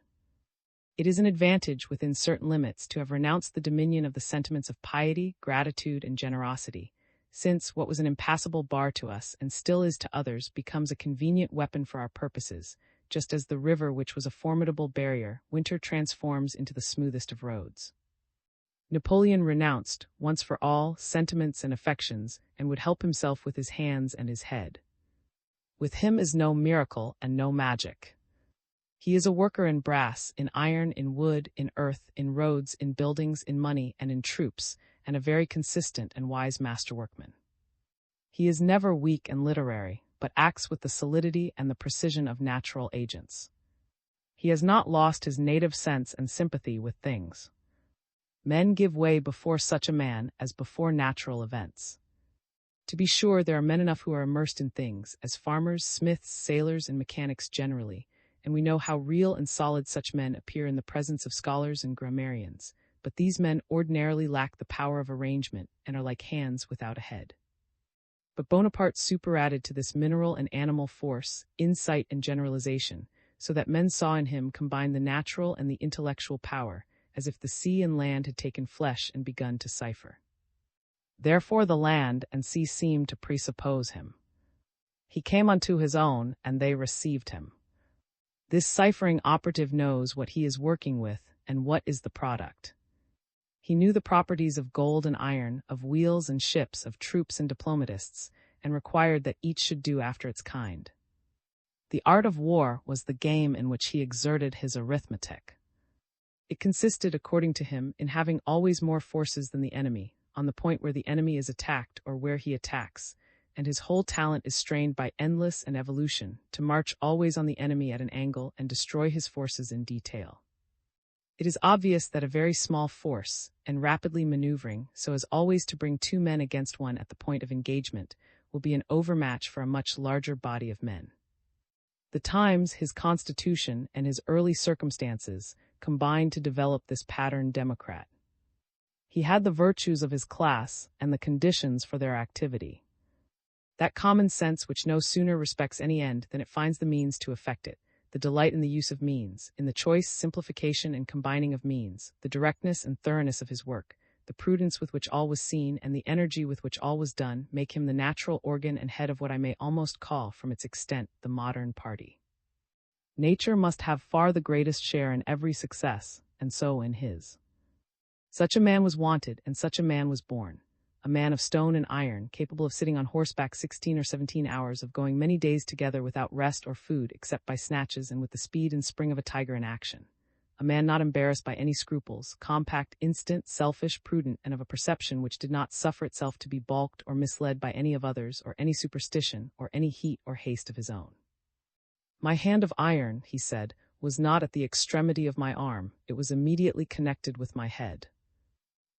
It is an advantage within certain limits to have renounced the dominion of the sentiments of piety, gratitude, and generosity, since what was an impassable bar to us, and still is to others, becomes a convenient weapon for our purposes, just as the river which was a formidable barrier, winter transforms into the smoothest of roads. Napoleon renounced, once for all, sentiments and affections, and would help himself with his hands and his head. With him is no miracle and no magic. He is a worker in brass, in iron, in wood, in earth, in roads, in buildings, in money, and in troops, and a very consistent and wise masterworkman. He is never weak and literary, but acts with the solidity and the precision of natural agents. He has not lost his native sense and sympathy with things. Men give way before such a man as before natural events. To be sure, there are men enough who are immersed in things, as farmers, smiths, sailors, and mechanics generally, and we know how real and solid such men appear in the presence of scholars and grammarians, but these men ordinarily lack the power of arrangement and are like hands without a head. But Bonaparte superadded to this mineral and animal force, insight and generalization, so that men saw in him combined the natural and the intellectual power, as if the sea and land had taken flesh and begun to cipher. Therefore the land and sea seemed to presuppose him. He came unto his own, and they received him. This ciphering operative knows what he is working with and what is the product. He knew the properties of gold and iron, of wheels and ships, of troops and diplomatists, and required that each should do after its kind. The art of war was the game in which he exerted his arithmetic. It consisted, according to him, in having always more forces than the enemy, on the point where the enemy is attacked or where he attacks, and his whole talent is strained by endless and evolution to march always on the enemy at an angle and destroy his forces in detail. It is obvious that a very small force, and rapidly maneuvering so as always to bring two men against one at the point of engagement, will be an overmatch for a much larger body of men. The times, his constitution, and his early circumstances combined to develop this pattern democrat. He had the virtues of his class and the conditions for their activity. That common sense which no sooner respects any end than it finds the means to effect it, the delight in the use of means, in the choice, simplification, and combining of means, the directness and thoroughness of his work, the prudence with which all was seen, and the energy with which all was done, make him the natural organ and head of what I may almost call, from its extent, the modern party. Nature must have far the greatest share in every success, and so in his. Such a man was wanted, and such a man was born. A man of stone and iron, capable of sitting on horseback 16 or 17 hours, of going many days together without rest or food except by snatches, and with the speed and spring of a tiger in action. A man not embarrassed by any scruples, compact, instant, selfish, prudent, and of a perception which did not suffer itself to be balked or misled by any of others, or any superstition, or any heat or haste of his own. My hand of iron, he said, was not at the extremity of my arm, it was immediately connected with my head.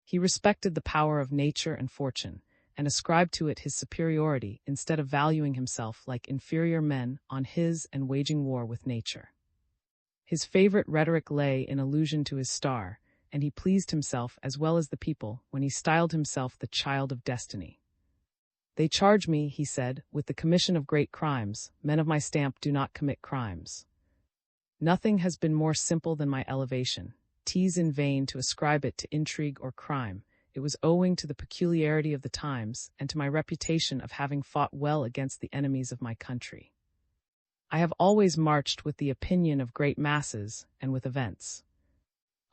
He respected the power of nature and fortune, and ascribed to it his superiority, instead of valuing himself, like inferior men, on his and waging war with nature. His favorite rhetoric lay in allusion to his star, and he pleased himself as well as the people when he styled himself the child of destiny. They charge me, he said, with the commission of great crimes. Men of my stamp do not commit crimes. Nothing has been more simple than my elevation. 'Tis in vain to ascribe it to intrigue or crime. It was owing to the peculiarity of the times, and to my reputation of having fought well against the enemies of my country. I have always marched with the opinion of great masses, and with events.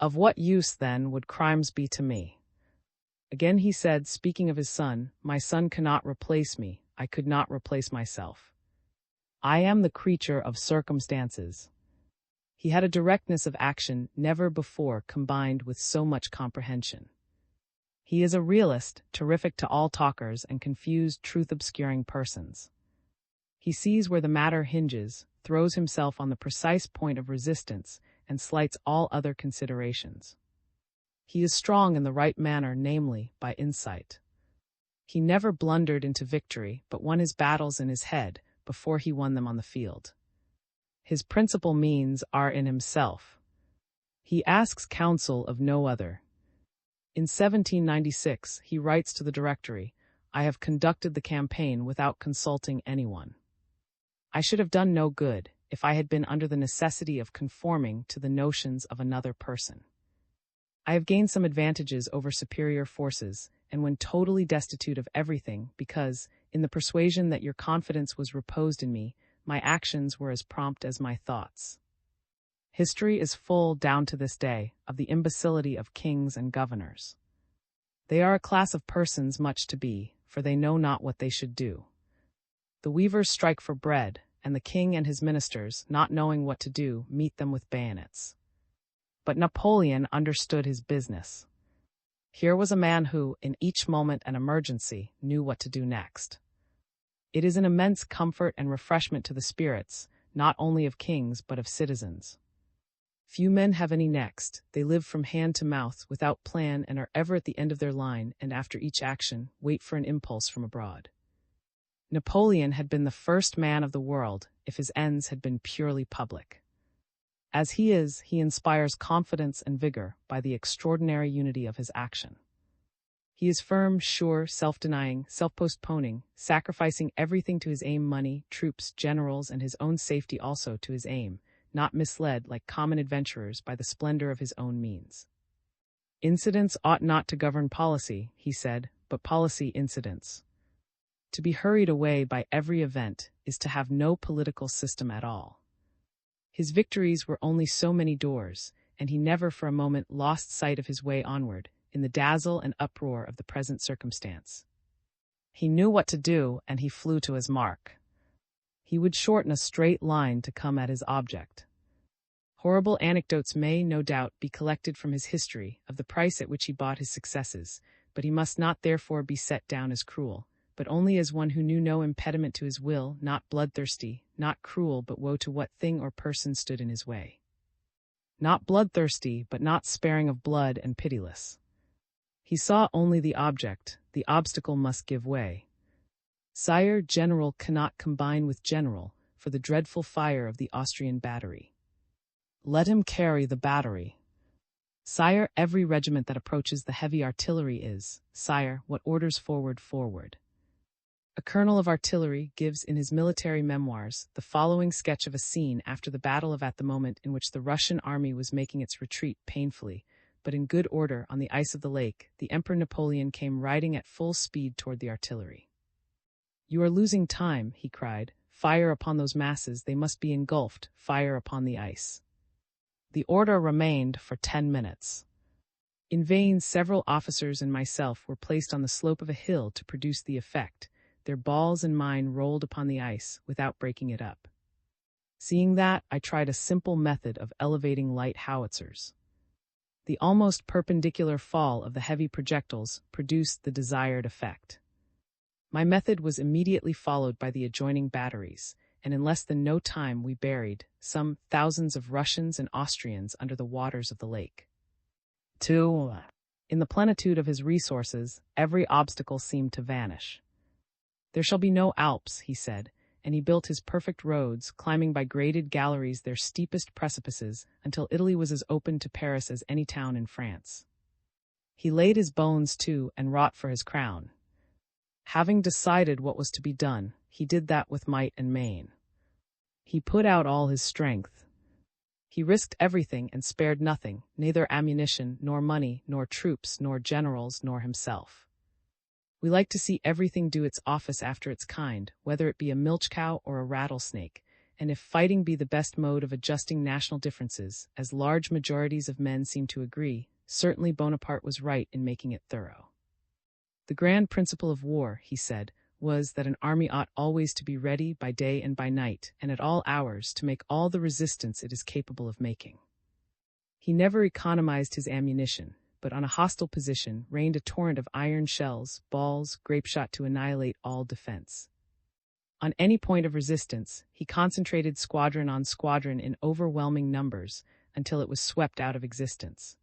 Of what use, then, would crimes be to me? Again he said, speaking of his son, my son cannot replace me, I could not replace myself. I am the creature of circumstances. He had a directness of action never before combined with so much comprehension. He is a realist, terrific to all talkers and confused truth-obscuring persons. He sees where the matter hinges, throws himself on the precise point of resistance, and slights all other considerations. He is strong in the right manner, namely, by insight. He never blundered into victory, but won his battles in his head, before he won them on the field. His principal means are in himself. He asks counsel of no other. In 1796, he writes to the Directory, I have conducted the campaign without consulting anyone. I should have done no good if I had been under the necessity of conforming to the notions of another person. I have gained some advantages over superior forces, and when totally destitute of everything, because, in the persuasion that your confidence was reposed in me, my actions were as prompt as my thoughts. History is full, down to this day, of the imbecility of kings and governors. They are a class of persons much to be, for they know not what they should do. The weavers strike for bread, and the king and his ministers, not knowing what to do, meet them with bayonets. But Napoleon understood his business. Here was a man who, in each moment and emergency, knew what to do next. It is an immense comfort and refreshment to the spirits, not only of kings but of citizens. Few men have any next, they live from hand to mouth, without plan, and are ever at the end of their line, and after each action, wait for an impulse from abroad. Napoleon had been the first man of the world, if his ends had been purely public. As he is, he inspires confidence and vigor by the extraordinary unity of his action. He is firm, sure, self-denying, self-postponing, sacrificing everything to his aim, money, troops, generals, and his own safety also to his aim, not misled like common adventurers by the splendor of his own means. Incidents ought not to govern policy, he said, but policy incidents. To be hurried away by every event is to have no political system at all. His victories were only so many doors, and he never for a moment lost sight of his way onward, in the dazzle and uproar of the present circumstance. He knew what to do, and he flew to his mark. He would shorten a straight line to come at his object. Horrible anecdotes may, no doubt, be collected from his history of the price at which he bought his successes, but he must not therefore be set down as cruel, but only as one who knew no impediment to his will, not bloodthirsty, not cruel, but woe to what thing or person stood in his way. Not bloodthirsty, but not sparing of blood, and pitiless. He saw only the object, the obstacle must give way. Sire, general cannot combine with general, for the dreadful fire of the Austrian battery. Let him carry the battery. Sire, every regiment that approaches the heavy artillery is, sire, what orders forward, forward. A colonel of artillery gives in his military memoirs the following sketch of a scene after the battle at the moment in which the Russian army was making its retreat painfully, but in good order on the ice of the lake. The Emperor Napoleon came riding at full speed toward the artillery. You are losing time, he cried. Fire upon those masses, they must be engulfed, fire upon the ice. The order remained for 10 minutes. In vain several officers and myself were placed on the slope of a hill to produce the effect. Their balls and mine rolled upon the ice without breaking it up. Seeing that, I tried a simple method of elevating light howitzers. The almost perpendicular fall of the heavy projectiles produced the desired effect. My method was immediately followed by the adjoining batteries, and in less than no time we buried some thousands of Russians and Austrians under the waters of the lake. 2. In the plenitude of his resources, every obstacle seemed to vanish. There shall be no Alps, he said, and he built his perfect roads, climbing by graded galleries their steepest precipices, until Italy was as open to Paris as any town in France. He laid his bones too, and wrought for his crown. Having decided what was to be done, he did that with might and main. He put out all his strength. He risked everything and spared nothing, neither ammunition, nor money, nor troops, nor generals, nor himself. We like to see everything do its office after its kind, whether it be a milch cow or a rattlesnake, and if fighting be the best mode of adjusting national differences, as large majorities of men seem to agree, certainly Bonaparte was right in making it thorough. The grand principle of war, he said, was that an army ought always to be ready by day and by night, and at all hours to make all the resistance it is capable of making. He never economized his ammunition, but on a hostile position rained a torrent of iron shells, balls, grapeshot to annihilate all defense. On any point of resistance, he concentrated squadron on squadron in overwhelming numbers until it was swept out of existence.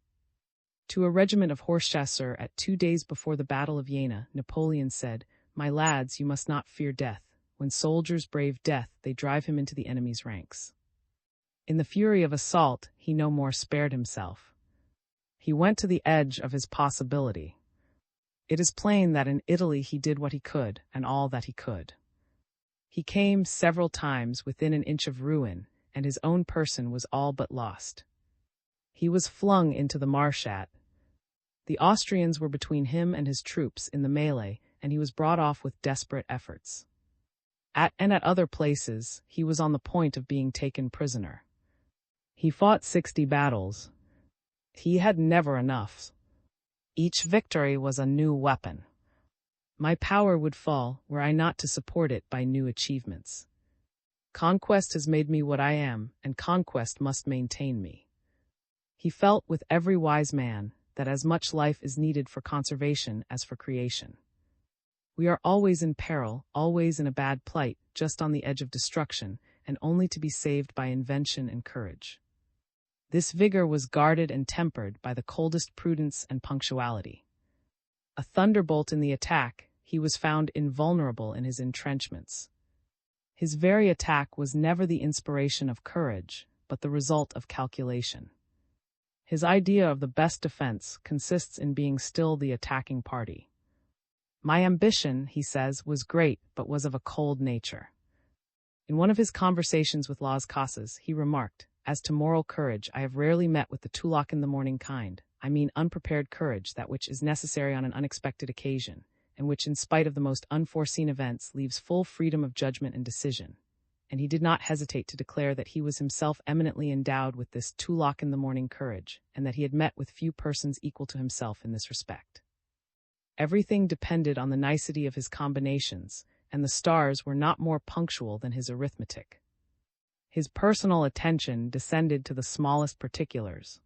To a regiment of horse chasseurs at 2 days before the Battle of Jena, Napoleon said, "My lads, you must not fear death. When soldiers brave death, they drive him into the enemy's ranks." In the fury of assault, he no more spared himself. He went to the edge of his possibility. It is plain that in Italy he did what he could, and all that he could. He came several times within an inch of ruin, and his own person was all but lost. He was flung into the Marschat. The Austrians were between him and his troops in the melee, and he was brought off with desperate efforts. At other places, he was on the point of being taken prisoner. He fought 60 battles. He had never enough. Each victory was a new weapon. My power would fall were I not to support it by new achievements. Conquest has made me what I am, and conquest must maintain me. He felt with every wise man that as much life is needed for conservation as for creation. We are always in peril, always in a bad plight, just on the edge of destruction, and only to be saved by invention and courage. This vigor was guarded and tempered by the coldest prudence and punctuality. A thunderbolt in the attack, he was found invulnerable in his entrenchments. His very attack was never the inspiration of courage, but the result of calculation. His idea of the best defense consists in being still the attacking party. My ambition, he says, was great, but was of a cold nature. In one of his conversations with Las Casas, he remarked, "As to moral courage, I have rarely met with the two-o'clock-in-the-morning kind. I mean unprepared courage, that which is necessary on an unexpected occasion, and which, in spite of the most unforeseen events, leaves full freedom of judgment and decision." And he did not hesitate to declare that he was himself eminently endowed with this two-o'clock-in-the-morning courage, and that he had met with few persons equal to himself in this respect. Everything depended on the nicety of his combinations, and the stars were not more punctual than his arithmetic. His personal attention descended to the smallest particulars.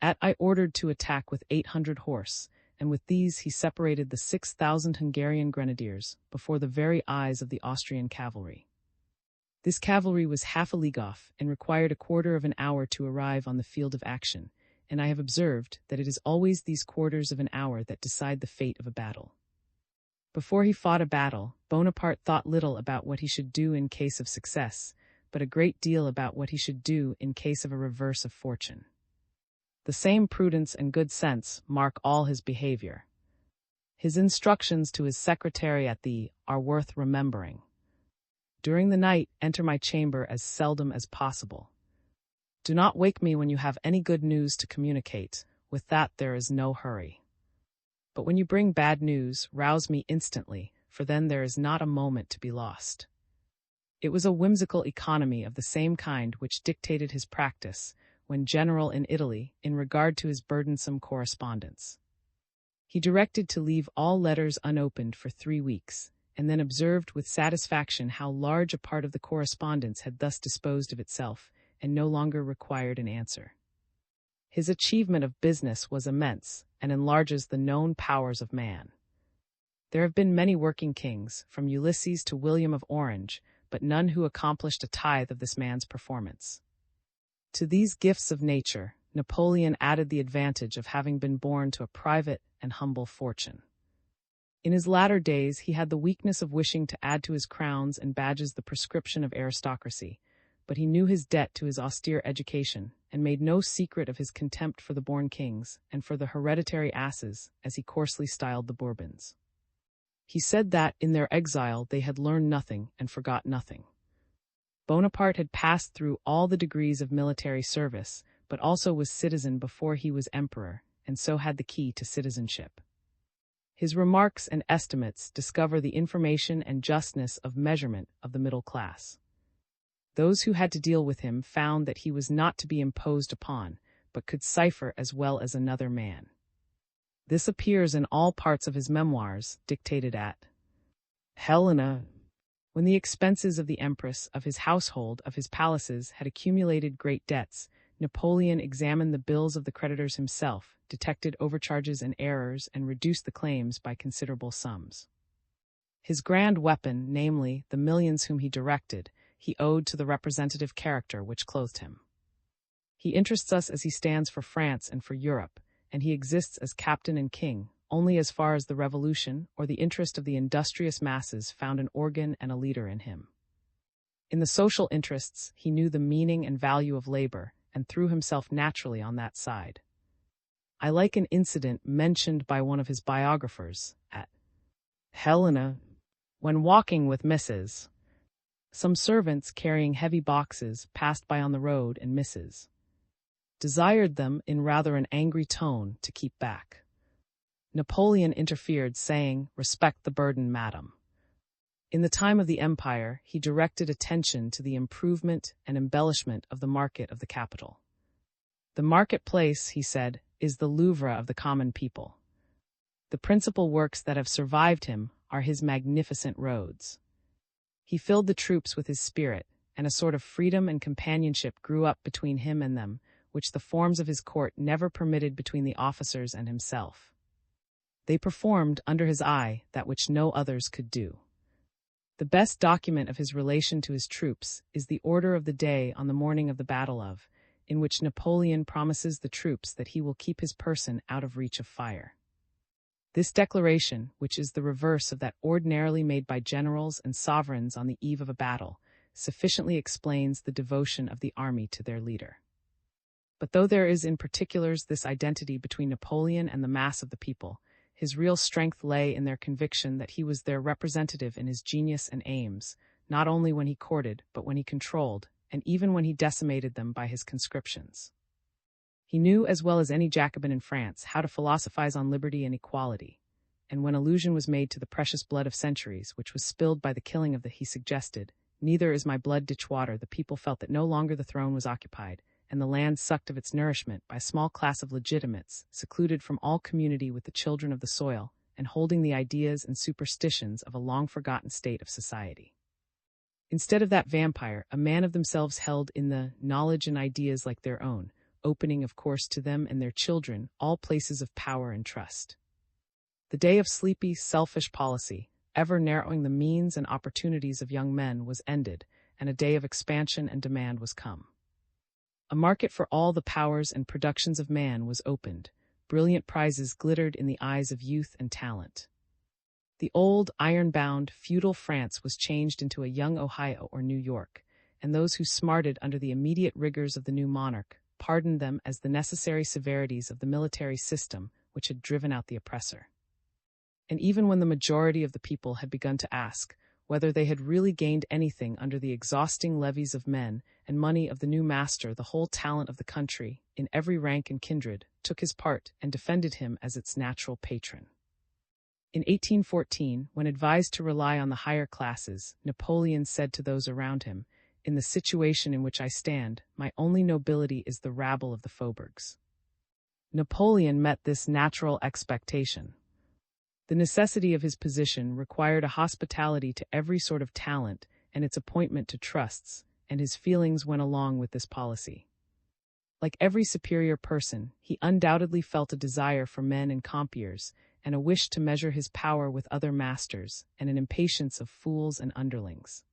I ordered to attack with 800 horse, and with these he separated the 6,000 Hungarian grenadiers before the very eyes of the Austrian cavalry. This cavalry was half a league off, and required a quarter of an hour to arrive on the field of action, and I have observed that it is always these quarters of an hour that decide the fate of a battle. Before he fought a battle, Bonaparte thought little about what he should do in case of success, but a great deal about what he should do in case of a reverse of fortune. The same prudence and good sense mark all his behavior. His instructions to his secretary at the are worth remembering. During the night, enter my chamber as seldom as possible. Do not wake me when you have any good news to communicate. With that there is no hurry. But when you bring bad news, rouse me instantly, for then there is not a moment to be lost. It was a whimsical economy of the same kind which dictated his practice, when general in Italy, in regard to his burdensome correspondence. He directed to leave all letters unopened for 3 weeks, and then observed with satisfaction how large a part of the correspondence had thus disposed of itself, and no longer required an answer. His achievement of business was immense, and enlarges the known powers of man. There have been many working kings, from Ulysses to William of Orange, but none who accomplished a tithe of this man's performance. To these gifts of nature, Napoleon added the advantage of having been born to a private and humble fortune. In his latter days he had the weakness of wishing to add to his crowns and badges the prescription of aristocracy, but he knew his debt to his austere education, and made no secret of his contempt for the born kings, and for the hereditary asses, as he coarsely styled the Bourbons. He said that, in their exile, they had learned nothing and forgot nothing. Bonaparte had passed through all the degrees of military service, but also was citizen before he was emperor, and so had the key to citizenship. His remarks and estimates discover the information and justness of measurement of the middle class. Those who had to deal with him found that he was not to be imposed upon, but could cipher as well as another man. This appears in all parts of his memoirs, dictated at Helena. When the expenses of the empress, of his household, of his palaces had accumulated great debts, Napoleon examined the bills of the creditors himself, detected overcharges and errors, and reduced the claims by considerable sums. His grand weapon, namely, the millions whom he directed, he owed to the representative character which clothed him. He interests us as he stands for France and for Europe, and he exists as captain and king, only as far as the revolution or the interest of the industrious masses found an organ and a leader in him. In the social interests, he knew the meaning and value of labor, and threw himself naturally on that side. I like an incident mentioned by one of his biographers at Helena. When walking with Mrs. Some servants carrying heavy boxes passed by on the road, and Mrs. desired them, in rather an angry tone, to keep back. Napoleon interfered, saying, "Respect the burden, madam." In the time of the Empire, he directed attention to the improvement and embellishment of the market of the capital. The marketplace, he said, is the Louvre of the common people. The principal works that have survived him are his magnificent roads. He filled the troops with his spirit, and a sort of freedom and companionship grew up between him and them, which the forms of his court never permitted between the officers and himself. They performed, under his eye, that which no others could do. The best document of his relation to his troops is the order of the day on the morning of the battle of, in which Napoleon promises the troops that he will keep his person out of reach of fire. This declaration, which is the reverse of that ordinarily made by generals and sovereigns on the eve of a battle, sufficiently explains the devotion of the army to their leader. But though there is in particulars this identity between Napoleon and the mass of the people, his real strength lay in their conviction that he was their representative in his genius and aims, not only when he courted, but when he controlled, and even when he decimated them by his conscriptions. He knew, as well as any Jacobin in France, how to philosophize on liberty and equality, and when allusion was made to the precious blood of centuries, which was spilled by the killing of he suggested, "Neither is my blood ditch water," the people felt that no longer the throne was occupied, and the land sucked of its nourishment by a small class of legitimates, secluded from all community with the children of the soil, and holding the ideas and superstitions of a long-forgotten state of society. Instead of that vampire, a man of themselves held in the knowledge and ideas like their own, opening, of course, to them and their children all places of power and trust. The day of sleepy, selfish policy, ever narrowing the means and opportunities of young men, was ended, and a day of expansion and demand was come. A market for all the powers and productions of man was opened. Brilliant prizes glittered in the eyes of youth and talent. The old, iron-bound, feudal France was changed into a young Ohio or New York, and those who smarted under the immediate rigors of the new monarch pardoned them as the necessary severities of the military system which had driven out the oppressor. And even when the majority of the people had begun to ask whether they had really gained anything under the exhausting levies of men and money of the new master, the whole talent of the country, in every rank and kindred, took his part and defended him as its natural patron. In 1814, when advised to rely on the higher classes, Napoleon said to those around him, "In the situation in which I stand, my only nobility is the rabble of the faubourgs." Napoleon met this natural expectation. The necessity of his position required a hospitality to every sort of talent and its appointment to trusts, and his feelings went along with this policy. Like every superior person, he undoubtedly felt a desire for men and compeers, and a wish to measure his power with other masters, and an impatience of fools and underlings.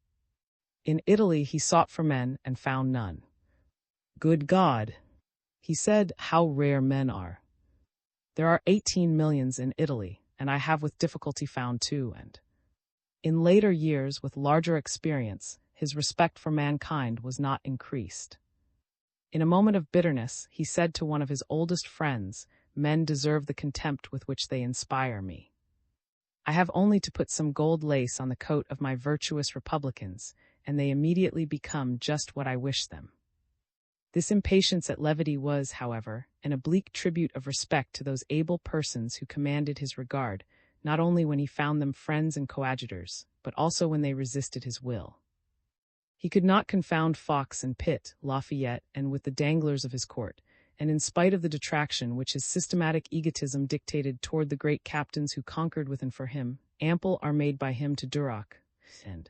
In Italy he sought for men and found none. "Good God," he said, "how rare men are! There are 18 millions in Italy, and I have with difficulty found 2, and..." In later years, with larger experience, his respect for mankind was not increased. In a moment of bitterness, he said to one of his oldest friends, "Men deserve the contempt with which they inspire me. I have only to put some gold lace on the coat of my virtuous republicans, and they immediately become just what I wish them." This impatience at levity was, however, an oblique tribute of respect to those able persons who commanded his regard, not only when he found them friends and coadjutors, but also when they resisted his will. He could not confound Fox and Pitt, Lafayette, and with the danglers of his court, and in spite of the detraction which his systematic egotism dictated toward the great captains who conquered with and for him, ample are made by him to Duroc, and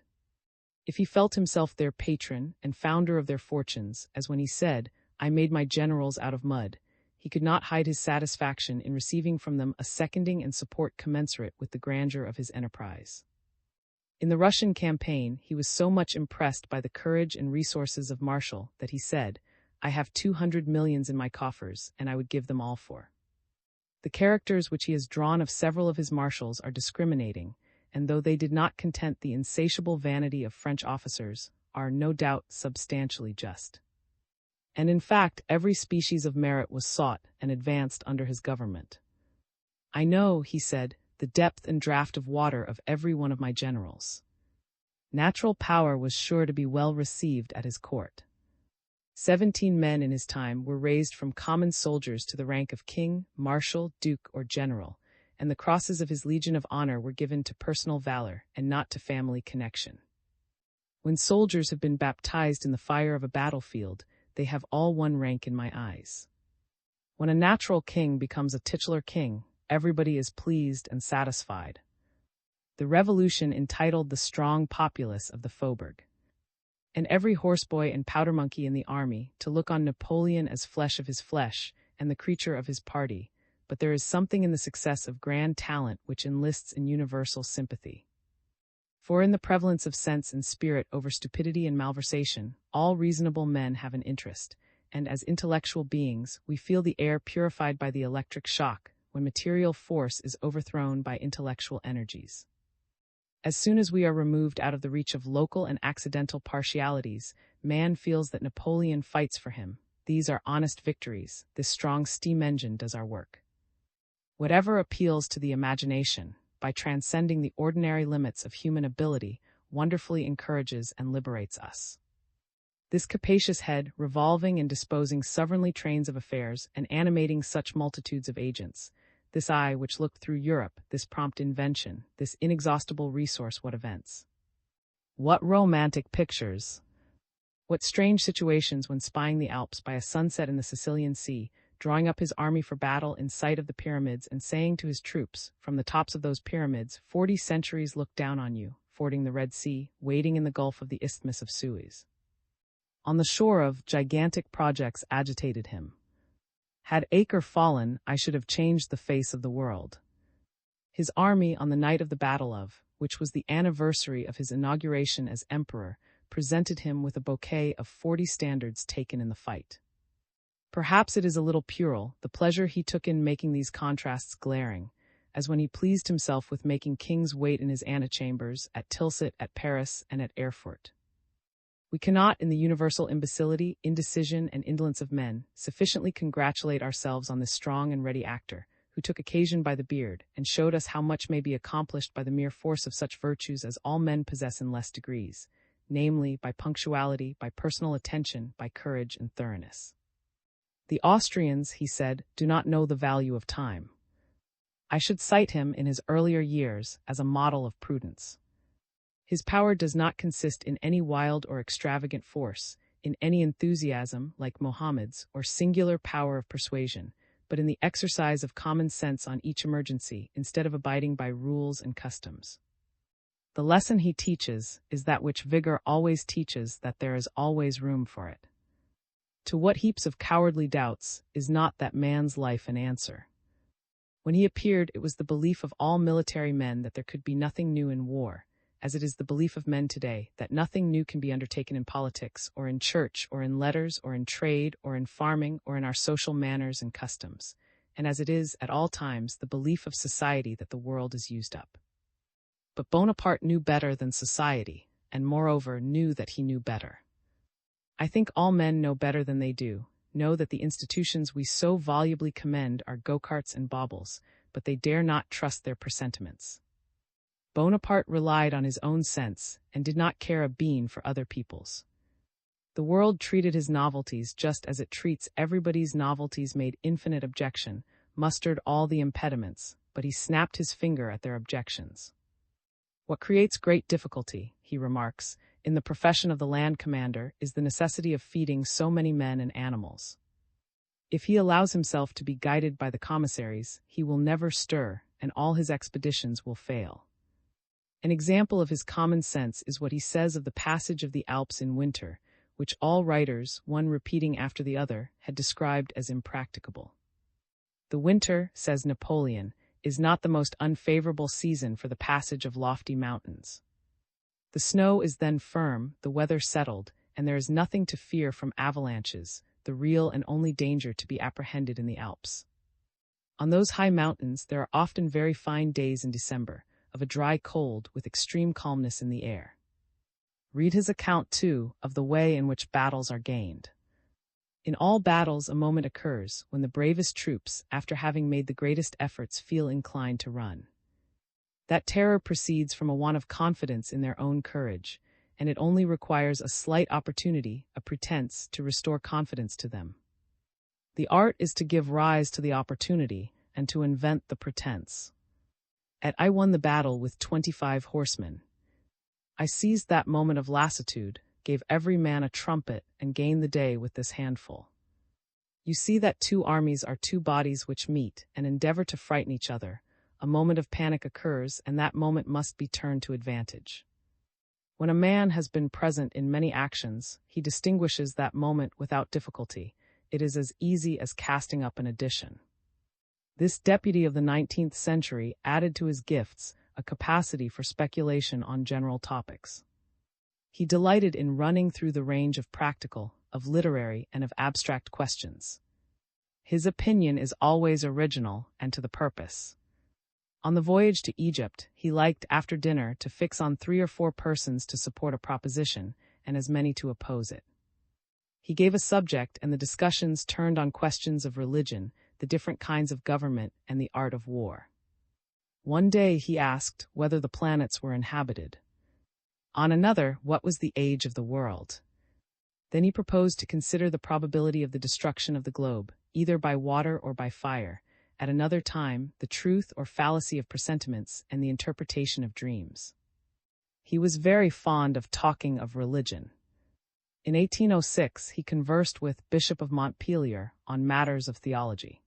if he felt himself their patron and founder of their fortunes, as when he said, "I made my generals out of mud," he could not hide his satisfaction in receiving from them a seconding and support commensurate with the grandeur of his enterprise. In the Russian campaign, he was so much impressed by the courage and resources of Marshall that he said, "I have 200 millions in my coffers, and I would give them all for." The characters which he has drawn of several of his marshals are discriminating, and though they did not content the insatiable vanity of French officers, are no doubt substantially just. And in fact, every species of merit was sought and advanced under his government. "I know," he said, "the depth and draught of water of every one of my generals." Natural power was sure to be well received at his court. 17 men in his time were raised from common soldiers to the rank of king, marshal, duke, or general, and the crosses of his Legion of Honor were given to personal valor and not to family connection. When soldiers have been baptized in the fire of a battlefield, they have all one rank in my eyes. When a natural king becomes a titular king, everybody is pleased and satisfied. The revolution entitled the strong populace of the Faubourg, and every horseboy and powder monkey in the army, to look on Napoleon as flesh of his flesh and the creature of his party, but there is something in the success of grand talent which enlists in universal sympathy. For in the prevalence of sense and spirit over stupidity and malversation, all reasonable men have an interest, and as intellectual beings, we feel the air purified by the electric shock when material force is overthrown by intellectual energies. As soon as we are removed out of the reach of local and accidental partialities, man feels that Napoleon fights for him. These are honest victories. This strong steam engine does our work. Whatever appeals to the imagination, by transcending the ordinary limits of human ability, wonderfully encourages and liberates us. This capacious head, revolving and disposing sovereignly trains of affairs, and animating such multitudes of agents, this eye which looked through Europe, this prompt invention, this inexhaustible resource, what events! What romantic pictures! What strange situations when spying the Alps by a sunset in the Sicilian Sea, drawing up his army for battle in sight of the pyramids and saying to his troops, from the tops of those pyramids, 40 centuries look down on you, fording the Red Sea, wading in the Gulf of the Isthmus of Suez. On the shore of gigantic projects agitated him. Had Acre fallen, I should have changed the face of the world. His army on the night of the Battle of, which was the anniversary of his inauguration as emperor, presented him with a bouquet of 40 standards taken in the fight. Perhaps it is a little puerile, the pleasure he took in making these contrasts glaring, as when he pleased himself with making kings wait in his antechambers, at Tilsit, at Paris, and at Erfurt. We cannot, in the universal imbecility, indecision, and indolence of men, sufficiently congratulate ourselves on this strong and ready actor, who took occasion by the beard, and showed us how much may be accomplished by the mere force of such virtues as all men possess in less degrees, namely, by punctuality, by personal attention, by courage and thoroughness. The Austrians, he said, do not know the value of time. I should cite him in his earlier years as a model of prudence. His power does not consist in any wild or extravagant force, in any enthusiasm, like Mohammed's, or singular power of persuasion, but in the exercise of common sense on each emergency, instead of abiding by rules and customs. The lesson he teaches is that which vigor always teaches, that there is always room for it. To what heaps of cowardly doubts is not that man's life an answer? When he appeared, it was the belief of all military men that there could be nothing new in war, as it is the belief of men today that nothing new can be undertaken in politics, or in church, or in letters, or in trade, or in farming, or in our social manners and customs, and as it is, at all times, the belief of society that the world is used up. But Bonaparte knew better than society, and moreover knew that he knew better. I think all men know better than they do, know that the institutions we so volubly commend are go-karts and baubles, but they dare not trust their presentiments. Bonaparte relied on his own sense, and did not care a bean for other people's. The world treated his novelties just as it treats everybody's novelties, made infinite objection, mustered all the impediments, but he snapped his finger at their objections. What creates great difficulty, he remarks, in the profession of the land commander is the necessity of feeding so many men and animals. If he allows himself to be guided by the commissaries, he will never stir, and all his expeditions will fail. An example of his common sense is what he says of the passage of the Alps in winter, which all writers, one repeating after the other, had described as impracticable. The winter, says Napoleon, is not the most unfavorable season for the passage of lofty mountains. The snow is then firm, the weather settled, and there is nothing to fear from avalanches, the real and only danger to be apprehended in the Alps. On those high mountains there are often very fine days in December, of a dry cold with extreme calmness in the air. Read his account, too, of the way in which battles are gained. In all battles a moment occurs when the bravest troops, after having made the greatest efforts, feel inclined to run. That terror proceeds from a want of confidence in their own courage, and it only requires a slight opportunity, a pretense, to restore confidence to them. The art is to give rise to the opportunity, and to invent the pretense. I won the battle with 25 horsemen. I seized that moment of lassitude, gave every man a trumpet, and gained the day with this handful. You see that two armies are two bodies which meet and endeavor to frighten each other. A moment of panic occurs, and that moment must be turned to advantage. When a man has been present in many actions, he distinguishes that moment without difficulty. It is as easy as casting up an addition. This deputy of the 19th century added to his gifts a capacity for speculation on general topics. He delighted in running through the range of practical, of literary, and of abstract questions. His opinion is always original and to the purpose. On the voyage to Egypt, he liked, after dinner, to fix on 3 or 4 persons to support a proposition, and as many to oppose it. He gave a subject, and the discussions turned on questions of religion, the different kinds of government, and the art of war. One day he asked whether the planets were inhabited. On another, what was the age of the world. Then he proposed to consider the probability of the destruction of the globe, either by water or by fire. At another time, the truth or fallacy of presentiments and the interpretation of dreams. He was very fond of talking of religion. In 1806, he conversed with Bishop of Montpellier on matters of theology.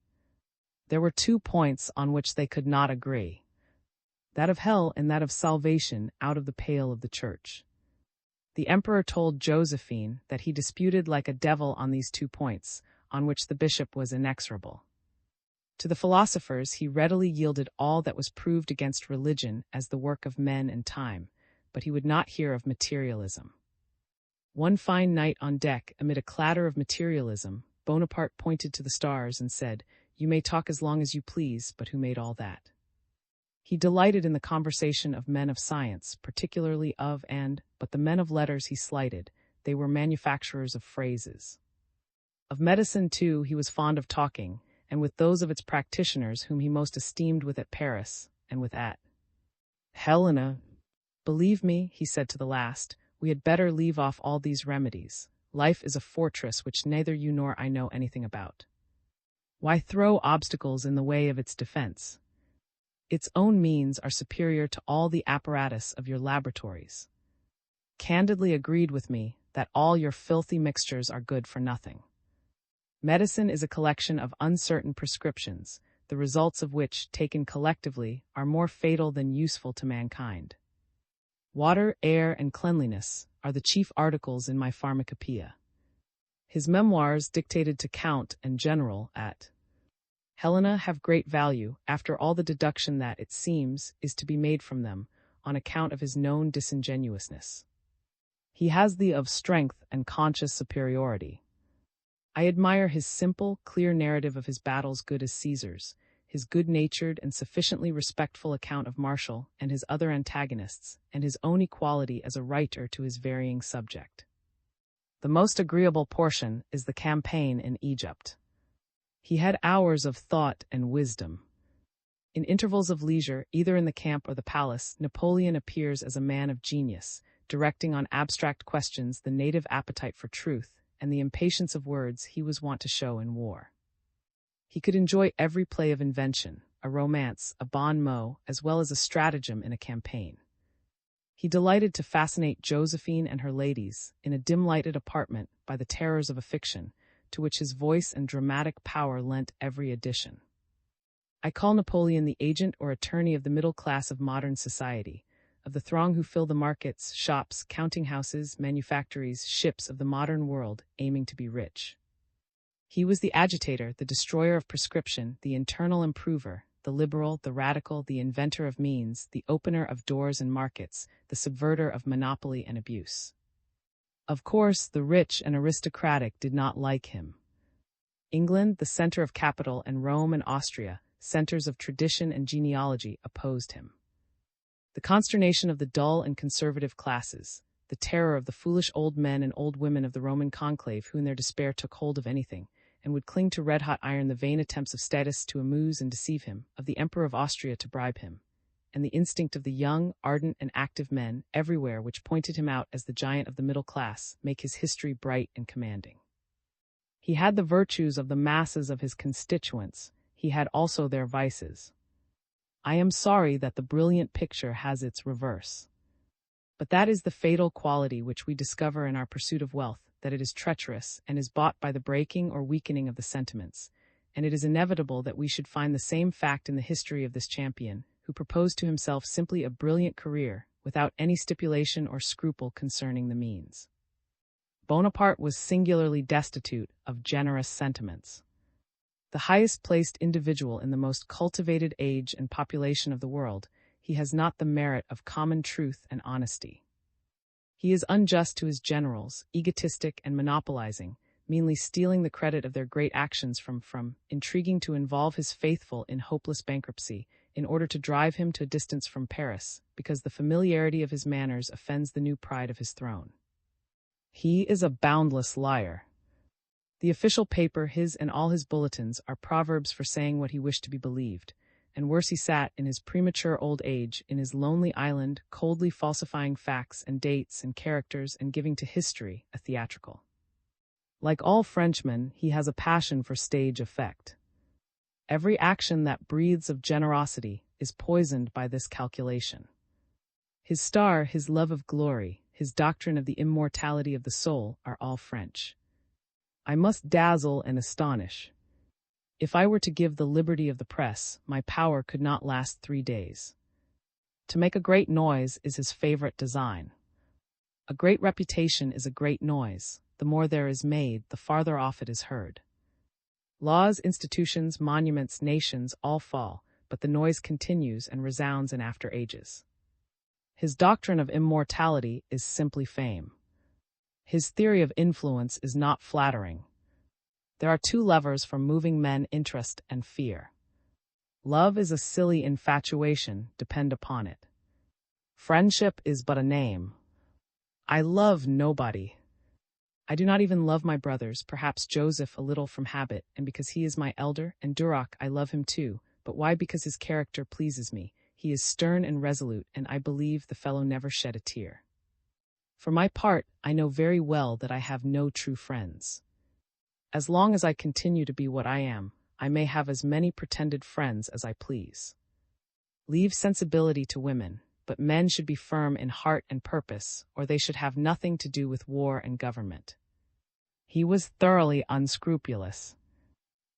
There were 2 points on which they could not agree: that of hell and that of salvation out of the pale of the church. The emperor told Josephine that he disputed like a devil on these 2 points, on which the bishop was inexorable. To the philosophers he readily yielded all that was proved against religion as the work of men and time, but he would not hear of materialism. One fine night on deck, amid a clatter of materialism, Bonaparte pointed to the stars and said, "You may talk as long as you please, but who made all that?" He delighted in the conversation of men of science, particularly but the men of letters he slighted. They were manufacturers of phrases. Of medicine, too, he was fond of talking, and with those of its practitioners whom he most esteemed with at Paris, and with at Helena. "Believe me," he said to the last, "we had better leave off all these remedies. Life is a fortress which neither you nor I know anything about. Why throw obstacles in the way of its defense? Its own means are superior to all the apparatus of your laboratories. Candidly agreed with me that all your filthy mixtures are good for nothing. Medicine is a collection of uncertain prescriptions, the results of which, taken collectively, are more fatal than useful to mankind. Water, air, and cleanliness are the chief articles in my pharmacopoeia." His memoirs, dictated to Count and General at Helena, have great value, after all the deduction that, it seems, is to be made from them, on account of his known disingenuousness. He has the of strength and conscious superiority. I admire his simple, clear narrative of his battles, good as Caesar's, his good-natured and sufficiently respectful account of Marshall and his other antagonists, and his own equality as a writer to his varying subject. The most agreeable portion is the campaign in Egypt. He had hours of thought and wisdom. In intervals of leisure, either in the camp or the palace, Napoleon appears as a man of genius, directing on abstract questions the native appetite for truth and the impatience of words he was wont to show in war. He could enjoy every play of invention, a romance, a bon mot, as well as a stratagem in a campaign. He delighted to fascinate Josephine and her ladies in a dim-lighted apartment by the terrors of a fiction, to which his voice and dramatic power lent every addition. I call Napoleon the agent or attorney of the middle class of modern society, of the throng who fill the markets, shops, counting-houses, manufactories, ships of the modern world, aiming to be rich. He was the agitator, the destroyer of prescription, the internal improver, the liberal, the radical, the inventor of means, the opener of doors and markets, the subverter of monopoly and abuse. Of course, the rich and aristocratic did not like him. England, the center of capital, and Rome and Austria, centers of tradition and genealogy, opposed him. The consternation of the dull and conservative classes, the terror of the foolish old men and old women of the Roman conclave who in their despair took hold of anything, and would cling to red-hot iron the vain attempts of statists to amuse and deceive him, of the Emperor of Austria to bribe him, and the instinct of the young, ardent, and active men everywhere which pointed him out as the giant of the middle class, make his history bright and commanding. He had the virtues of the masses of his constituents, he had also their vices. I am sorry that the brilliant picture has its reverse. But that is the fatal quality which we discover in our pursuit of wealth, that it is treacherous and is bought by the breaking or weakening of the sentiments, and it is inevitable that we should find the same fact in the history of this champion, who proposed to himself simply a brilliant career, without any stipulation or scruple concerning the means. Bonaparte was singularly destitute of generous sentiments. The highest-placed individual in the most cultivated age and population of the world, he has not the merit of common truth and honesty. He is unjust to his generals, egotistic and monopolizing, meanly stealing the credit of their great actions from intriguing to involve his faithful in hopeless bankruptcy, in order to drive him to a distance from Paris, because the familiarity of his manners offends the new pride of his throne. He is a boundless liar. The official paper, his and all his bulletins, are proverbs for saying what he wished to be believed, and worse he sat in his premature old age in his lonely island, coldly falsifying facts and dates and characters and giving to history a theatrical. Like all Frenchmen, he has a passion for stage effect. Every action that breathes of generosity is poisoned by this calculation. His star, his love of glory, his doctrine of the immortality of the soul are all French. I must dazzle and astonish. If I were to give the liberty of the press, my power could not last 3 days. To make a great noise is his favorite design. A great reputation is a great noise. The more there is made, the farther off it is heard. Laws, institutions, monuments, nations all fall, but the noise continues and resounds in after ages. His doctrine of immortality is simply fame. His theory of influence is not flattering. There are 2 levers for moving men: interest and fear. Love is a silly infatuation, depend upon it. Friendship is but a name. I love nobody. I do not even love my brothers, perhaps Joseph a little from habit, and because he is my elder, and Duroc I love him too, but why? Because his character pleases me. He is stern and resolute, and I believe the fellow never shed a tear. For my part, I know very well that I have no true friends. As long as I continue to be what I am, I may have as many pretended friends as I please. Leave sensibility to women, but men should be firm in heart and purpose, or they should have nothing to do with war and government. He was thoroughly unscrupulous.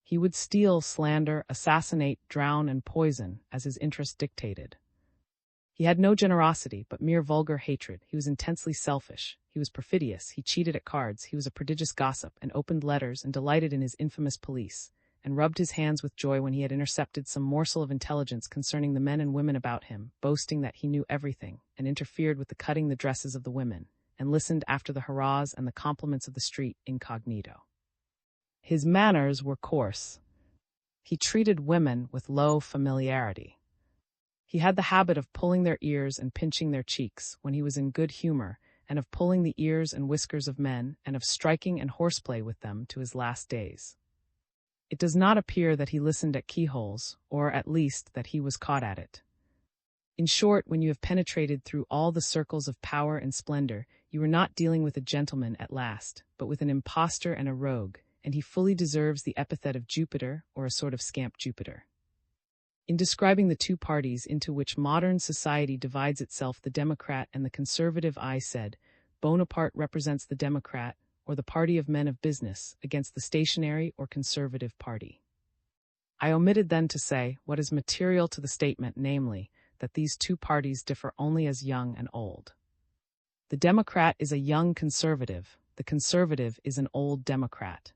He would steal, slander, assassinate, drown, and poison, as his interest dictated. He had no generosity, but mere vulgar hatred. He was intensely selfish. He was perfidious. He cheated at cards. He was a prodigious gossip, and opened letters, and delighted in his infamous police, and rubbed his hands with joy when he had intercepted some morsel of intelligence concerning the men and women about him, boasting that he knew everything, and interfered with the cutting the dresses of the women, and listened after the hurrahs and the compliments of the street incognito. His manners were coarse. He treated women with low familiarity. He had the habit of pulling their ears and pinching their cheeks when he was in good humor, and of pulling the ears and whiskers of men, and of striking and horseplay with them to his last days. It does not appear that he listened at keyholes, or at least that he was caught at it. In short, when you have penetrated through all the circles of power and splendor, you are not dealing with a gentleman at last, but with an impostor and a rogue, and he fully deserves the epithet of Jupiter, or a sort of scamp Jupiter. In describing the two parties into which modern society divides itself, the Democrat and the Conservative, I said, Bonaparte represents the Democrat, or the party of men of business, against the stationary or conservative party. I omitted then to say what is material to the statement, namely, that these two parties differ only as young and old. The Democrat is a young conservative, the conservative is an old Democrat.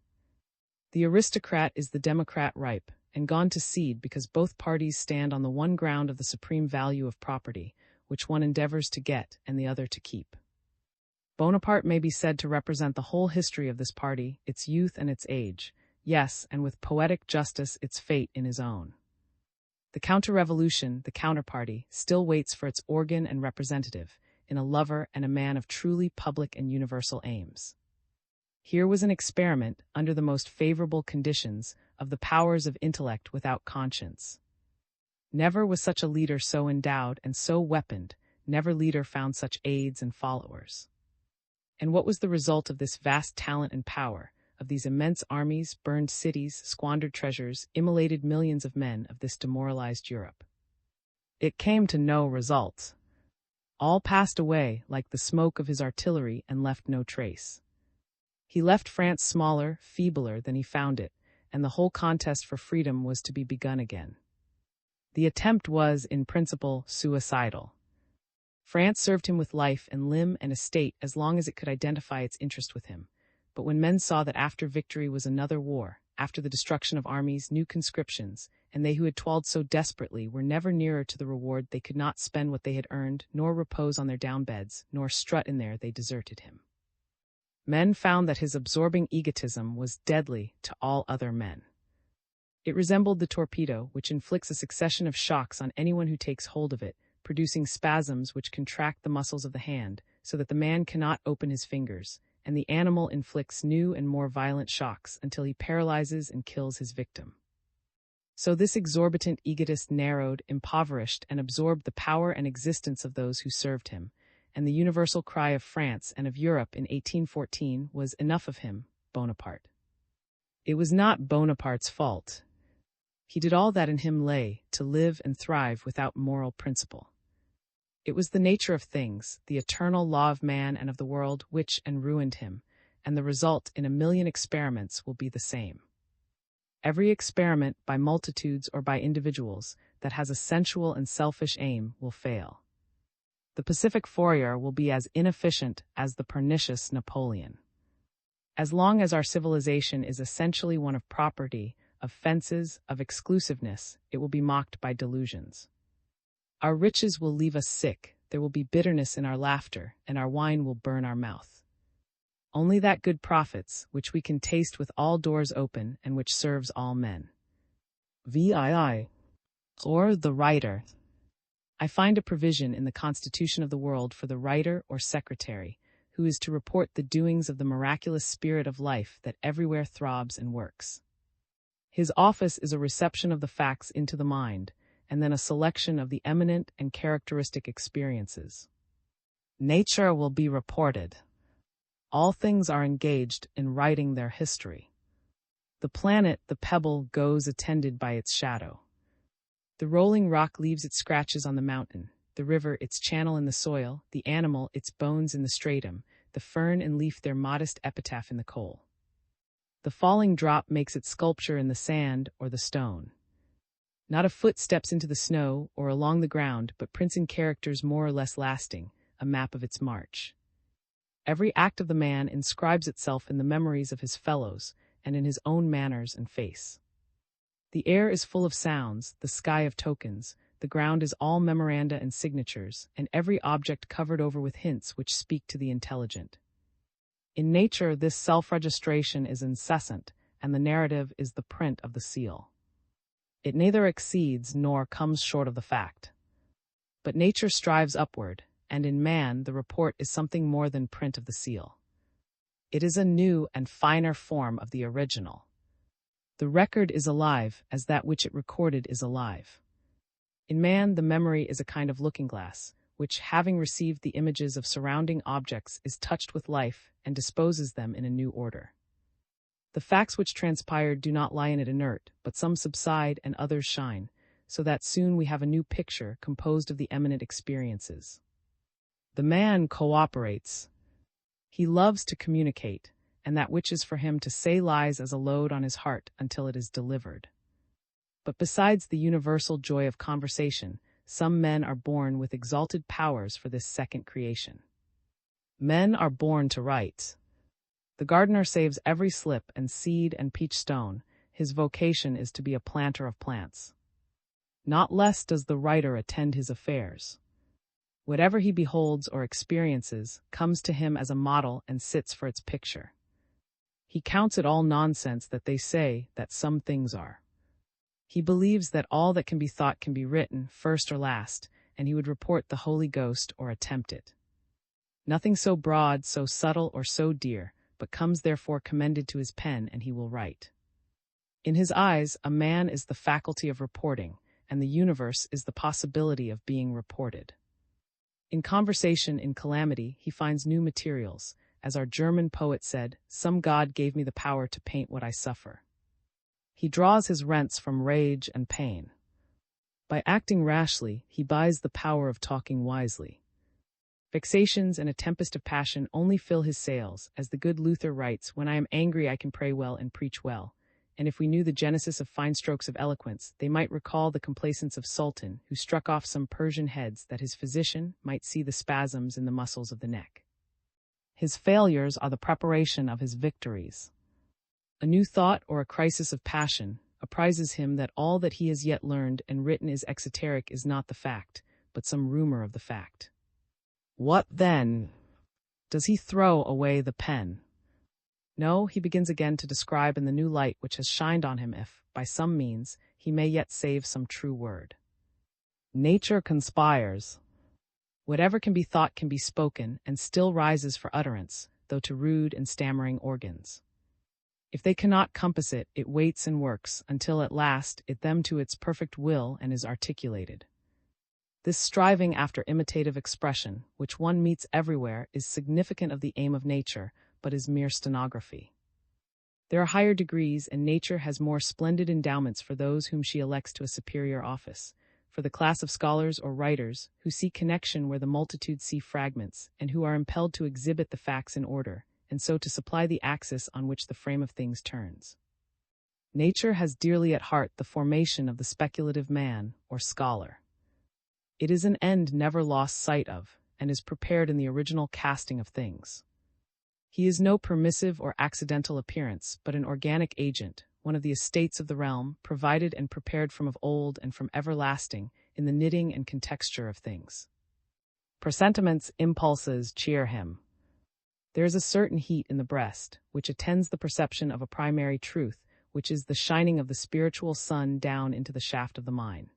The aristocrat is the Democrat ripe and gone to seed, because both parties stand on the one ground of the supreme value of property, which one endeavors to get and the other to keep. Bonaparte may be said to represent the whole history of this party, its youth and its age, yes, and with poetic justice its fate in his own. The counter-revolution, the counterparty, still waits for its organ and representative, in a lover and a man of truly public and universal aims. Here was an experiment, under the most favorable conditions, of the powers of intellect without conscience. Never was such a leader so endowed and so weaponed, never leader found such aides and followers. And what was the result of this vast talent and power, of these immense armies, burned cities, squandered treasures, immolated millions of men of this demoralized Europe? It came to no result. All passed away like the smoke of his artillery and left no trace. He left France smaller, feebler than he found it, and the whole contest for freedom was to be begun again. The attempt was, in principle, suicidal. France served him with life and limb and estate as long as it could identify its interest with him. But when men saw that after victory was another war, after the destruction of armies, new conscriptions, and they who had toiled so desperately were never nearer to the reward, they could not spend what they had earned, nor repose on their down beds, nor strut in there, they deserted him. Men found that his absorbing egotism was deadly to all other men. It resembled the torpedo, which inflicts a succession of shocks on anyone who takes hold of it, producing spasms which contract the muscles of the hand, so that the man cannot open his fingers, and the animal inflicts new and more violent shocks until he paralyzes and kills his victim. So this exorbitant egotist narrowed, impoverished, and absorbed the power and existence of those who served him, and the universal cry of France and of Europe in 1814 was, "Enough of him, Bonaparte." It was not Bonaparte's fault. He did all that in him lay, to live and thrive without moral principle. It was the nature of things, the eternal law of man and of the world, which ruined him, and the result in a million experiments will be the same. Every experiment, by multitudes or by individuals, that has a sensual and selfish aim will fail. The pacific Fourier will be as inefficient as the pernicious Napoleon. As long as our civilization is essentially one of property, of fences, of exclusiveness, it will be mocked by delusions. Our riches will leave us sick, there will be bitterness in our laughter, and our wine will burn our mouth. Only that good profits, which we can taste with all doors open, and which serves all men. VII. Or the writer. I find a provision in the constitution of the world for the writer or secretary, who is to report the doings of the miraculous spirit of life that everywhere throbs and works. His office is a reception of the facts into the mind, and then a selection of the eminent and characteristic experiences. Nature will be reported. All things are engaged in writing their history. The planet, the pebble, goes attended by its shadow. The rolling rock leaves its scratches on the mountain, the river its channel in the soil, the animal its bones in the stratum, the fern and leaf their modest epitaph in the coal. The falling drop makes its sculpture in the sand or the stone. Not a foot steps into the snow or along the ground, but prints in characters more or less lasting, a map of its march. Every act of the man inscribes itself in the memories of his fellows and in his own manners and face. The air is full of sounds, the sky of tokens, the ground is all memoranda and signatures, and every object covered over with hints which speak to the intelligent. In nature, this self-registration is incessant, and the narrative is the print of the seal. It neither exceeds nor comes short of the fact. But nature strives upward, and in man the report is something more than print of the seal. It is a new and finer form of the original. The record is alive, as that which it recorded is alive. In man, the memory is a kind of looking-glass, which, having received the images of surrounding objects, is touched with life and disposes them in a new order. The facts which transpired do not lie in it inert, but some subside and others shine, so that soon we have a new picture composed of the eminent experiences. The man cooperates. He loves to communicate, and that which is for him to say lies as a load on his heart until it is delivered. But besides the universal joy of conversation, some men are born with exalted powers for this second creation. Men are born to write. The gardener saves every slip and seed and peach stone. His vocation is to be a planter of plants. Not less does the writer attend his affairs. Whatever he beholds or experiences comes to him as a model and sits for its picture. He counts it all nonsense that they say that some things are. He believes that all that can be thought can be written, first or last, and he would report the Holy Ghost or attempt it. Nothing so broad, so subtle, or so dear, but comes therefore commended to his pen, and he will write. In his eyes, a man is the faculty of reporting, and the universe is the possibility of being reported. In conversation, in calamity, he finds new materials. As our German poet said, "Some God gave me the power to paint what I suffer." He draws his rents from rage and pain. By acting rashly, he buys the power of talking wisely. Vexations and a tempest of passion only fill his sails, as the good Luther writes, "When I am angry I can pray well and preach well." And if we knew the genesis of fine strokes of eloquence, they might recall the complacence of Sultan, who struck off some Persian heads that his physician might see the spasms in the muscles of the neck. His failures are the preparation of his victories. A new thought or a crisis of passion apprises him that all that he has yet learned and written is exoteric is not the fact, but some rumor of the fact. What then? Does he throw away the pen? No, he begins again to describe in the new light which has shined on him if, by some means, he may yet save some true word. Nature conspires. Whatever can be thought can be spoken, and still rises for utterance, though to rude and stammering organs. If they cannot compass it, it waits and works, until at last it them to its perfect will and is articulated. This striving after imitative expression, which one meets everywhere, is significant of the aim of nature, but is mere stenography. There are higher degrees, and nature has more splendid endowments for those whom she elects to a superior office. For the class of scholars or writers who see connection where the multitude see fragments, and who are impelled to exhibit the facts in order, and so to supply the axis on which the frame of things turns. Nature has dearly at heart the formation of the speculative man, or scholar. It is an end never lost sight of, and is prepared in the original casting of things. He is no permissive or accidental appearance, but an organic agent, one of the estates of the realm, provided and prepared from of old and from everlasting, in the knitting and contexture of things. Presentiments, impulses cheer him. There is a certain heat in the breast, which attends the perception of a primary truth, which is the shining of the spiritual sun down into the shaft of the mind.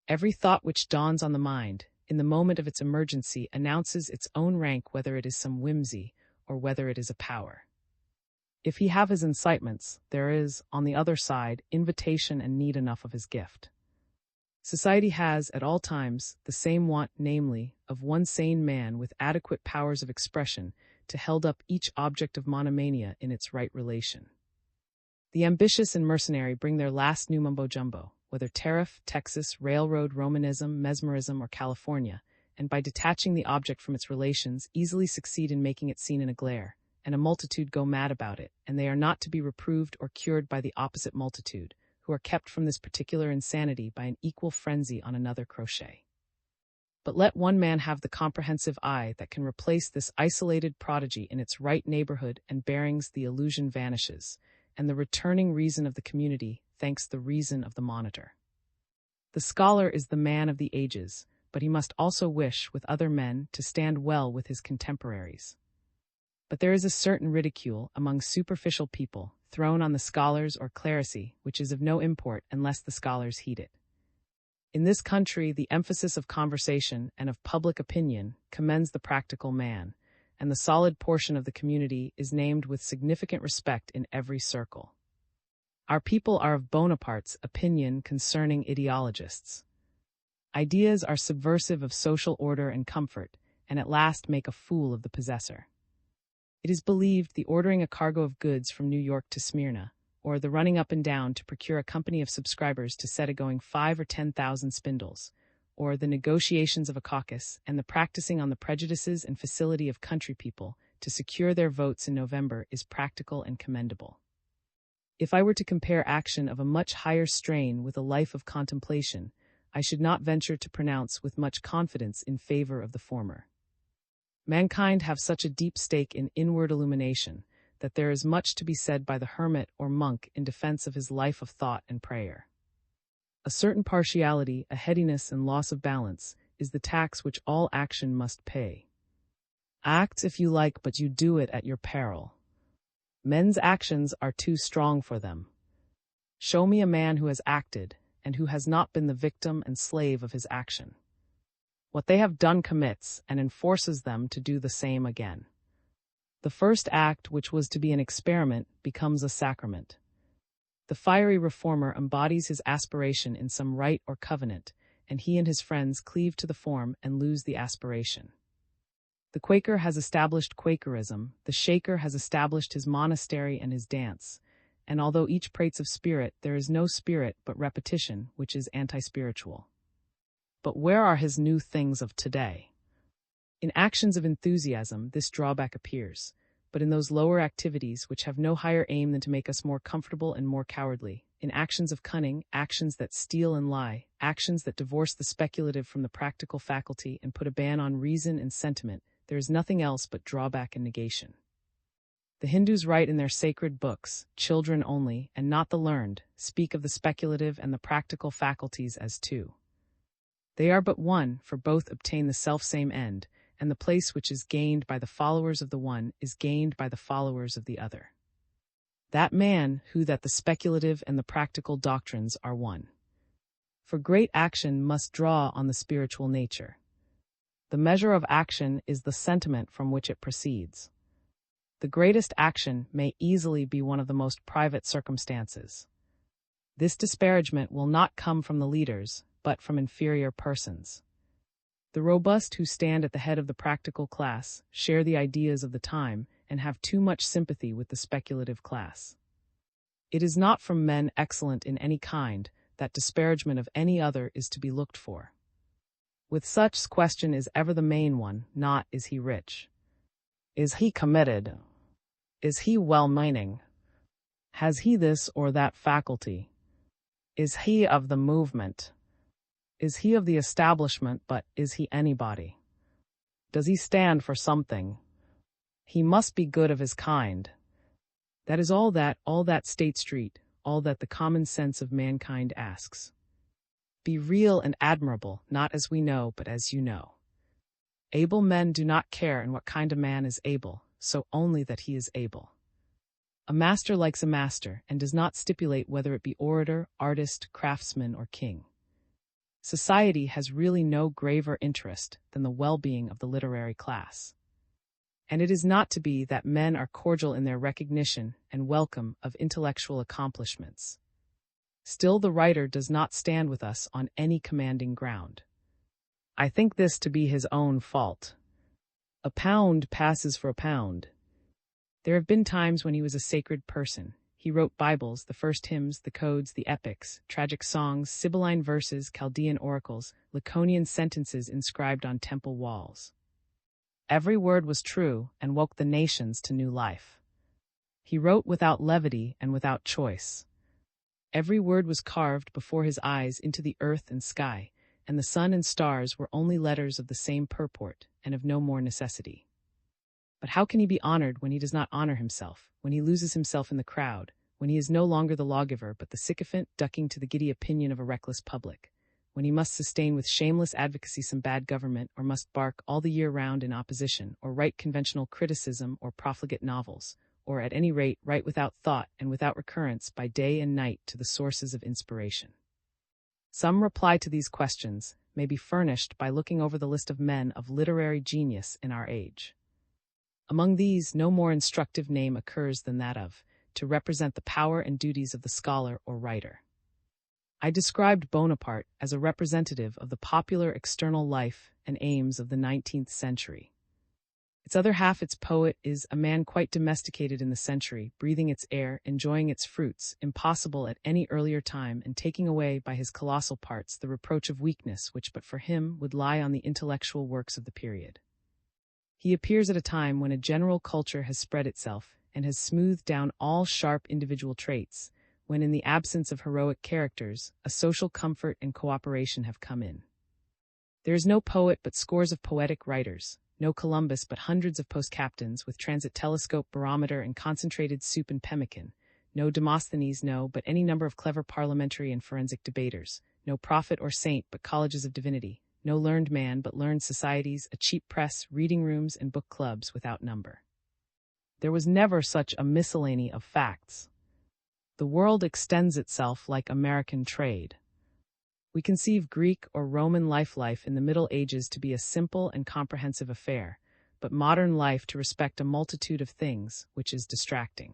Every thought which dawns on the mind, in the moment of its emergency, announces its own rank, whether it is some whimsy, or whether it is a power. If he have his incitements, there is, on the other side, invitation and need enough of his gift. Society has, at all times, the same want, namely, of one sane man with adequate powers of expression to held up each object of monomania in its right relation. The ambitious and mercenary bring their last new mumbo-jumbo, whether tariff, Texas, railroad, Romanism, mesmerism, or California, and by detaching the object from its relations, easily succeed in making it seen in a glare, and a multitude go mad about it, and they are not to be reproved or cured by the opposite multitude, who are kept from this particular insanity by an equal frenzy on another crochet. But let one man have the comprehensive eye that can replace this isolated prodigy in its right neighborhood and bearings, the illusion vanishes, and the returning reason of the community thanks the reason of the monitor. The scholar is the man of the ages, but he must also wish, with other men, to stand well with his contemporaries. But there is a certain ridicule among superficial people thrown on the scholars or clerisy, which is of no import unless the scholars heed it. In this country, the emphasis of conversation and of public opinion commends the practical man, and the solid portion of the community is named with significant respect in every circle. Our people are of Bonaparte's opinion concerning ideologists. Ideas are subversive of social order and comfort, and at last make a fool of the possessor. It is believed the ordering a cargo of goods from New York to Smyrna, or the running up and down to procure a company of subscribers to set a-going 5 or 10,000 spindles, or the negotiations of a caucus and the practicing on the prejudices and facility of country people to secure their votes in November is practical and commendable. If I were to compare action of a much higher strain with a life of contemplation, I should not venture to pronounce with much confidence in favor of the former. Mankind have such a deep stake in inward illumination that there is much to be said by the hermit or monk in defense of his life of thought and prayer. A certain partiality, a headiness and loss of balance, is the tax which all action must pay. Act if you like, but you do it at your peril. Men's actions are too strong for them. Show me a man who has acted, and who has not been the victim and slave of his action. What they have done commits and enforces them to do the same again. The first act, which was to be an experiment, becomes a sacrament. The fiery reformer embodies his aspiration in some rite or covenant, and he and his friends cleave to the form and lose the aspiration. The Quaker has established Quakerism, the Shaker has established his monastery and his dance, and although each prates of spirit, there is no spirit but repetition, which is anti-spiritual. But where are his new things of today? In actions of enthusiasm, this drawback appears, but in those lower activities which have no higher aim than to make us more comfortable and more cowardly, in actions of cunning, actions that steal and lie, actions that divorce the speculative from the practical faculty and put a ban on reason and sentiment, there is nothing else but drawback and negation. The Hindus write in their sacred books, children only, and not the learned, speak of the speculative and the practical faculties as two. They are but one, for both obtain the self-same end, and the place which is gained by the followers of the one is gained by the followers of the other. That man who that the speculative and the practical doctrines are one. For great action must draw on the spiritual nature. The measure of action is the sentiment from which it proceeds. The greatest action may easily be one of the most private circumstances. This disparagement will not come from the leaders, but from inferior persons. The robust who stand at the head of the practical class share the ideas of the time and have too much sympathy with the speculative class. It is not from men excellent in any kind that disparagement of any other is to be looked for. With such, question is ever the main one, not is he rich. Is he committed? Is he well-meaning? Has he this or that faculty? Is he of the movement? Is he of the establishment, but is he anybody? Does he stand for something? He must be good of his kind. That is all that State Street, all that the common sense of mankind asks. Be real and admirable, not as we know, but as you know. Able men do not care in what kind a man is able, so only that he is able. A master likes a master, and does not stipulate whether it be orator, artist, craftsman, or king. Society has really no graver interest than the well-being of the literary class. And it is not to be that men are cordial in their recognition and welcome of intellectual accomplishments. Still, the writer does not stand with us on any commanding ground. I think this to be his own fault. A pound passes for a pound. There have been times when he was a sacred person. He wrote Bibles, the first hymns, the codes, the epics, tragic songs, Sibylline verses, Chaldean oracles, Laconian sentences inscribed on temple walls. Every word was true and woke the nations to new life. He wrote without levity and without choice. Every word was carved before his eyes into the earth and sky, and the sun and stars were only letters of the same purport and of no more necessity. But how can he be honored when he does not honor himself, when he loses himself in the crowd, when he is no longer the lawgiver but the sycophant ducking to the giddy opinion of a reckless public, when he must sustain with shameless advocacy some bad government, or must bark all the year round in opposition, or write conventional criticism or profligate novels, or at any rate write without thought and without recurrence by day and night to the sources of inspiration? Some reply to these questions may be furnished by looking over the list of men of literary genius in our age. Among these, no more instructive name occurs than that of, to represent the power and duties of the scholar or writer. I described Bonaparte as a representative of the popular external life and aims of the 19th century. Its other half, its poet, is a man quite domesticated in the century, breathing its air, enjoying its fruits, impossible at any earlier time, and taking away by his colossal parts the reproach of weakness which but for him would lie on the intellectual works of the period. He appears at a time when a general culture has spread itself, and has smoothed down all sharp individual traits, when in the absence of heroic characters, a social comfort and cooperation have come in. There is no poet but scores of poetic writers, no Columbus but hundreds of post-captains with transit telescope, barometer, and concentrated soup and pemmican, no Demosthenes, no, but any number of clever parliamentary and forensic debaters, no prophet or saint but colleges of divinity, no learned man but learned societies, a cheap press, reading rooms, and book clubs without number. There was never such a miscellany of facts. The world extends itself like American trade. We conceive Greek or Roman life in the Middle Ages to be a simple and comprehensive affair, but modern life to respect a multitude of things, which is distracting.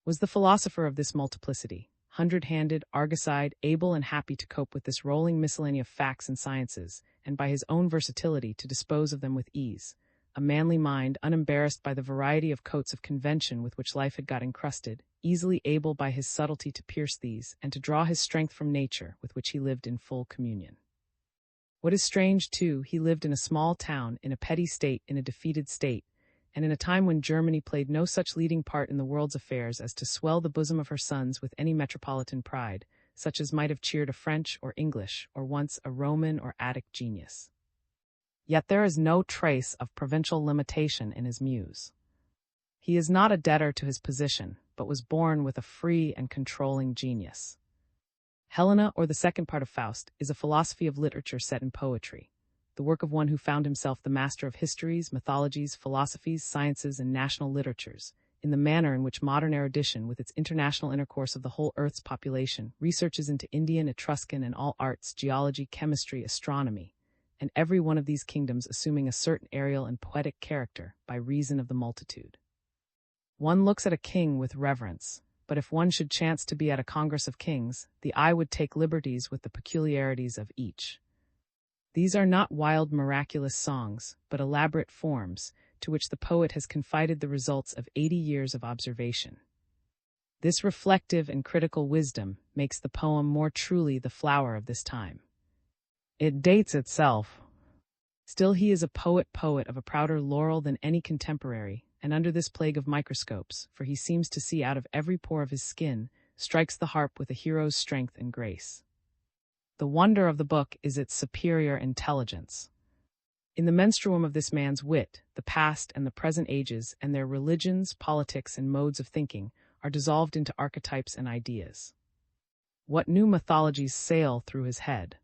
Was the philosopher of this multiplicity, hundred-handed, argoside, able and happy to cope with this rolling miscellany of facts and sciences, and by his own versatility to dispose of them with ease, a manly mind unembarrassed by the variety of coats of convention with which life had got encrusted, easily able by his subtlety to pierce these, and to draw his strength from nature, with which he lived in full communion. What is strange, too, he lived in a small town, in a petty state, in a defeated state, and in a time when Germany played no such leading part in the world's affairs as to swell the bosom of her sons with any metropolitan pride, such as might have cheered a French or English, or once a Roman or Attic genius. Yet there is no trace of provincial limitation in his muse. He is not a debtor to his position, but was born with a free and controlling genius. Helena, or the second part of Faust, is a philosophy of literature set in poetry, the work of one who found himself the master of histories, mythologies, philosophies, sciences, and national literatures, in the manner in which modern erudition, with its international intercourse of the whole earth's population, researches into Indian, Etruscan, and all arts, geology, chemistry, astronomy, and every one of these kingdoms assuming a certain aerial and poetic character by reason of the multitude. One looks at a king with reverence, but if one should chance to be at a congress of kings, the eye would take liberties with the peculiarities of each. These are not wild miraculous songs, but elaborate forms, to which the poet has confided the results of 80 years of observation. This reflective and critical wisdom makes the poem more truly the flower of this time. It dates itself. Still he is a poet of a prouder laurel than any contemporary, and under this plague of microscopes, for he seems to see out of every pore of his skin, strikes the harp with a hero's strength and grace. The wonder of the book is its superior intelligence. In the menstruum of this man's wit, the past and the present ages and their religions, politics, and modes of thinking are dissolved into archetypes and ideas. What new mythologies sail through his head?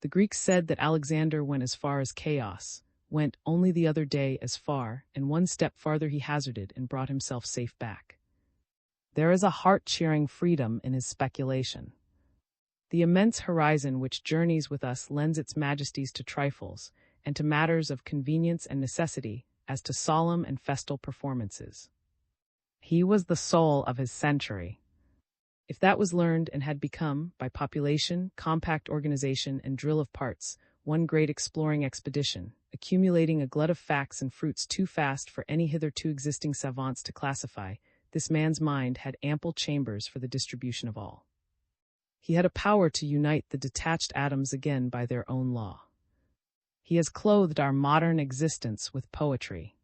The Greeks said that Alexander went as far as Chaos, went only the other day as far, and one step farther he hazarded and brought himself safe back. There is a heart-cheering freedom in his speculation. The immense horizon which journeys with us lends its majesties to trifles, and to matters of convenience and necessity, as to solemn and festal performances. He was the soul of his century. If that was learned and had become, by population, compact organization, and drill of parts, one great exploring expedition, accumulating a glut of facts and fruits too fast for any hitherto existing savants to classify, this man's mind had ample chambers for the distribution of all. He had a power to unite the detached atoms again by their own law. He has clothed our modern existence with poetry.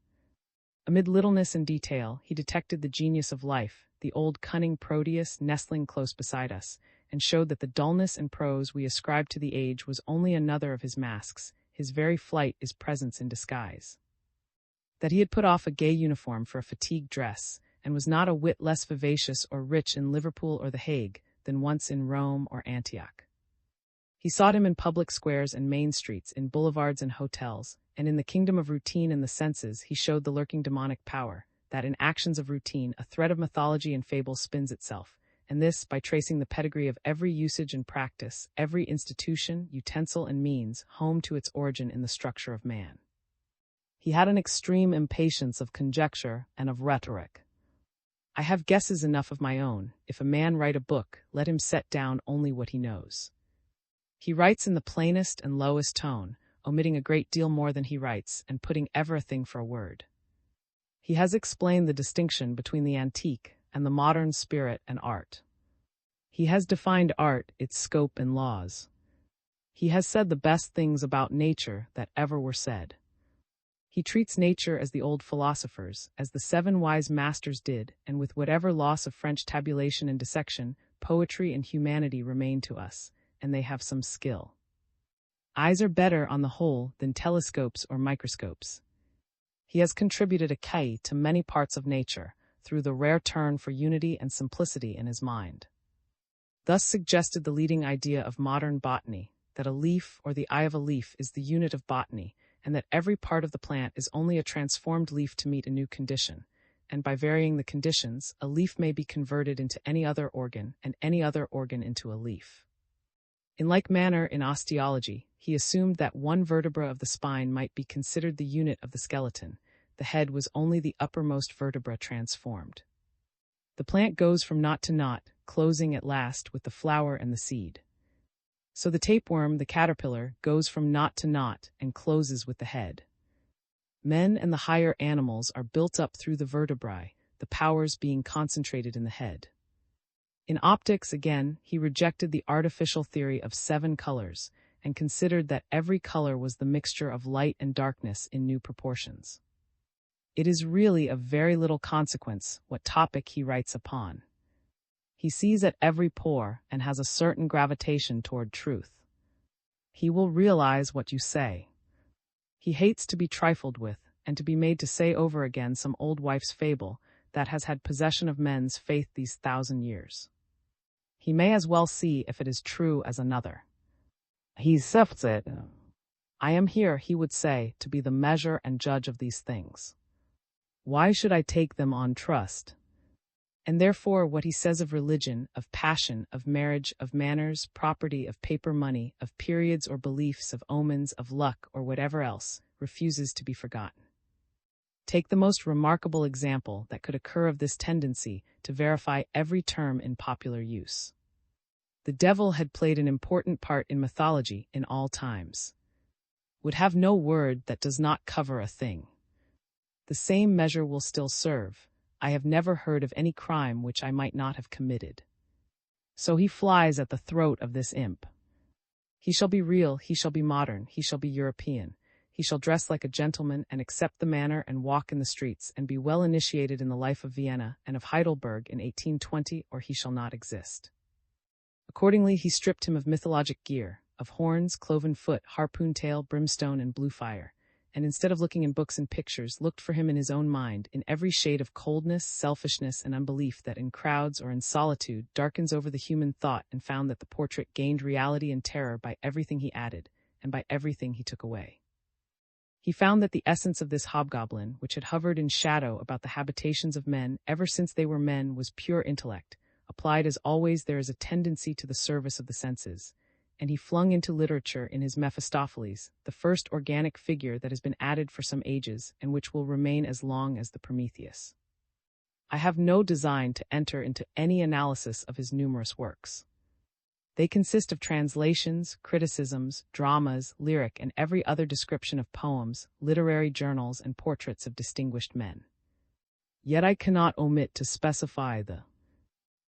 Amid littleness and detail, he detected the genius of life, the old cunning Proteus nestling close beside us, and showed that the dullness and prose we ascribe to the age was only another of his masks, his very flight is presence in disguise. That he had put off a gay uniform for a fatigued dress, and was not a whit less vivacious or rich in Liverpool or The Hague than once in Rome or Antioch. He sought him in public squares and main streets, in boulevards and hotels, and in the kingdom of routine and the senses he showed the lurking demonic power, that in actions of routine a thread of mythology and fable spins itself, and this by tracing the pedigree of every usage and practice, every institution, utensil, and means, home to its origin in the structure of man. He had an extreme impatience of conjecture and of rhetoric. I have guesses enough of my own. If a man write a book, let him set down only what he knows. He writes in the plainest and lowest tone, omitting a great deal more than he writes, and putting everything for a word. He has explained the distinction between the antique and the modern spirit and art. He has defined art, its scope and laws. He has said the best things about nature that ever were said. He treats nature as the old philosophers, as the 7 wise masters did, and with whatever loss of French tabulation and dissection, poetry and humanity remain to us, and they have some skill. Eyes are better, on the whole, than telescopes or microscopes. He has contributed a key to many parts of nature, through the rare turn for unity and simplicity in his mind. Thus suggested the leading idea of modern botany, that a leaf or the eye of a leaf is the unit of botany, and that every part of the plant is only a transformed leaf to meet a new condition, and by varying the conditions, a leaf may be converted into any other organ, and any other organ into a leaf. In like manner, in osteology, he assumed that one vertebra of the spine might be considered the unit of the skeleton. The head was only the uppermost vertebra transformed. The plant goes from knot to knot, closing at last with the flower and the seed. So the tapeworm, the caterpillar, goes from knot to knot and closes with the head. Men and the higher animals are built up through the vertebrae, the powers being concentrated in the head. In optics, again, he rejected the artificial theory of 7 colors, and considered that every color was the mixture of light and darkness in new proportions. It is really of very little consequence what topic he writes upon. He sees at every pore and has a certain gravitation toward truth. He will realize what you say. He hates to be trifled with, and to be made to say over again some old wife's fable that has had possession of men's faith these 1,000 years. He may as well see if it is true as another. He sifts it. I am here, he would say, to be the measure and judge of these things. Why should I take them on trust? And therefore what he says of religion, of passion, of marriage, of manners, property, of paper money, of periods or beliefs, of omens, of luck, or whatever else, refuses to be forgotten. Take the most remarkable example that could occur of this tendency to verify every term in popular use. The devil had played an important part in mythology in all times. Would have no word that does not cover a thing. The same measure will still serve. I have never heard of any crime which I might not have committed. So he flies at the throat of this imp. He shall be real, he shall be modern, he shall be European. He shall dress like a gentleman and accept the manner and walk in the streets and be well initiated in the life of Vienna and of Heidelberg in 1820, or he shall not exist. Accordingly, he stripped him of mythologic gear, of horns, cloven foot, harpoon tail, brimstone, and blue fire, and instead of looking in books and pictures, looked for him in his own mind, in every shade of coldness, selfishness, and unbelief that in crowds or in solitude darkens over the human thought, and found that the portrait gained reality and terror by everything he added, and by everything he took away. He found that the essence of this hobgoblin, which had hovered in shadow about the habitations of men ever since they were men, was pure intellect, applied as always there is a tendency to the service of the senses, and he flung into literature in his Mephistopheles, the first organic figure that has been added for some ages, and which will remain as long as the Prometheus. I have no design to enter into any analysis of his numerous works. They consist of translations, criticisms, dramas, lyric, and every other description of poems, literary journals, and portraits of distinguished men. Yet I cannot omit to specify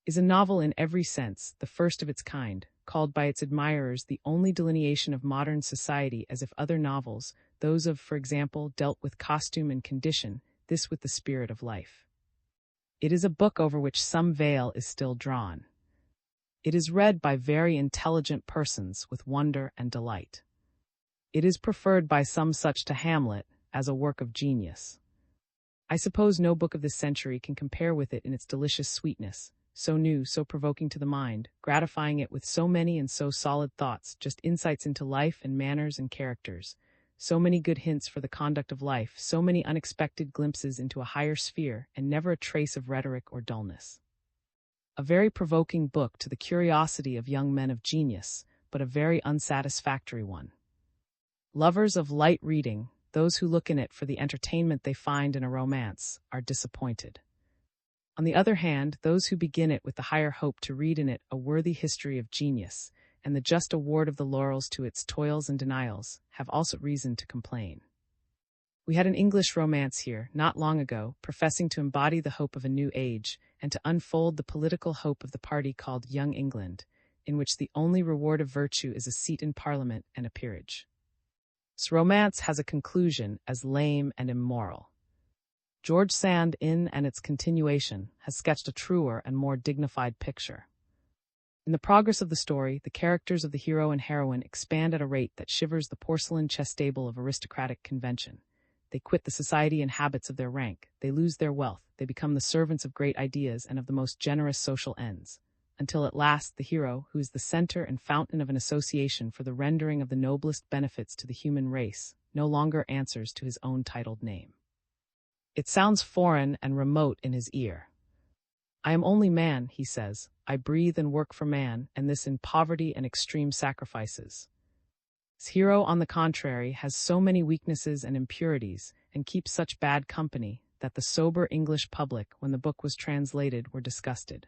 is a novel in every sense, the first of its kind, called by its admirers the only delineation of modern society, as if other novels, those of, for example, dealt with costume and condition, this with the spirit of life. It is a book over which some veil is still drawn. It is read by very intelligent persons with wonder and delight. It is preferred by some such to Hamlet as a work of genius. I suppose no book of this century can compare with it in its delicious sweetness, so new, so provoking to the mind, gratifying it with so many and so solid thoughts, just insights into life and manners and characters, so many good hints for the conduct of life, so many unexpected glimpses into a higher sphere, and never a trace of rhetoric or dullness. A very provoking book to the curiosity of young men of genius, but a very unsatisfactory one. Lovers of light reading, those who look in it for the entertainment they find in a romance, are disappointed. On the other hand, those who begin it with the higher hope to read in it a worthy history of genius, and the just award of the laurels to its toils and denials, have also reason to complain. We had an English romance here, not long ago, professing to embody the hope of a new age, and to unfold the political hope of the party called Young England, in which the only reward of virtue is a seat in Parliament and a peerage. This romance has a conclusion as lame and immoral. George Sand, in and its continuation, has sketched a truer and more dignified picture. In the progress of the story, the characters of the hero and heroine expand at a rate that shivers the porcelain chess table of aristocratic convention. They quit the society and habits of their rank, they lose their wealth, they become the servants of great ideas and of the most generous social ends, until at last the hero, who is the center and fountain of an association for the rendering of the noblest benefits to the human race, no longer answers to his own titled name. It sounds foreign and remote in his ear. I am only man, he says, I breathe and work for man, and this in poverty and extreme sacrifices. His hero, on the contrary, has so many weaknesses and impurities, and keeps such bad company, that the sober English public, when the book was translated, were disgusted.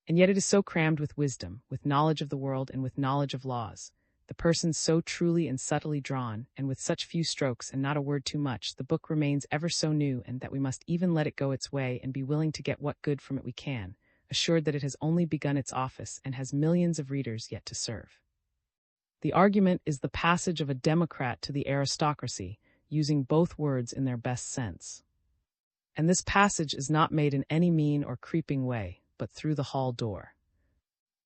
And yet it is so crammed with wisdom, with knowledge of the world, and with knowledge of laws, the persons so truly and subtly drawn, and with such few strokes and not a word too much, the book remains ever so new, and that we must even let it go its way and be willing to get what good from it we can, assured that it has only begun its office and has millions of readers yet to serve. The argument is the passage of a democrat to the aristocracy, using both words in their best sense. And this passage is not made in any mean or creeping way, but through the hall door.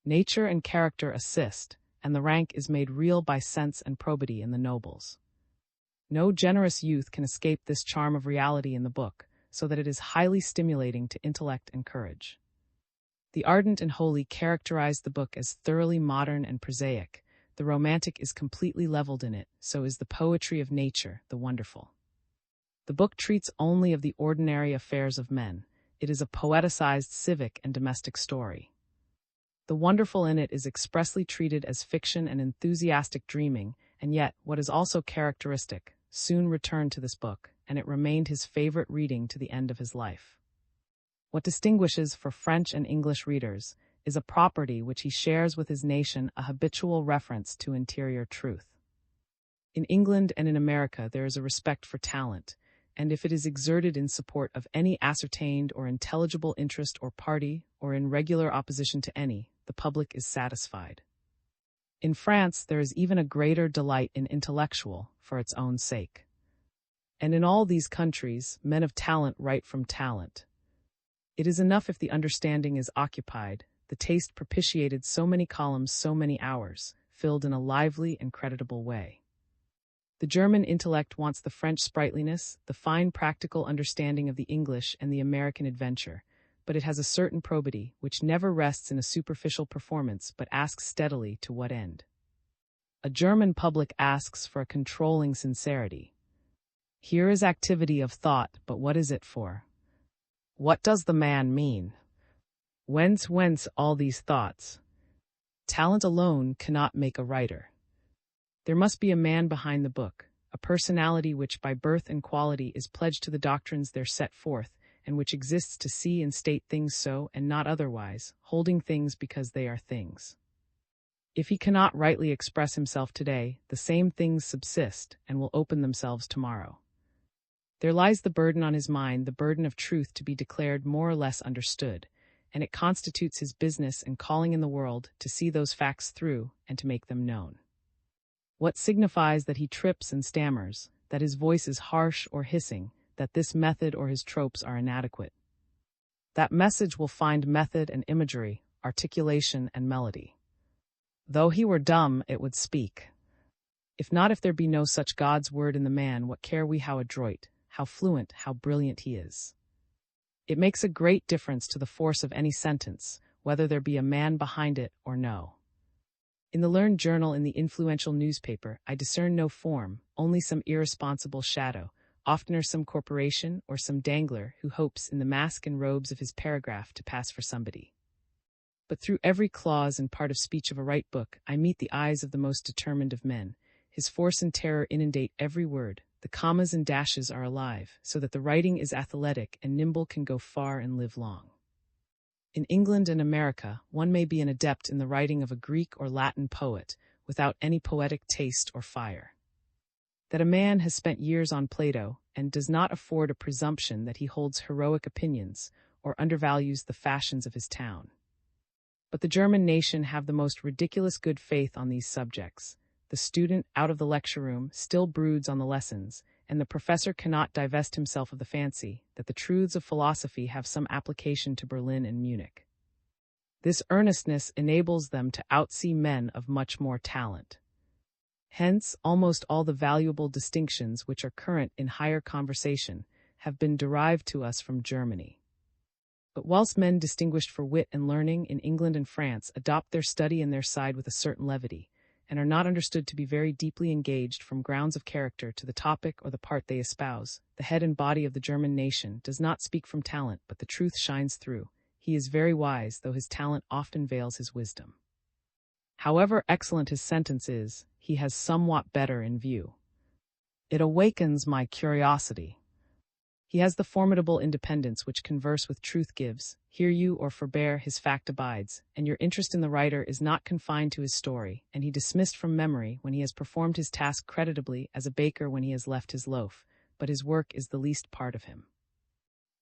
Nature and character assist, and the rank is made real by sense and probity in the nobles. No generous youth can escape this charm of reality in the book, so that it is highly stimulating to intellect and courage. The ardent and holy characterize the book as thoroughly modern and prosaic. The romantic is completely leveled in it, so is the poetry of nature, the wonderful. The book treats only of the ordinary affairs of men. It is a poeticized civic and domestic story. The wonderful in it is expressly treated as fiction and enthusiastic dreaming, and yet, what is also characteristic, soon returned to this book, and it remained his favorite reading to the end of his life. What distinguishes for French and English readers is a property which he shares with his nation, a habitual reference to interior truth. In England and in America there is a respect for talent, and if it is exerted in support of any ascertained or intelligible interest or party, or in regular opposition to any, the public is satisfied. In France there is even a greater delight in intellectual, for its own sake. And in all these countries, men of talent write from talent. It is enough if the understanding is occupied, the taste propitiated so many columns, so many hours, filled in a lively and creditable way. The German intellect wants the French sprightliness, the fine practical understanding of the English and the American adventure, but it has a certain probity, which never rests in a superficial performance but asks steadily to what end. A German public asks for a controlling sincerity. Here is activity of thought, but what is it for? What does the man mean? Whence all these thoughts? Talent alone cannot make a writer. There must be a man behind the book, a personality which by birth and quality is pledged to the doctrines there set forth, and which exists to see and state things so and not otherwise, holding things because they are things. If he cannot rightly express himself today, the same things subsist and will open themselves tomorrow. There lies the burden on his mind, the burden of truth to be declared more or less understood, and it constitutes his business and calling in the world to see those facts through and to make them known. What signifies that he trips and stammers, that his voice is harsh or hissing, that this method or his tropes are inadequate? That message will find method and imagery, articulation and melody. Though he were dumb, it would speak. If not, if there be no such God's word in the man, what care we how adroit, how fluent, how brilliant he is? It makes a great difference to the force of any sentence, whether there be a man behind it or no. In the learned journal, in the influential newspaper, I discern no form, only some irresponsible shadow, oftener some corporation or some dangler who hopes in the mask and robes of his paragraph to pass for somebody. But through every clause and part of speech of a right book, I meet the eyes of the most determined of men. His force and terror inundate every word. The commas and dashes are alive, so that the writing is athletic and nimble, can go far and live long. In England and America, one may be an adept in the writing of a Greek or Latin poet without any poetic taste or fire. That a man has spent years on Plato and does not afford a presumption that he holds heroic opinions or undervalues the fashions of his town. But the German nation have the most ridiculous good faith on these subjects. The student out of the lecture room still broods on the lessons, and the professor cannot divest himself of the fancy that the truths of philosophy have some application to Berlin and Munich. This earnestness enables them to outsee men of much more talent. Hence, almost all the valuable distinctions which are current in higher conversation have been derived to us from Germany. But whilst men distinguished for wit and learning in England and France adopt their study and their side with a certain levity, and are not understood to be very deeply engaged from grounds of character to the topic or the part they espouse, the head and body of the German nation does not speak from talent, but the truth shines through. He is very wise, though his talent often veils his wisdom. However excellent his sentence is, he has somewhat better in view. It awakens my curiosity. He has the formidable independence which converse with truth gives. Hear you or forbear, his fact abides, and your interest in the writer is not confined to his story, and he dismissed from memory when he has performed his task creditably, as a baker when he has left his loaf, but his work is the least part of him.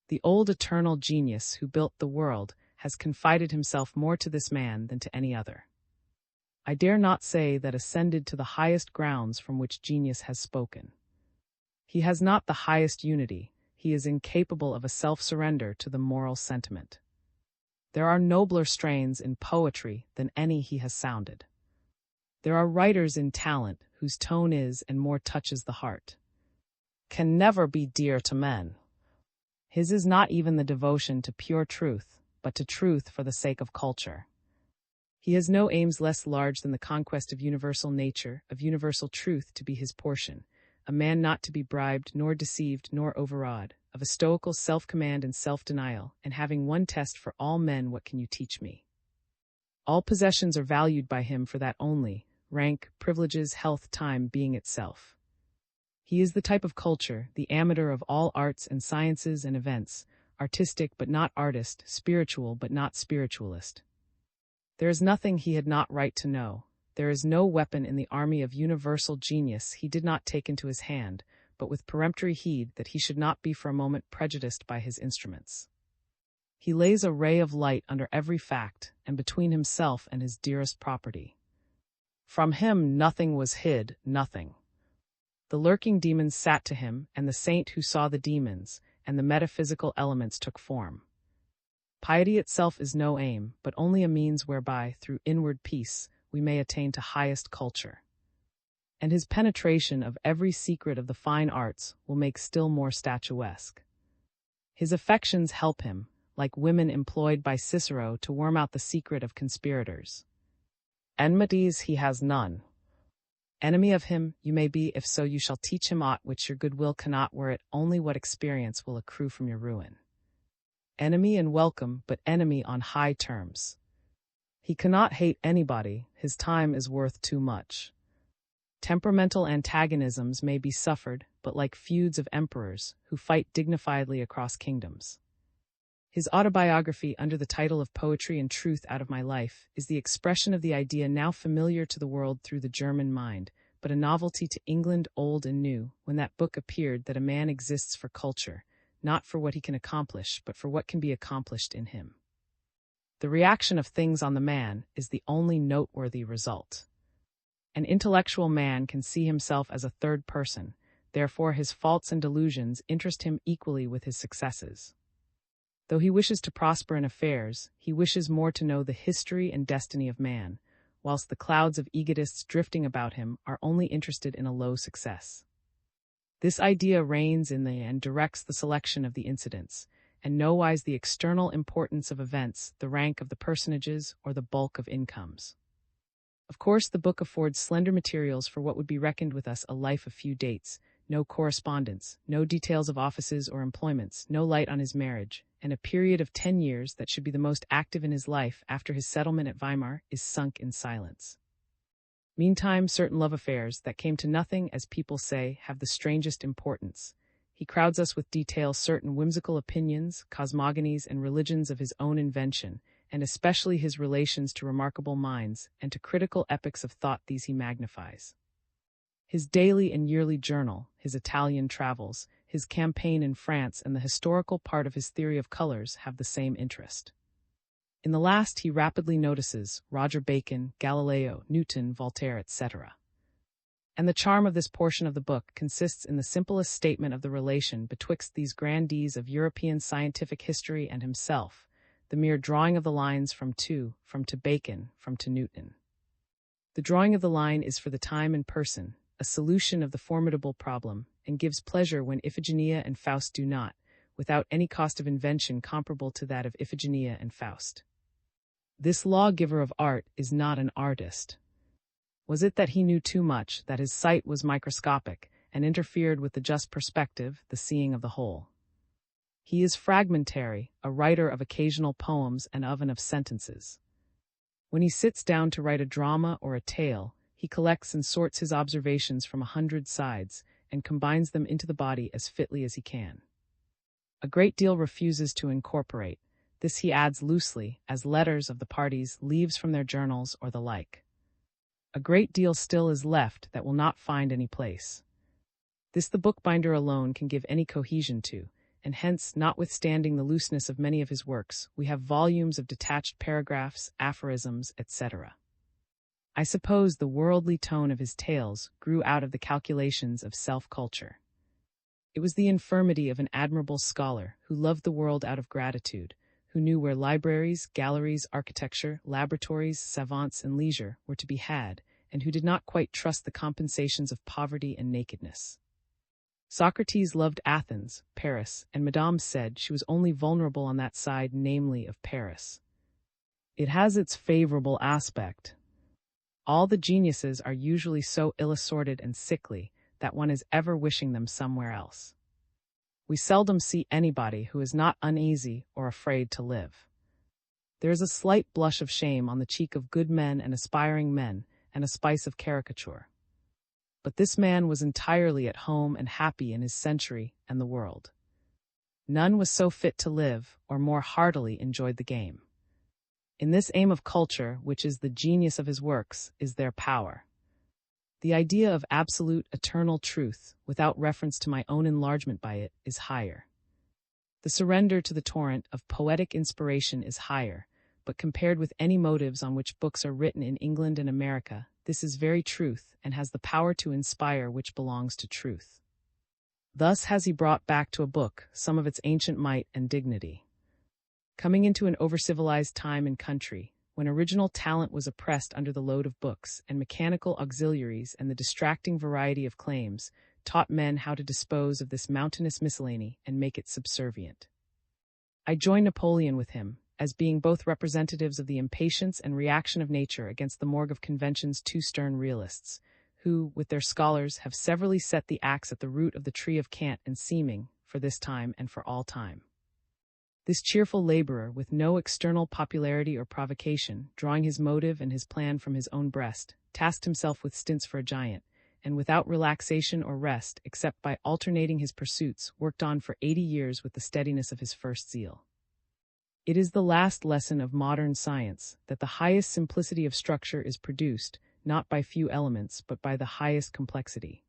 The old eternal genius who built the world has confided himself more to this man than to any other. I dare not say that ascended to the highest grounds from which genius has spoken. He has not the highest unity. He is incapable of a self-surrender to the moral sentiment. There are nobler strains in poetry than any he has sounded. There are writers in talent whose tone is and more touches the heart. Can never be dear to men. His is not even the devotion to pure truth, but to truth for the sake of culture. He has no aims less large than the conquest of universal nature, of universal truth to be his portion, a man not to be bribed, nor deceived, nor overawed, of a stoical self-command and self-denial, and having one test for all men: what can you teach me? All possessions are valued by him for that only, rank, privileges, health, time being itself. He is the type of culture, the amateur of all arts and sciences and events, artistic but not artist, spiritual but not spiritualist. There is nothing he had not right to know. There is no weapon in the army of universal genius he did not take into his hand, but with peremptory heed that he should not be for a moment prejudiced by his instruments. He lays a ray of light under every fact, and between himself and his dearest property. From him nothing was hid, nothing. The lurking demons sat to him, and the saint who saw the demons, and the metaphysical elements took form. Piety itself is no aim, but only a means whereby, through inward peace, we may attain to highest culture. And his penetration of every secret of the fine arts will make still more statuesque. His affections help him, like women employed by Cicero to worm out the secret of conspirators. Enmities he has none. Enemy of him you may be, if so you shall teach him aught which your good will cannot, were it only what experience will accrue from your ruin. Enemy and welcome, but enemy on high terms. He cannot hate anybody, his time is worth too much. Temperamental antagonisms may be suffered, but like feuds of emperors, who fight dignifiedly across kingdoms. His autobiography, under the title of Poetry and Truth Out of My Life, is the expression of the idea now familiar to the world through the German mind, but a novelty to England old and new, when that book appeared, that a man exists for culture, not for what he can accomplish, but for what can be accomplished in him. The reaction of things on the man is the only noteworthy result. An intellectual man can see himself as a third person, therefore his faults and delusions interest him equally with his successes. Though he wishes to prosper in affairs, he wishes more to know the history and destiny of man, whilst the clouds of egotists drifting about him are only interested in a low success. This idea reigns in the and directs the selection of the incidents, and nowise the external importance of events, the rank of the personages, or the bulk of incomes. Of course, the book affords slender materials for what would be reckoned with us a life of few dates, no correspondence, no details of offices or employments, no light on his marriage, and a period of 10 years that should be the most active in his life after his settlement at Weimar is sunk in silence. Meantime, certain love affairs that came to nothing, as people say, have the strangest importance. He crowds us with details certain whimsical opinions, cosmogonies, and religions of his own invention, and especially his relations to remarkable minds and to critical epochs of thought these he magnifies. His daily and yearly journal, his Italian travels, his campaign in France, and the historical part of his theory of colors have the same interest. In the last he rapidly notices Roger Bacon, Galileo, Newton, Voltaire, etc. And the charm of this portion of the book consists in the simplest statement of the relation betwixt these grandees of European scientific history and himself, the mere drawing of the lines from to Bacon, from to Newton. The drawing of the line is for the time and person, a solution of the formidable problem, and gives pleasure when Iphigenia and Faust do not, without any cost of invention comparable to that of Iphigenia and Faust. This lawgiver of art is not an artist. Was it that he knew too much, that his sight was microscopic, and interfered with the just perspective, the seeing of the whole? He is fragmentary, a writer of occasional poems and of sentences. When he sits down to write a drama or a tale, he collects and sorts his observations from 100 sides, and combines them into the body as fitly as he can. A great deal refuses to incorporate. This he adds loosely, as letters of the parties, leaves from their journals, or the like. A great deal still is left that will not find any place. This the bookbinder alone can give any cohesion to, and hence, notwithstanding the looseness of many of his works, we have volumes of detached paragraphs, aphorisms, etc. I suppose the worldly tone of his tales grew out of the calculations of self-culture. It was the infirmity of an admirable scholar who loved the world out of gratitude, who knew where libraries, galleries, architecture, laboratories, savants, and leisure were to be had, and who did not quite trust the compensations of poverty and nakedness. Socrates loved Athens, Paris, and Madame said she was only vulnerable on that side, namely of Paris. It has its favorable aspect. All the geniuses are usually so ill-assorted and sickly that one is ever wishing them somewhere else. We seldom see anybody who is not uneasy or afraid to live. There is a slight blush of shame on the cheek of good men and aspiring men, and a spice of caricature. But this man was entirely at home and happy in his century and the world. None was so fit to live, or more heartily enjoyed the game. In this aim of culture, which is the genius of his works, is their power. The idea of absolute, eternal truth, without reference to my own enlargement by it, is higher. The surrender to the torrent of poetic inspiration is higher, but compared with any motives on which books are written in England and America, this is very truth, and has the power to inspire which belongs to truth. Thus has he brought back to a book some of its ancient might and dignity. Coming into an over-civilized time and country, when original talent was oppressed under the load of books, and mechanical auxiliaries and the distracting variety of claims taught men how to dispose of this mountainous miscellany and make it subservient. I join Napoleon with him, as being both representatives of the impatience and reaction of nature against the morgue of convention's too stern realists, who, with their scholars, have severally set the axe at the root of the tree of cant and seeming, for this time and for all time. This cheerful laborer, with no external popularity or provocation, drawing his motive and his plan from his own breast, tasked himself with stints for a giant, and without relaxation or rest, except by alternating his pursuits, worked on for 80 years with the steadiness of his first zeal. It is the last lesson of modern science, that the highest simplicity of structure is produced, not by few elements, but by the highest complexity.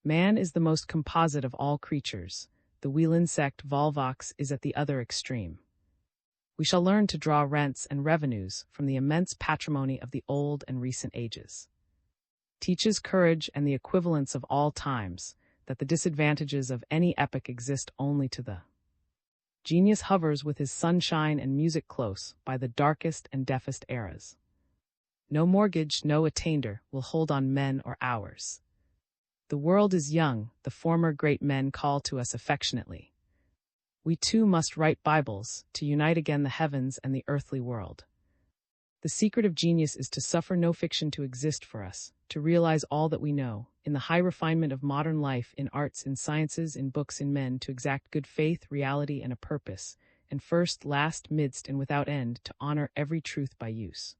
Man is the most composite of all creatures. The wheel insect Volvox is at the other extreme. We shall learn to draw rents and revenues from the immense patrimony of the old and recent ages. Teaches courage and the equivalence of all times, that the disadvantages of any epoch exist only to the genius hovers with his sunshine and music close by the darkest and deafest eras. No mortgage, no attainder will hold on men or hours. The world is young, the former great men call to us affectionately. We too must write Bibles, to unite again the heavens and the earthly world. The secret of genius is to suffer no fiction to exist for us, to realize all that we know, in the high refinement of modern life, in arts, in sciences, in books, in men, to exact good faith, reality, and a purpose, and first, last, midst, and without end, to honor every truth by use.